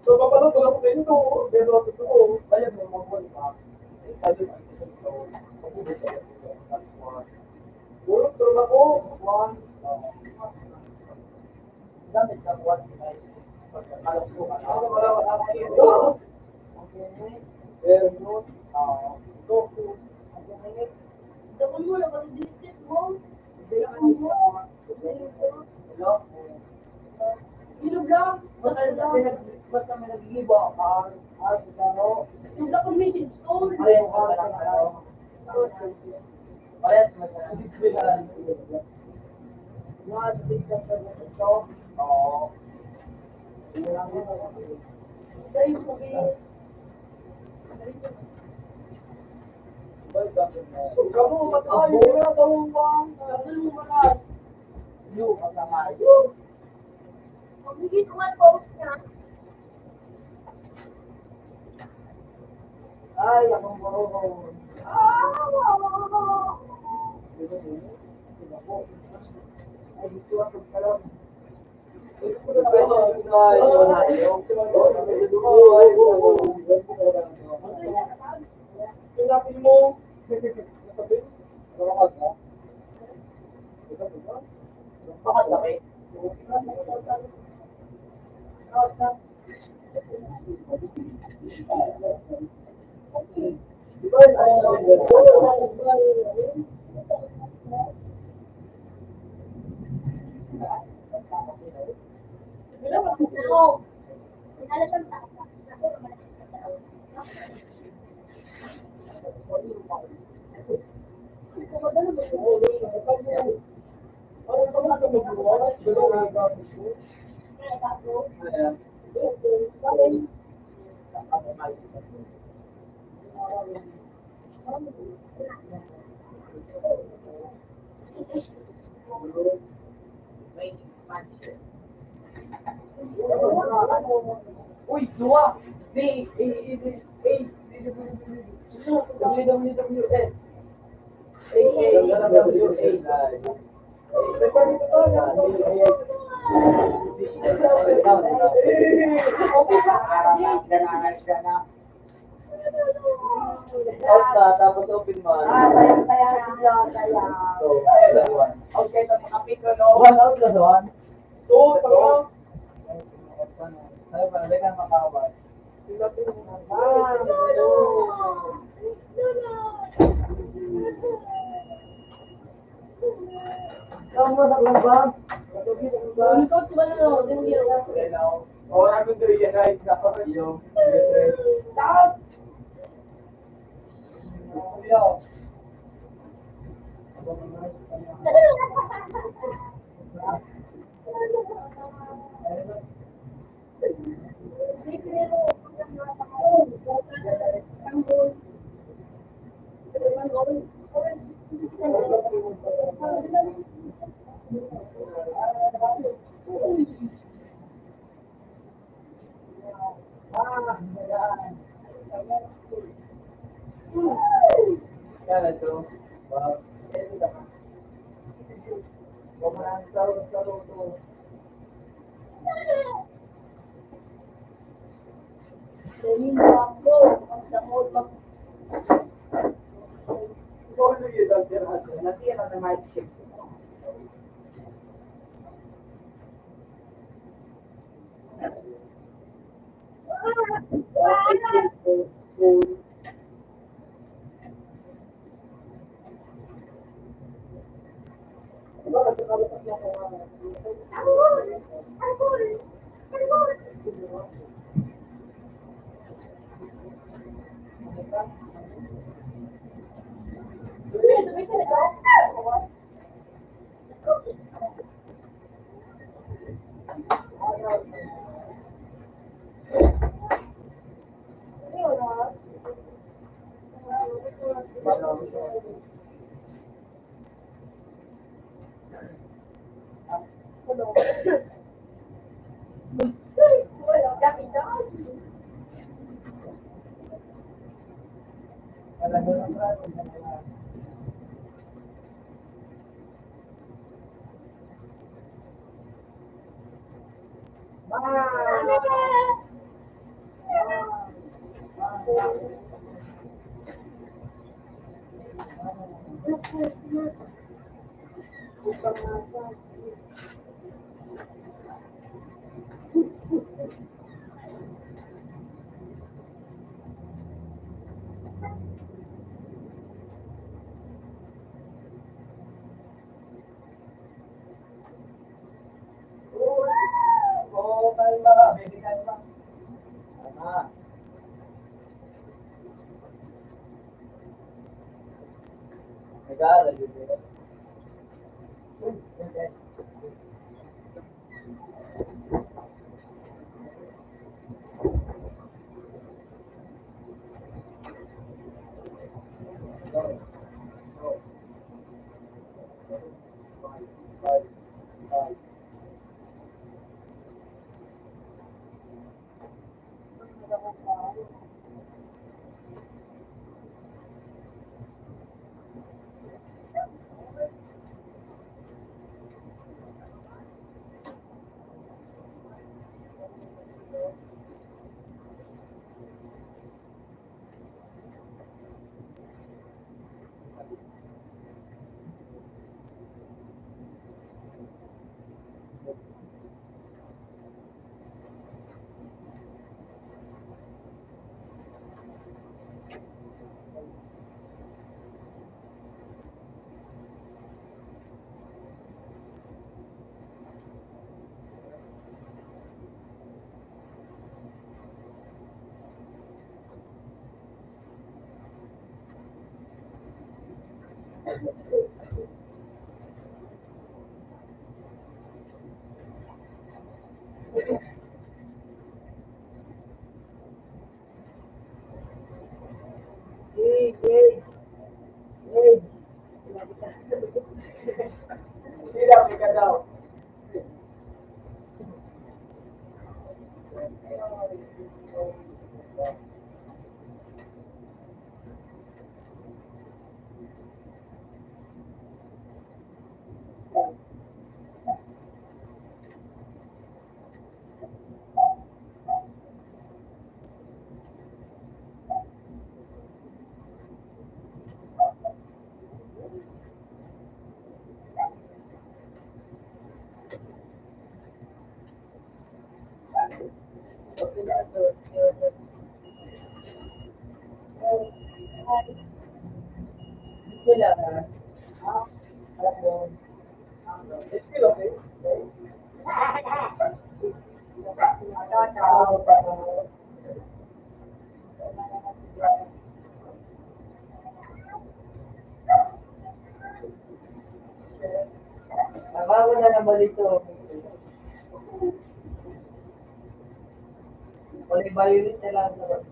So, papalot ko lang ko ito. Pero ito, bayad mo mga buwan pa. Pulot ko lang ako. One. Gamit ng one. Pagkakalap ko. Ako malawa ako ito. Okay. Very good. Tofu. Okay. Dapat mo lang kasi district mo. Hello? Ilog lang. Basta may nagigiba ang ano, Yung ako message ko. parehas ka lang ano. Parehas mo sa mga ito. Oo. Dahil mo kayo. Kamu matay, wala daw bang? Sabi mo wala. Yung kasama yun. Magbigay ko nga post niya. Ay, akong marunong. Ay, gusto ako kalam. Pinapin mo. Sabi, bakit na? Bakit laki? Oo. Inalatang tao. Ako naman ang tao. May expansion. Uy, dua! WWS. Out ka, tapos open mo. Out kayo sa mga pito, no? One out na doon. Two, tama. Sabi pa, nalagyan makawat. Orang itu dia naik ke apa yo. Stop. Yo. Kaya ito. Oh, kalma ka, baby, kalma. Tama. Nag-aaral yun eh. Okay. Age. Sinabi ka daw. Sila na. Ano? It's still okay. Nakako na naman dito. Only violet na lang naman.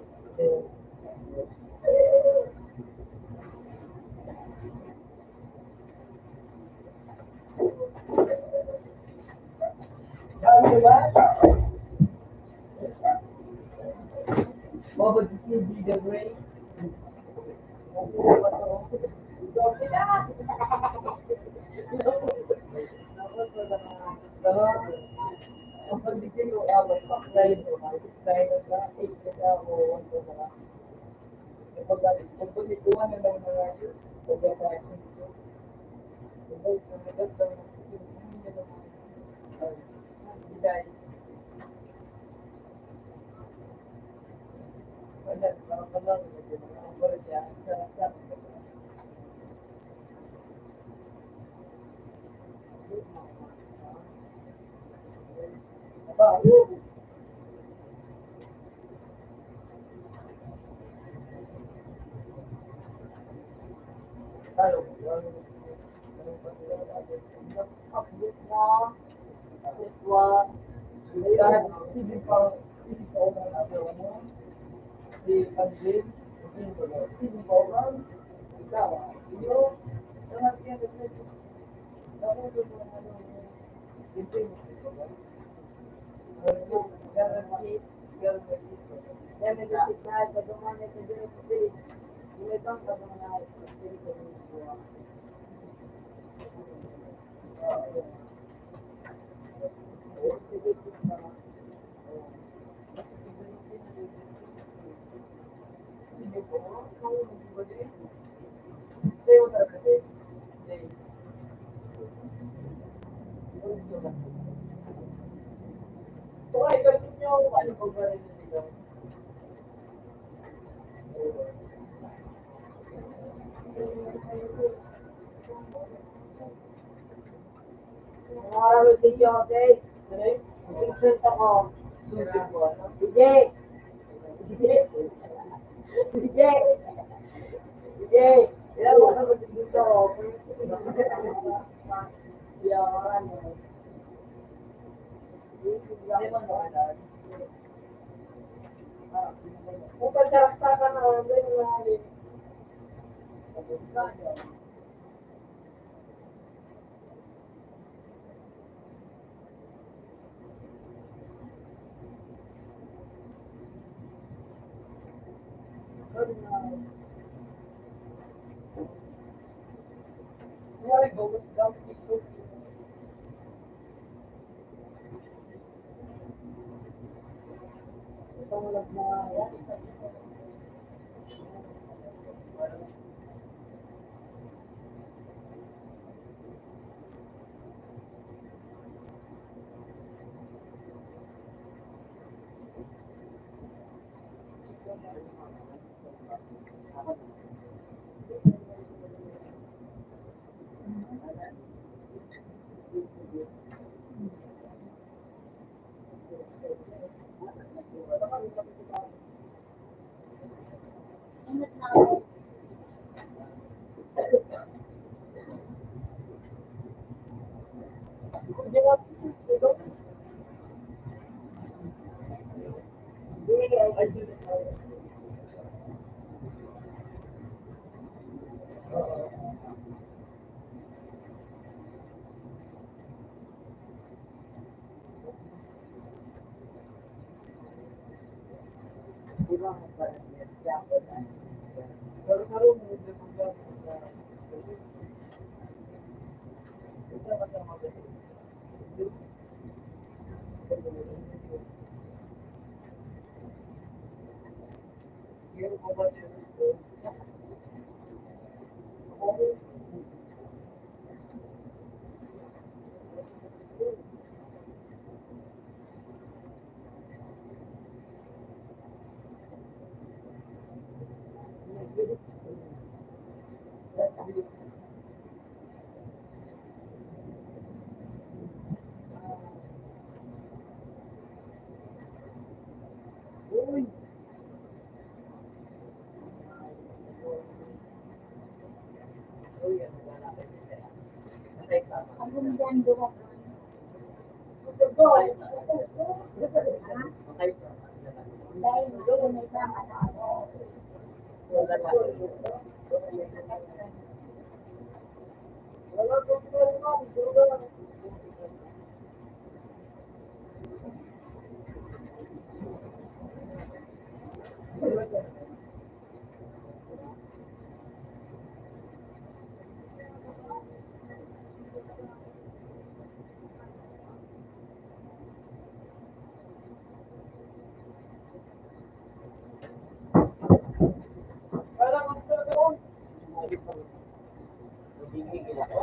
Sabi ba? What would you see the gray? Kapag di kayo awat, paklayin mo, paklayin mo na, 8 ka o 1 ka na. Kapag ikuha na lang mga pagkakasin ko, kapag sumagat lang, hindi na lang. Dahil, wala, parang lang, ang barat niya, sarap-sarap. Aba, talo, update na, update one, dahil sige pa ako na nagawa mo, si Panjin, sige pa ako, ikaw, iyo, lahat yan, ako doon mo ano, hindi mo ito ba? Guaranteed, guaranteed. Yan, nag-isip na, sa dumami sa Diyos, Gumitong ka mga espiritu ng buwan. Sige po, kung hindi stay mo talaga din. Stay. So, ay, ganun nyo, ano ba ba rin nila? Maraming sa iyo, okay? Consent ako. Sige! Sige! Sige! Sige! Ilan mo ka dito? Yaman. Hindi mo naman. Kung pagsaksakan na, hindi mo namin. Kaya go with down issue. Ito mo lang na yan. di ba? Pero sa room, hindi mo ba? Ito ba sa mga Yung mga Uy! Uy, ano ba na kasi sila? Natay sama. Ang dyan doon. Matay sama. Dahil doon may sama na ako. Wala na. Wala ko sila naman. Wala. Wala ko sila doon. Magigigil ako.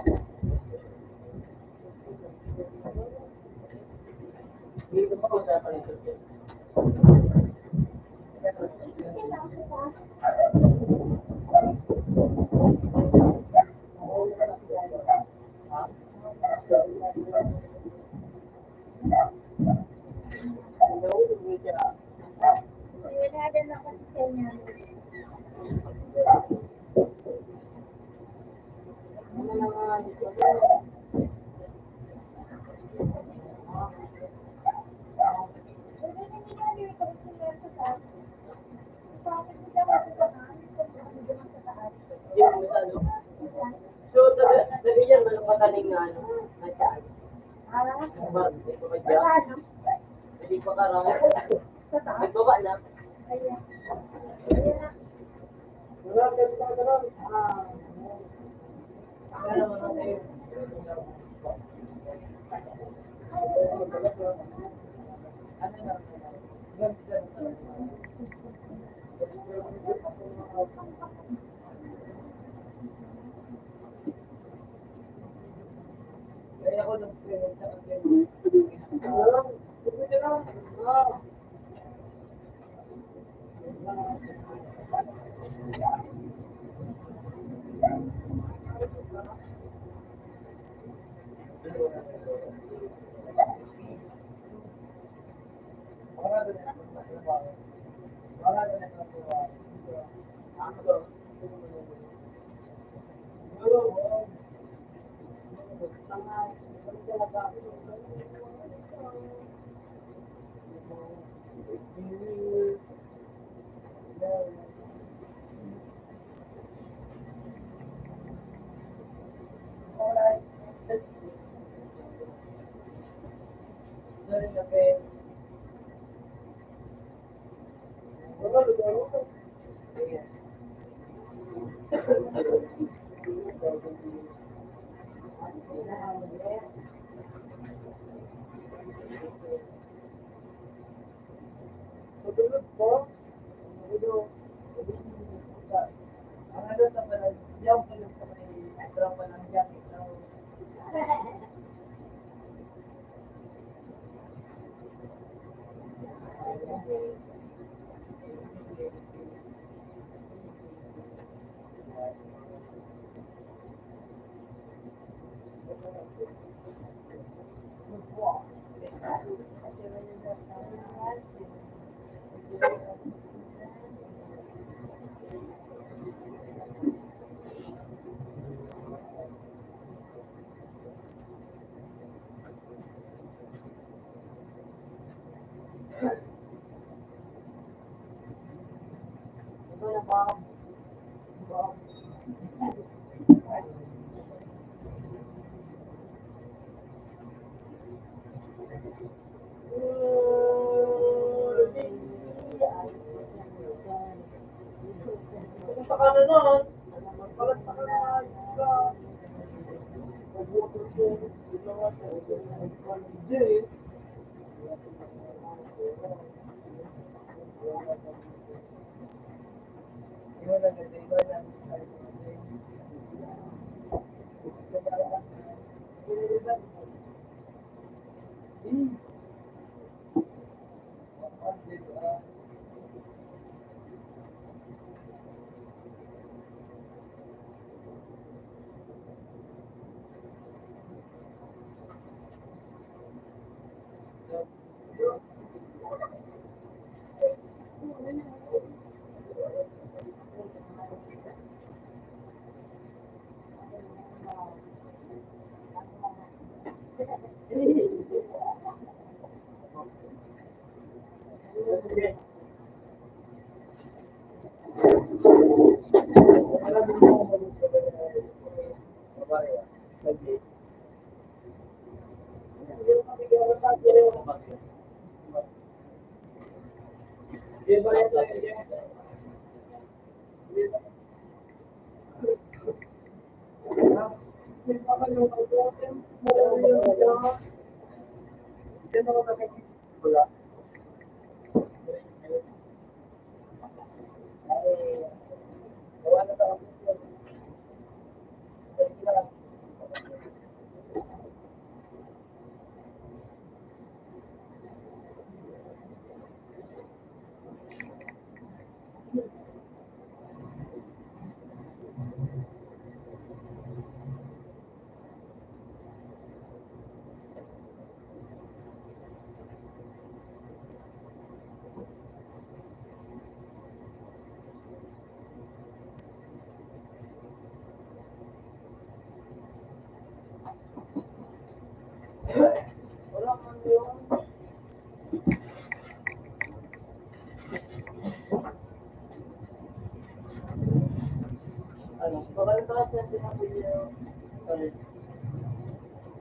Hindi ko pa kung saan ito. Wala din ako sa kanya. Pero hindi nga dito ko sila sa taas. Bakit sila masusahan? Kung naman sa taas. So, nabigyan mo ng mataling na ano, na chan. Ah, Hindi paano? pa karang. Sa taas? Nagbaba na. Ayan. Ayan na. Wala ka sa karang. Ano mo na sa'yo? Ano na? Kaya ako nung sa kanila. Sige na. Tutulog po. Ang ano sa pala, diyan tulog sa may tropa ng jacket. Ito na ba? Hindi.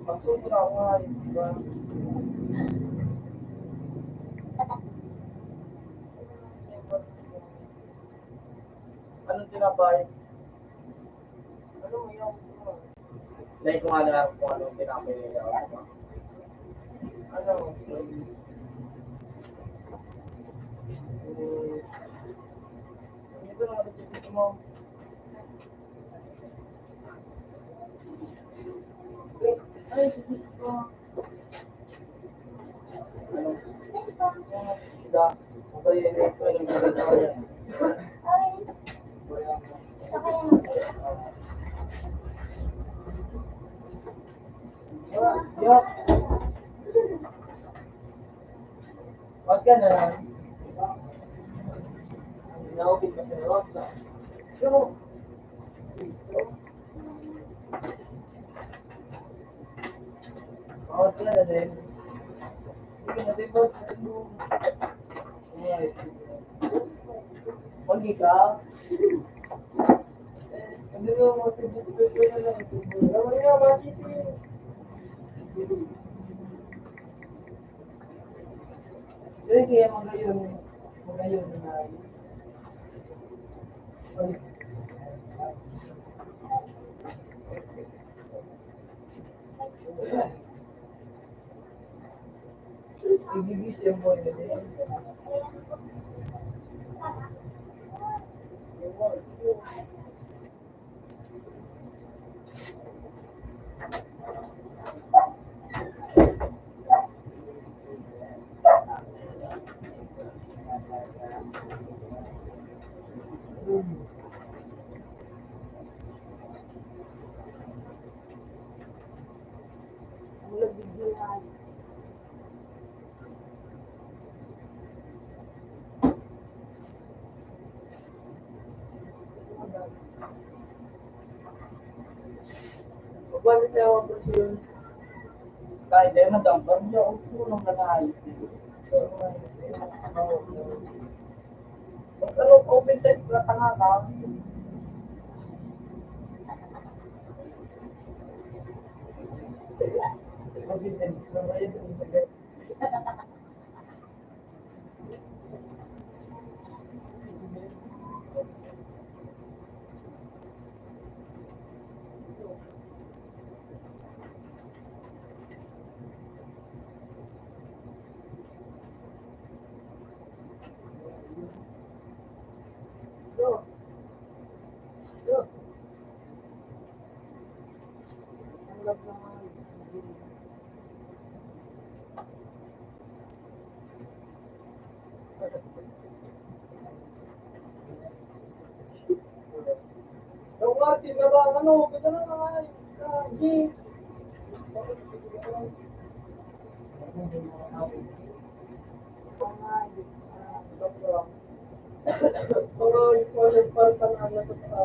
Masubra ako nga, di ba? Anong tinapay? Ano mo yung... Like kung ano lang kung anong tinapay nila. Ano? Ito naman ang gusto mo. Ay, gusto ko. Ano? Isda. Okay, ito yung gagawin ko yan. Yup. Wag ka na lang. Naubig ka sa rota. So, wag ka na din. Sige na din ba? Pagi ka? Ano yung mga tibuto na lang? Ano yung mga tibuto? Jadi kaya magayon na ibibis yung mo yun. Pagwali siya ako po siya kahit ay madampan niya ako tulong na naayos dito. Pero open type na tanga ka. Open type na ngayon. Yung Martin na ba, ano, ganda na nga, G. Mga ulit para sa mga sa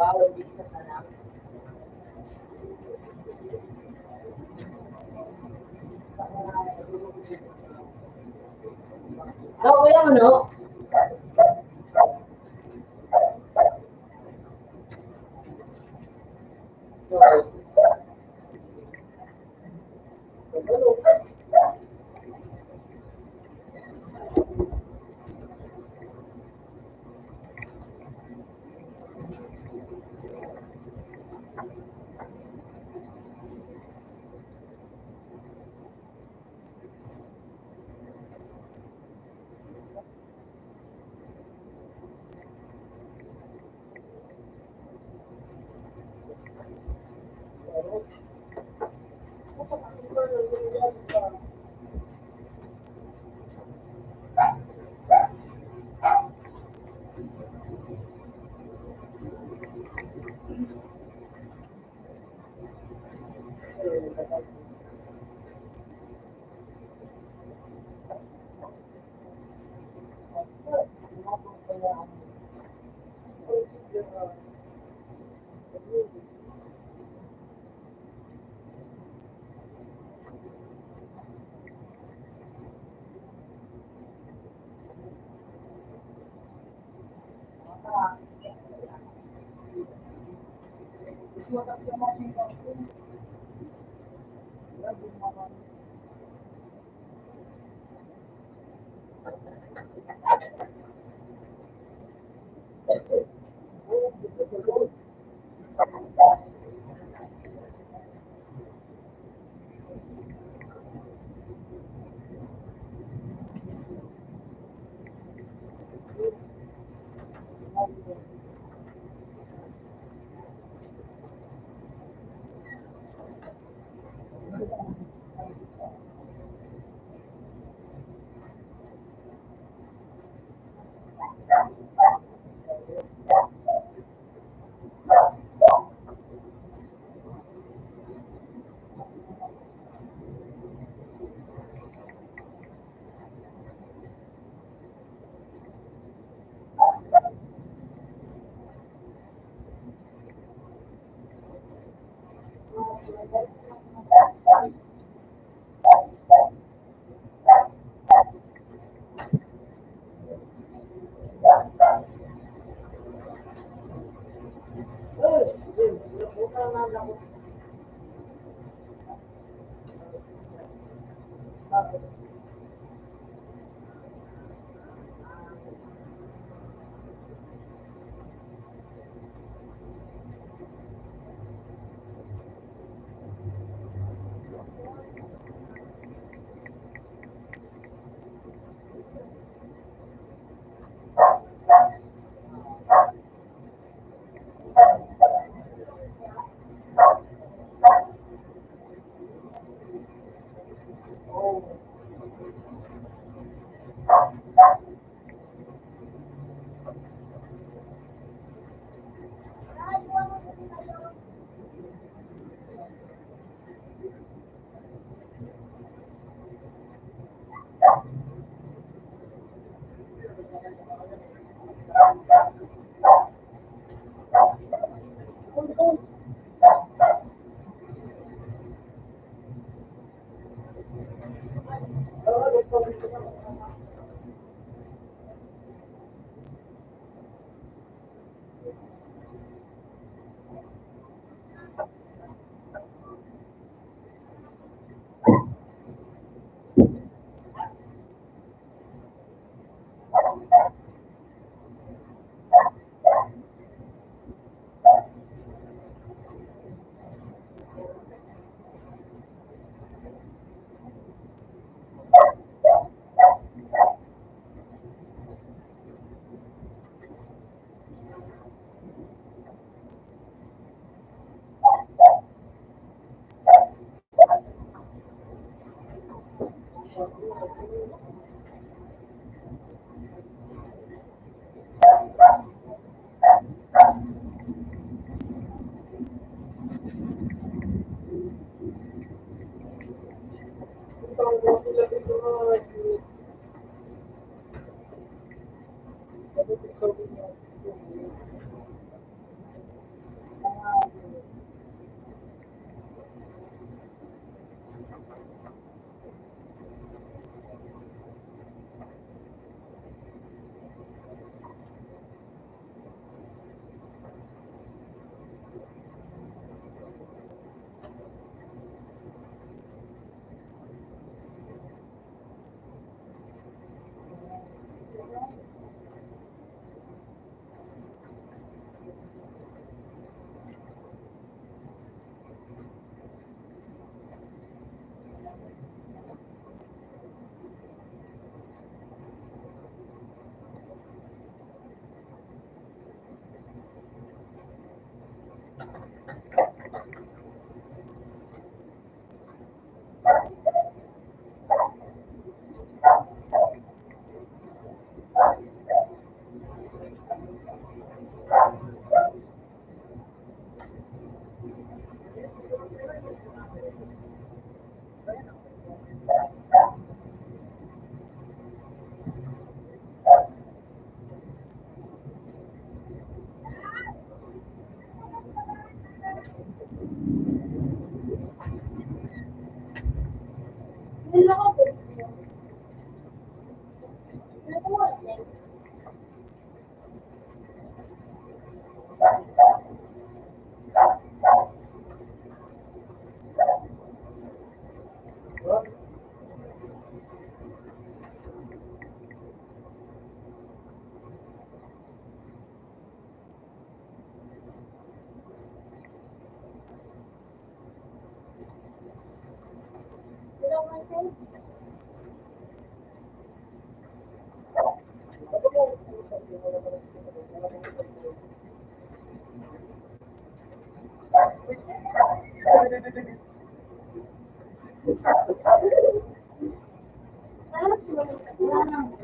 bawal business anak. Ako yung ano? Yun lang ako. Ano mo? Yun lang ako.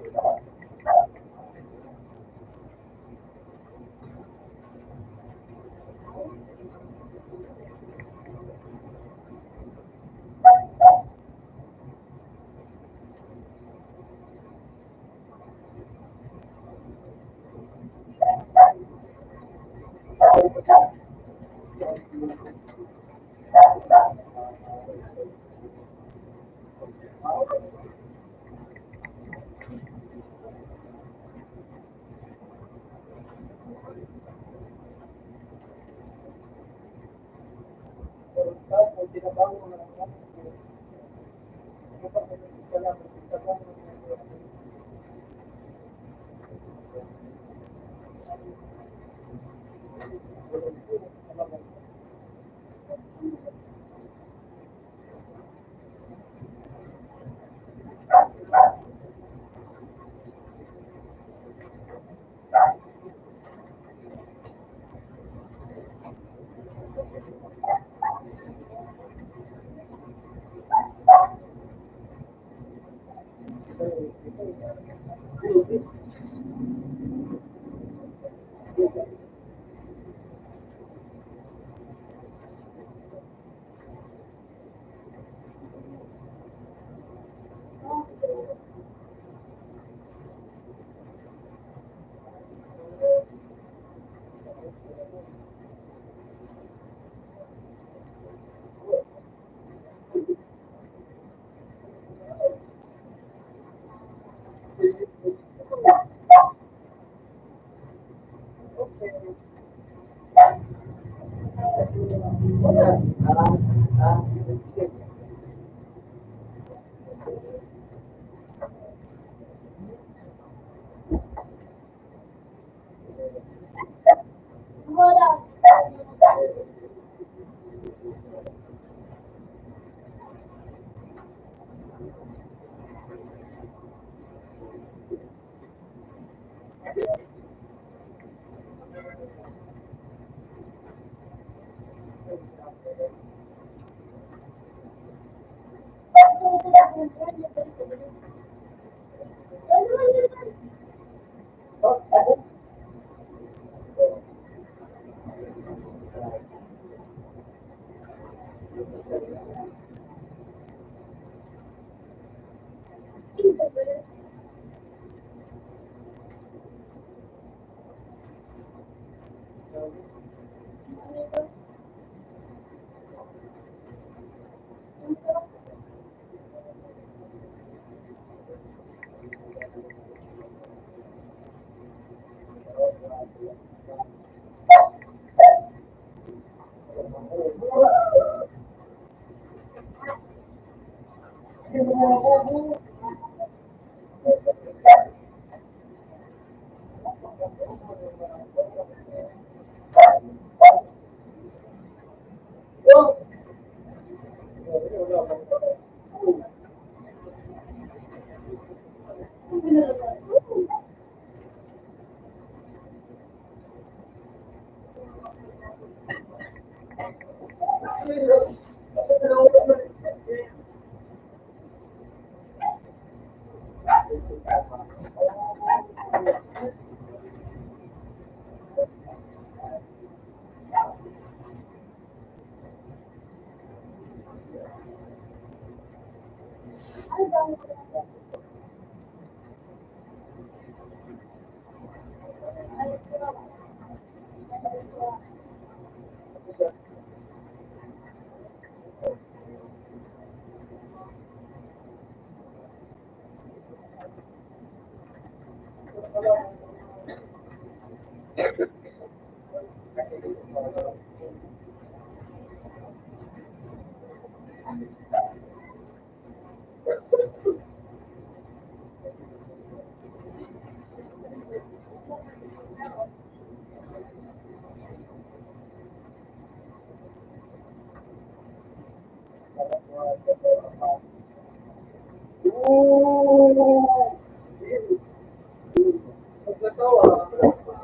Wala.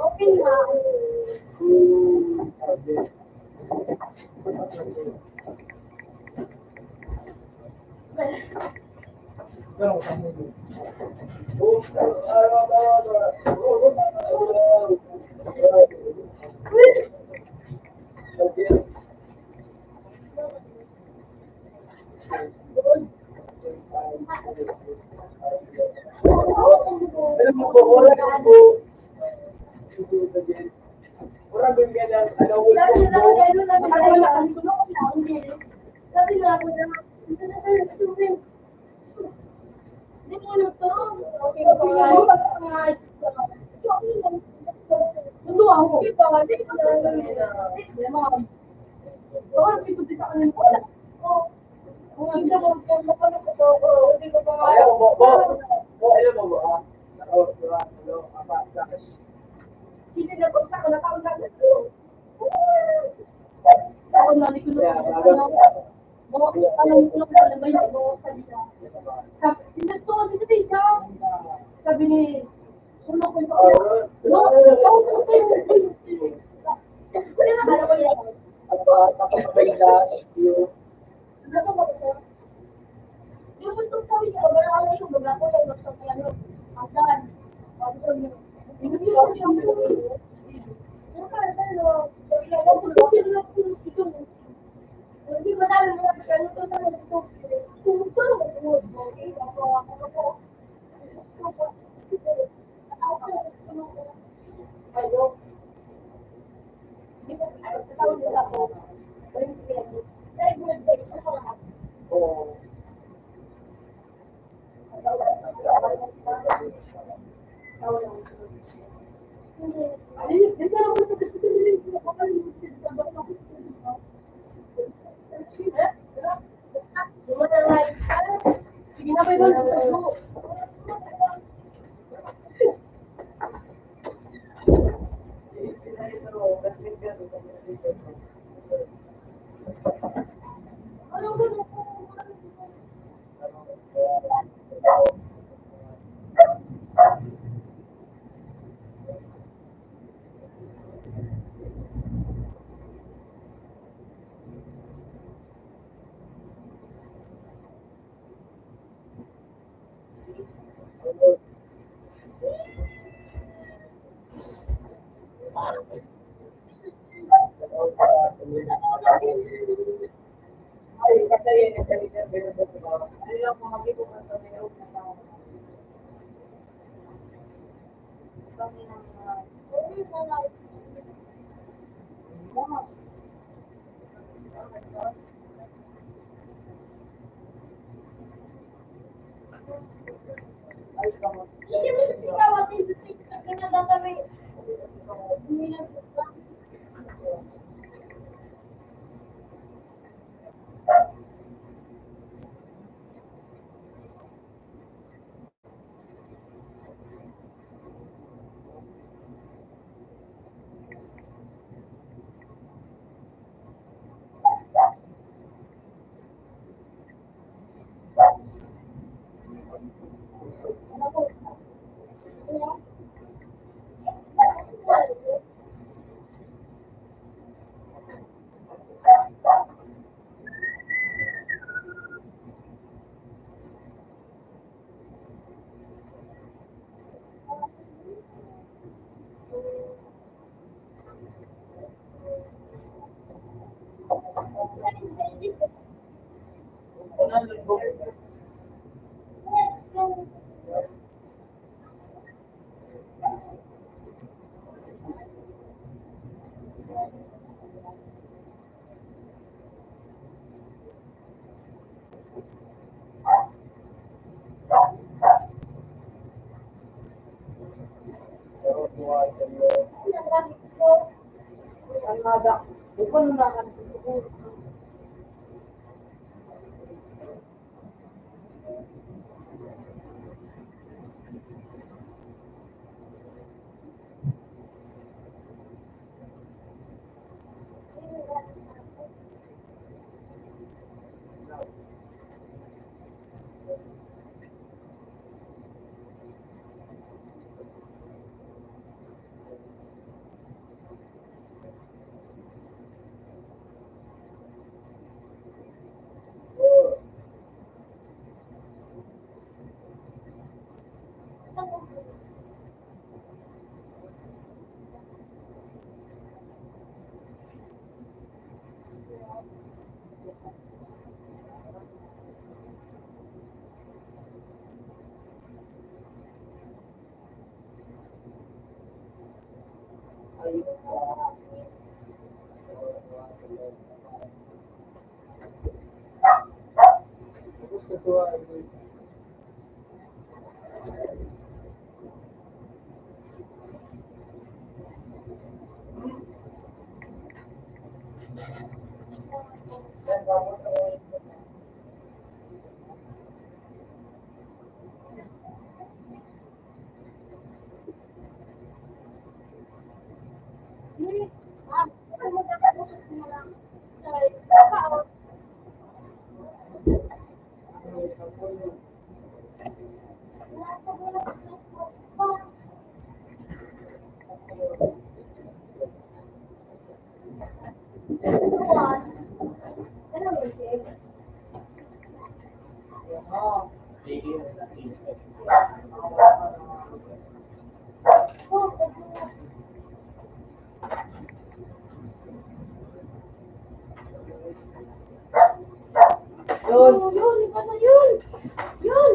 Okay na. Alam mo po, wala po. Wala bigyan ng alaw. Sabi nila ako dahil nung namin wala kami tulungan na ang bilis. Sabi nila ako na, ito na tayo tubig. Hindi mo luto. Okay ba ba? Luto ako. Hindi pa. Hindi pa. Hindi ma'am. Oo, hindi ko dito ka nang wala. Hindi ko hindi ko pa. Ayaw mo po. Ayaw mo ba? Hindi na po ako natawag na ito. Ako na ko anong tulong ko na ba yung sabi niya. Sinusto ko si Teresa. Sabi ni, tulong ko ito. No, wala na kala ko yan. Yung gusto sabi niya, wala ka na yung mga ko yung gusto ko yan. Asan? Hindi ko yung hindi ba tayo mga pagkano ito na ito? Tumutulong ito. Okay? Hindi ko tawag nila ako. Sige na ba yun? Ada. Bukan na kan. Yun, iba na yun. Yun.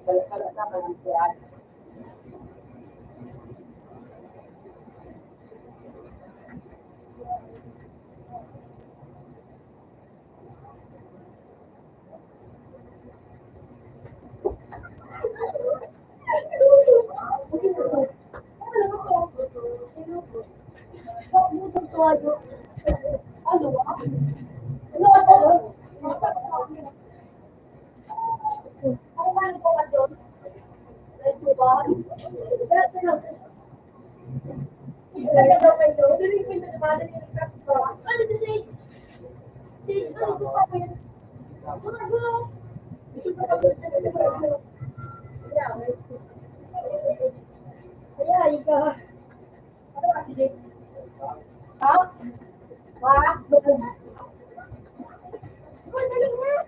Salat na kayo yan.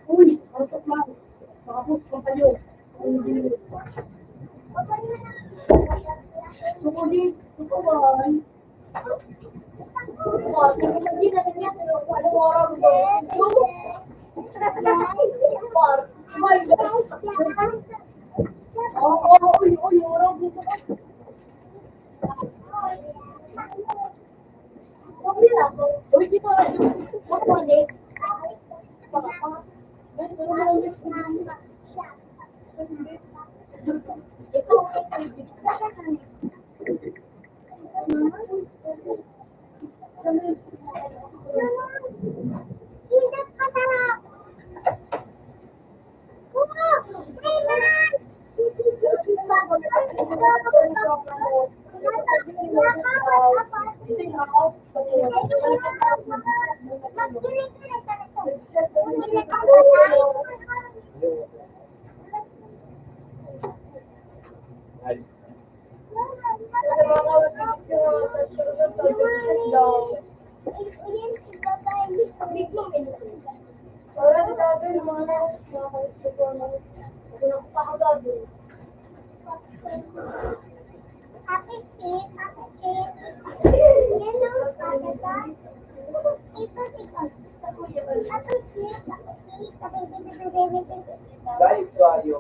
Uy, ang lang. Makapos pa kayo. Sumuli, sukuman. Dahil tayo.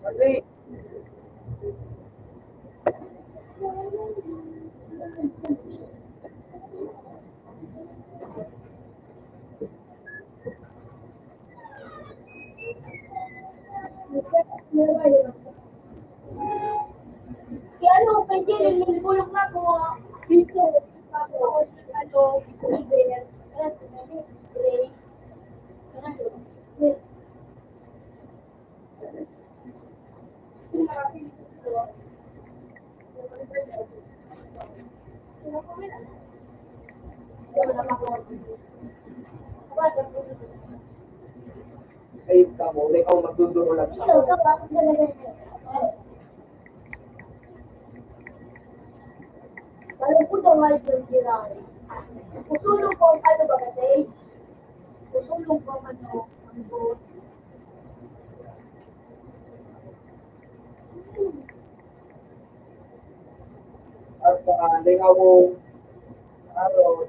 Mali. Kaya ano, pwede rin, nilibulok na ko. Piso, tapos, silver, gray, Ay, kamo, ikaw magduduro lang siya. Alam ko daw nga yung ginari. Usulong ko ang ano ba kasi? Usulong ko ang ano, ang awong araw.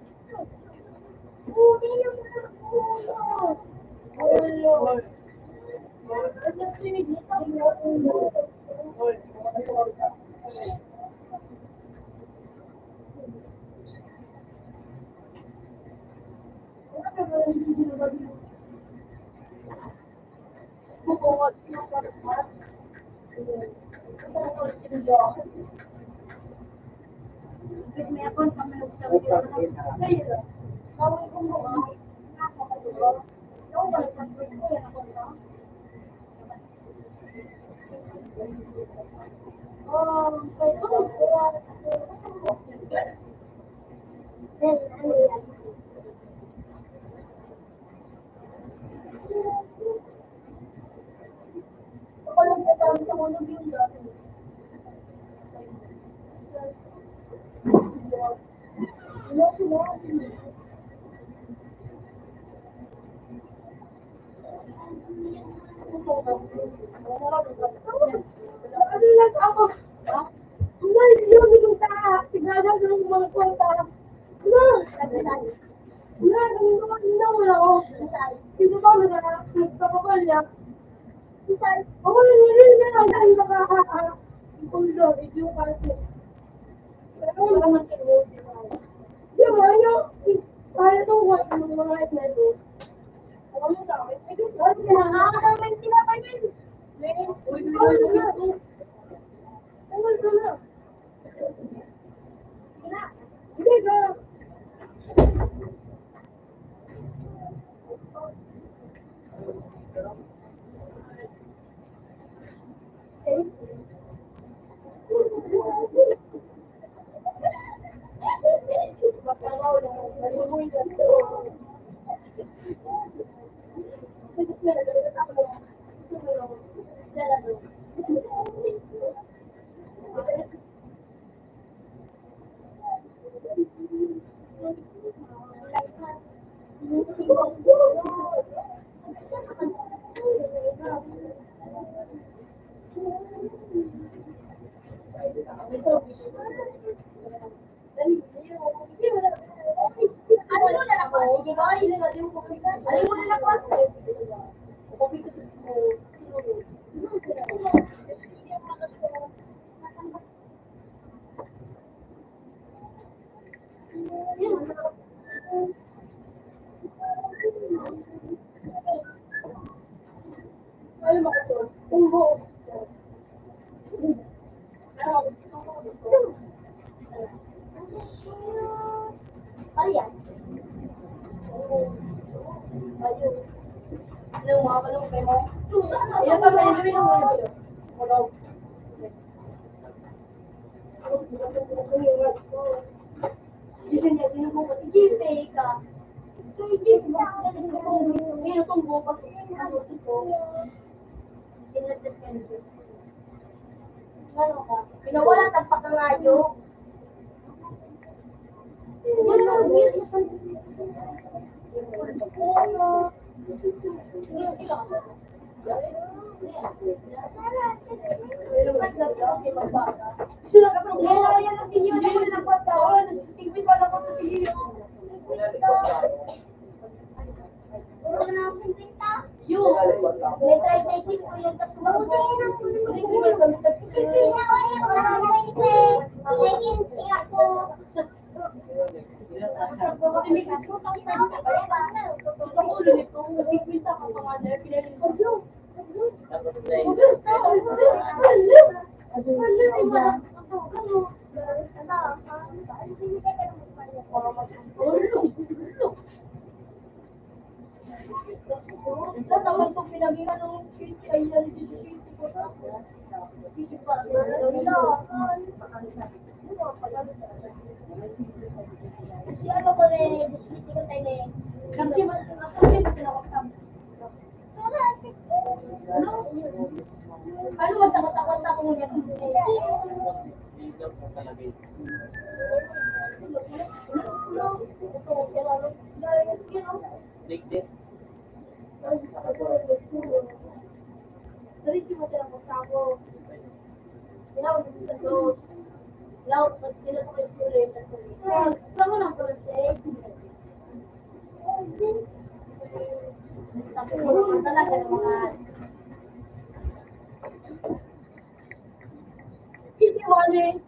Pinawala tagpak ng radyo. Ano ba sa kota-kota ko niya? Dikdik. Laut, pag sila sa kayo sila, sama lang po lang siya. Sabi ko naman talaga ng mga easy money.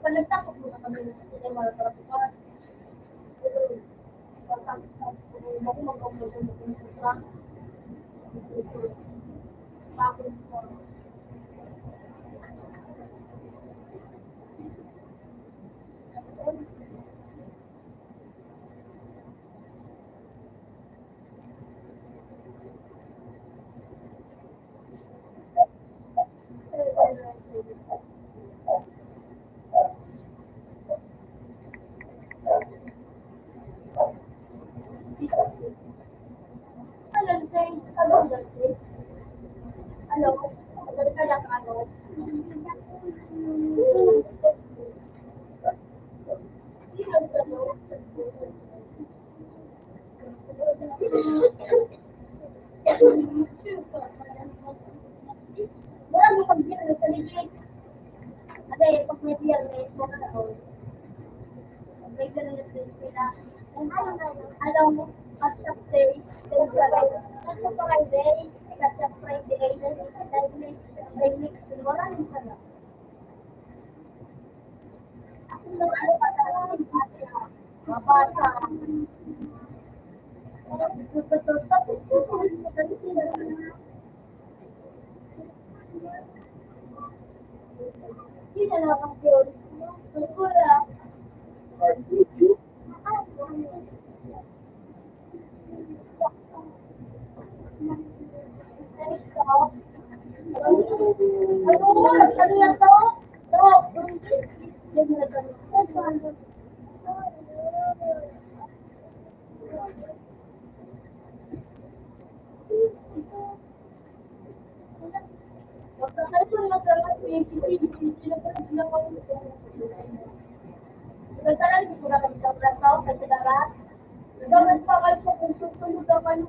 Panagtakot mo na kami ng sinema para pumakas. Ako mag-upload mo sa track. Tapos, ano, kaya ano, wala mo pag sa ligid. Ate, pag may biyernes, mga taon, may ganun na sa eskwela. Alam mo, at sa day, at sa Friday, at sa Friday, dahil wala rin sana. Ako na ano pa sa mabasa. Hindi na lang yun. Wala. Ano yan to? Nagtalang gusto na kami sa tao, kasi darat. Darat pa kayo sa puso, tulog na kayo,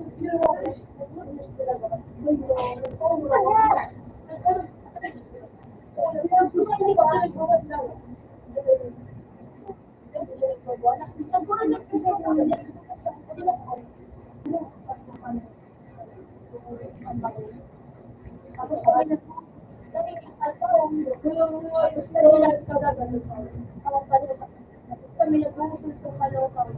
kami nag-uusap sa kalokaw.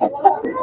Wala.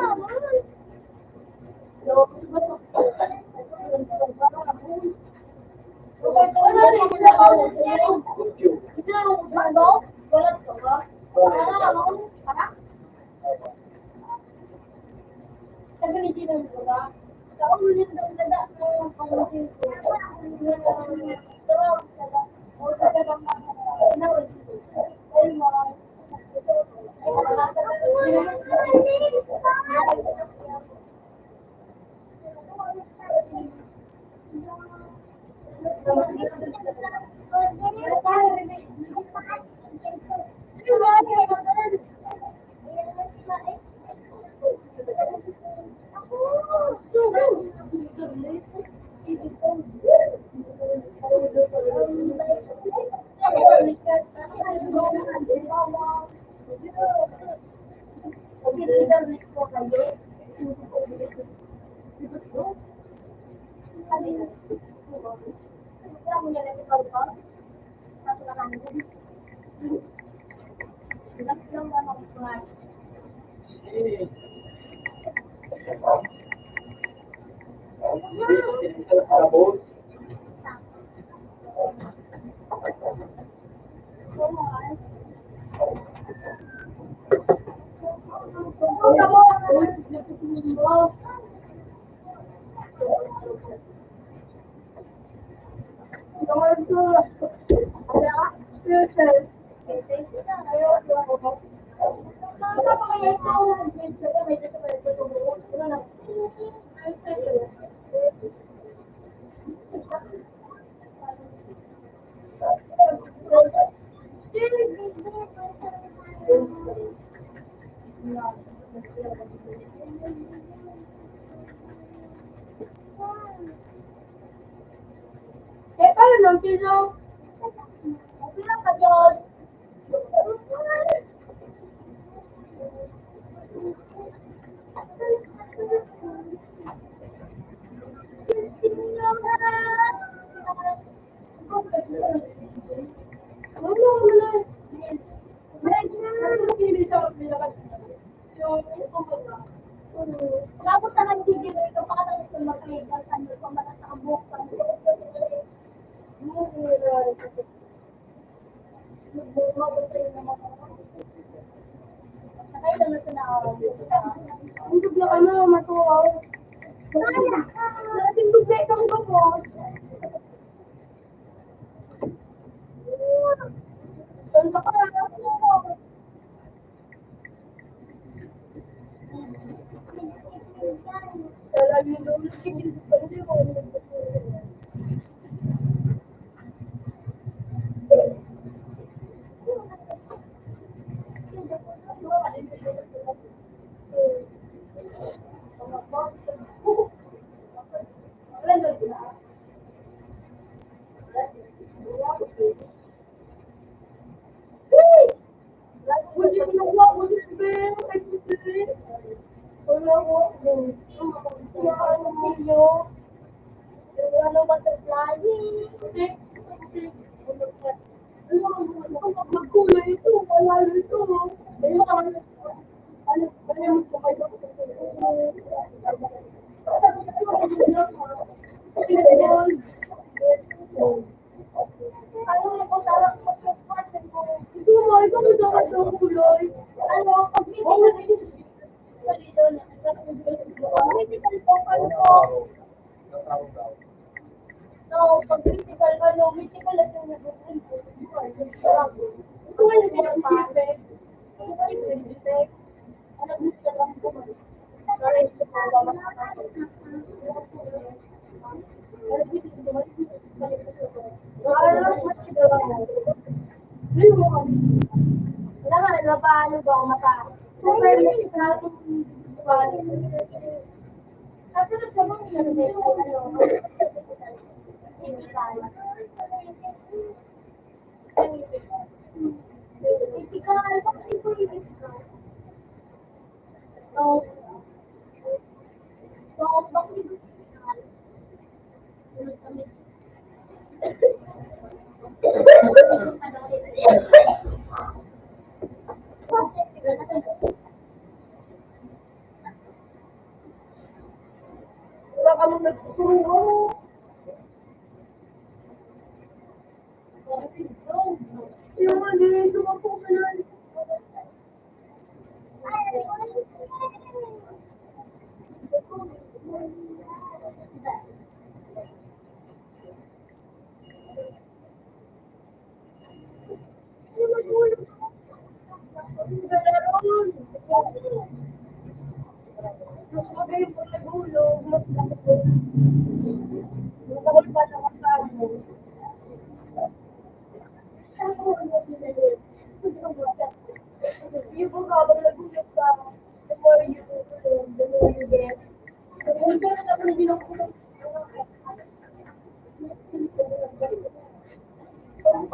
Yung mali, tumapo ka na.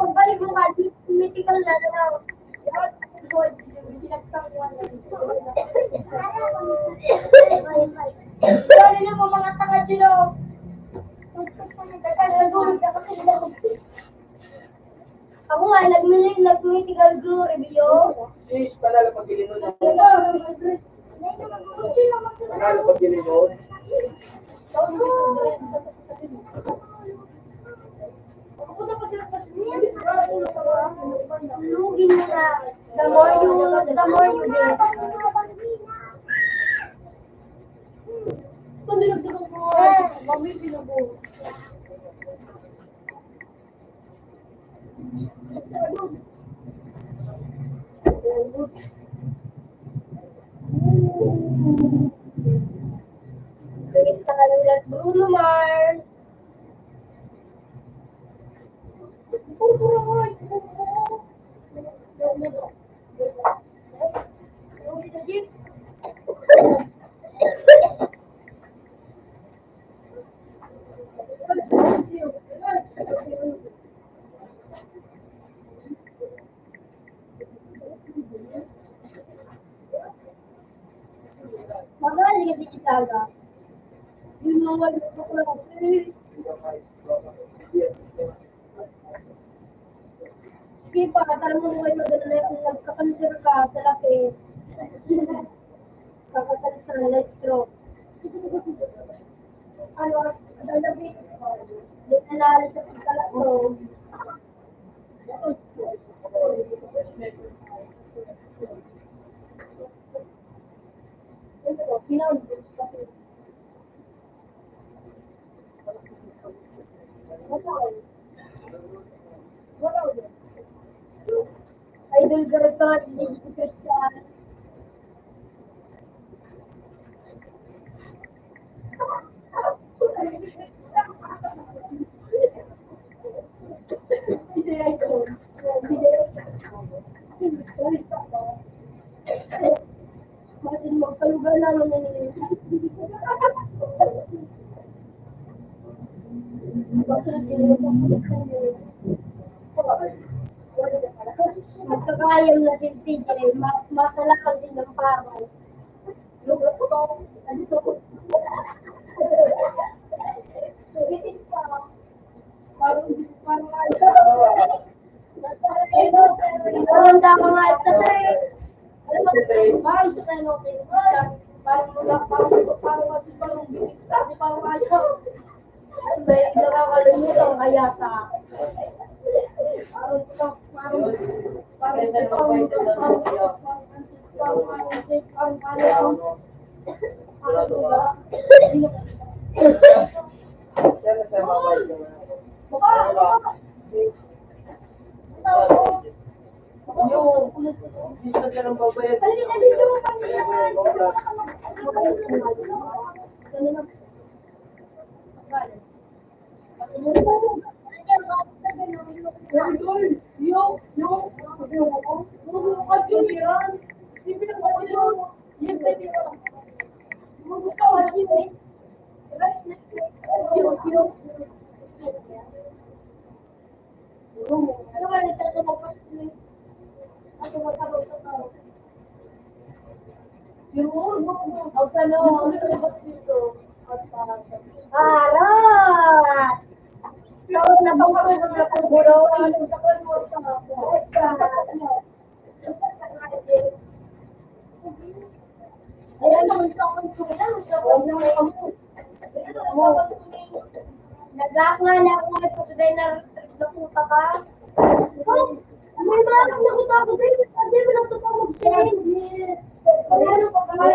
Pagbalik mo ka, mythical na lang. Dali na mo mga tanga dito. Ako nga, nag-mythical glue review. Sis, panalo pagbili nun. Panalo pagbili nun. Lugin mo na. The more you get. Mami, pinubo. Bilis na kanulat Bruno Mars. Magaling kasi Chicago. Yun nga wala ko kasi. Sige pa, tara mo ngayon maganda na kung nagka-cancer ka sa laki. Kakasal na stroke. Ano, dalabi. Di nanalo sa pagkalatog. Idol girl ka, hindi si Christian. Masin magkalugar naman na nila. Magkakayam na si CJ, masalakal din ng paro. Lugar ko to, bitis pa. Parang ang dama nga ito na eh. Alam mo, parang sa kayo, parang bitis sabi, parang ayaw. Ay, may nakakalimutan kaya sa Yan na sa mga gusto ka ng babayad. Arat! Tapos napapagod na pang gulaw. Ayan, naman sa nag-aak nga na ako ito sa na puta ka. May mga nakakot din. Hindi mo lang ito mag-send. Ano pa ba?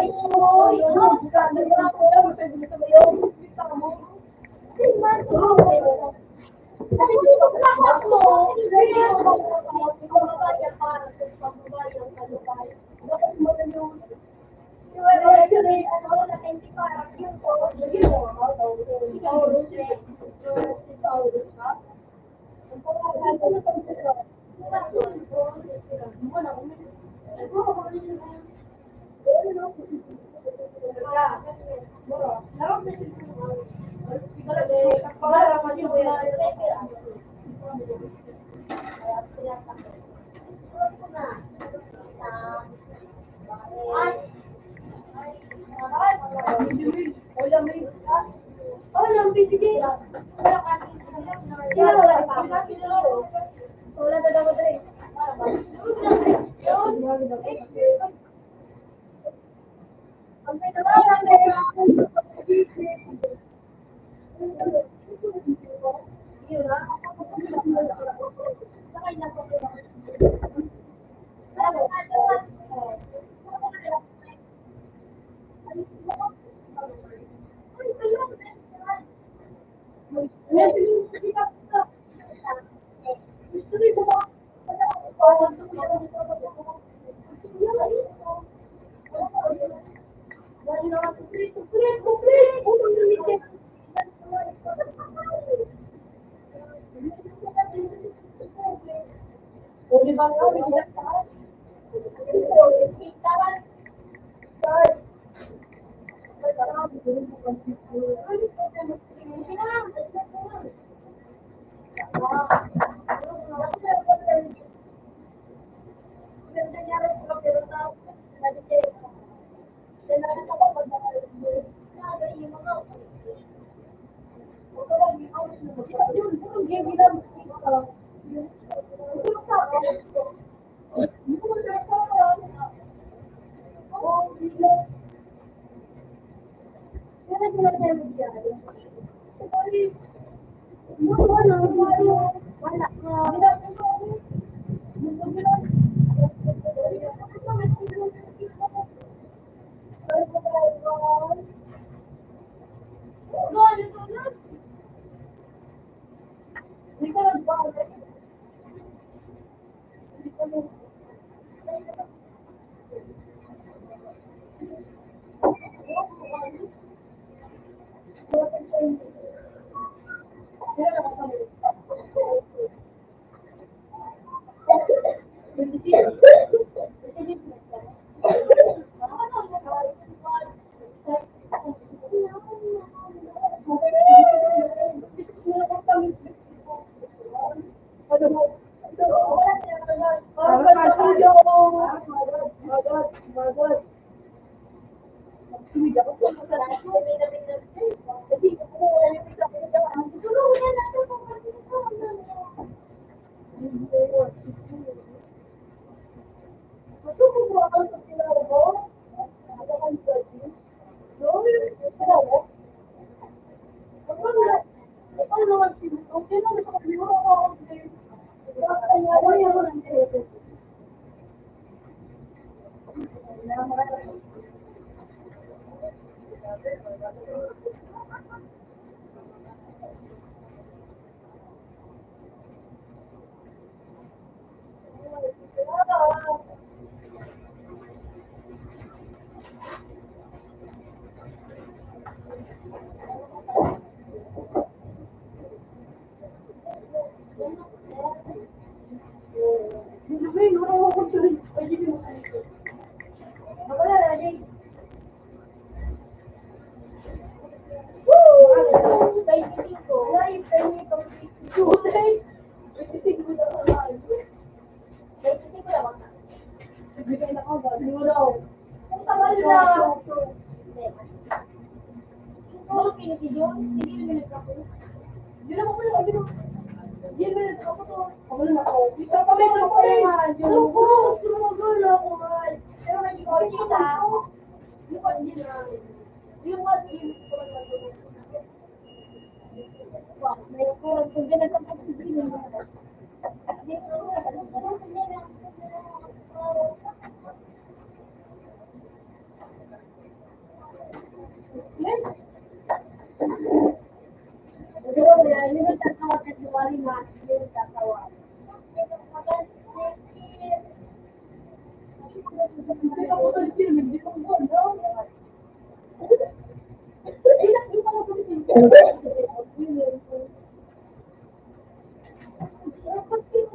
Hindi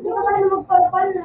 ka naman magpapal na.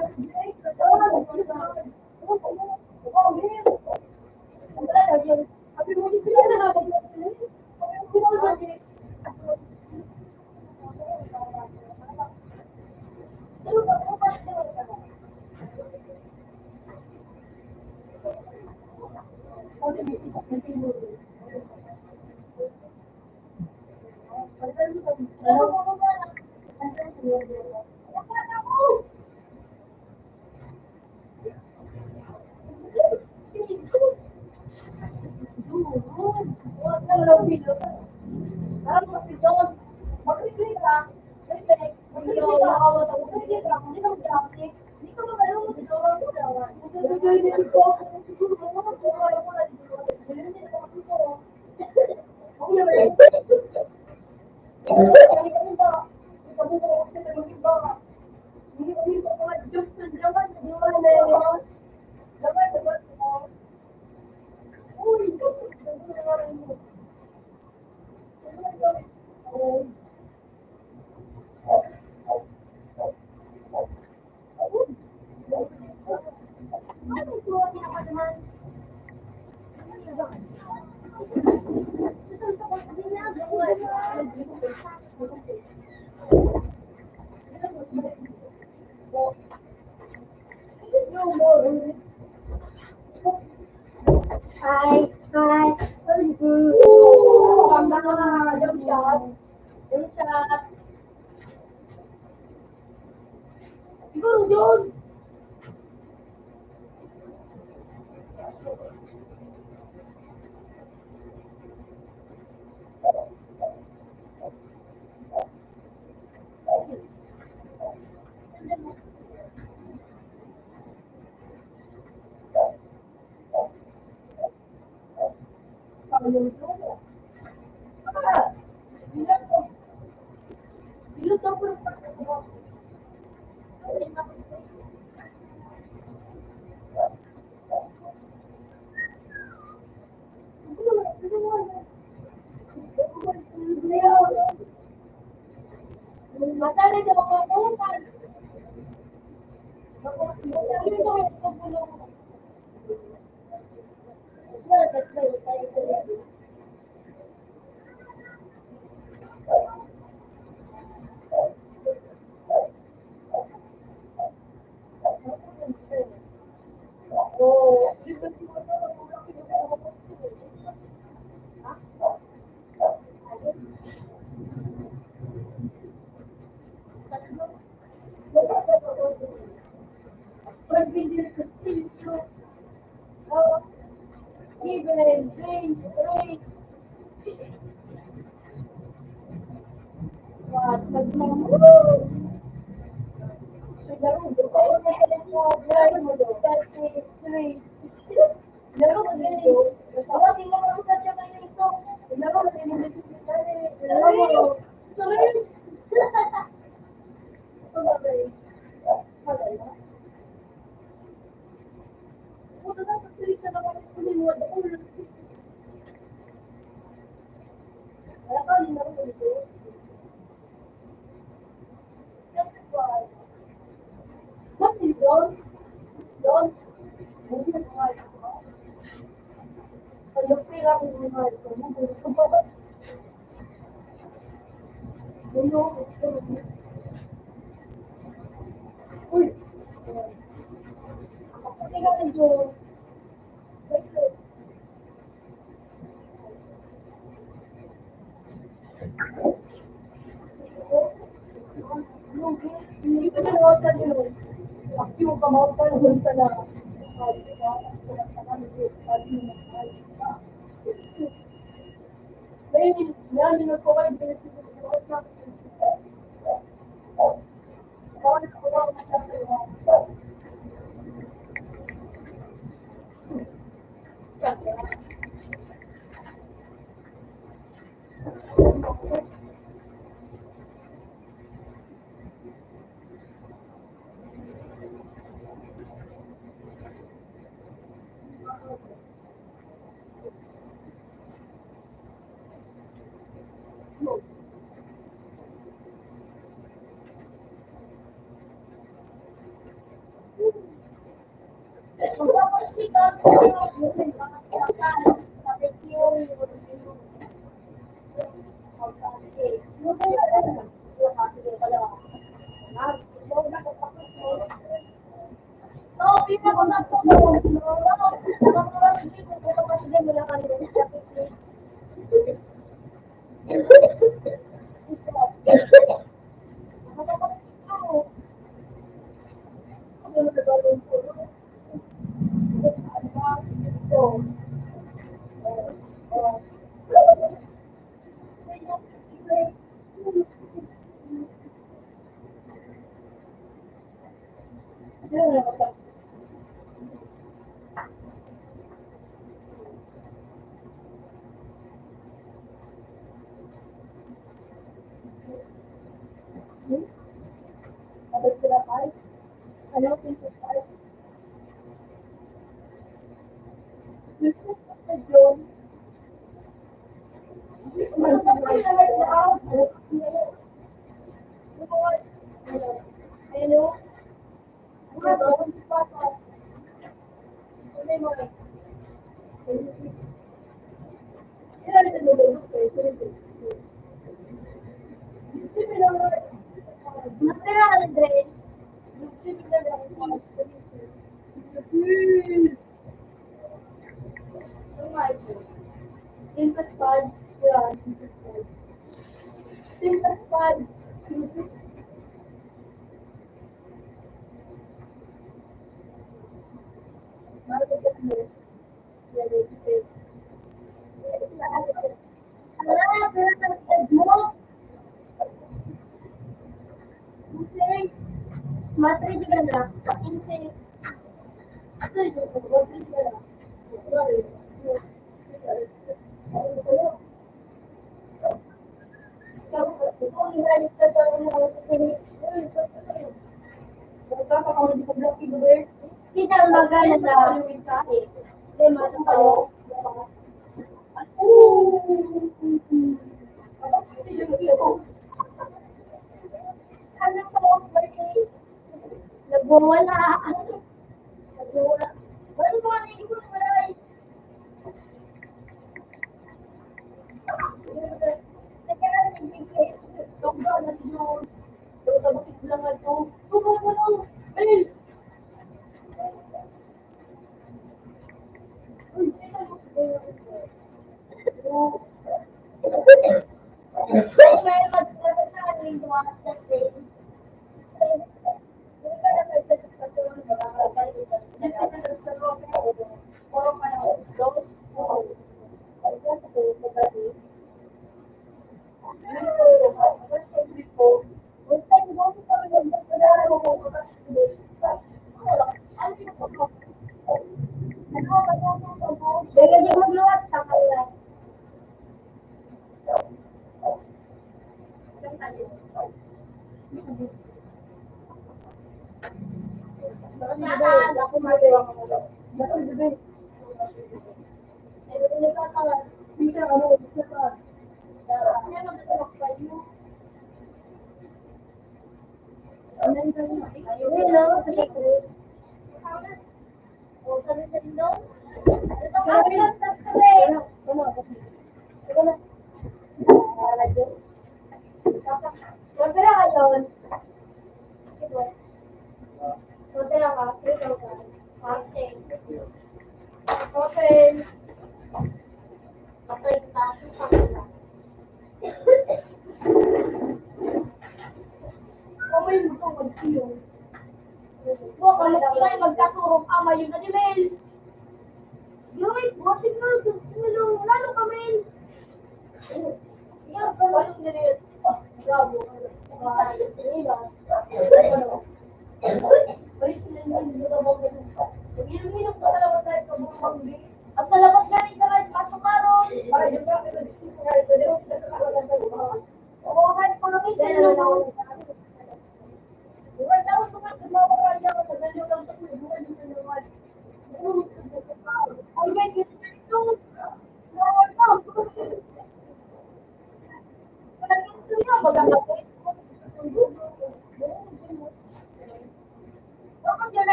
Hi, hi. Ganda ka. Jump shot. Jump shot. Siguro yun. Masali daw ako. Even James Strait. What? Laro mo dito. Tawag mo ako sa siya kayo ito. Laro mo dito. Laro mo. Tuloy. Uy, tingnan nito. Hindi ko nanotan yun. Akyo ka mo pa doon sa na. Dahil, yan, ko kayo.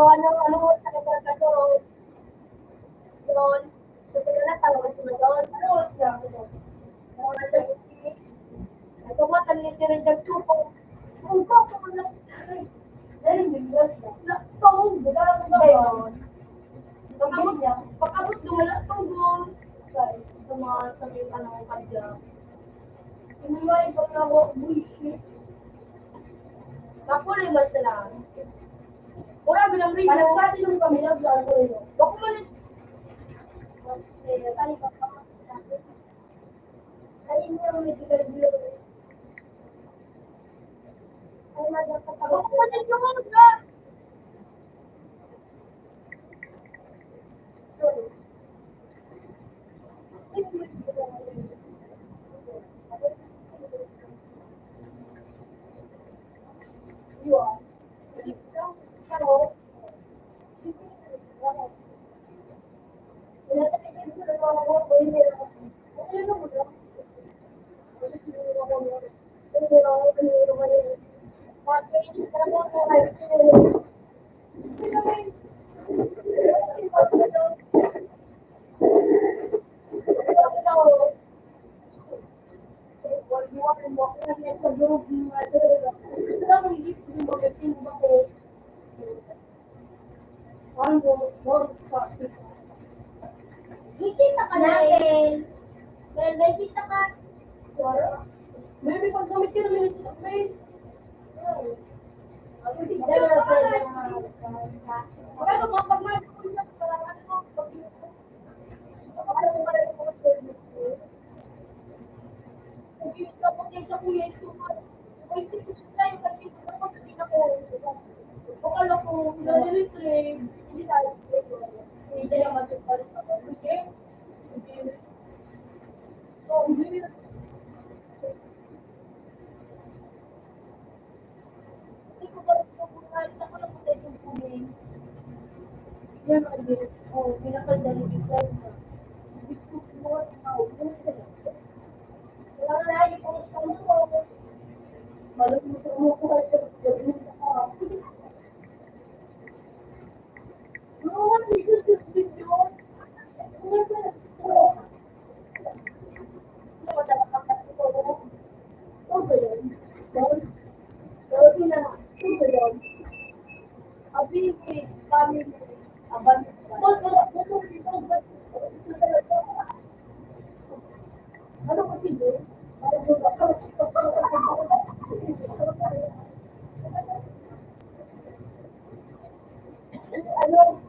ano, sa kanya doon. Doon. So, tingnan na, tawag sila doon. Ano oras na? Mga alas 6. Tumatan niya si Red Chupo. Ang papa ko na. Dahil biglas na. Nakataong, bigla ko ba? Pag-abot niya, pag-abot lumala itong doon. Sa mga sa may panahon kadya. Inumay pag nawa, bullshit. Kapuloy ba sila? Wala bilang rin. Parang sa atin yung pamilya, vlog ko rin. Bako man rin. Tani pa pa. Tani mo yung medical view. Ay, magkakatawa. Bako man rin yung mga. Nakikita ka natin. Well, nakikita ka. Maybe pag gamit ka namin ito, may. Pero kapag may kuya, parang ano, sa kuya ito, ay, ito sila yung kasi ako akala ko, nalilitrate, hindi tayo, hindi naman ito pa rin ako. Hindi. Oh, hindi. Hindi ko ba rin kumakain, saka lang ko yung tubig. Yan, hindi. Oh, pinakaldali kita. Hindi ko kumuha ng tao. Wala na, yung pangasta mo. Balot mo sa mga kuhay ka. Gawin mo sa no one uses this video. Ano kasi doon? Ano?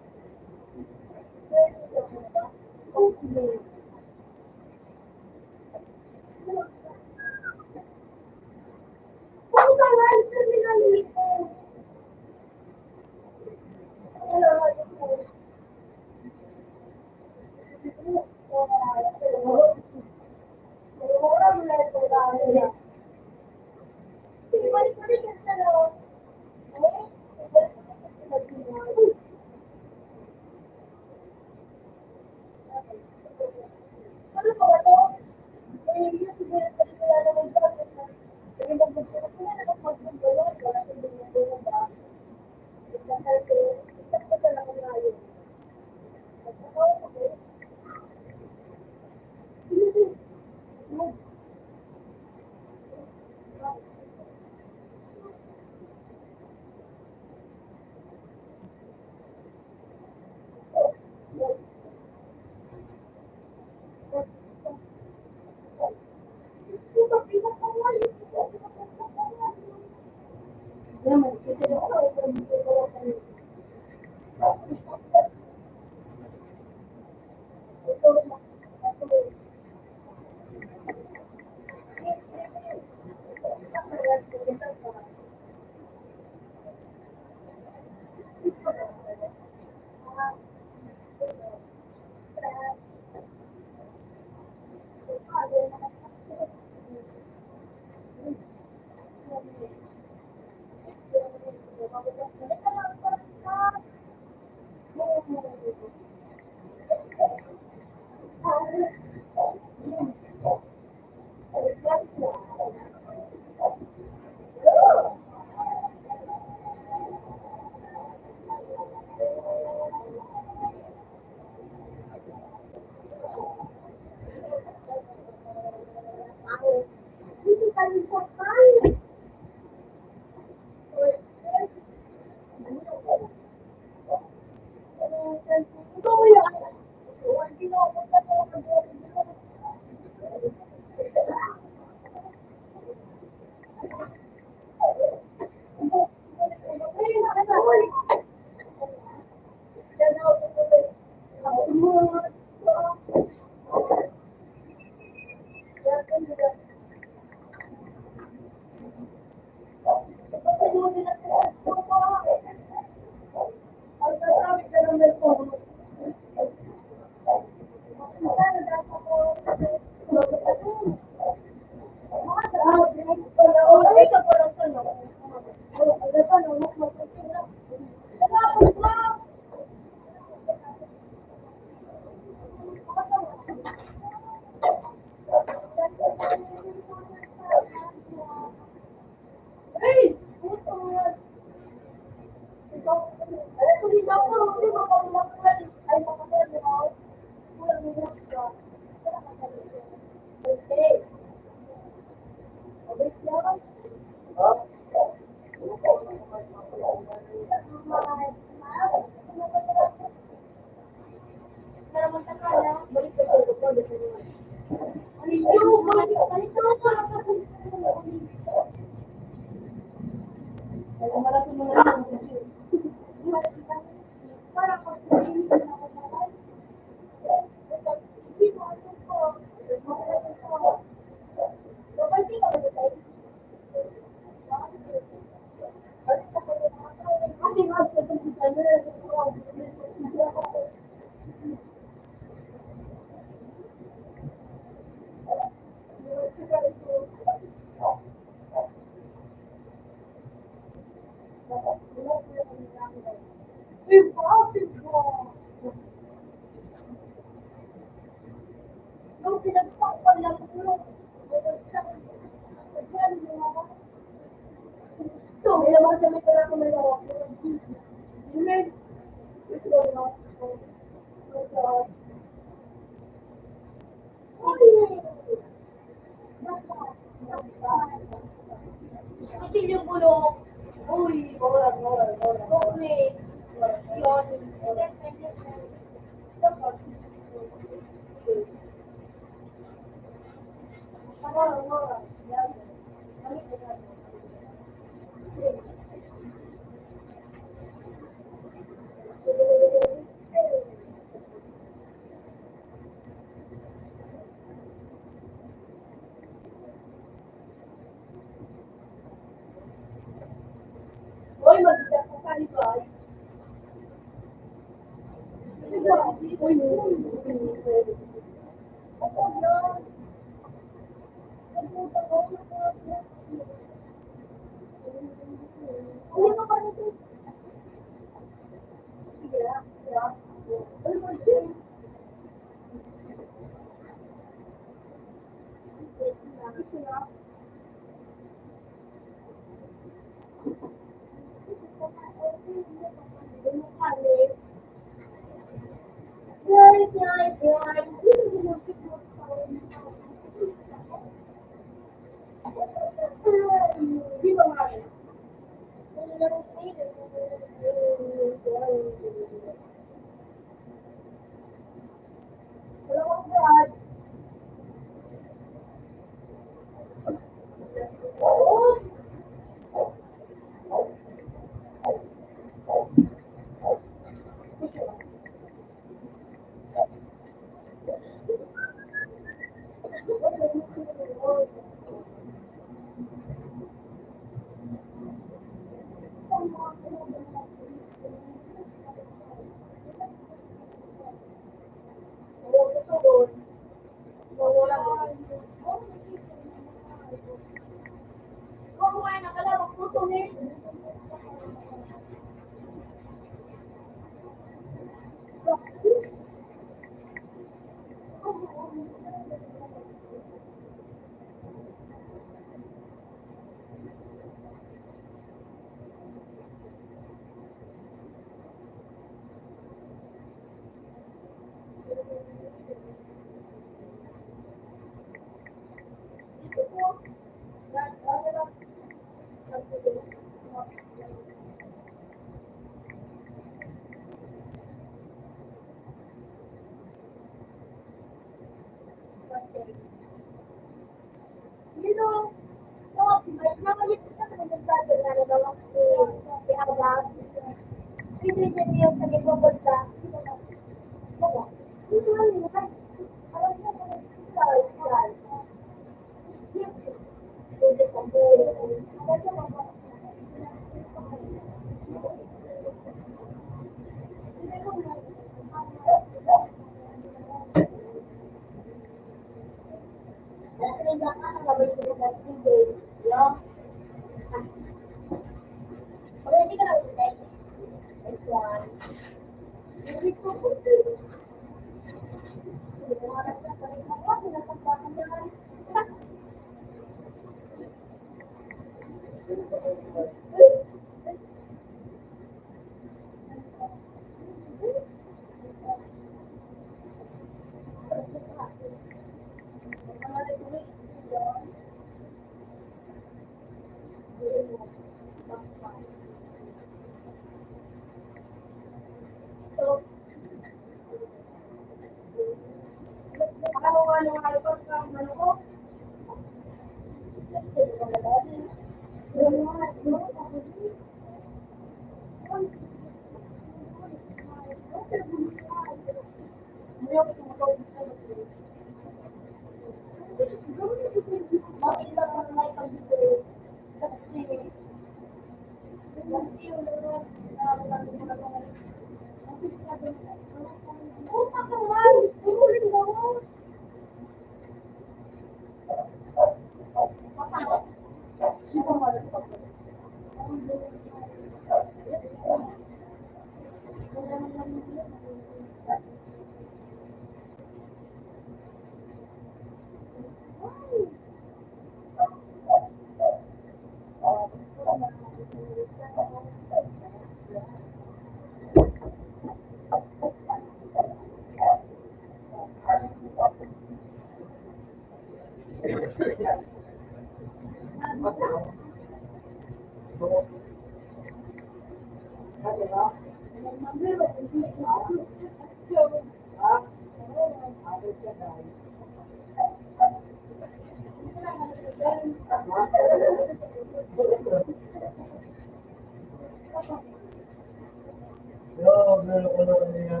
Yo, meron niya.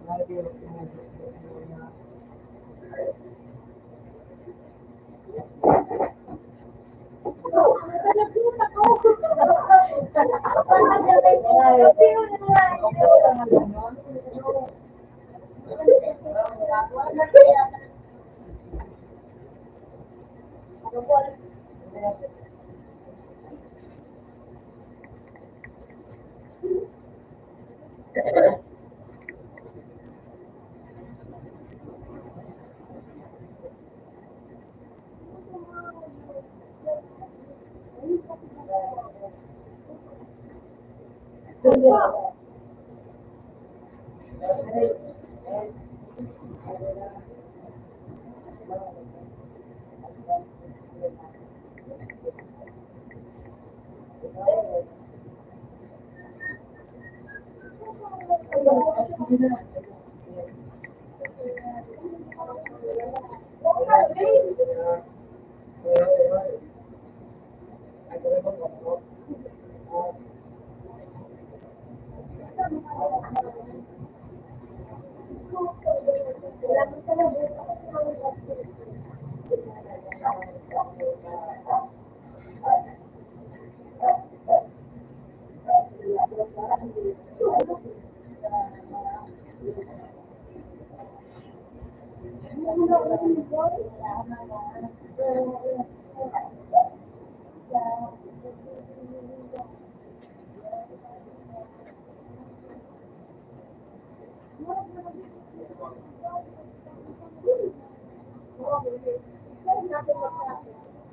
Nakikirap si niya.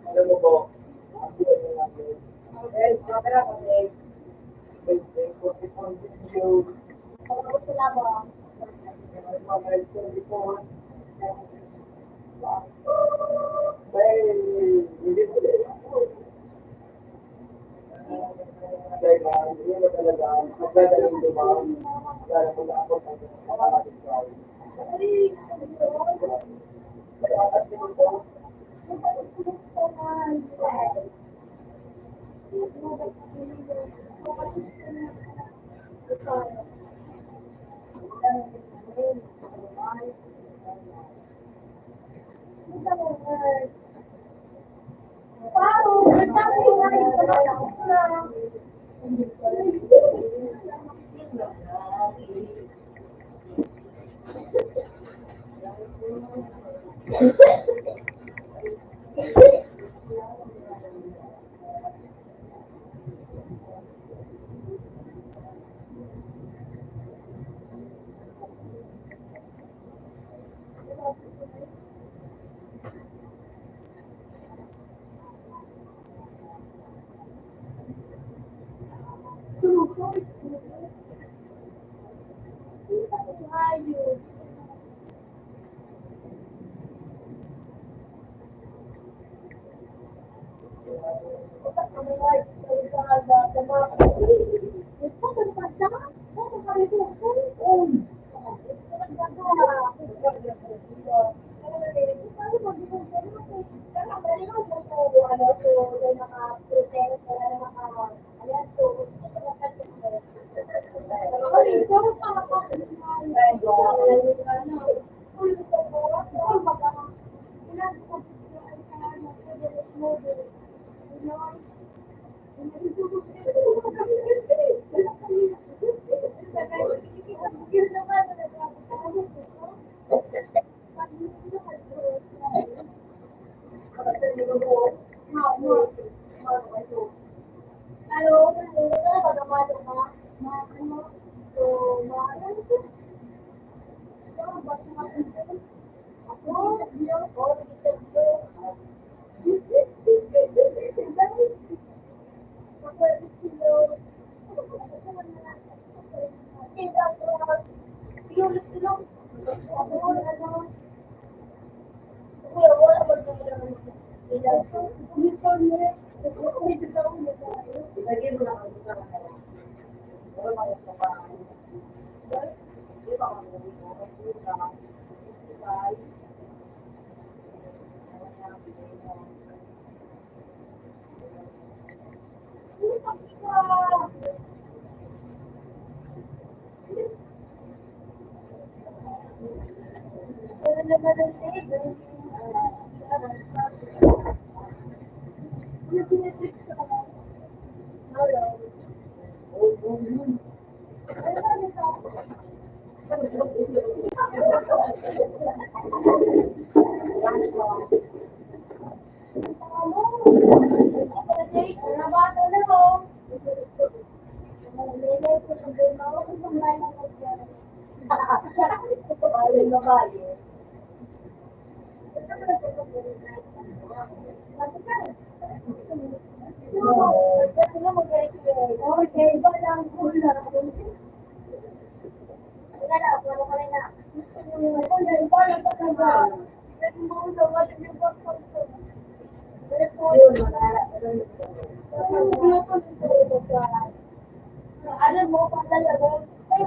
Alam mo po, camera kasi, may 44 video, may 24, may hindi ko hindi mo talaga, magdadaling dumang, dahil kung ako sa makakating tao. Kaya kasi po, Ayun. Sa mga sa mga ito kan pasa ko kami ko on Halo, bagaimana Mak? So, ano mo pa talaga? Ay,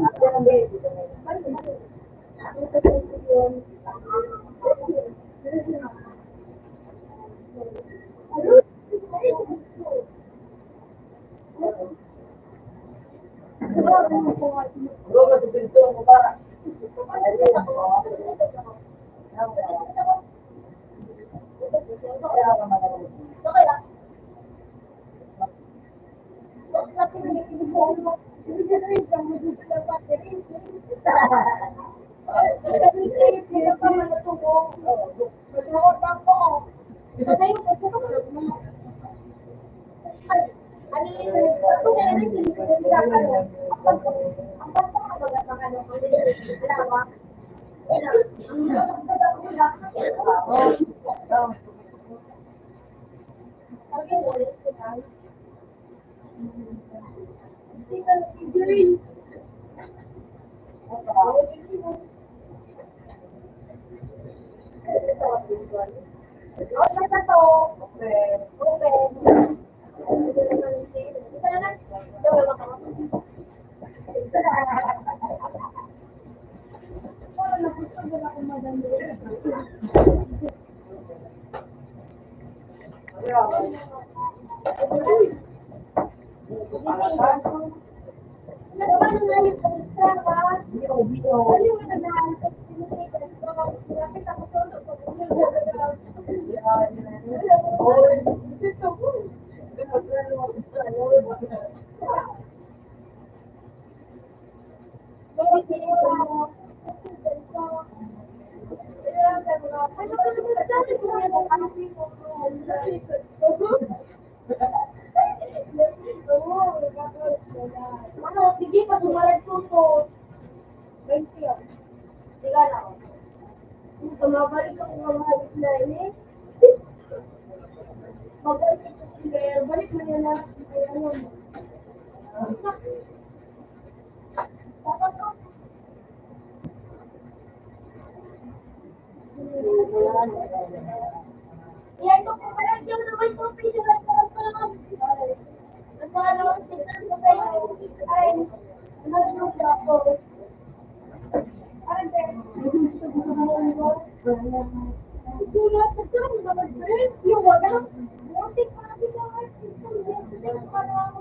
Bro, nagpipinto mo para. okay lang. Ano, sige pa sumalat ko to. 20 yun. Tiga na ako. Tumabalik ako ng mahalik na ini. Mabalik ito si Gael. Balik mo niya na. Ay, ano mo. Dapat ko. Yan ko po pala siya na may topi sila sa lang. At saka naman tignan ko sa iyo. Ay, nag-look ako. Ay, gusto ko mo. Wala sa tao na mag-break. Yung wala. Muntik pa na sila. Muntik pa na ako.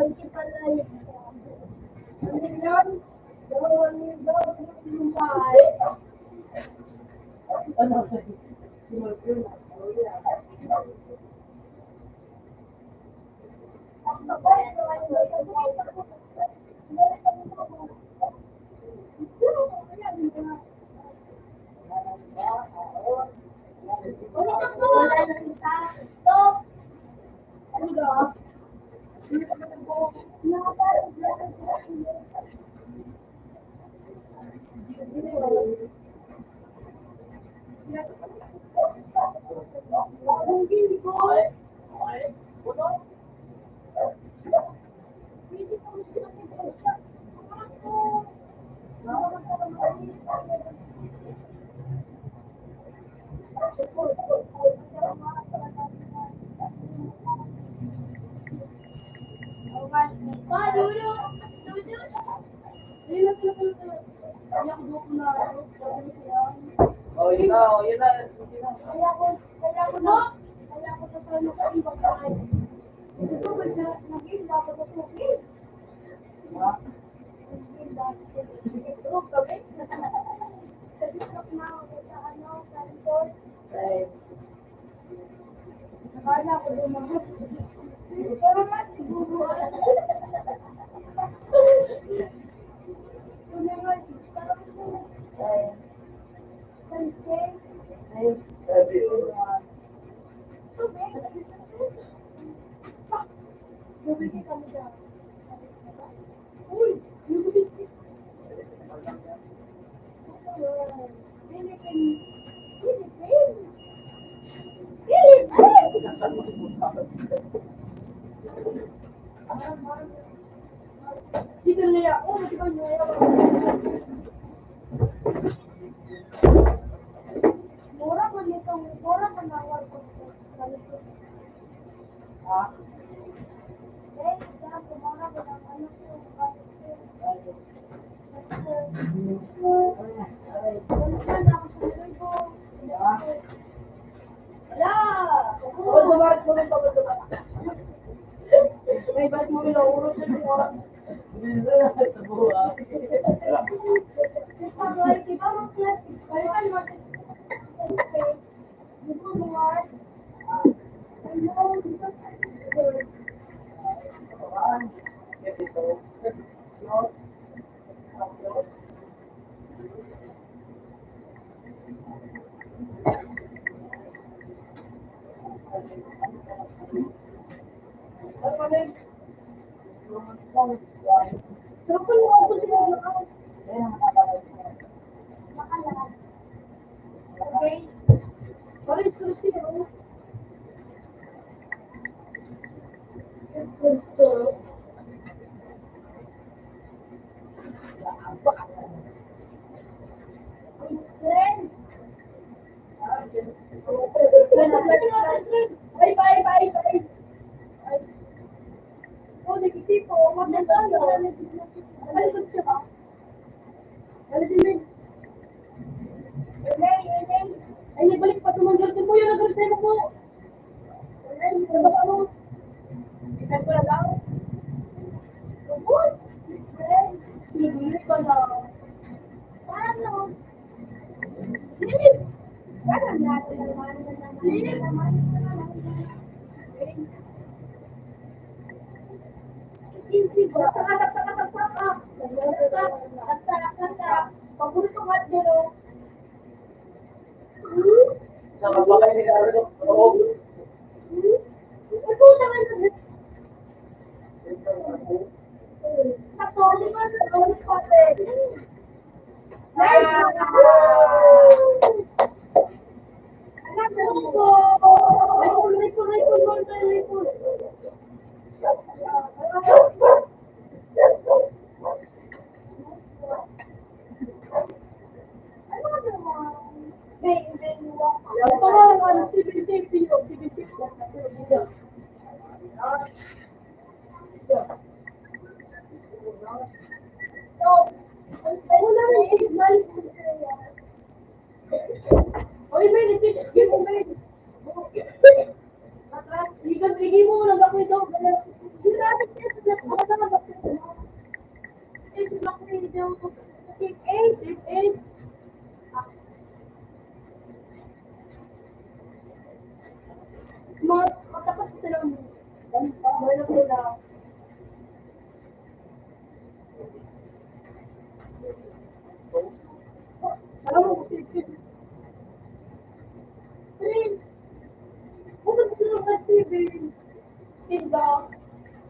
20 pala yun. Ano yun? 2,000 Ano? Oh, yun na, oh, yun na. Akala ko lumabas. Pero mas siguro. Dito niya ako, dito niya ako. Mura ko nito, mura ko na awal ko. Ha? Eh, dahil mura ko na ano ko. Wala! Oh, dumarit mo rin pa ba dumarit? May ba't mo rin naurot na yung oras? Sa buha. Ay, balik pa tumanggal ko po yung nag-reserve ko. Ay, ano ba mo? Ikan ko na lang. Ubus! Bibilit pa na. Paano? Bibilit! Paano natin naman? Bibilit naman. Easy ba? Saksak. Paborito ko at dito. Nakapakay ni Carlo. Oo. Ito naman. Sakto, lima na rose spotted. Nice! Anak mo! Ripple. Ano naman? Yung parang CBCP o CBCP. Oy, may nasip. Give mo, may. Bigay mo lang ako ito.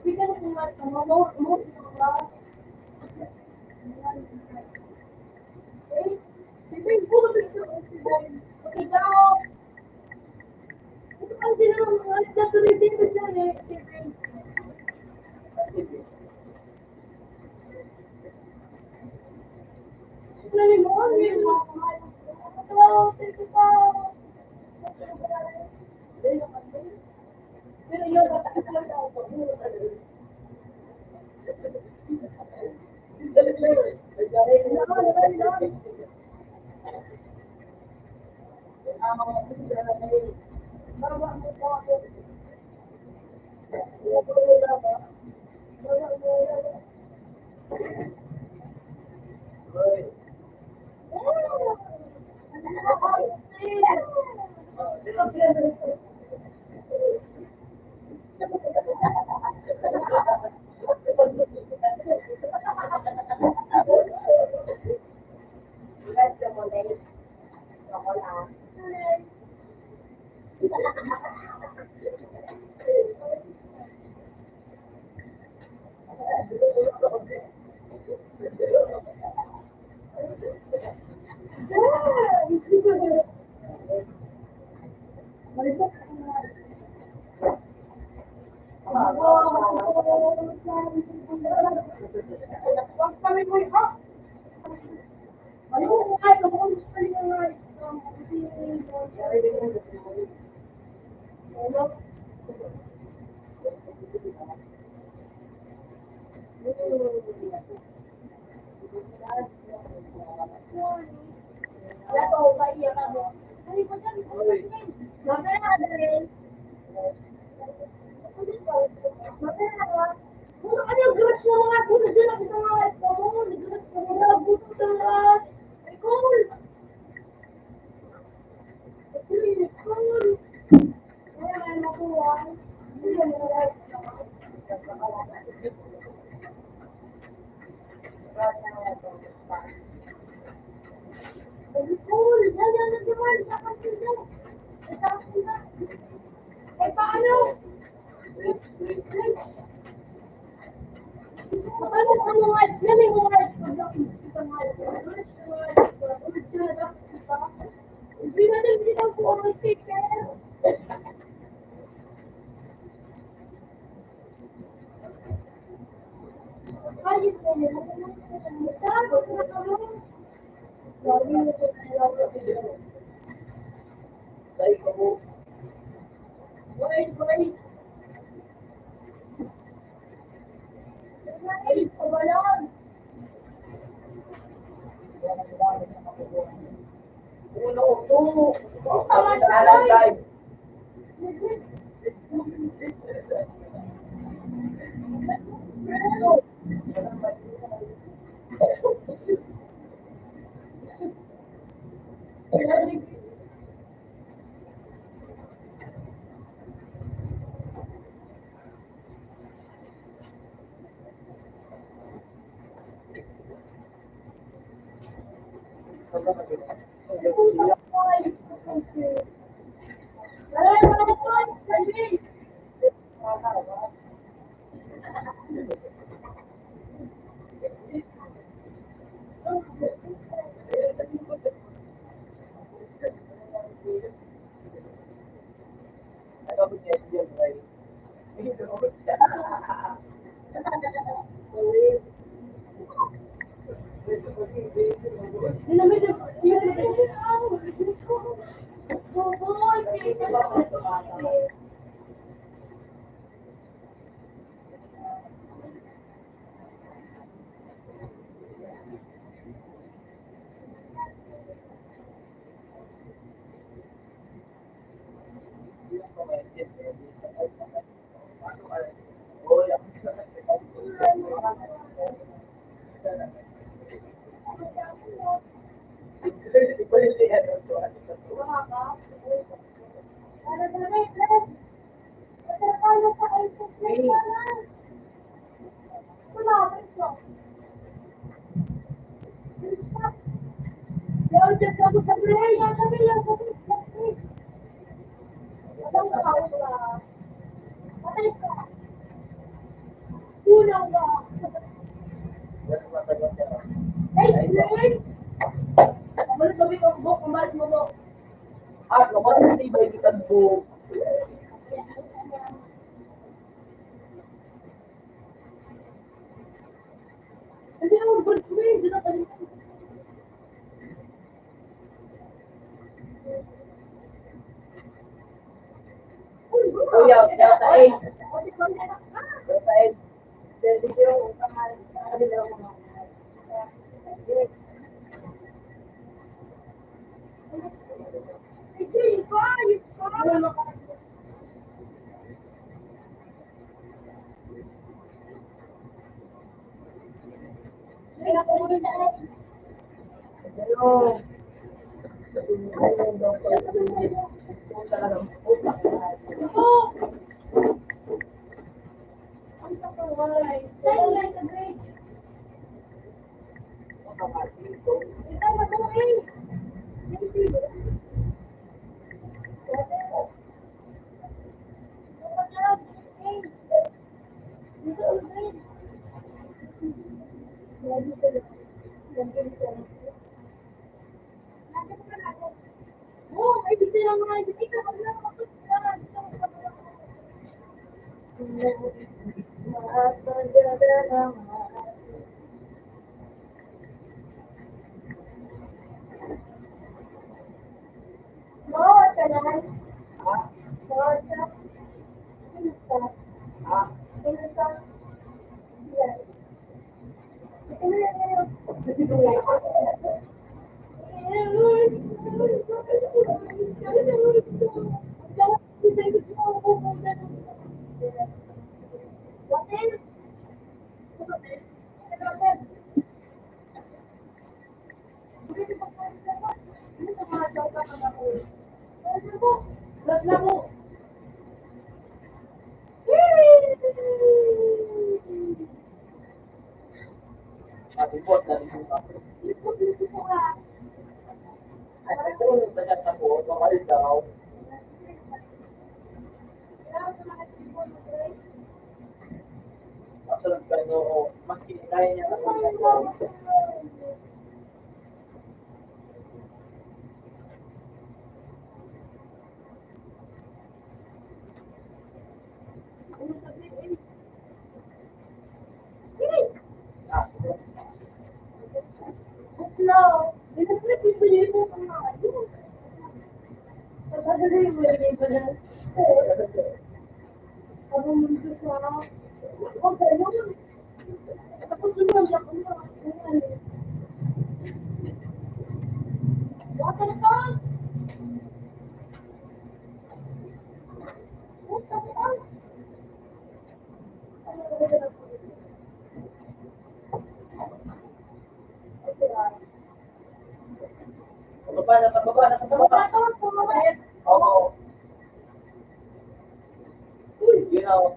Bigyan mo nga ito, mo, ba? Eh, bibig po, okay daw. Ito kasi naman, nagkatuloy-sipid yan eh. Nalin mo, yun mo. Ito, sige pa. Pero yun, mataas lang daw ito. Huwag kami mo ha? Ayun nga, kamulis pa rin nga. Ano? Wala to, paiyak ako. Ay, pa dyan. Mamaya na rin. Mamaya. Ano yung grudge mo mga puto sila? Kita mga ito mo. Nag-grudge ka mo. Puto tara. Ay, cool. Ay, cool. Kaya may makuha. Hindi mo na. Ay, cool. Yan, yan, yan, yan. Kakasin na. Kakasin na. Ay, paano? Paano ka mga yan yung mga hindi na din kita po ang sticker. Ayun na yun. Tapos na kamo. Lagi mo ko na wait, wait. Wait, pabalan. Uno, two. Tama sa Alas live. po. Hindi ako birds mo eh. Hindi na tayo. Kuya, kaya sa 8. Kaya sa 8. Kasi yung kamay, kanila ko na. Pero, ayun daw po. Punta ka ng punta. Sabot na rin yung ay, ito yung basag sa buo, makalit daw. Kasunod ka nyo, mas kinitaya niya ang mga Slow. Hindi na pipili mo ang mga yun. Pagkakali mo yung iba na. Ako mundo sa... Huwag ka naman. Tapos naman ako na. Water ka! Huwag ka sa taas. nasa baba, nasa baba. Oo. Yun ako.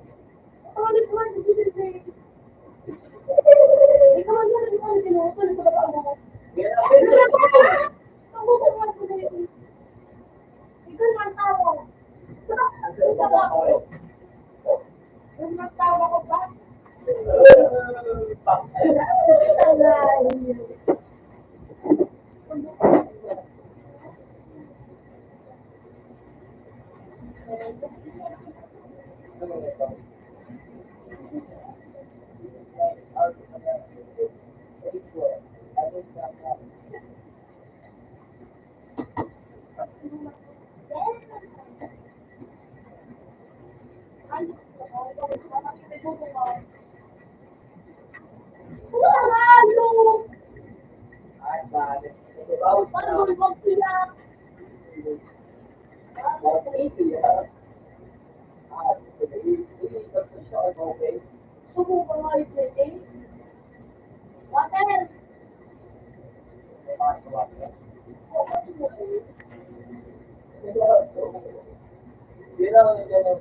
Yan ang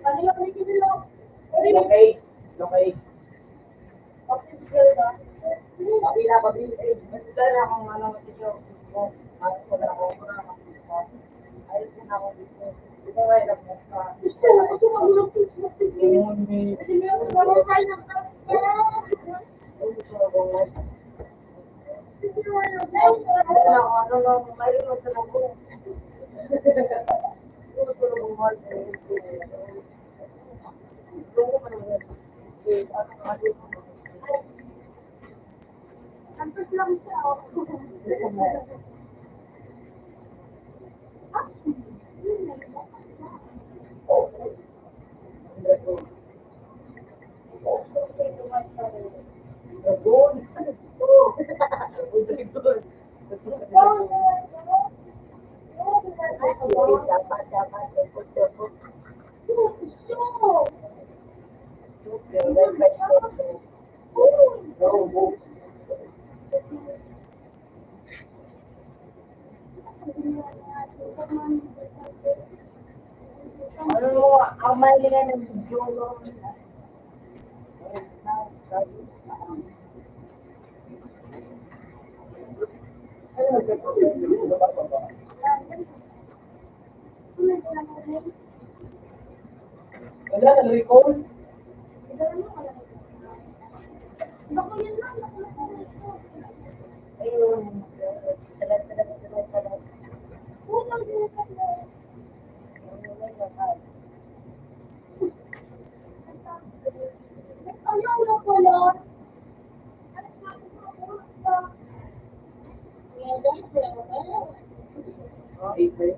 Ano yung Okay. Pabila. Mas dala akong ano sa iyo. Ano sa ako. Ayos din ako dito. Ito ay nagmukha. Gusto magulog yung smoke. Hindi. Kasi meron naman tayo ng Gusto ko lang. Gusto ko lang. Dala ako ano lang. Mayroon na talaga ko. Gusto ko lang mahal. Antos lang siya. Ano, ang mahilingan ng video mo. Wala, nag-recall. Ayun. April.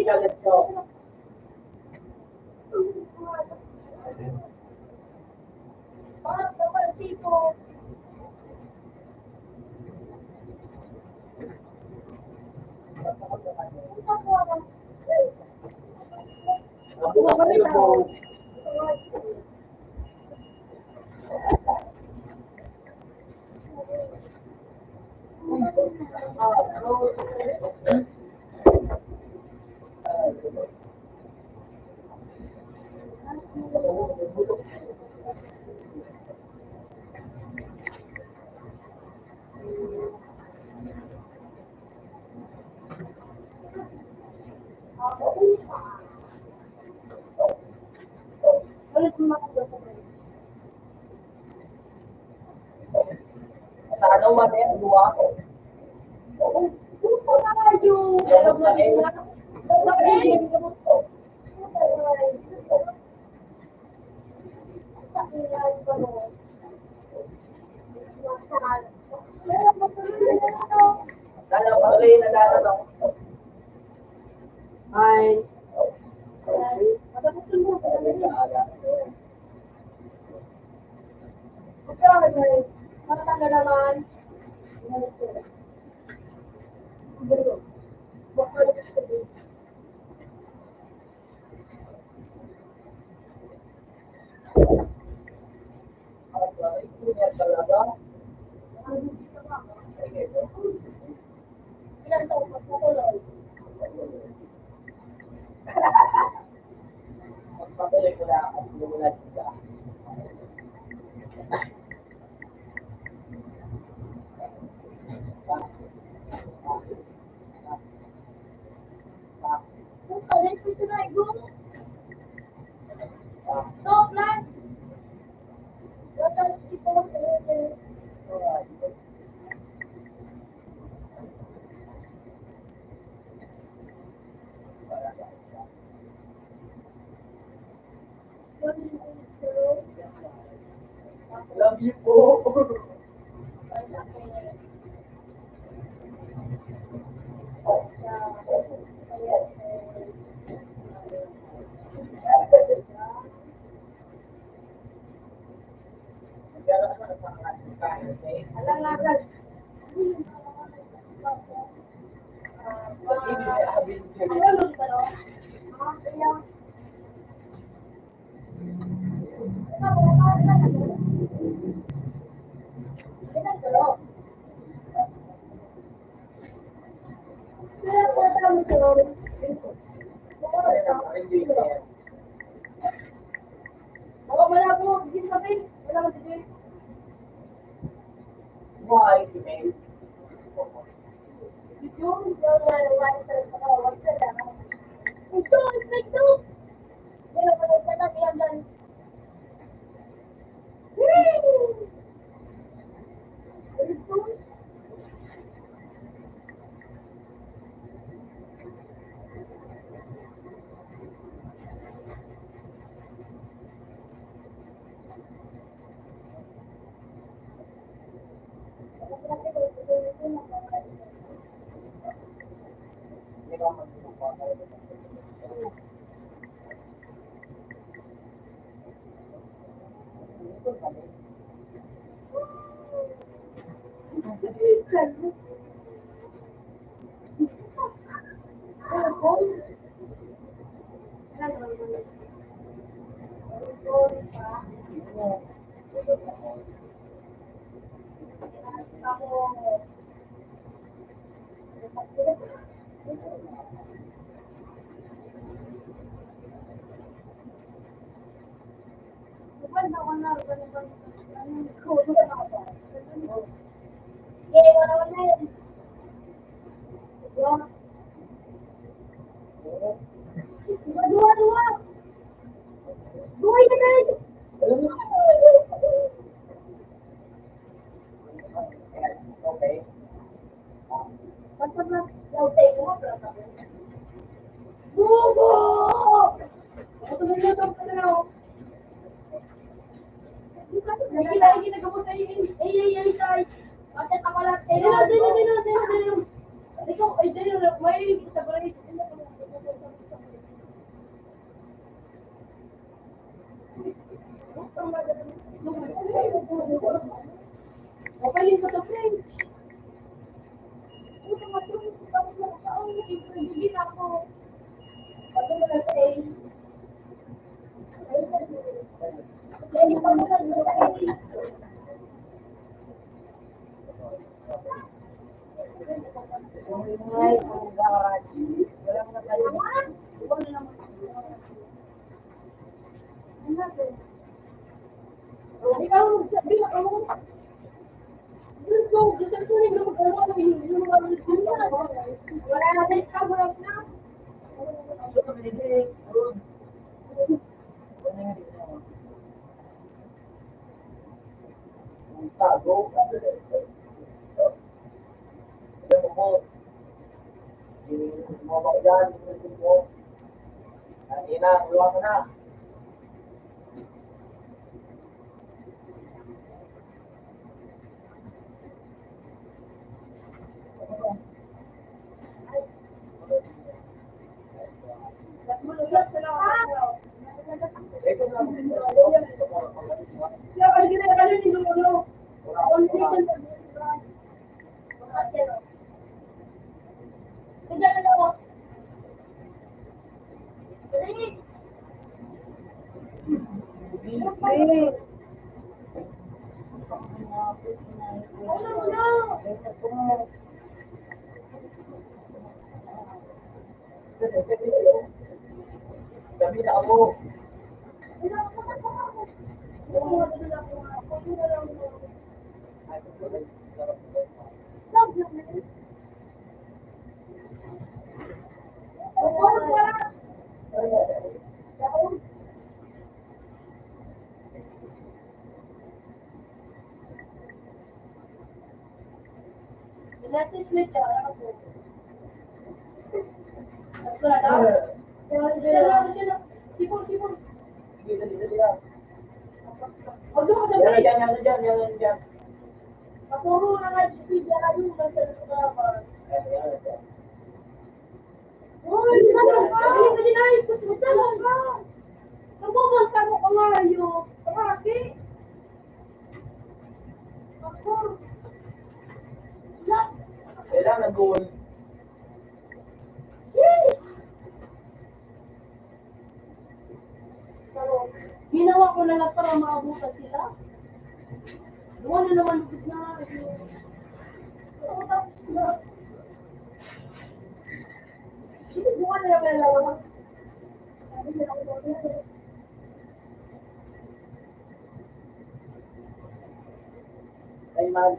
Sige, let's go. Ulit mo makuha sa break. Sa ano man yan, duwa ko. Kung pa nga yung... Gamot sa air. Sa air. Sa air pa mo. Kala pa rin naglalaro. Ay. Matanda naman. Ilang taon pa po tuloy? Magpatuloy ko na ako. Lumula sila. Let's go tonight, go. Stop, man. What else people say? Love you po. Alangagan. Ano ba no? Kaya Why si Mel? Hindi ka magbubuka. Dua-dua. Dua ini kan. Okay. Mantap lah. Yang saya mau berapa? Bobo. Ako na lang pa na. Lagi nagamo sa iyo. Ay say. Ate kapalat. Dino. Ikaw ay dino may sa baray. Kapalin ko sa French. Ito matulog ko tapos ng taon. Ipagigin ako. Pagka mo na sa A. Ay, pa mo na sa A. Ay, oh God. Wala mo na tayo. Ikaw, sabi na ako. Gusto ko rin na magawa ng yung wala na rin ka, wala na. So, kami din. Ano nga dito? Go. Alam mo, mo ba yan? Mo. Ina, ulo ka na. Mas mululog sa lang. Ito na. Siya, kaligid na kayo ni Lolo. Condition sa Tignan na ako. Tingin. Sabi na ako. Nasa sleep ka, ako. Wala daw. Siya na. Sipon. Sige, dali lang. Huwag doon ka sa Yan, base. yan. Maturo na nga si Diana yung nasa lugar. Uy, salam ka! Hindi ka din ay, kasi salam ka! Nagmamanta mo ka nga yung paraki. Ako. Lahat. Kailangan nag-goal. Yes! Ginawa ko na lang para maabutan sila. Gawa na naman lugod na. Oo, tapos na. Sige, gawa na naman lang. Sabi nila ako daw. Ay, man.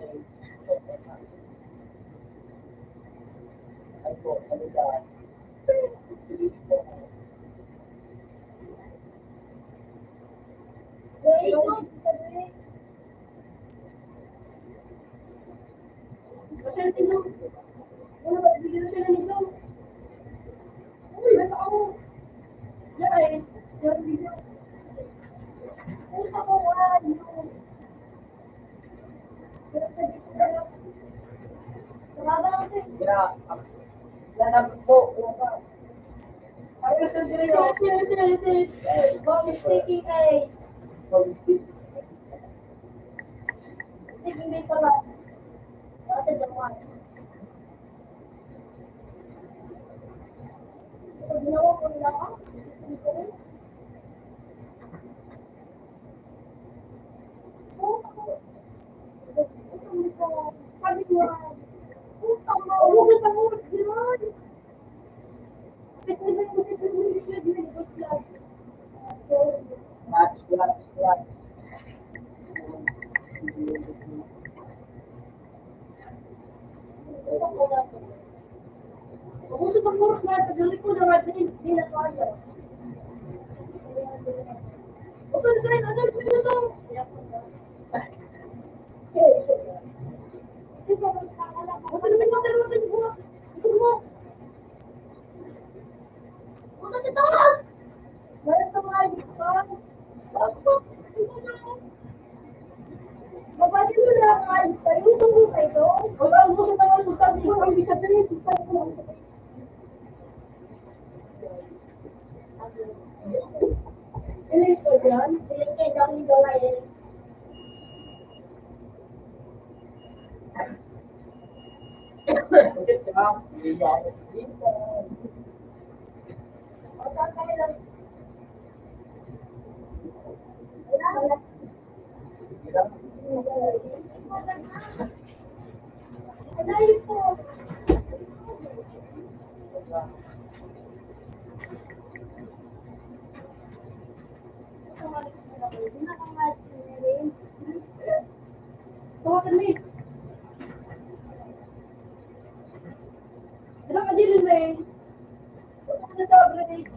Ay, po, ano ka? Wait, sabi. Masyente mo. Ano ba, bigyan siya na nito? Uy, bata ako. Yan eh. Yan bigyan. Ay, ako, yun. Tumaba ako eh. Yan po. Ayun, sandali. Bob is taking a taking me pala. Ate, dawan. Ito, ginawa ko nila ako. Sabi ko, utang mo. Huwag ang oras, gano'n. Match. Gusto pang murus na tagali ko na din na kaya. Open sign, ano sa ito? Sige, magkakala ko. Ano naman yung buha? Ito mo. Buka sa taas! Meron ka mga ibigay. Babali mo na ang ayos tayo. Ito mo kayo. Wala mo sa taas. Sabi ko, hindi sabihin. Sabi ko, ilan ko yan? Ilan kayo dami gawain? O, saan kayo lang? Alayin po. Tawagan mo eh. Ilang kadilin mo eh. Ano sa grenade?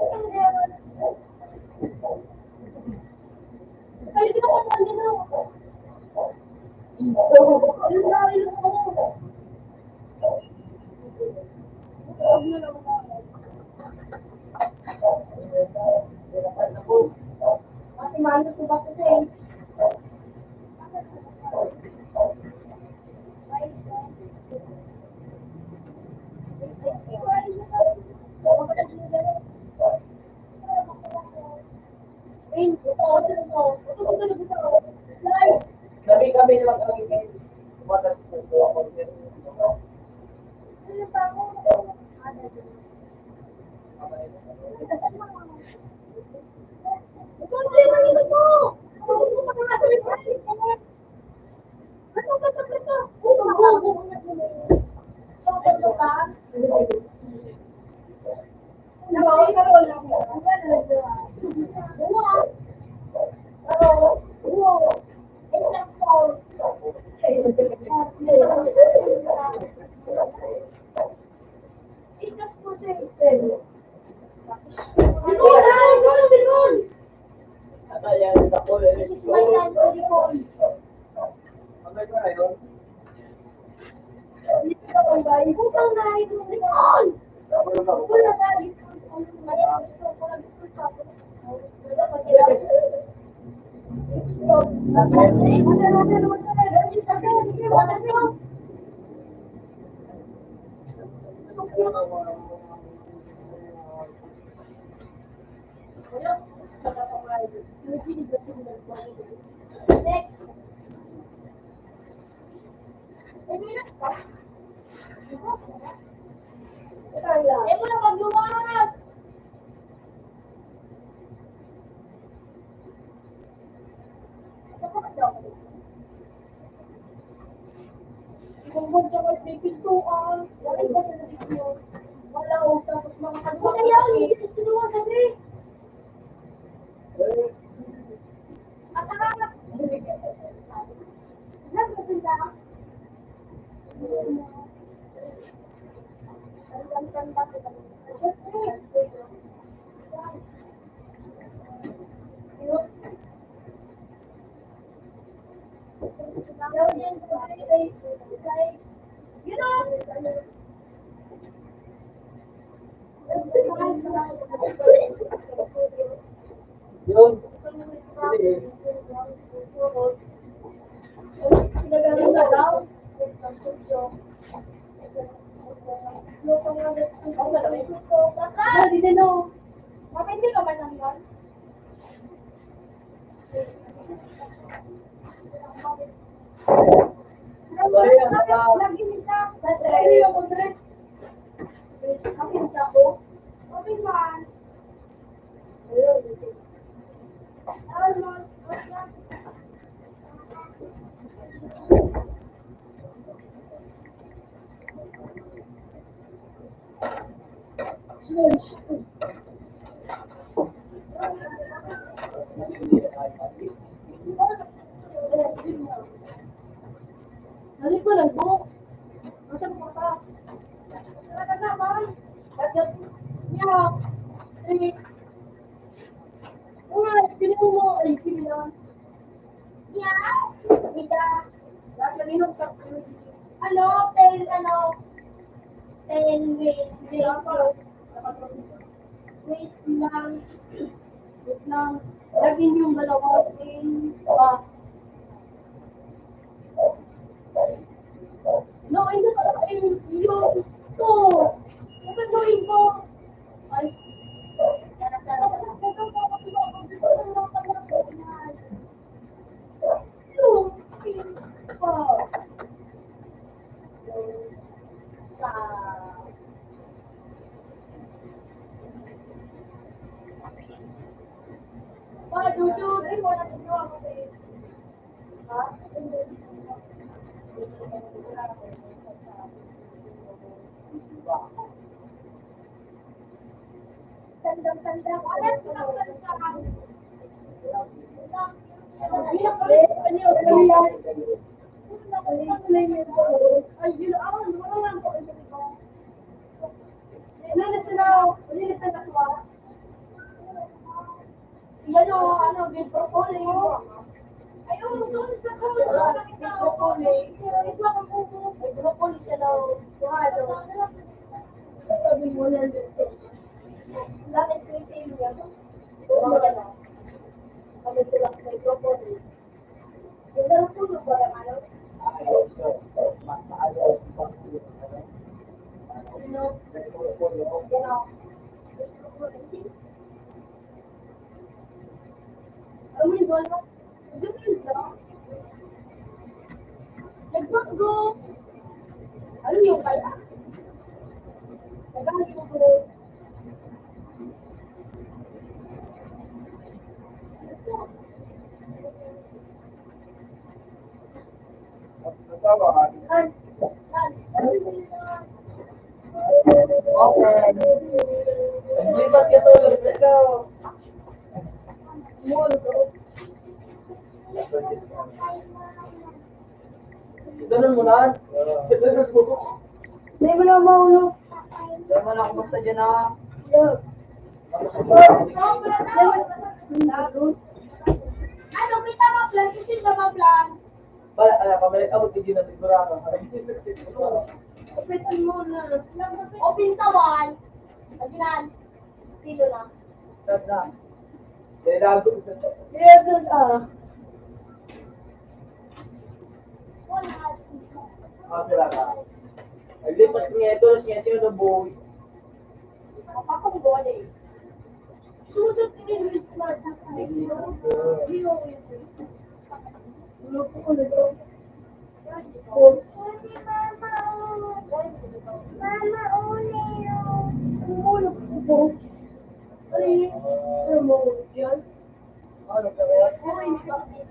Ang gano'n. Ay, Ito ang lima nito mo! Ano ba mga sabi ko? Ano ba ito? Ito ba? Nabawal ka ron lang mo. Asa yan, ako, let's go. Magay ko na yun. Next. Eh, mo na magluwas! Kung mo siya may pintuan, wala ba sa video? Wala o, tapos mga kalwa. Wala yan, hindi ko sinuwa sa rin. At harap. Nagpapinta. You know, Yun. Sige. Pinagaling na daw. Hindi din o. Mapindi ka man lang yun. Lagi nita. Ano yung kundre? Lagi nita ko. Okay man. Nalik ko lang po. Masa mo pa? Talaga naman. Bagay niya. Pinin mo. Ay, pinin lang. Yeah. Mita. Lagalinom sa ano? 10 minutes. Wait lang. Wait lang. Lagin yung dalawa. No, hindi ko yung to. Ano gawin ko? Ay. Tandang-tandang. Yan o, ano, big broccoli. Ayun, sulit sa broccoli. Ito ang broccoli siya daw. Buhado. Sabi mo na dito. Bakit sweetie mo yan? Kami sila may broccoli. Yung darong tulog ba lang ano? Alam mo yung bola? Ganun lang. Nagbago. Ano yung kaya? Nagbago. Tawag. Okay. Lipat ka tulog. Ikaw. Ganun mo na. Ganun mo. Hindi mo na maulog. Diyan mo na kumusta dyan ha. Ano, kita mo plan? Kasi ba mo plan? Pabalik ako, hindi na sigurado. Open mo na. Open sa wall. Agilan. Pilo lang. Start na. Delago. Kaya doon ah. Sila ka. Naglipat niya ito, siya sino ng buhay. Akong gole. Sumunod ka rin with smart na kahit. Tulog ko na ito. Mama, uli yun. Tulog ko, folks. Ay, remote yan. Ano ka ba? Uy,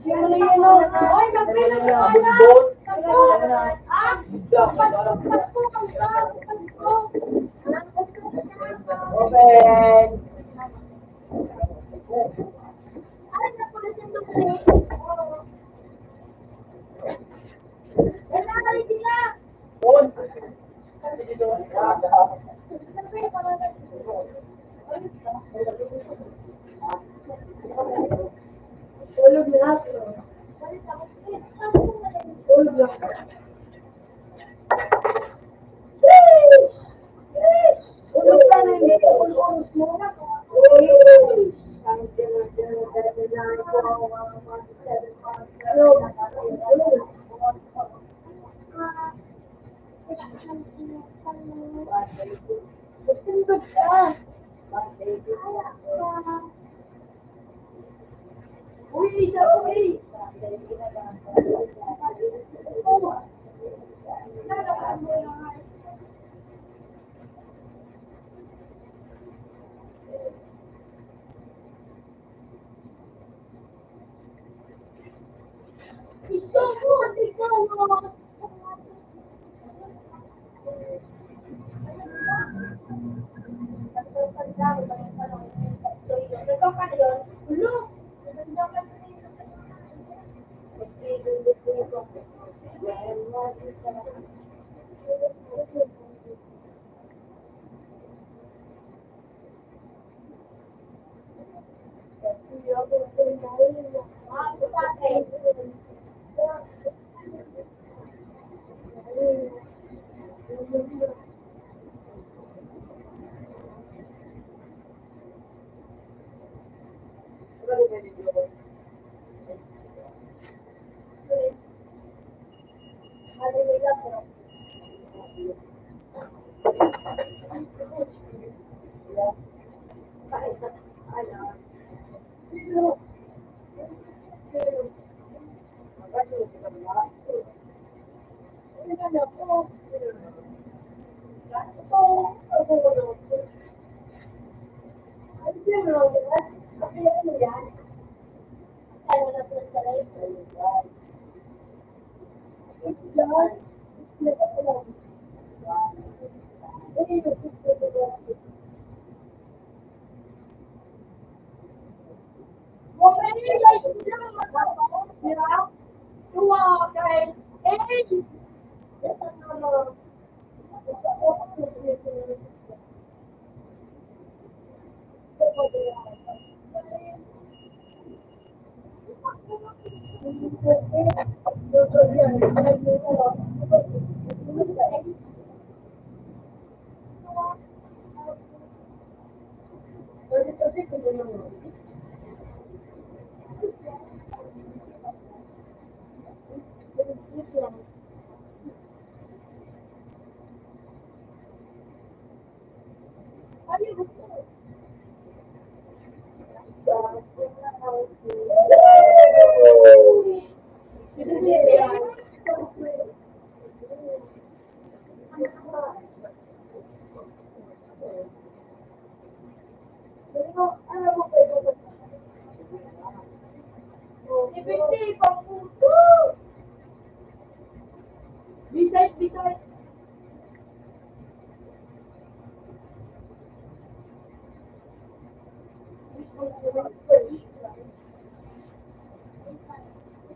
siya mo na yan o. Uy, magpila ka na. Open! On! Tulog na ako. Tulog na ako. Tulog ka na hindi ka ulong mo. Uy, isa uy. Isa mo, ikaw. Ikaw ka na yun? Ulo.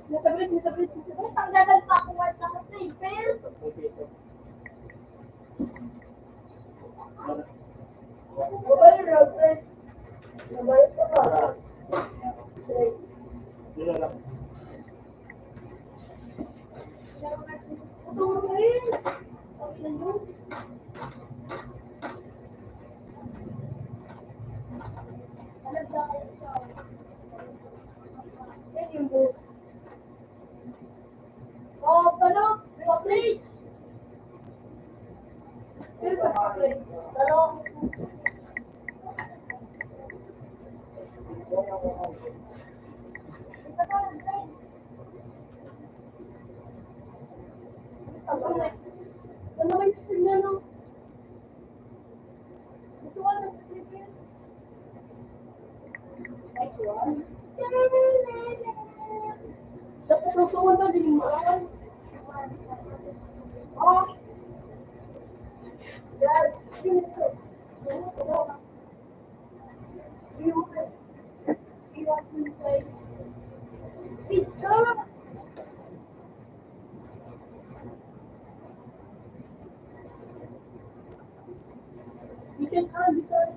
Nasa bridge, nasa bridge, nasa bridge. Tanggalan pa ako white na stapler. Mobile router. Mobile ka ba? Yun lang. Ito mo rin. Sabi na yun. Alam na kayo siya. Yan yung bus. Oh, ano? Pa-bridge. Pero sa pa-bridge. Pero, ito ka lang, friend. Ano ba yung stream na, no? Ito ka lang, stream. Nice one. Dapat susunod na din mo. Oh. Dad, yun ito. Iwan mo tayo. Ito. Mission on, because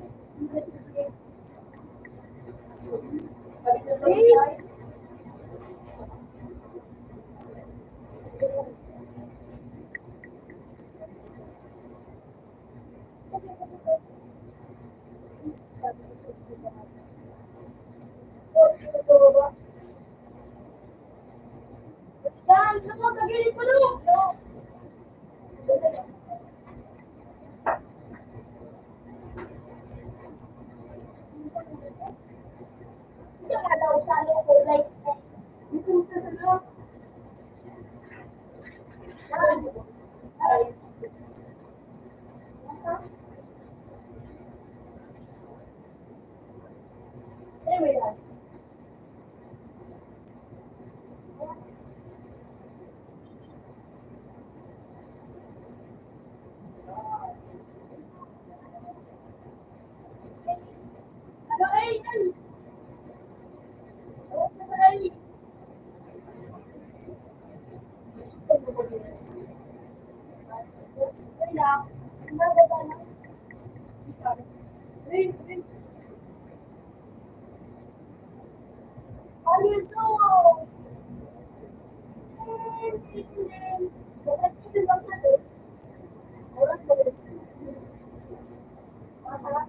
Dan, sama sa gilid mo, no? Siya nga daw sa ano ko, like, dito sa ano? Ay. Anyway, Dan. Ano ay, Dan? Oo, nasa ay. Ay, lang. Ang ganda ba na? Ay, ay. Ano ito? Bakit kasi lang sa to? Oras ba yun? Aha.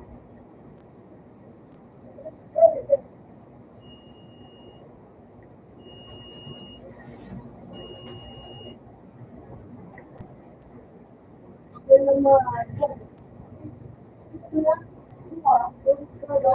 Yan naman. Ito na. Ito na.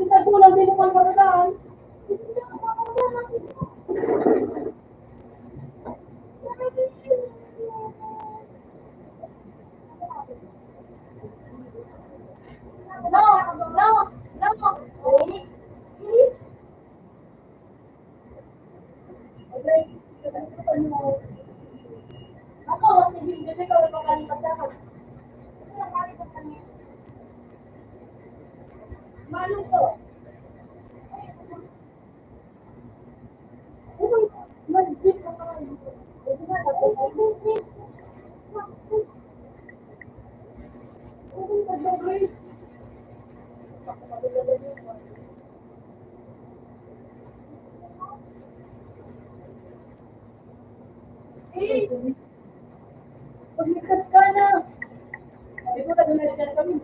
Kita pulang din naman karoon. No, no, no. Ako, sige, kasi ikaw ay makalipat dapat. Manong to. Mag-jeep ka pa. Pagligtas ka na. Sabi ko, nag-medicine kami.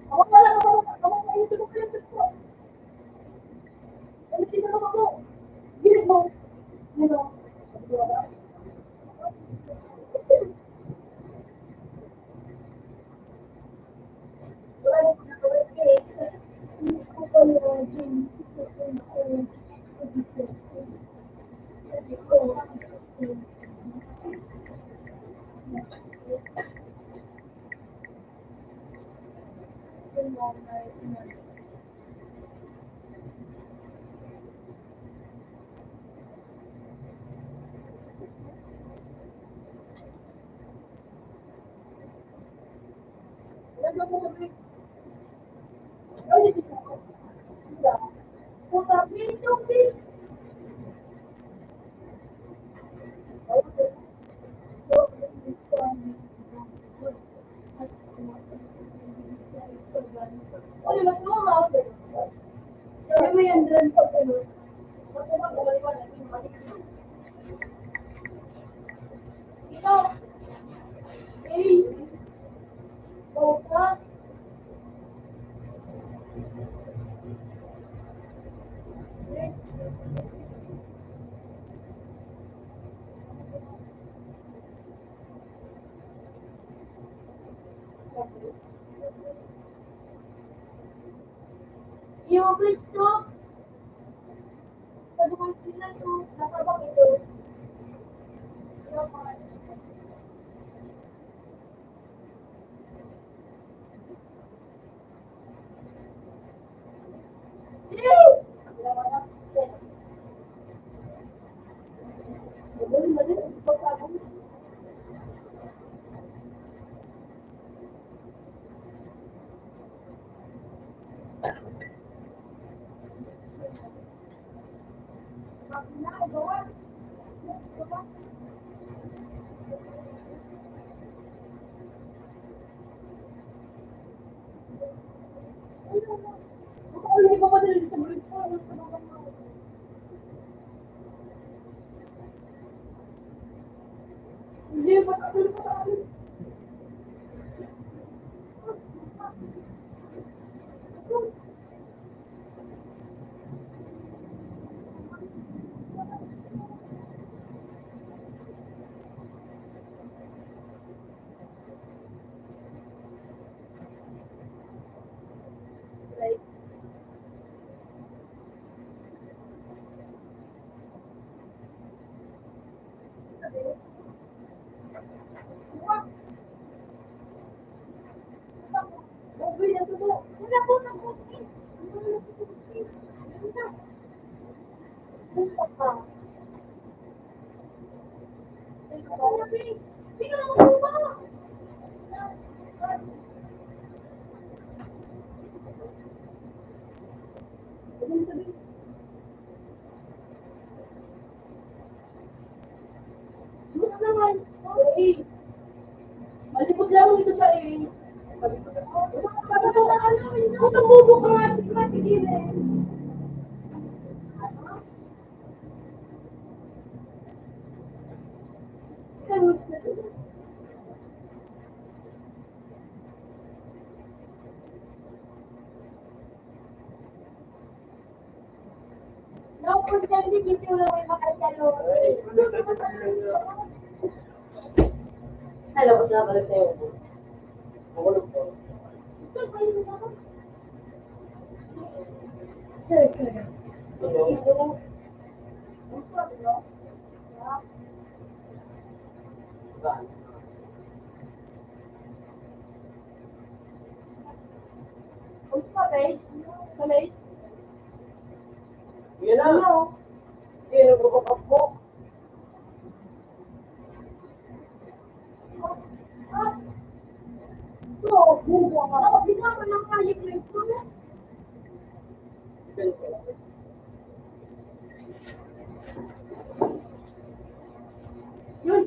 Ako wala ka ba? Ako wala yung tulog ka ko. Ano tinanong ako? Gilid mo. You know. Wala. Wala mo na kawin case. Hindi ko pa yung gym. Sabi ko, mo na inano. Alam mo kami. Ay, hindi ko. Puta, dito, dito. Oye, mas mama ako. Kaya may andran sa ano. Mas mama ko wala na yung mali. Ito. Eh. Puta. Yung gusto. Sabi ko sila to. Nakabak ito. Hindi pa padali sa balik ko. Hindi pa sa akin. Malipot lang dito sa iyo. Utang bubo ka nga, di ba tigilin? Naupos na hindi kasi wala ko yung makasalo. Hello, ko na balik sa'yo. Makulog po. Sir, kayo na ako. Sir, sir. Ano? Ang sabi, no? Saan? Ang sabi, sabi, Yan na. ano? Yan ang kapapap mo. So, bubo ka. Binawa ng kaya ko ito. Yun,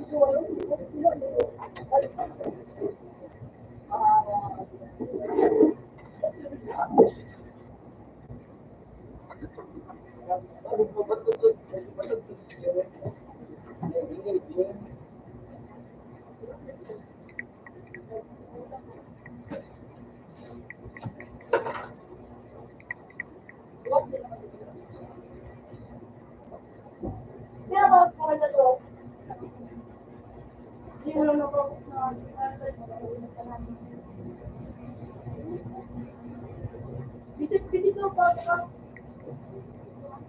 Kaya ba na to? Hindi mo lang na-focus na Visit mo ba?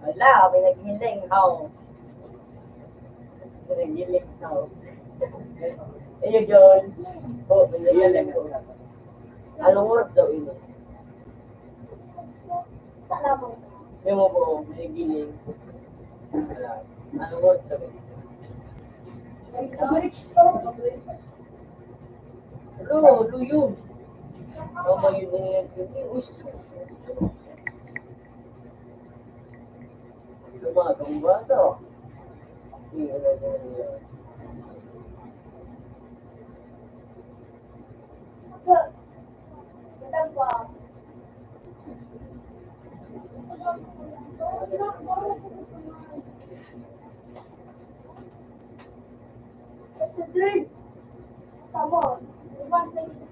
Wala, pinaghiling ako. Pinaghiling ako. Ayun yun. Oo, pinaghiling ko. Alungod daw ino. Sana mo. May mo po, may giling. Wala. Ano mo sabi? Bridge to. Luyo. Mama yun na yan. Uy, sumagang bata. Gandang ba? Drink. Tama. Iwan sa inyo.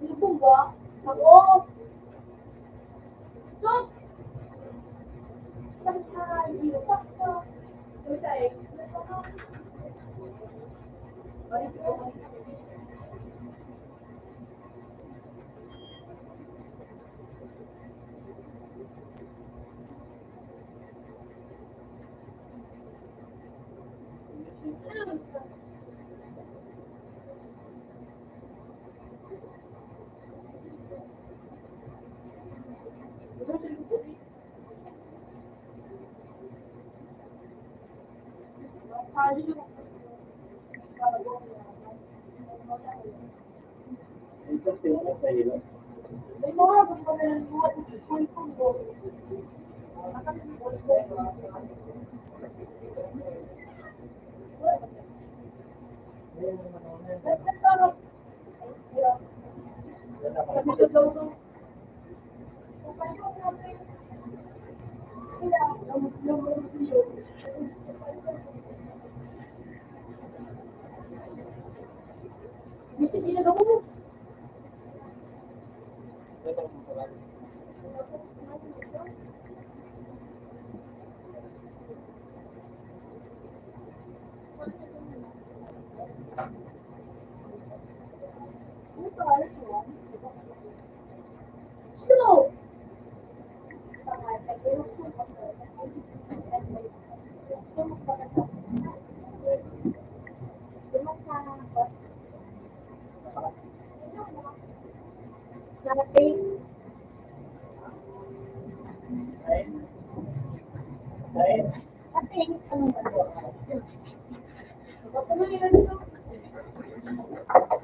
Ano po ba? Ako. Stop. Ito sila sa ilo. May mga gusto na ng buwan. Kung po. Bisa ginagawa mo. So, Thank you.